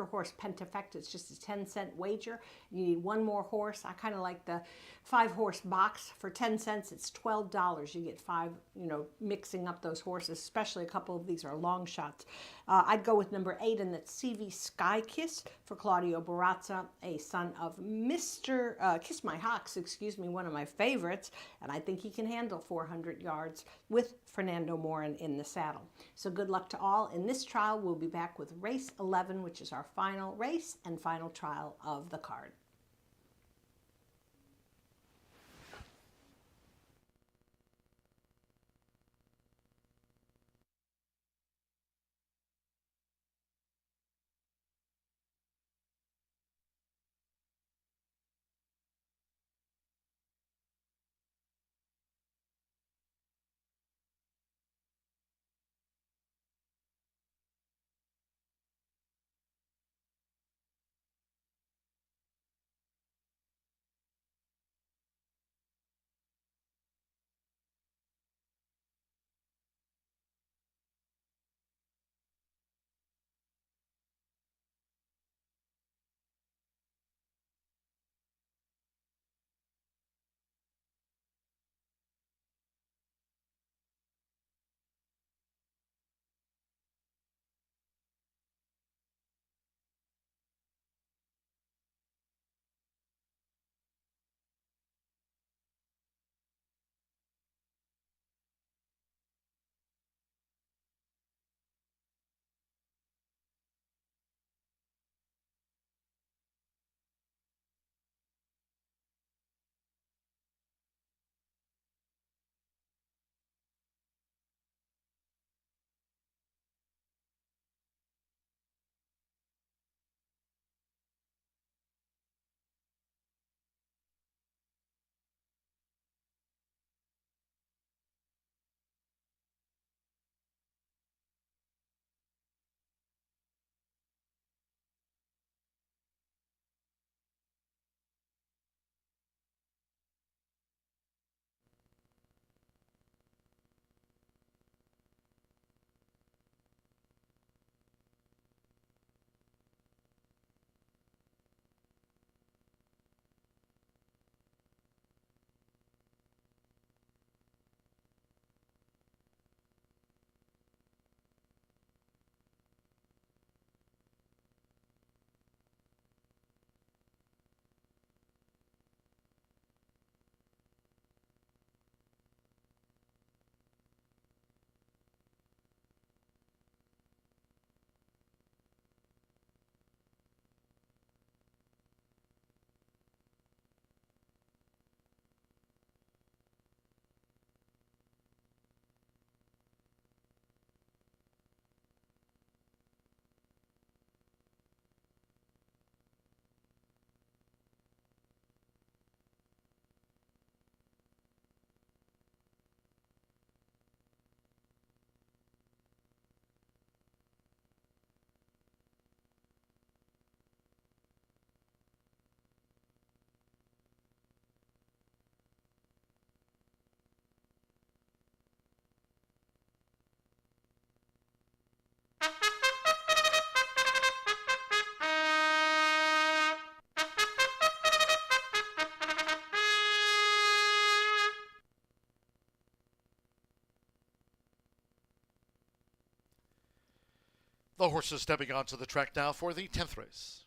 Speaker 10: horse pentafecta, it's just a 10-cent wager. You need 1 more horse. I kind of like the 5-horse box. For 10 cents, it's $12. You get 5, mixing up those horses, especially a couple of these are long shots. I'd go with number 8, and that's CV Sky Kiss for Claudio Barazza, a son of Mr. Kiss My Hawks, one of my favorites, and I think he can handle 400 yards with Fernando Morin in the saddle. So good luck to all. In this trial, we'll be back with race 11, which is our final race and final trial of the card.
Speaker 1: The horses stepping onto the track now for the 10th race.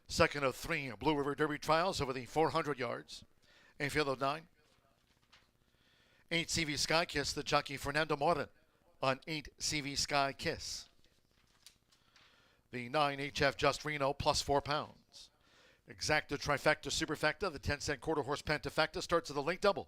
Speaker 1: Second of 3 Blue River Derby trials over the 400 yards. A field of 9. 8 CV Sky Kiss, the jockey Fernando Morin on 8 CV Sky Kiss. The 9 HF Just Reno plus 4 pounds. Exacta Trifecta Superfecta, the 10-cent quarter horse Pentafecta starts at the link double.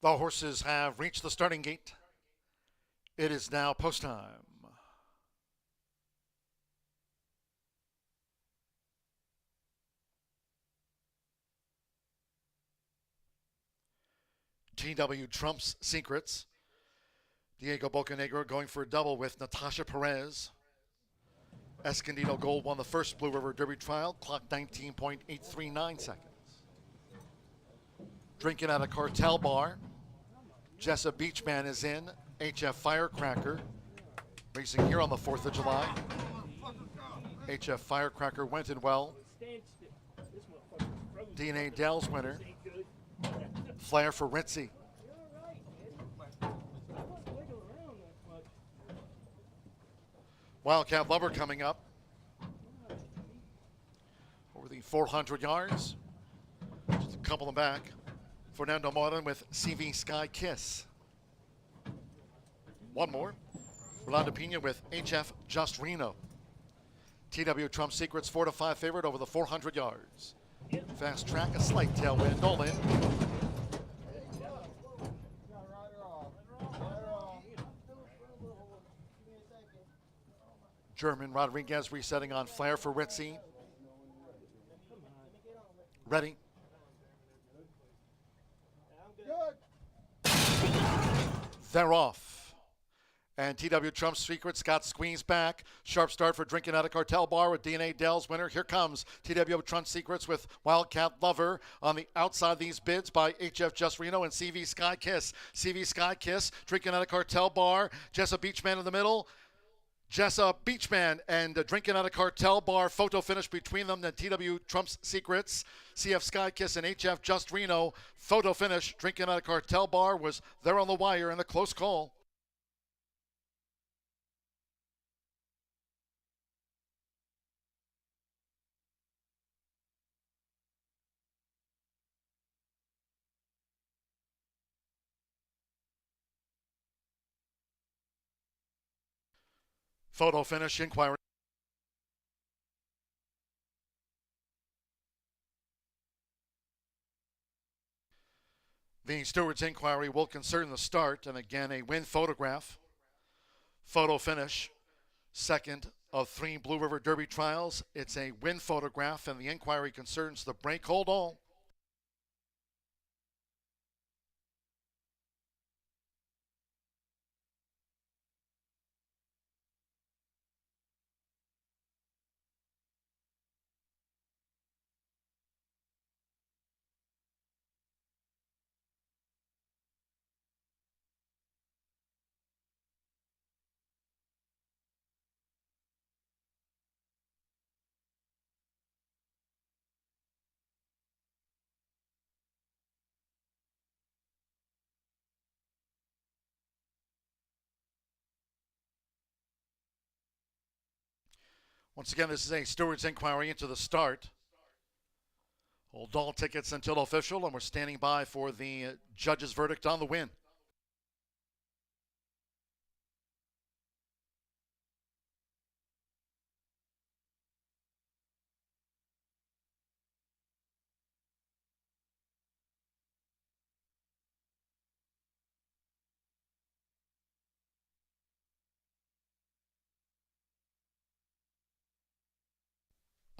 Speaker 1: The horses have reached the starting gate. It is now post time. TW Trump's Secrets. Diego Bocanegra going for a double with Natasha Perez. Escondido Gold won the first Blue River Derby trial, clocked 19.839 seconds. Drinking at a cartel bar. Jessa Beachman is in. HF Firecracker racing here on the 4th of July. HF Firecracker went in well. DNA Dell's winner. Flair for Ritzy. Wildcat Lover coming up over the 400 yards. Just a couple in back. Fernando Martin with CV Sky Kiss. One more. Rolando Pena with HF Just Reno. TW Trump Secrets 4-5 favorite over the 400 yards. Fast track, a slight tailwind. All in. German Rodriguez resetting on Flair for Ritzy. Ready. They're off. And TW Trump Secrets got squeezed back. Sharp start for Drinking at a Cartel Bar with DNA Dell's winner. Here comes TW Trump Secrets with Wildcat Lover on the outside of these bids by HF Just Reno and CV Sky Kiss. CV Sky Kiss, Drinking at a Cartel Bar. Jessa Beachman in the middle. Jessa Beachman and Drinking at a Cartel Bar. Photo finish between them. Then TW Trump's Secrets, CF Sky Kiss, and HF Just Reno. Photo finish. Drinking at a Cartel Bar was there on the wire in a close call. Photo finish inquiry. The steward's inquiry will concern the start, and again, a win photograph. Photo finish, second of 3 Blue River Derby trials. It's a win photograph, and the inquiry concerns the break hold all. Once again, this is a steward's inquiry into the start. Hold all tickets until official, and we're standing by for the judge's verdict on the win.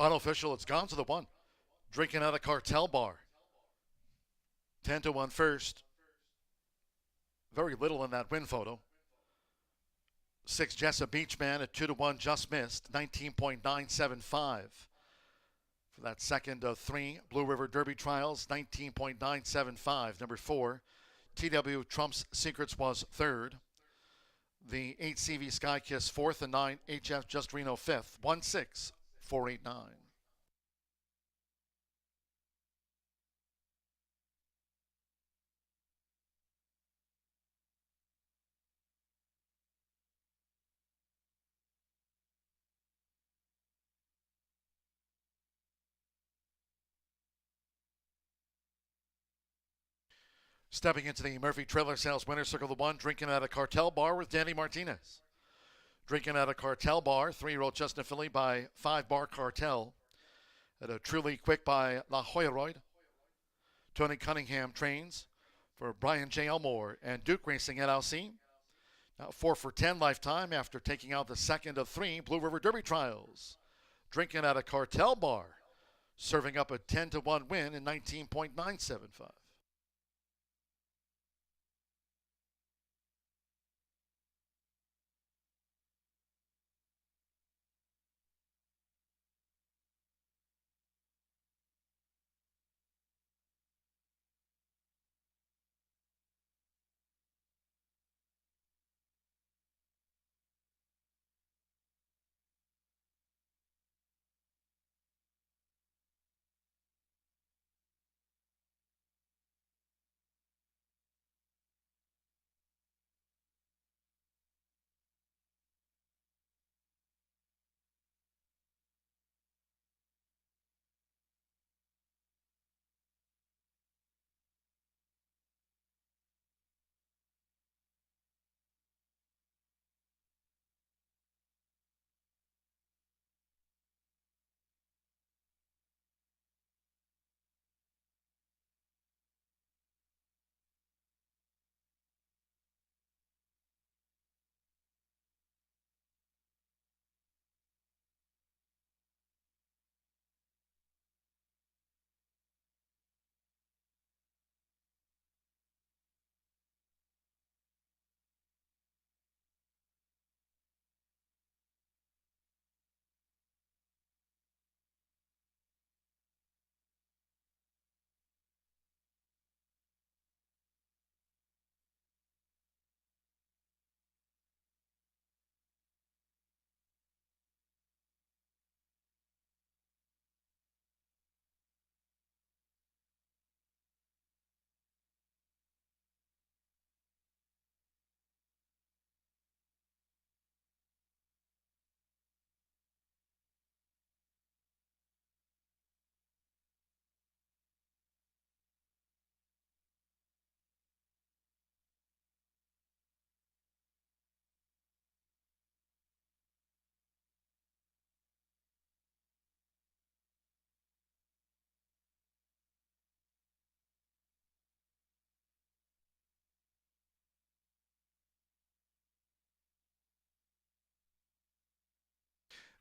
Speaker 1: Unofficial, it's gone to the 1. Drinking at a Cartel Bar. 10-1 first. Very little in that win photo. 6 Jessa Beachman at 2-1 just missed. 19.975. For that second of 3 Blue River Derby trials, 19.975. Number 4, TW Trump's Secrets was 3rd. The 8 CV Sky Kiss 4th, and 9 HF Just Reno 5th. 1-6-4-8-9. Stepping into the Murphy Trailer Sales Winner's Circle of the 1, Drinking at a Cartel Bar with Danny Martinez. Drinking at a Cartel Bar, 3-year-old Chestnut filly by 5 Bar Cartel. At a Truly Quick by La Hoyaroid. Tony Cunningham trains for Brian J. Elmore and Duke Racing LLC. Now 4 for 10 lifetime after taking out the second of 3 Blue River Derby trials. Drinking at a Cartel Bar, serving up a 10-1 win in 19.975.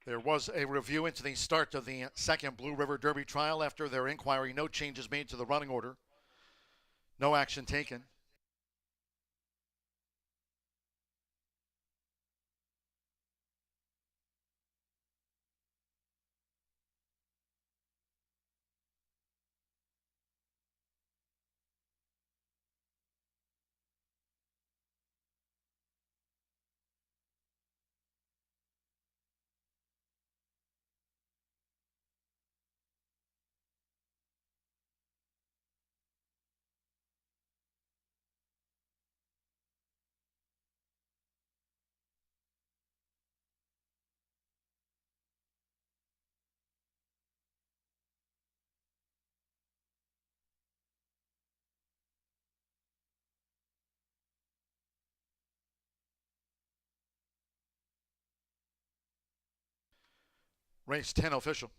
Speaker 1: There was a review into the start of the second Blue River Derby trial. After their inquiry, no changes made to the running order. No action taken. Race 10 official.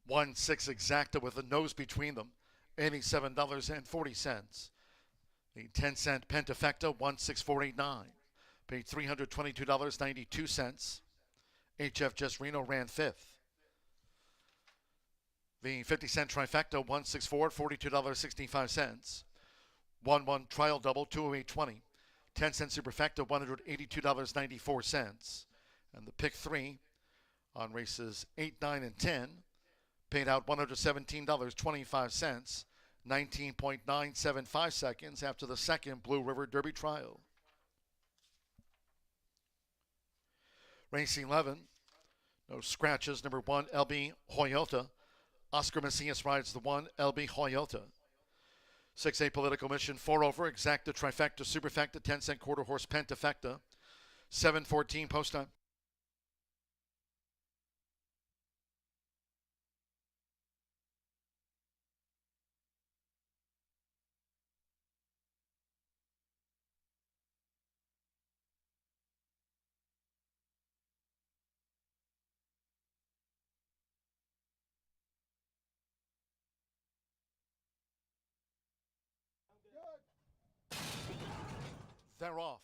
Speaker 1: One six exacta with a nose between them, $87.40. The 10-cent pentafecta, 16489, paid $322.92. HF Just Reno ran fifth. The 50-cent trifecta, 164, $42.65. 1-1 trial double, 208.20. 10-cent superfecta, $182.94. And the pick three on races 8, 9, and 10 paid out $117.25, 19.975 seconds after the second Blue River Derby trial. Race 11, no scratches. Number 1, LB Hoyota. Oscar Macias rides the 1, LB Hoyota. 6A Political Mission, 4 over, exacta, trifecta, superfecta, 10-cent quarter horse pentafecta. 7:14 post time. They're off.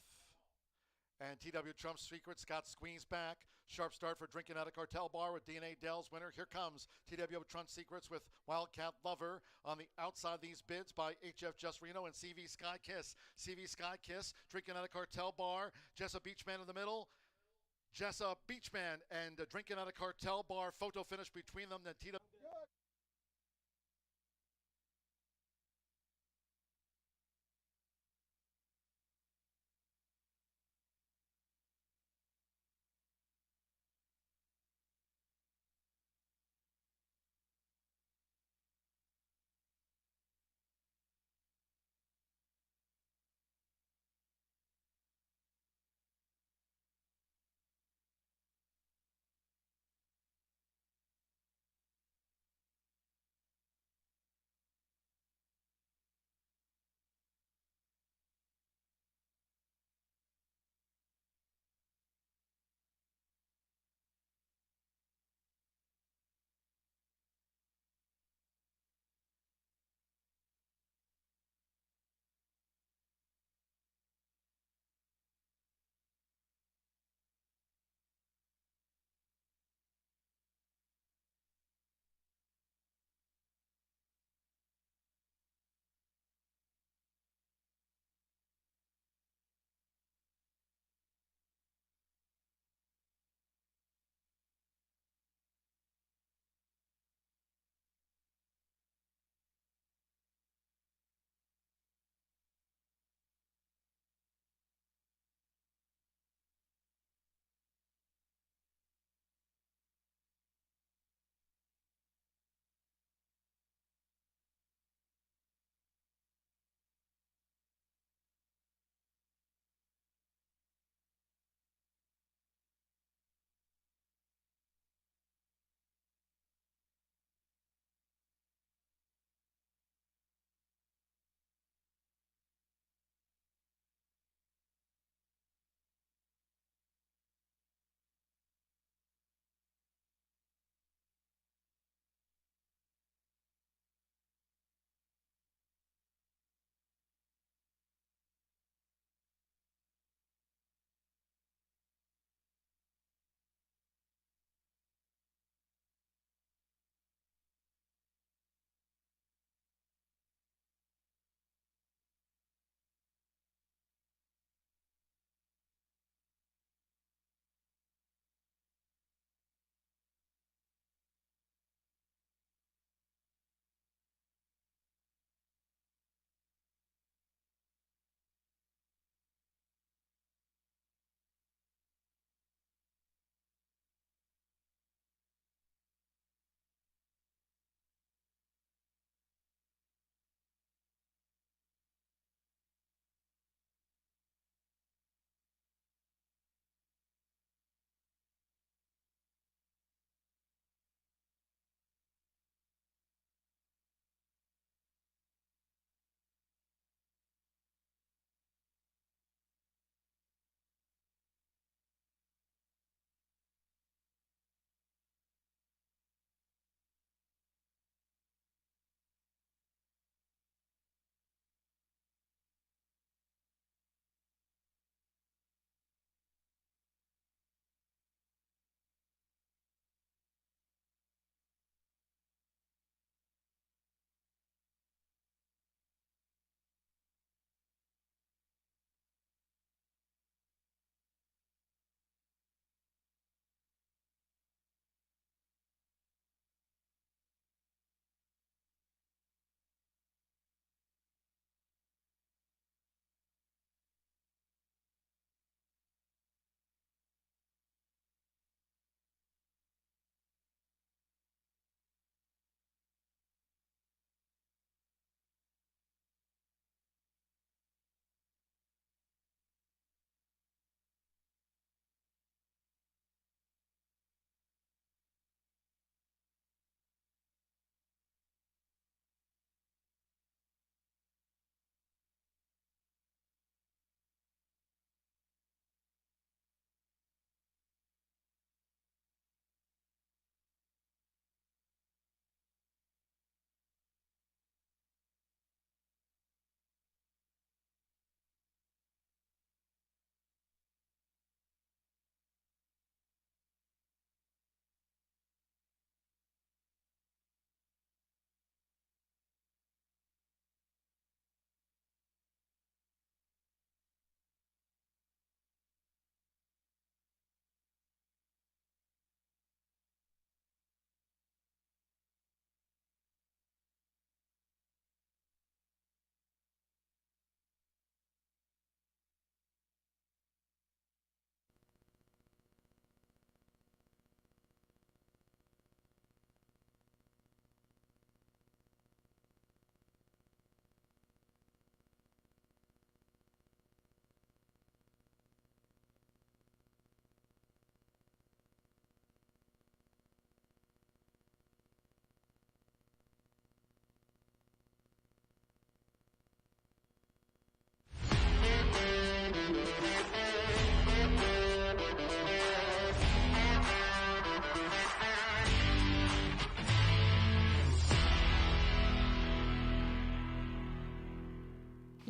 Speaker 1: And TW Trump Secrets got squeezed back. Sharp start for Drinking Out of Cartel Bar with DNA Dell's winner. Here comes TW Trump Secrets with Wildcat Lover on the outside of these bids by HF Just Reno and CV Sky Kiss. CV Sky Kiss, Drinking Out of Cartel Bar. Jessa Beachman in the middle. Jessa Beachman and Drinking Out of Cartel Bar. Photo finish between them. Then TW.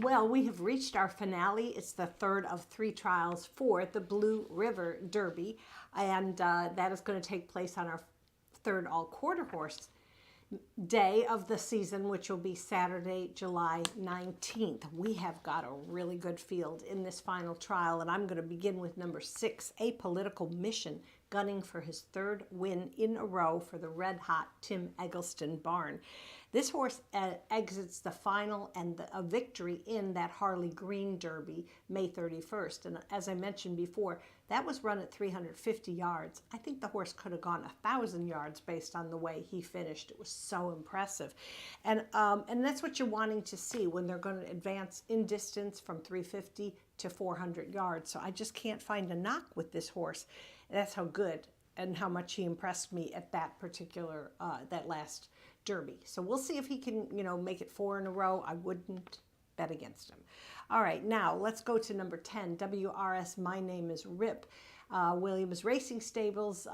Speaker 10: Well, we have reached our finale. It's the third of 3 trials for the Blue River Derby, and that is going to take place on our third all-quarter horse day of the season, which will be Saturday, July 19th. We have got a really good field in this final trial, and I'm going to begin with number 6, Apolitical Mission, gunning for his 3rd win in a row for the red-hot Tim Eggleston barn. This horse exits the final and a victory in that Harley Green Derby May 31st. And as I mentioned before, that was run at 350 yards. I think the horse could have gone 1,000 yards based on the way he finished. It was so impressive. And that's what you're wanting to see when they're going to advance in distance from 350 to 400 yards. So I just can't find a knock with this horse. That's how good and how much he impressed me at that particular, that last Derby. So we'll see if he can, make it 4 in a row. I wouldn't bet against him. All right, now let's go to number 10, WRS My Name is Rip. Williams Racing Stables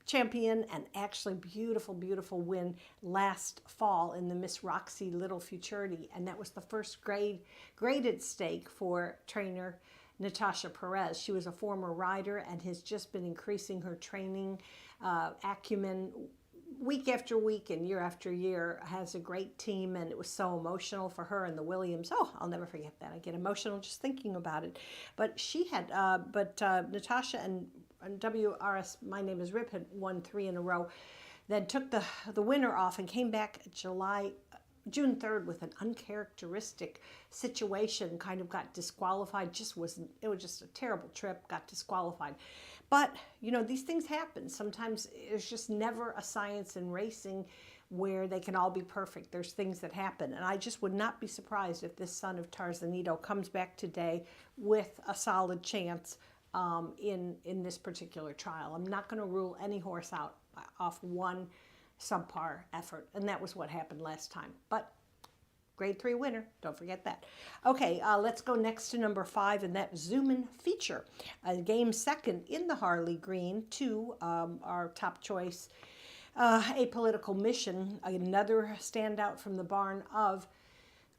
Speaker 10: champion, and actually beautiful, beautiful win last fall in the Miss Roxy Little Futurity. And that was the first graded stake for trainer Natasha Perez. She was a former rider and has just been increasing her training acumen week after week and year after year, has a great team, and it was so emotional for her and the Williams. Oh, I'll never forget that. I get emotional just thinking about it. But she had, Natasha and WRS My Name is Rip had won 3 in a row, then took the winner off and came back June 3rd with an uncharacteristic situation, kind of got disqualified. It was just a terrible trip, got disqualified. But, these things happen. Sometimes there's just never a science in racing where they can all be perfect. There's things that happen. And I just would not be surprised if this son of Tarzanito comes back today with a solid chance in this particular trial. I'm not going to rule any horse out off one subpar effort. And that was what happened last time. But Grade 3 winner, don't forget that. Okay, let's go next to number 5, and that's Zoomin' Feature. Game second in the Harley Green to our top choice, Apolitical Mission, another standout from the barn of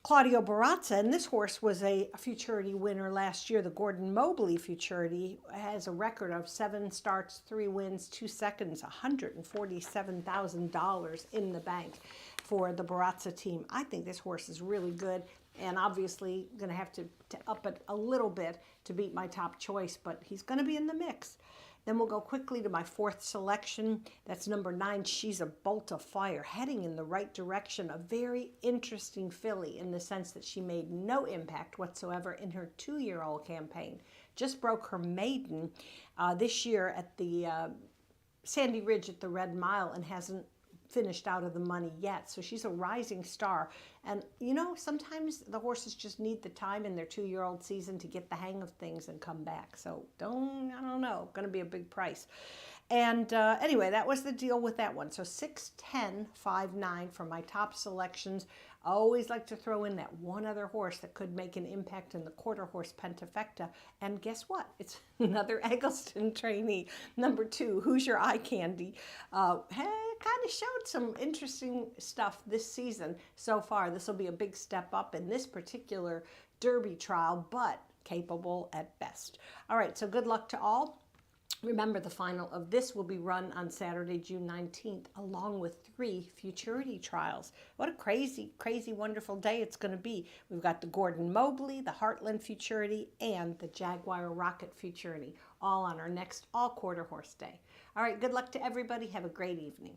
Speaker 10: Claudio Barazza, and this horse was a Futurity winner last year. The Gordon Mobley Futurity has a record of 7 starts, 3 wins, 2 seconds, $147,000 in the bank for the Barazza team. I think this horse is really good, and obviously going to have to up it a little bit to beat my top choice, but he's going to be in the mix. Then we'll go quickly to my 4th selection. That's number 9, She's a Bolt of Fire, heading in the right direction. A very interesting filly in the sense that she made no impact whatsoever in her 2-year-old campaign. Just broke her maiden this year at the Sandy Ridge at the Red Mile and hasn't finished out of the money yet. So she's a rising star. And sometimes the horses just need the time in their 2-year-old season to get the hang of things and come back. So I don't know, going to be a big price. And anyway, that was the deal with that one. So 6, 10, 5, 9 for my top selections. I always like to throw in that one other horse that could make an impact in the quarter horse pentafecta. And guess what? It's another Eggleston trainee. Number 2, Who's Your Eye Candy? Kind of showed some interesting stuff this season so far. This will be a big step up in this particular Derby trial, but capable at best. All right, so good luck to all. Remember, the final of this will be run on Saturday, June 19th, along with 3 Futurity trials. What a crazy, crazy, wonderful day it's going to be. We've got the Gordon Mobley, the Heartland Futurity, and the Jaguar Rocket Futurity, all on our next all-quarter horse day. All right, good luck to everybody. Have a great evening.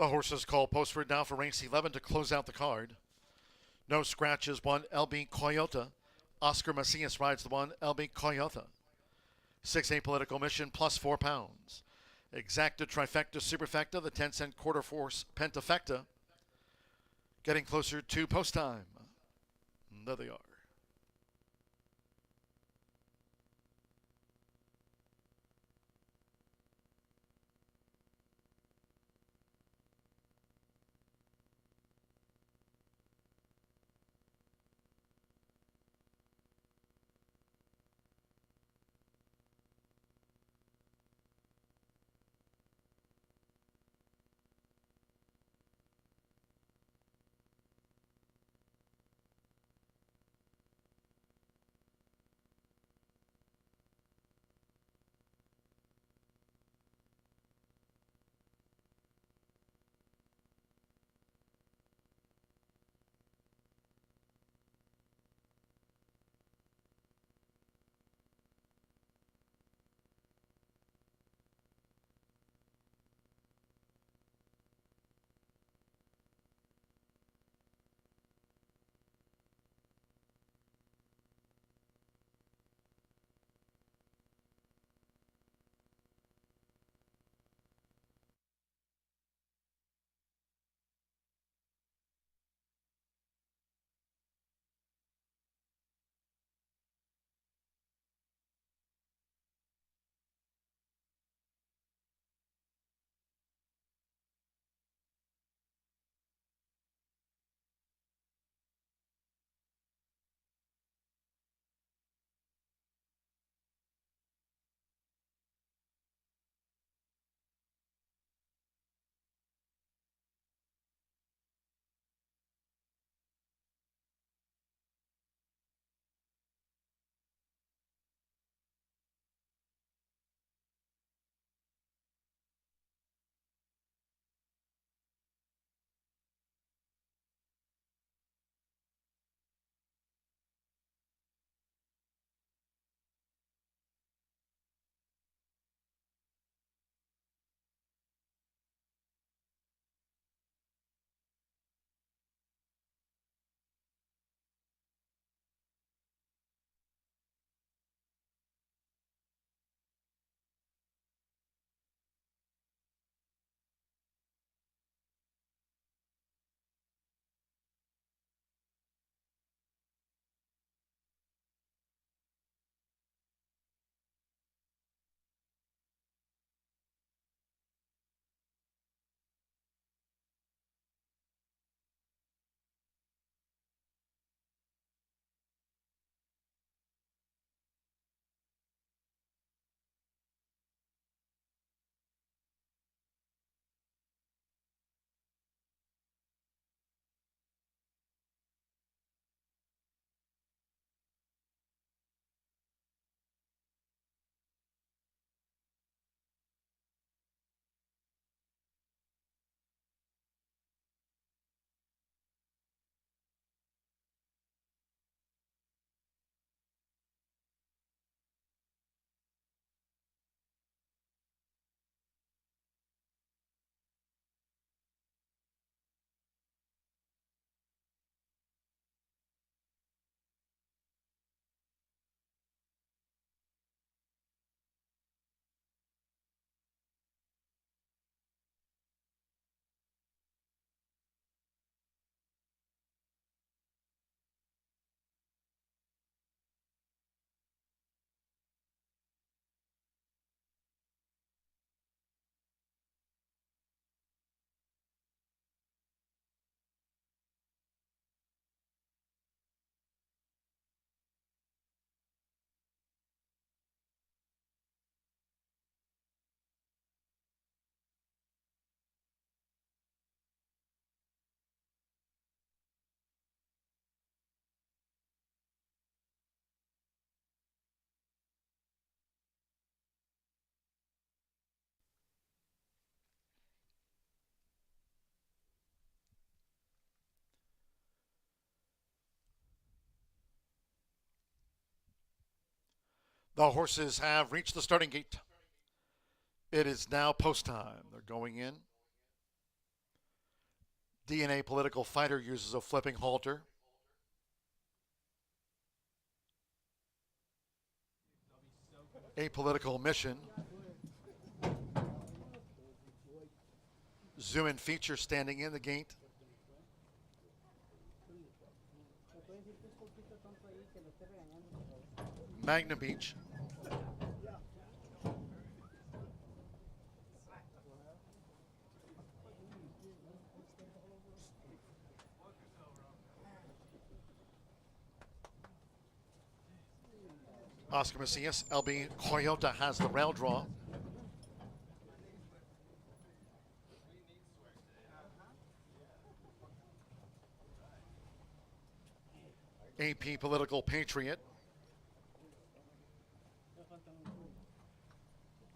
Speaker 1: The horses called postward now for race 11 to close out the card. No scratches, one LB Coyota. Oscar Macias rides the one LB Coyota. 6A Political Mission plus 4 pounds. Exacta Trifecta Superfecta, the 10-cent quarter force Pentafecta. Getting closer to post time. There they are. The horses have reached the starting gate. It is now post time. They're going in. DNA Political Fighter uses a flipping halter. Apolitical Mission. Zoom in feature standing in the gate. Magna Beach. Oscar Macias, LB Coyota has the rail draw. AP Political Patriot.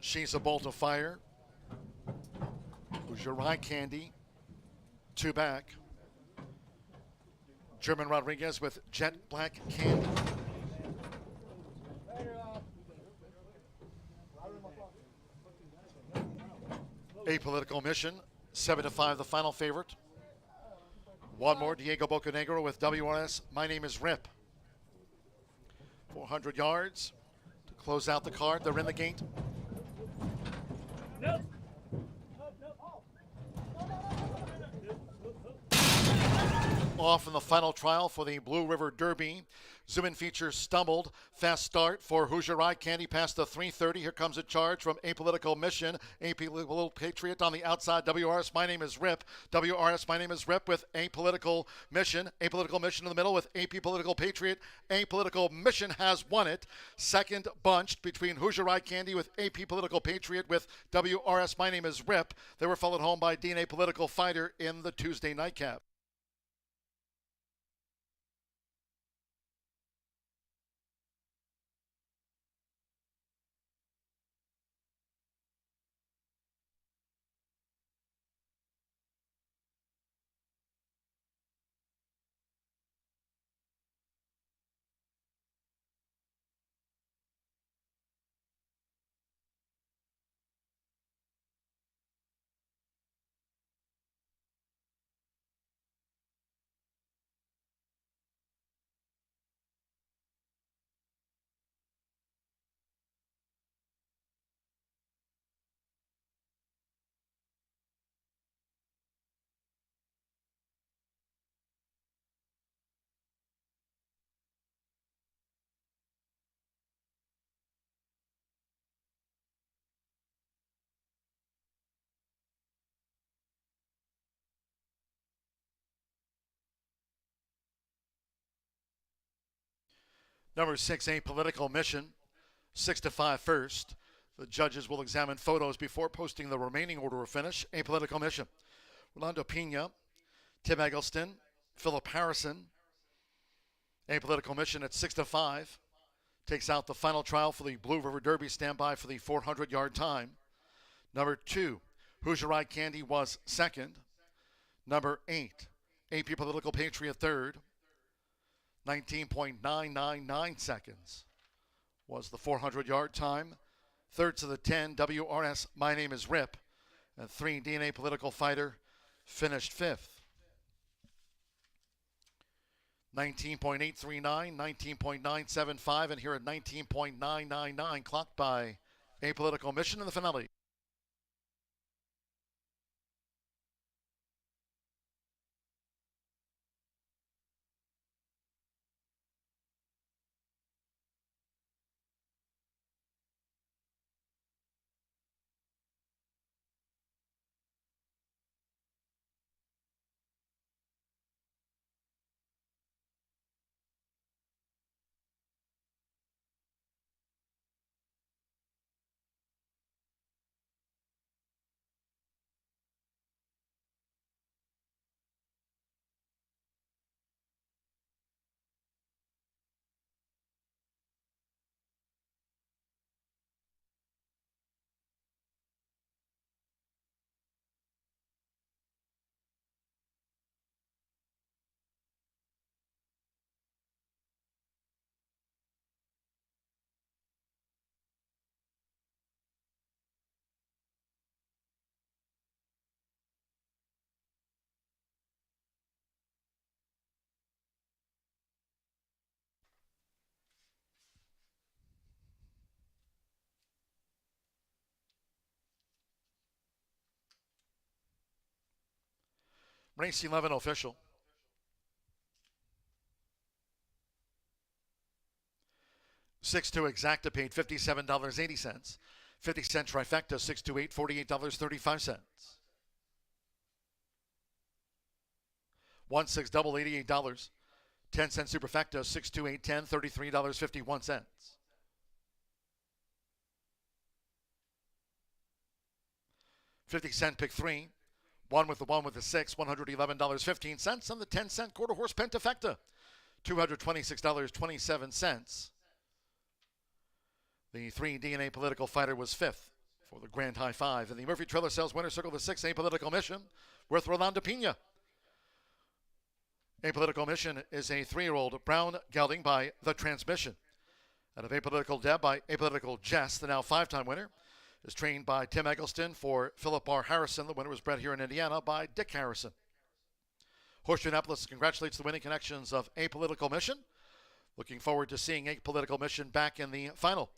Speaker 1: She's a Bolt of Fire. Who's your eye candy? Two back. German Rodriguez with Jet Black Candy. Apolitical Mission, 7-5, the final favorite. One more, Diego Bocanegra with WRS. My name is Rip. 400 yards to close out the card. They're in the gate. Off in the final trial for the Blue River Derby. Zoom in feature stumbled. Fast start for Hoosier Eye Candy past the 330. Here comes a charge from Apolitical Mission. Apolitical Patriot on the outside. WRS, my name is Rip. WRS, my name is Rip with Apolitical Mission. Apolitical Mission in the middle with AP Political Patriot. Apolitical Mission has won it. Second bunched between Hoosier Eye Candy with AP Political Patriot with WRS, my name is Rip. They were followed home by DNA Political Fighter in the Tuesday nightcap. Number 6, Apolitical Mission, 6-5 first. The judges will examine photos before posting the remaining order of finish. Apolitical Mission. Rolando Pena, Tim Eggleston, Philip Harrison. Apolitical Mission at 6-5 takes out the final trial for the Blue River Derby. Standby for the 400-yard time. Number 2, Hoosier Eye Candy was second. Number 8, AP Political Patriot third. 19.999 seconds was the 400-yard time. Third to the 10, WRS, my name is Rip. And 3, DNA Political Fighter finished fifth. 19.839, 19.975, and here at 19.999, clocked by Apolitical Mission in the finale. Race 11 official. $6-2 exacta paid $57.80. 50-cent trifecta, 6-2-8, $48.35. 1-6 double, $88. 10-cent superfecta, 6-2-8, $10, $33.51. 50-cent pick 3. 1 with the 1 with the 6, $111.15. And the 10-cent quarter horse pentafecta, $226.27. The 3 DNA Political Fighter was 5th for the Grand High 5. And the Murphy Trailer Sales winner circle the 6 Apolitical Mission with Rolando Pina. Apolitical Mission is a 3-year-old brown gelding by The Transmission. Out of Apolitical Deb by Apolitical Jess, the now 5-time winner, is trained by Tim Eggleston for Philip R. Harrison. The winner was bred here in Indiana by Dick Harrison. Horseshoe Indianapolis congratulates the winning connections of Apolitical Mission. Looking forward to seeing Apolitical Mission back in the final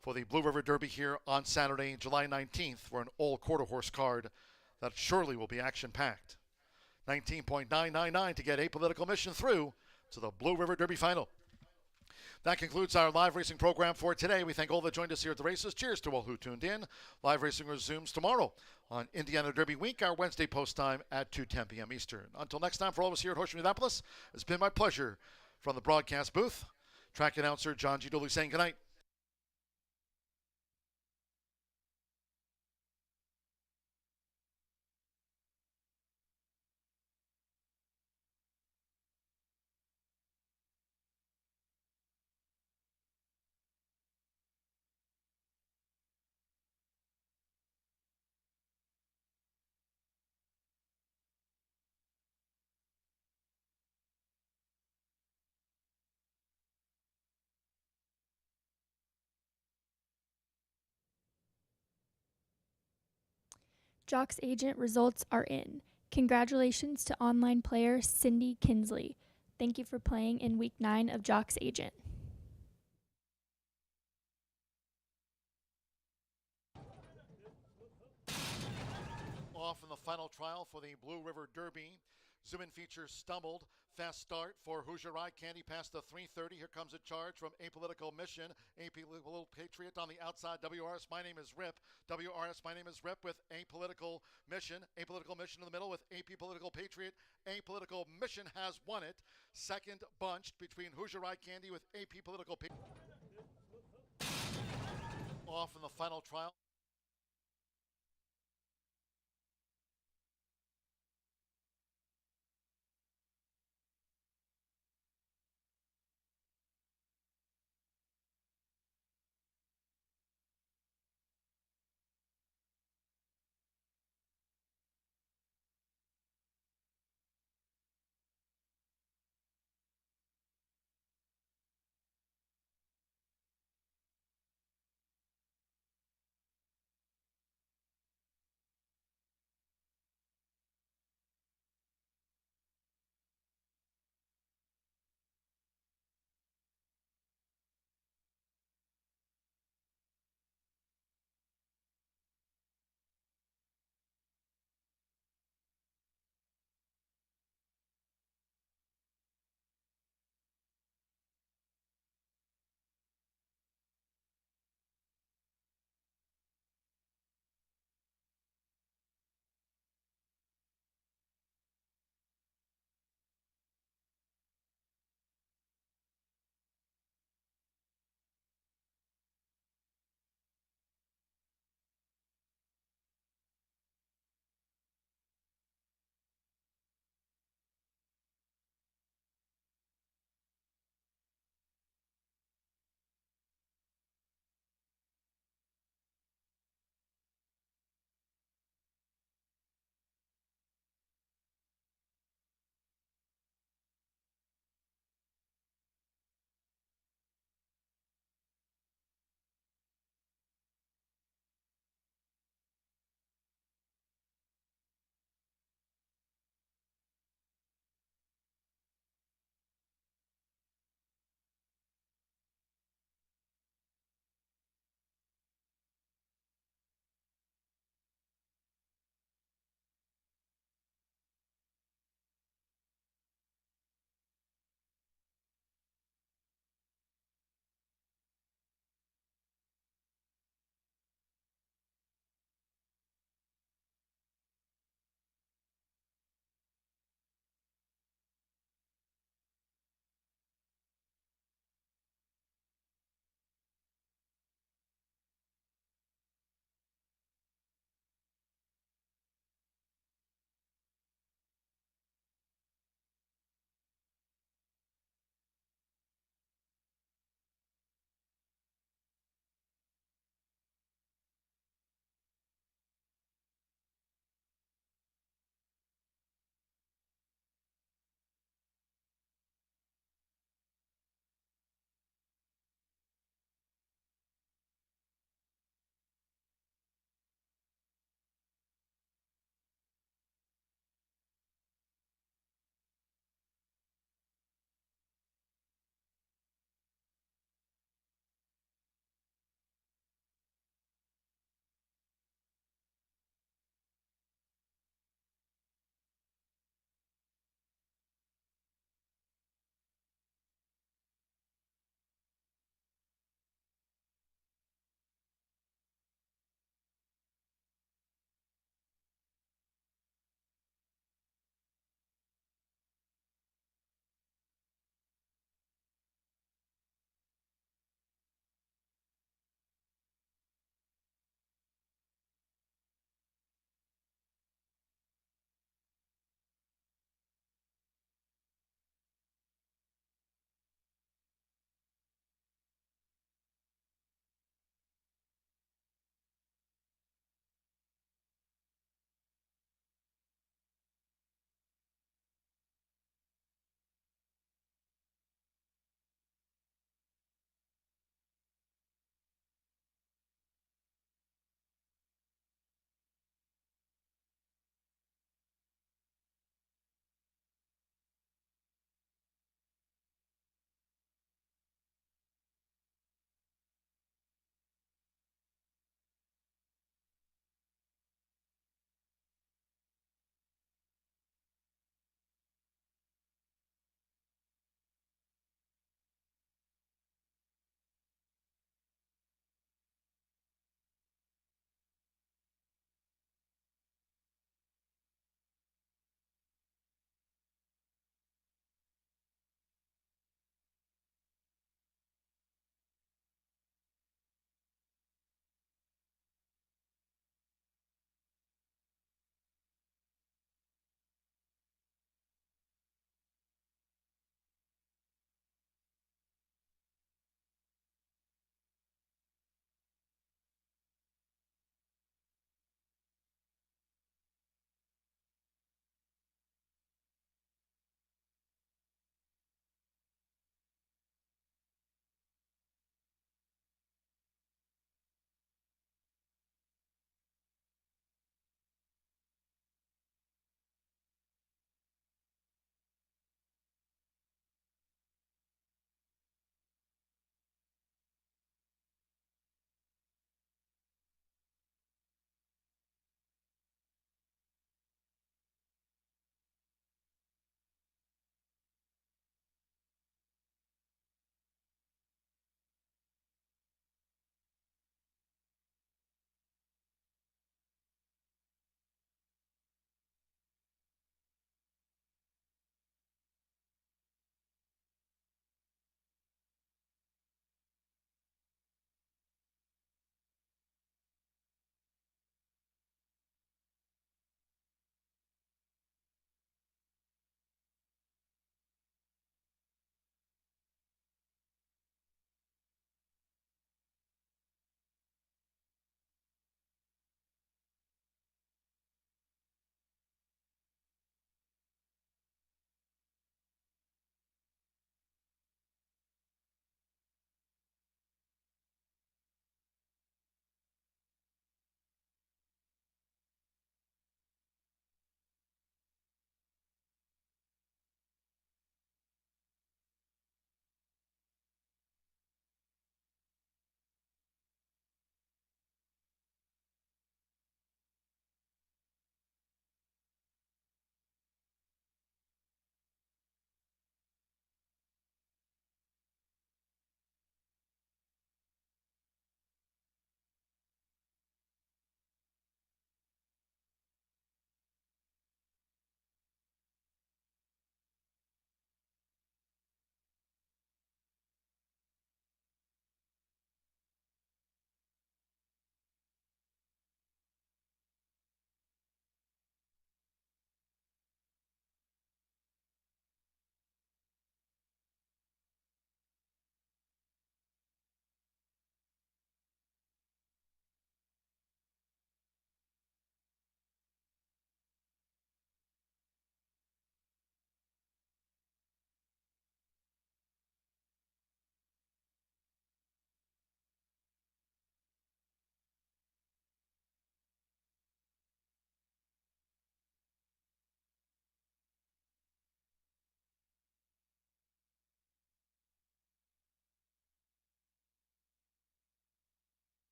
Speaker 1: for the Blue River Derby here on Saturday, July 19th, for an all-quarter horse card that surely will be action-packed. 19.999 to get Apolitical Mission through to the Blue River Derby final. That concludes our live racing program for today. We thank all that joined us here at the races. Cheers to all who tuned in. Live racing resumes tomorrow on Indiana Derby Week, our Wednesday post time at 2:10 p.m. Eastern. Until next time, for all of us here at Horseshoe Indianapolis, it's been my pleasure from the broadcast booth. Track announcer John G. Dooley saying goodnight.
Speaker 11: Jock's agent results are in. Congratulations to online player Cindy Kinsley. Thank you for playing in Week 9 of Jock's Agent.
Speaker 1: Off in the final trial for the Blue River Derby. Zoom-in feature stumbled. Fast start for Hoosier Eye Candy past the 3:30. Here comes a charge from Apolitical Mission. Apolitical Patriot on the outside. WRS, my name is Rip. WRS, my name is Rip with Apolitical Mission. Apolitical Mission in the middle with AP Political Patriot. Apolitical Mission has won it. Second bunched between Hoosier Eye Candy with AP Political Patriot. Off in the final trial.